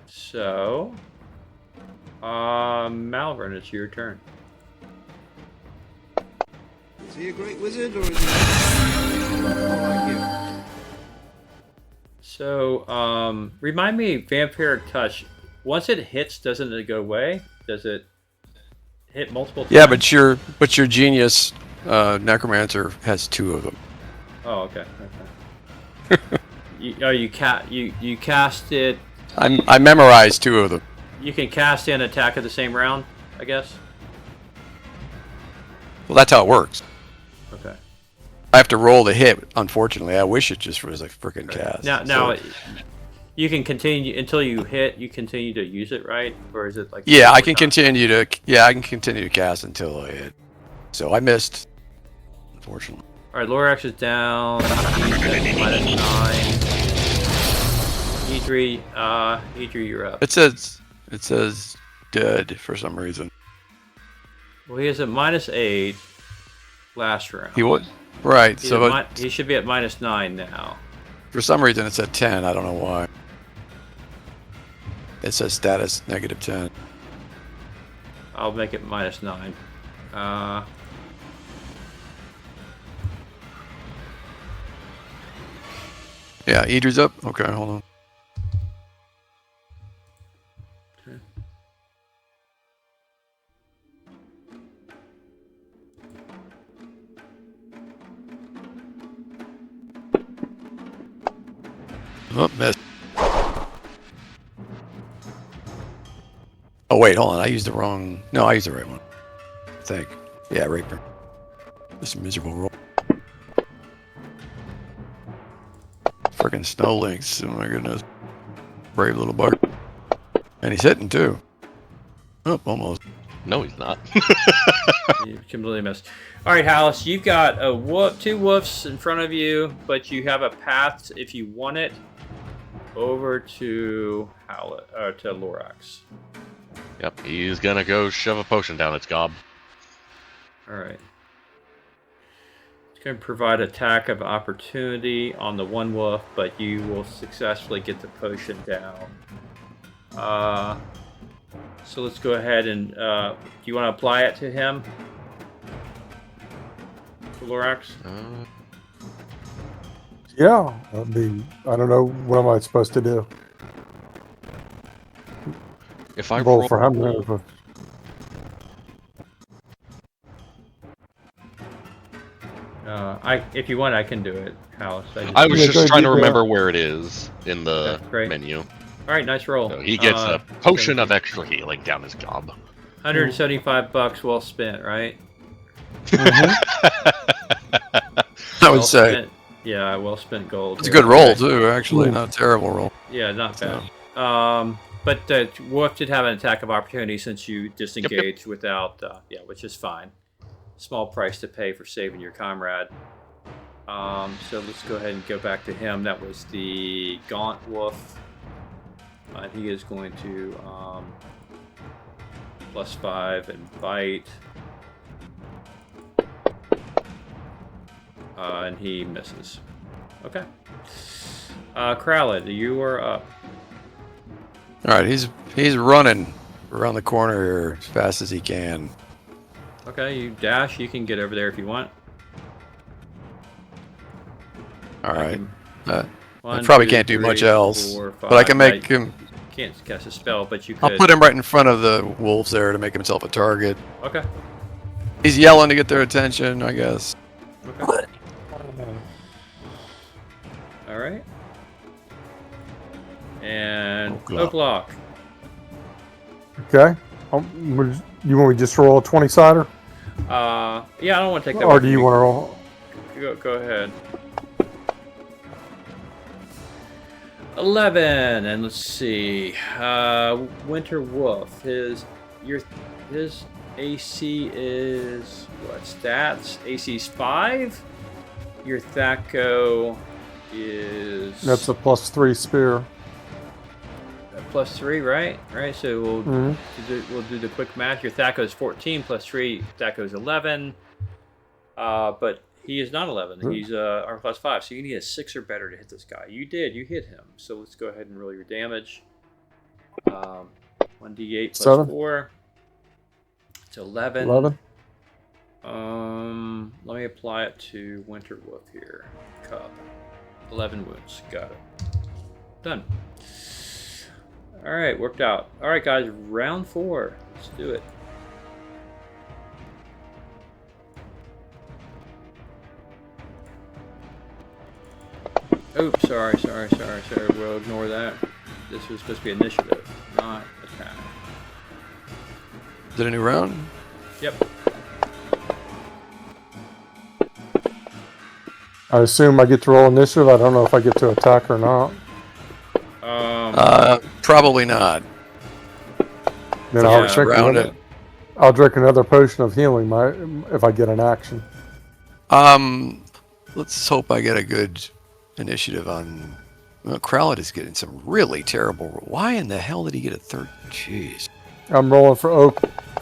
So, Malvern, it's your turn. Is he a great wizard or is he more like you? So, remind me, Vampiric Touch. Once it hits, doesn't it go away? Does it hit multiple times? Yeah, but your genius necromancer has 2 of them. Oh, okay. You cast it. I memorized 2 of them. You can cast and attack at the same round, I guess. Well, that's how it works. Okay. I have to roll the hit. Unfortunately, I wish it just was a freaking cast. Now, So- you can continue until you hit. You continue to use it, right? Or is it like? yeah, I can continue to. Yeah, I can continue to cast until I hit. So I missed. Unfortunately. All right, Lorax is down. -9. E3, you're up. It says dead for some reason. Well, he is at -8 last round. He was right. He's So he should be at -9 now. for some reason it's at 10. I don't know why. It says status -10. I'll make it -9. Yeah, Idri's up. Okay, hold on. Oh, missed. Oh, wait, hold on. I used the wrong... No, I used the right one. I think. Yeah, Rapier. Just a miserable roll. Freaking snow lynx. Oh, my goodness. Brave little bugger. And he's hitting, too. Oh, almost. No, he's not. You completely missed. All right, Hallis, you've got a two wolves in front of you, but you have a path, if you want it, over to to Lorax. Yep, he's gonna go shove a potion down its gob. All right. It's going to provide attack of opportunity on the one wolf, but you will successfully get the potion down. So let's go ahead and do you want to apply it to him? To Lorax? Yeah, that'd be. I don't know. What am I supposed to do? If I Roll roll for how many? If you want, I can do it, House. I was Yeah, just go trying to do that. remember where it is in the Okay, great. menu. All right, nice roll. So he gets a potion thank of you. extra healing down his gob. $175 well spent, right? I would say. Spent. Yeah, well spent gold. It's a good roll, too, actually. Not a terrible roll. Yeah, not bad. But the wolf did have an attack of opportunity since you disengaged without, which is fine. Small price to pay for saving your comrade. So let's go ahead and go back to him. That was the Gaunt Wolf. He is going to +5 and bite. And he misses. Okay. Kralid, you are up. All right, he's running around the corner here as fast as he can. Okay, you dash. You can get over there if you want. All right. I One, probably two, can't do three, much else, 4, but I 5. can make him. Can't cast a spell, but you I'll could. put him right in front of the wolves there to make himself a target. Okay. He's yelling to get their attention, I guess. Okay. All right. And Oaklock. Oaklock. Okay. You want me to just roll a 20-sider? Yeah, I don't want to take that. Or away do from you want to roll? Go ahead. 11, and let's see. Winter Wolf. His AC is what? Stats. AC's 5. Your Thaco is. That's a +3 spear. +3, right? Right. So we'll Mm-hmm. we'll do the quick math. Your Thaco is 14 +3. Thaco is 11. But he is not 11. He's armor +5. So you need a 6 or better to hit this guy. You did. You hit him. So let's go ahead and roll your damage. 1d8 plus 7. 4. It's 11. 11. Let me apply it to Winter Wolf here. Cub. 11 wounds. Got it. Done. All right, worked out. All right, guys, round 4. Let's do it. Oops, sorry. We'll ignore that. This was supposed to be initiative, not attack. Is it a new round? Yep. I assume I get to roll initiative. I don't know if I get to attack or not. Probably not. Then Yeah, I'll drink round another. it. I'll drink another potion of healing. If I get an action. Let's hope I get a good initiative on. Well, Kralid is getting some really terrible. Why in the hell did he get a third? Jeez. I'm rolling for Oak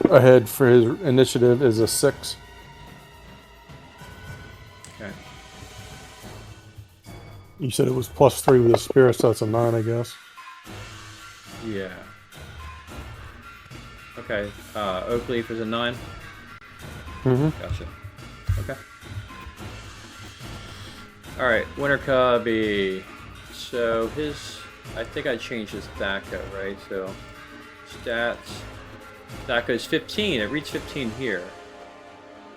ahead for his initiative is a 6. Okay. You said it was +3 with the spear, so that's a 9, I guess. Yeah. Okay. Oakleaf is a 9. Mm-hmm. Gotcha. Okay. All right, Winter Cubby. So I think I changed his Thaco, right? So stats. Thaco is 15. It reads 15 here.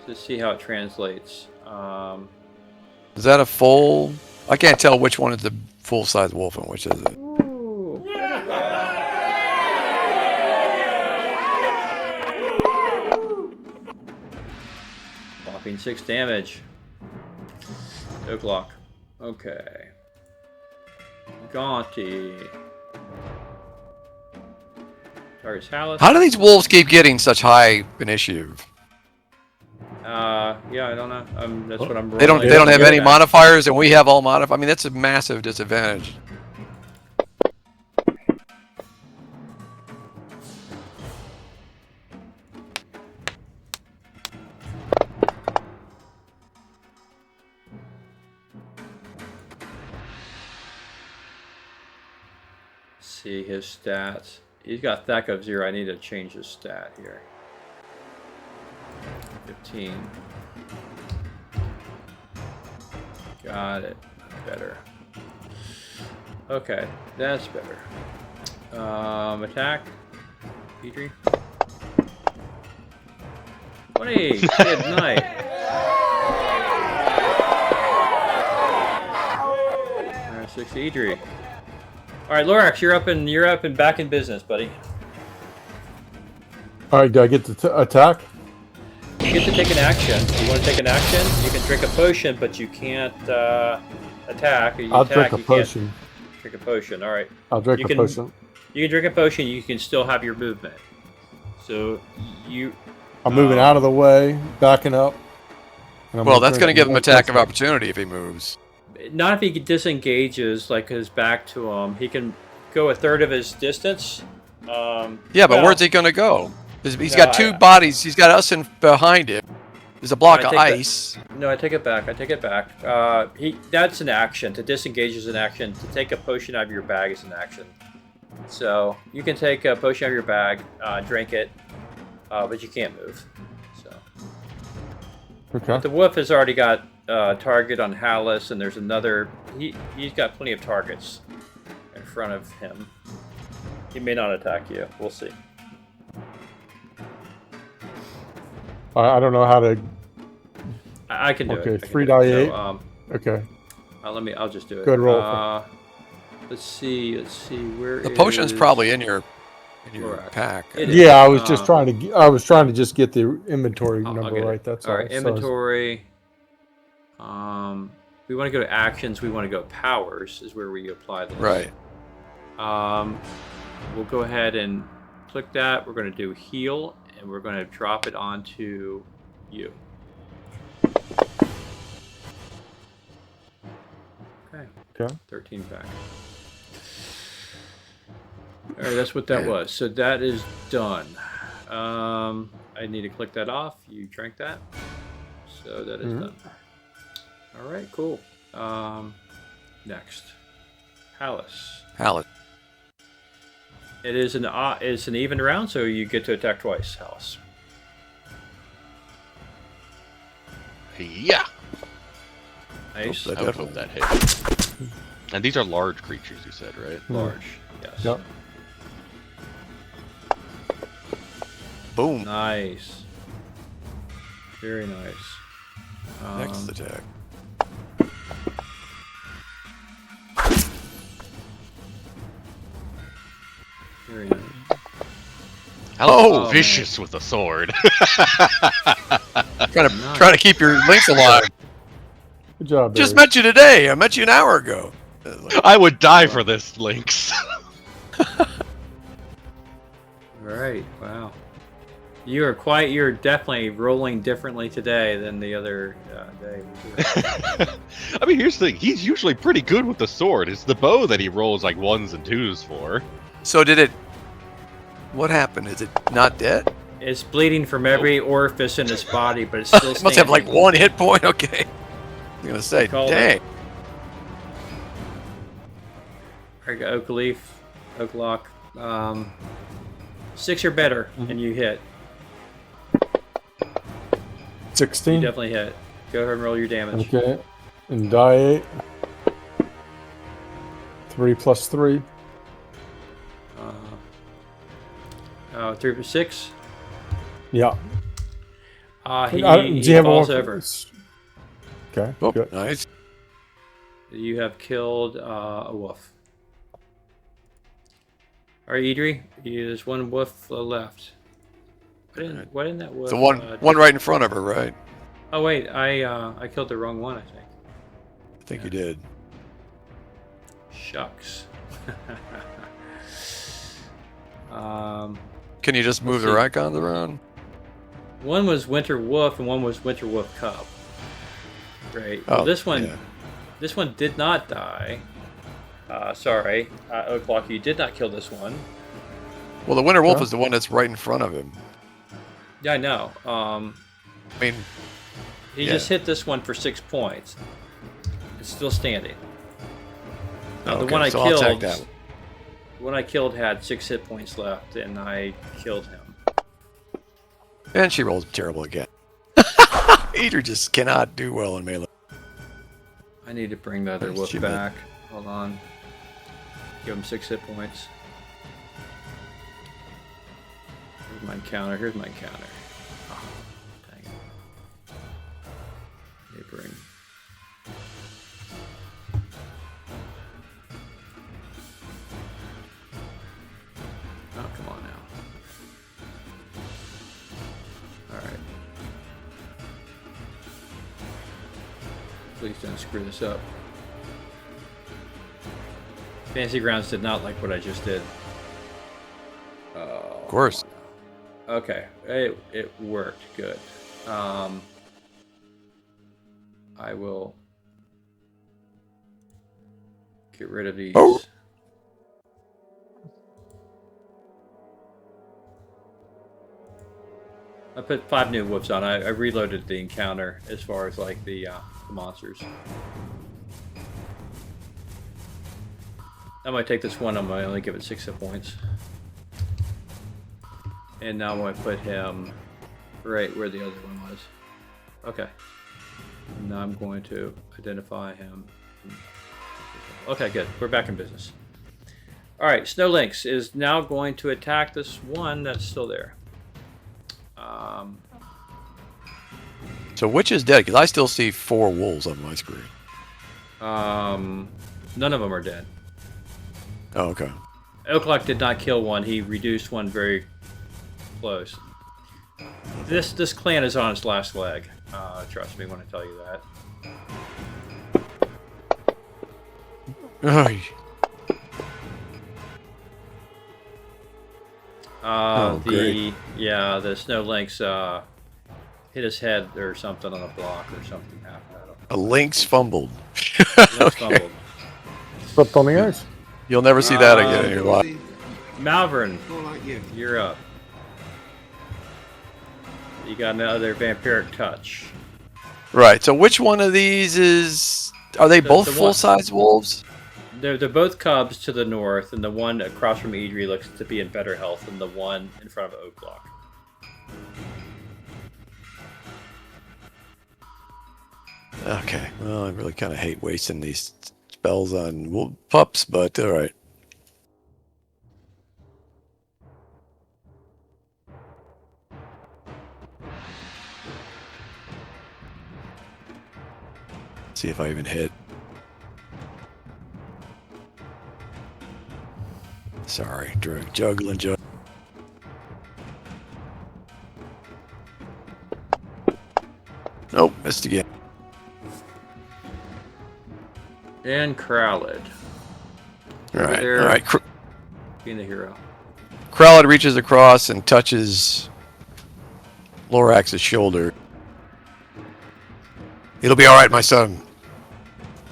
So let's see how it translates. Is that a full? I can't tell which one is the full-size wolf and which is it? Whopping 6 damage. Oak lock. Okay. Gaunty. Target's Hallis. How do these wolves keep getting such high initiative? Yeah, I don't know. That's what I'm. They don't have any modifiers, and we have all modifiers. I mean, that's a massive disadvantage. See his stats. He's got Thack of 0. I need to change his stat here. 15. Got it. Better. Okay, that's better. Attack. Petrie. 20. Good night. Alright, 60 Idri. Alright, Lorax, you're up and back in business, buddy. All right, do I get to attack? You get to take an action. You want to take an action? You can drink a potion, but you can't attack. I'll drink a potion. Drink a potion. All right. I'll drink a potion. You can drink a potion. You can still have your movement. So you. I'm moving out of the way, backing up. Well, that's going to give him attack of opportunity if he moves. Not if he disengages, like his back to him. He can go a third of his distance. Yeah, but where's he going to go? He's got two bodies. He's got us in behind him. There's a block of ice. No, I take it back. I take it back. That's an action. To disengage is an action. To take a potion out of your bag is an action. So you can take a potion out of your bag, drink it, but you can't move. So. Okay. But the wolf has already got target on Hallis, and there's another. He's got plenty of targets in front of him. He may not attack you. We'll see. I don't know how to. I can do it. Okay, 3d8. So, okay. I'll just do it. Good roll. Let's see. Where the potion's probably in your pack. Yeah, I was just trying to. I was trying to just get the inventory number right. That's all. All right, inventory. We want to go to actions. We want to go powers. Is where we apply this. Right. We'll go ahead and click that. We're going to do heal, and we're going to drop it onto you. Okay. 13 back. All right, that's what that was. So that is done. I need to click that off. You drank that. So that is done. All right, cool. Next. Hallis. It's an even round, so you get to attack twice, Hallis. Yeah. Nice. I would hope that hit. And these are large creatures, you said, right? Large, yes. Yep. Boom. Nice. Very nice. Next attack. Very nice. Hello, vicious with a sword. Trying to keep your links alive. Good job, Barry. Just met you today. I met you an hour ago. I would die for this, Lynx. All right. Wow. You're definitely rolling differently today than the other day. I mean, here's the thing. He's usually pretty good with the sword. It's the bow that he rolls like 1s and 2s for. So what happened? Is it not dead? It's bleeding from every orifice in his body, but it's still It must have like standing. 1 hit point. Okay. I was going to say, dang. I got Oak Leaf, Oak Lock. 6 or better, and you hit. 16. You definitely hit. Go ahead and roll your damage. Okay. And die 8. 3 plus 3. 3 plus 6. Yeah. He falls over. Okay. Oh, Good. nice. You have killed a wolf. All right, Idri, there's one wolf left. Why didn't that wolf? The one right in front of her, right? Oh wait, I killed the wrong one. I think. I think you did. Shucks. Can you just move let's the see. icons around? One was Winter Wolf and one was Winter Wolf Cub. Right. Well, Oh, this one, yeah. this one did not die. Sorry, O'Clock, you did not kill this one. Well, the Winter Wolf Huh? is the one that's right in front of him. Yeah, I know. I mean, He Yeah. just hit this one for 6 points. It's still standing. The okay, one I so I'll take killed, that. the one I killed had 6 hit points left, and I killed him. And she rolls terrible again. Adrian just cannot do well in melee. I need to bring the other That's wolf too bad. back. Hold on. Give him 6 hit points. Here's my encounter. Here's my encounter. Oh, dang it. Let me bring. Oh, come on now. Alright. Please don't screw this up. Fantasy Grounds did not like what I just did. Of course. Okay, it worked good. I will get rid of these. Oh. I put 5 new wolves on. I reloaded the encounter as far as like the monsters. I might take this one. I'm gonna only give it 6 hit points. And now I'm going to put him right where the other one was. Okay. And now I'm going to identify him. Okay, good. We're back in business. Alright, Snow Lynx is now going to attack this one that's still there. So which is dead? Because I still see 4 wolves on my screen. None of them are dead. Oh, okay. O'Clock did not kill one. He reduced one very close. This clan is on its last leg. Trust me when I tell you that. Ay. The Snow Lynx hit his head or something on a block or something happened. I don't know. A lynx fumbled. Lynx fumbled. Slipped on the ice. You'll never see that again in your life. Malvern, More like you. you're up. You got another vampiric touch. Right. So which one of these is? Are they both the one- full-size wolves? They're both cubs to the north, and the one across from Idri looks to be in better health than the one in front of Oaklock. Okay. Well, I really kind of hate wasting these spells on pups, but all right. See if I even hit. Sorry, juggling. Nope, missed again. And Crowled, All right, there. all right. being the hero. Kralid reaches across and touches Lorax's shoulder. It'll be all right, my son.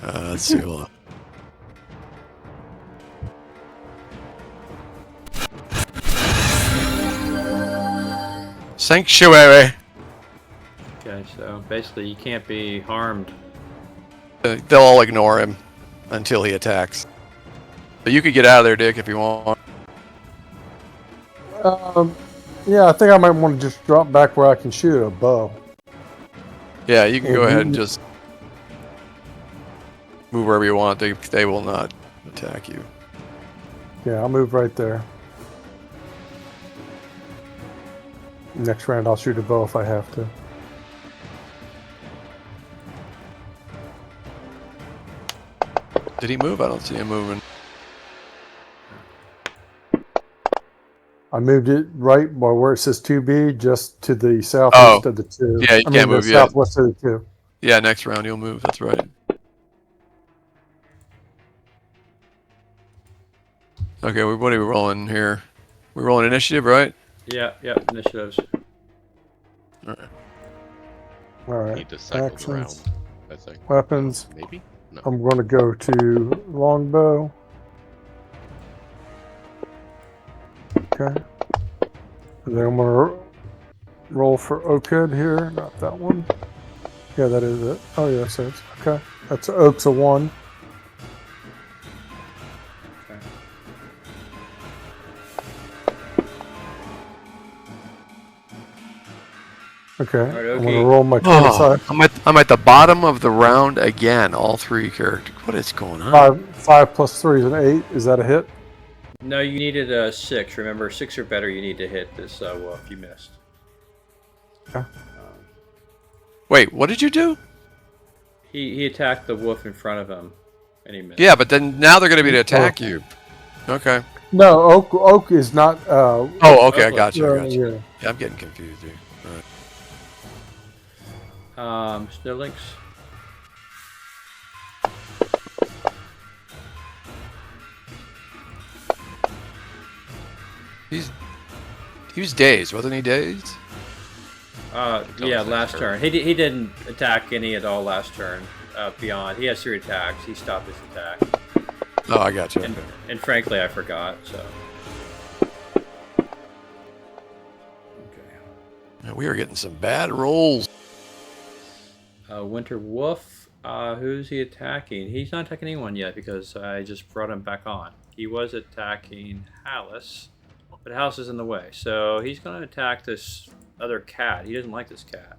Let's see. Hold on. Sanctuary. Okay, so basically you can't be harmed. They'll all ignore him until he attacks. But you could get out of there, Dick, if you want. Yeah, I think I might want to just drop back where I can shoot a bow. Yeah, you can go ahead and just move wherever you want. They will not attack you. Yeah, I'll move right there. Next round, I'll shoot a bow if I have to. Did he move? I don't see him moving. I moved it right by where it says 2B, just to the southeast Oh. of the 2. Yeah, you I mean, can't the move yet. southwest of the 2. Yeah, next round he'll move. That's right. Okay, what are we rolling here? We're rolling initiative, right? Yeah, initiatives. All right. All right. Need to cycle Actions, around. I think. weapons. Maybe. No. I'm going to go to longbow. Okay. And then I'm going to roll for Oakhead here. Not that one. Yeah, that is it. Oh, yeah, so it's okay. That's Oak's a 1. Okay. right, I'm okay. going to roll my Oh, 25. I'm at the bottom of the round again. All 3 characters. What is going on? 5 plus 3 is an 8. Is that a hit? No, you needed a 6. Remember, 6 or better, you need to hit this wolf. You missed. Okay. Wait, what did you do? He attacked the wolf in front of him, and he missed. Yeah, but then now they're going to be to attack you. Okay. No, Oak is not. Oh, okay. I got you. I got you. Yeah. Yeah, I'm getting confused here. All right. Snowlinks. He was dazed, wasn't he? Dazed? Yeah, last turn. He didn't attack any at all last turn. Beyond, he has 3 attacks. He stopped his attack. Oh, I got you. And frankly, I forgot. So. Okay. Man, we are getting some bad rolls. Winter Wolf. Who's he attacking? He's not attacking anyone yet because I just brought him back on. He was attacking Hallis, but Hallis is in the way, so he's going to attack this other cat. He doesn't like this cat,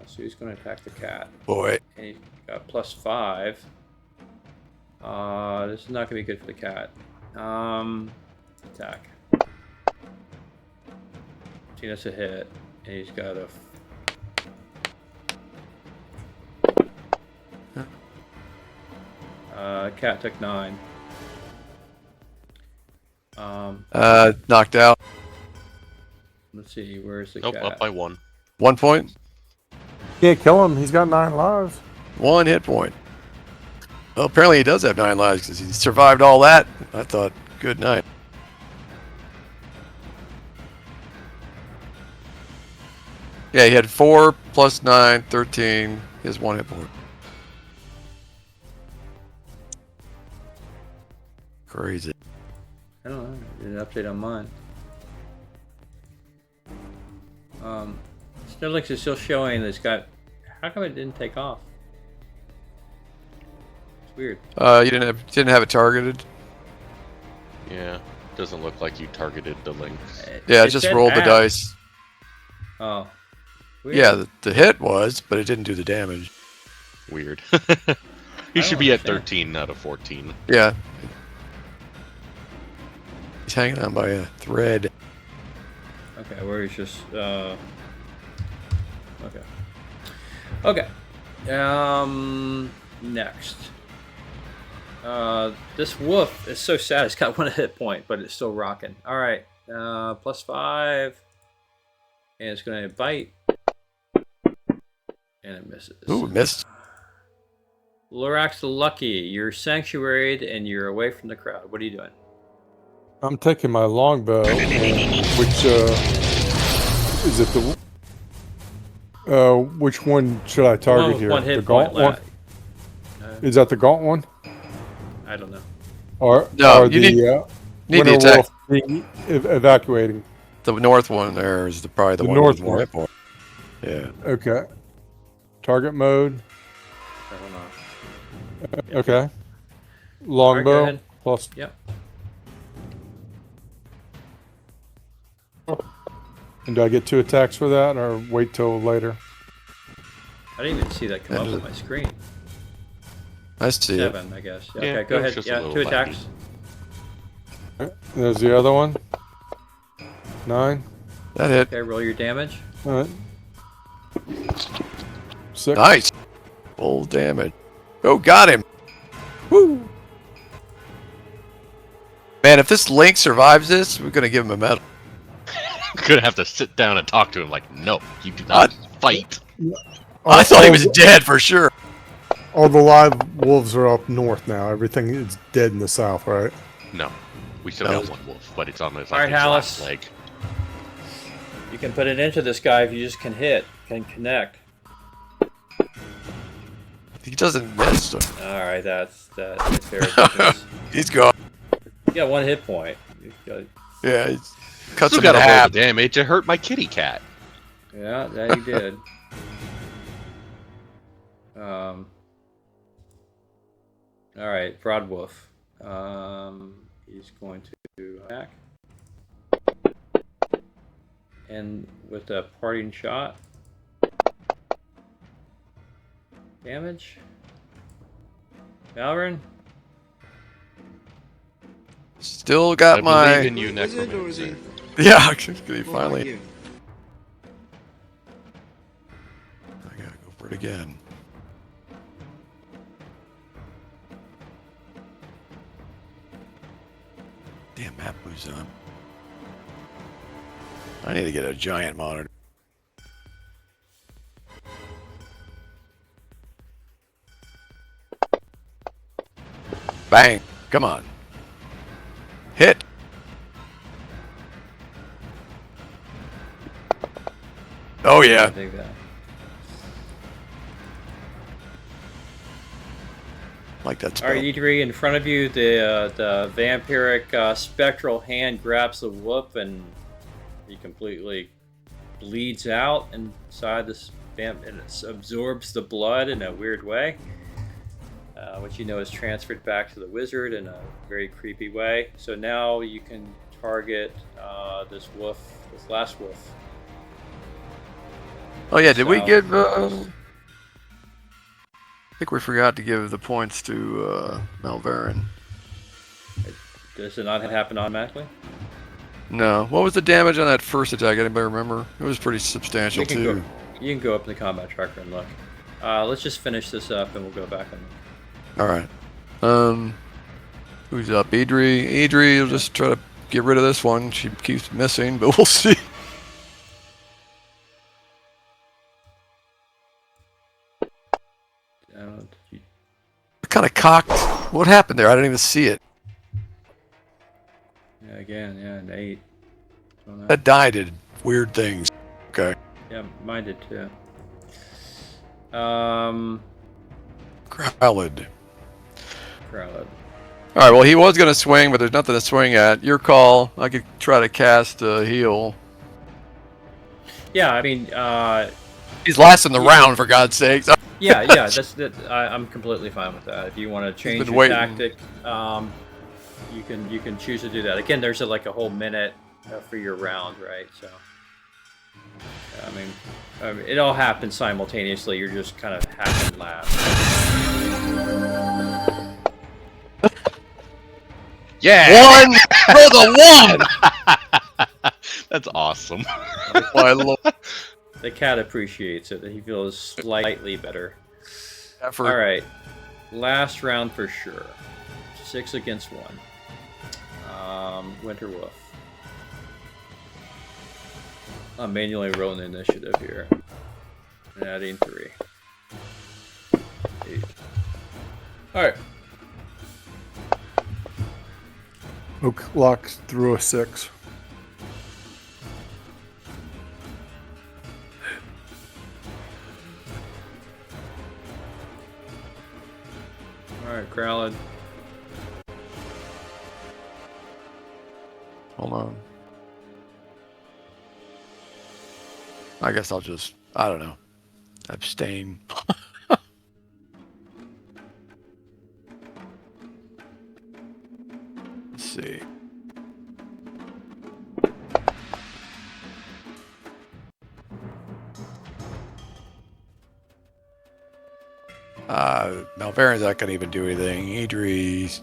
so he's going to attack the cat. Boy. And he's got +5. This is not going to be good for the cat. Attack. See, that's a hit, and he's got a. Cat took 9. Knocked out. Let's see, where's the Nope, cat? up by 1. 1 point. Can't kill him. He's got 9 lives. 1 hit point. Well, apparently he does have 9 lives because he survived all that. I thought, good night. Yeah, he had 4 plus 9, 13. He has 1 hit point. Crazy. I don't know. Did an update on mine. Snowlinks is still showing that it's got. How come it didn't take off? It's weird. You didn't have it targeted. Yeah. Doesn't look like you targeted the links. Yeah, It just said rolled the app. dice. Oh. Weird. Yeah, the hit was, but it didn't do the damage. Weird. I He should don't be at understand. 13 out of 14. Yeah. He's hanging on by a thread. Okay, where he's just. Okay. Next. This wolf is so sad. It's got 1 hit point, but it's still rocking. All right. +5, and it's gonna bite, and it misses. Ooh, missed. Lorax the Lucky, you're sanctuaried and you're away from the crowd. What are you doing? I'm taking my longbow, which is it the which one should I target One- here? one hit the gaunt point one? left. Is that the gaunt one? I don't know. Or No, or you the need the winter attack. wolf being evacuating? The north one there is probably the The one north with more one. hit point. Yeah. Okay. Target mode. I don't know. Okay. Alright, go Longbow ahead. plus. Yep. And do I get 2 attacks for that, or wait till later? I didn't even see that come up on my screen. I see it. 7, I guess. Yeah, Yeah, okay, go it was ahead. just a Yeah, little 2 attacks. There's the other one. 9. That hit. Okay, roll your damage. All right. 6. Nice. Full damage. Oh, got him. Woo! Man, if this Link survives this, we're gonna give him a medal. I'm gonna have to sit down and talk to him. Like, no, you do not fight. I thought he was dead for sure. All the live wolves are up north now. Everything is dead in the south, right? No, we still No. got one wolf, but it's on his All right, its Hallis. last leg. You can put it into this guy if you just can connect. He doesn't miss. So. All right, that's fair. Business. He's gone. You got 1 hit point. You got, Yeah, he cuts Still him in gotta roll half. the damage. It hurt my kitty cat. yeah, that you did. All right, Broadwolf. He's going to attack. And with a parting shot. Damage. Malvern? Still got I my. believe in you, Wizard, or is he Necromancer. Yeah, he more like finally. you? I gotta go for it again. Damn map moves on. I need to get a giant monitor. Bang! Come on. Hit! Oh I yeah. think that. Like that All right, spell. E3, in front of you, the vampiric spectral hand grabs the wolf and he completely bleeds out inside this vamp, and it absorbs the blood in a weird way, which you know is transferred back to the wizard in a very creepy way. So now you can target this wolf, this last wolf. Oh yeah, did we So- give? I think we forgot to give the points to Malverin. Does it not happen automatically? No. What was the damage on that first attack? Anybody remember? It was pretty substantial You can too. You can go up in the combat tracker and look. Let's just finish this up and we'll go back and look. All right. Who's up? Idri. Idri will just try to get rid of this one. She keeps missing, but we'll see. Kind of cocked. What happened there? I didn't even see it. Yeah, again, yeah, an 8. That die did weird things. Okay. Yeah, mine did too. Crowled. Crowd. All right. Well, he was gonna swing, but there's nothing to swing at. Your call. I could try to cast heal. Yeah, I mean, He's lasting the round, for God's sakes. yeah, I'm completely fine with that. If you want to change been your waiting. tactic, you can choose to do that. Again, there's like a whole minute for your round, right? So, I mean, it all happens simultaneously. You're just kind of half and laugh. Yeah! One for the one. That's awesome. My lord. The cat appreciates it. He feels slightly better. Effort. All right, last round for sure. 6 against 1. Winter Wolf. I'm manually rolling the initiative here. And adding 3. 8. All right. Oak locks through a 6. All right, Crowled. Hold on. I guess I'll just, I don't know, abstain. Let's see. Malverin's not going to even do anything. Idri's,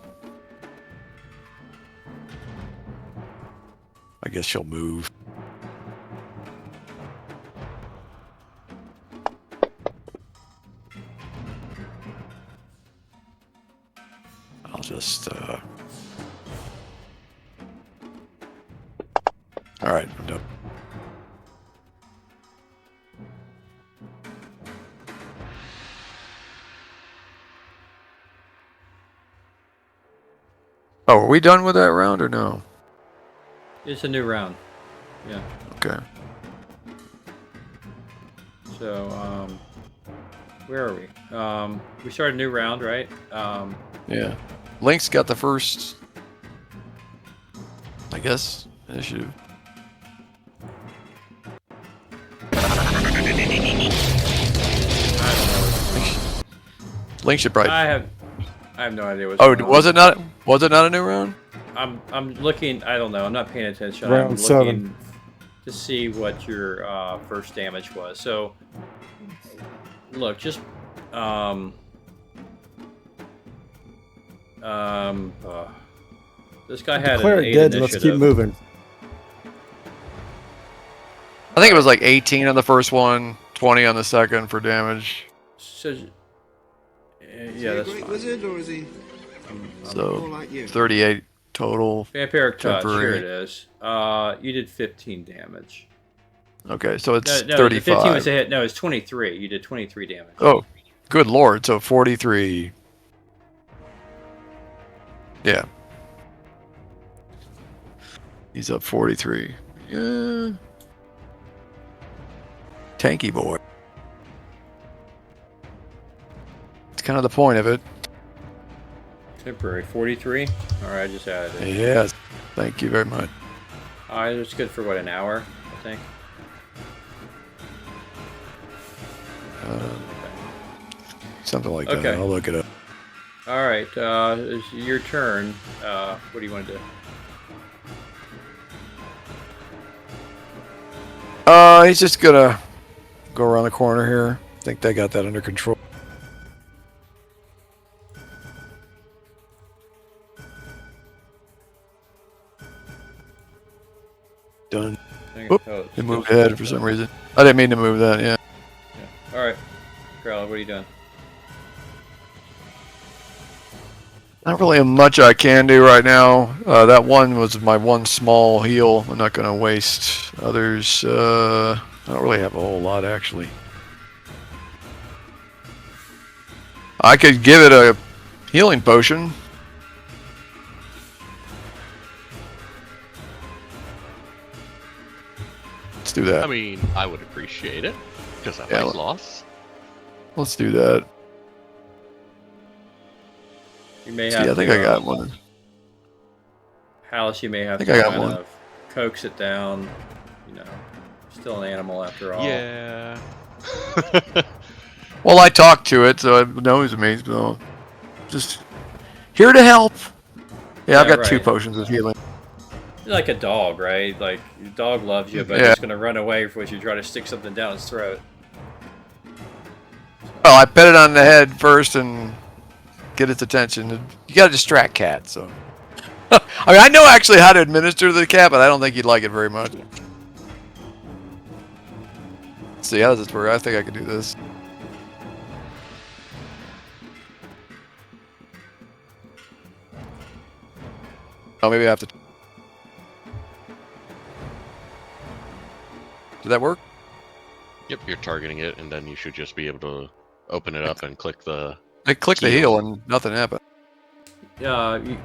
I guess she'll move. just. All right, I'm done. Oh, are we done with that round or no? It's a new round. Yeah. Okay. So, where are we? We started a new round, right? Yeah. Link's got the first, I guess, initiative. Link should probably. I have no idea what's Oh, going on. was it not? Was it not a new round? I'm looking. I don't know. I'm not paying attention. Round I'm 7. looking to see what your first damage was. So, look, just this guy had Declare an it 8 dead and let's keep initiative. moving. I think it was like 18 on the first one, 20 on the second for damage. So, Is yeah, he a that's great fine. wizard or is he So more like you? 38 total. Vampiric touch. Temporary. Here it is. You did 15 damage. Okay, so it's No, the 35. 15 was a hit. No, it's 23. You did 23 damage. Oh, good lord. So 43. Yeah. He's up 43. Yeah. Tanky boy. It's kind of the point of it. Temporary 43. All right, I just added it. Yes. Thank you very much. All right, it's good for what, an hour, I think. Something like Okay. that. I'll look it up. All right, it's your turn. What do you want to do? He's just gonna go around the corner here. I think they got that under control. Done. Whoop. Oh, It moved ahead for some reason. I didn't mean to move that, yeah. Yeah. All right, Carl, what are you doing? Not really much I can do right now. That one was my one small heal. I'm not going to waste others. I don't really have a whole lot, actually. I could give it a healing potion. Let's do that. I mean, I would appreciate it because I Yeah, like loss. Let's do that. You may See, have I think to, I got one. Alice, you may have I to think I got kind one. of coax it down. You know, still an animal after all. Yeah. Well, I talked to it, so it knows me. So just here to help. Yeah, I've Yeah, got 2 right. potions of healing. You're like a dog, right? Like your dog loves you, but Yeah. it's gonna run away if you try to stick something down its throat. Well, I pet it on the head first and get its attention. You got to distract cat, so. I mean, I know actually how to administer the cat, but I don't think you'd like it very much. Let's see, how does this work? I think I could do this. Oh, maybe I have to. Did that work? Yep, you're targeting it, and then you should just be able to open it up and click the. I clicked the Heal. heal and nothing happened. You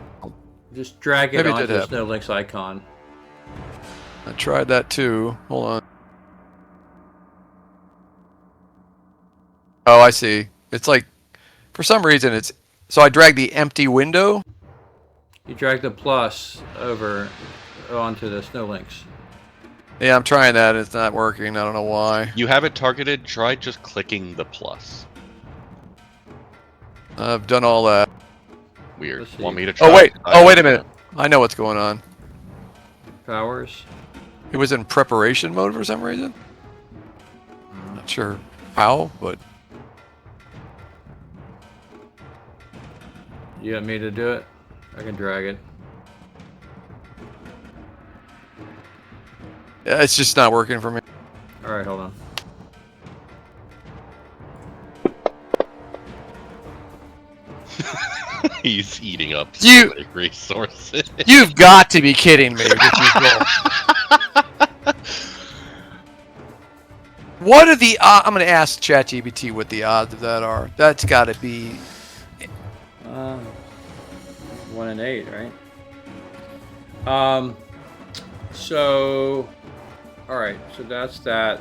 just drag it Maybe it onto did the happen. Snow Link's icon. I tried that too. Hold on. Oh, I see. It's like, for some reason, it's. So I dragged the empty window. You drag the plus over onto the Snow Links. Yeah, I'm trying that. It's not working. I don't know why. You have it targeted. Try just clicking the plus. I've done all that. Weird. Let's see. Want me to try? Oh, wait. I Oh, wait a don't minute. I know what's going on. Powers. It was in preparation mode for some reason. Not sure how, but You want me to do it? I can drag it. yeah, it's just not working for me. All right, hold on. He's eating up You- so many resources. You've got to be kidding me with these rolls. What are the I'm going to ask ChatGPT what the odds of that are. That's got to be 1 in 8, right? So, all right. So that's that.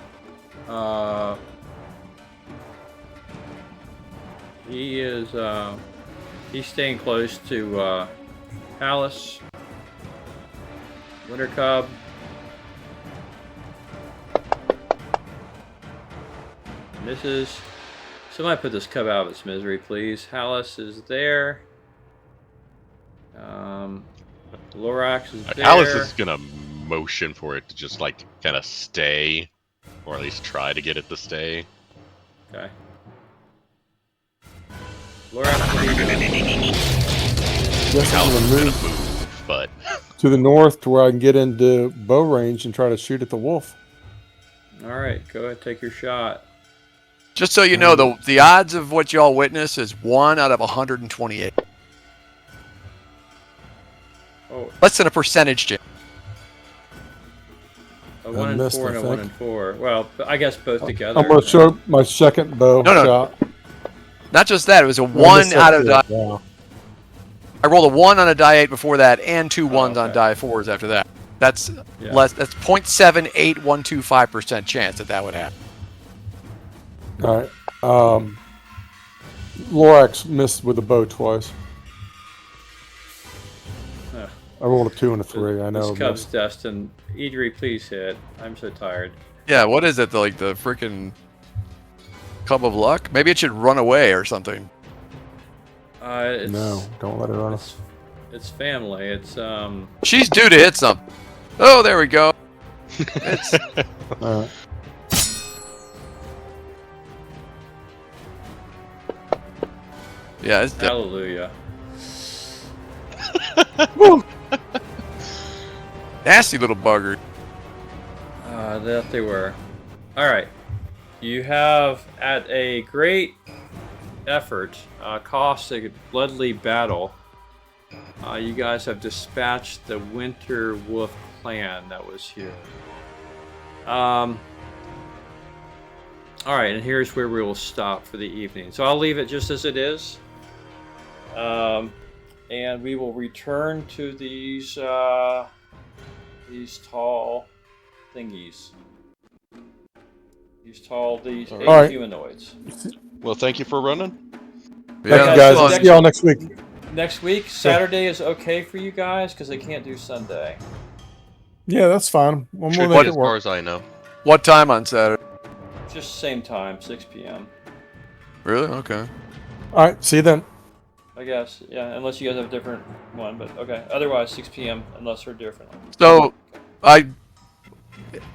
He is he's staying close to Palace, Winter Cub. Misses. Somebody put this cub out of its misery, please. Hallis is there. Lorax is there. Alice is gonna motion for it to just like kind of stay, or at least try to get it to stay. Okay. Lorax, what are you doing? Guess I'm Alice gonna is gonna move move, but to the north to where I can get into bow range and try to shoot at the wolf. All right, go ahead, take your shot. Just so you know, the odds of what y'all witness is 1 out of 128. Oh, Less than a percentage chance. a 1 in missed, 4 I and a 1 in think. 4. Well, I guess both together. I'm gonna show my second bow No. shot. Not just that, it was a I 1 missed out that of too. die. Yeah. I rolled a 1 on a die 8 before that, and 2 ones on okay. die 4s after that. That's Yeah. less. That's 0.78125% chance that would happen. All right. Lorax missed with the bow twice. Huh. I rolled a 2 and a 3. I know. This cub's destined. Idri, please hit. I'm so tired. Yeah, what is it? Like the freaking Cup of Luck? Maybe it should run away or something. It's, No, don't let it run. It's family. It's She's due to hit something. Oh, there we go. It's All right. yeah, it's hallelujah. nasty little bugger. That they were. All right. You have, at a great effort, cost a bloodly battle. You guys have dispatched the Winter Wolf clan that was here. All right, and here's where we will stop for the evening. So I'll leave it just as it is. And we will return to these tall thingies. These right. humanoids. well, thank you for running. Thank you, guys. guys. So See y'all next week. Next week, Saturday is okay for you guys because they can't do Sunday. Yeah, that's fine. One more Should make be it as far work. as I know. What time on Saturday? Just same time, 6 p.m. Really? Okay. All right. See you then. I guess, yeah, unless you guys have a different one, but okay. Otherwise, 6 p.m. unless they're different. So,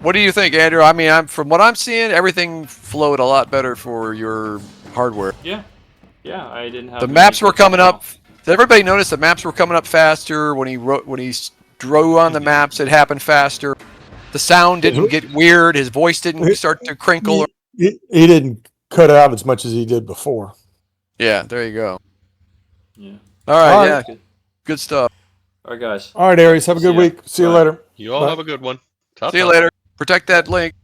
what do you think, Andrew? I mean, from what I'm seeing, everything flowed a lot better for your hardware. Yeah, I didn't have The any maps were issues at coming all. up. Did everybody notice the maps were coming up faster when he drew on the maps? It happened faster. The sound didn't get weird. His voice didn't start to crinkle. He didn't cut out as much as he did before. Yeah, there you go. Yeah. All right, All yeah, right. good stuff. All right, guys. All right, Aries. Have a good See ya. week. See you Bye. later. You all Bye. have a good one. See you later. Protect that link.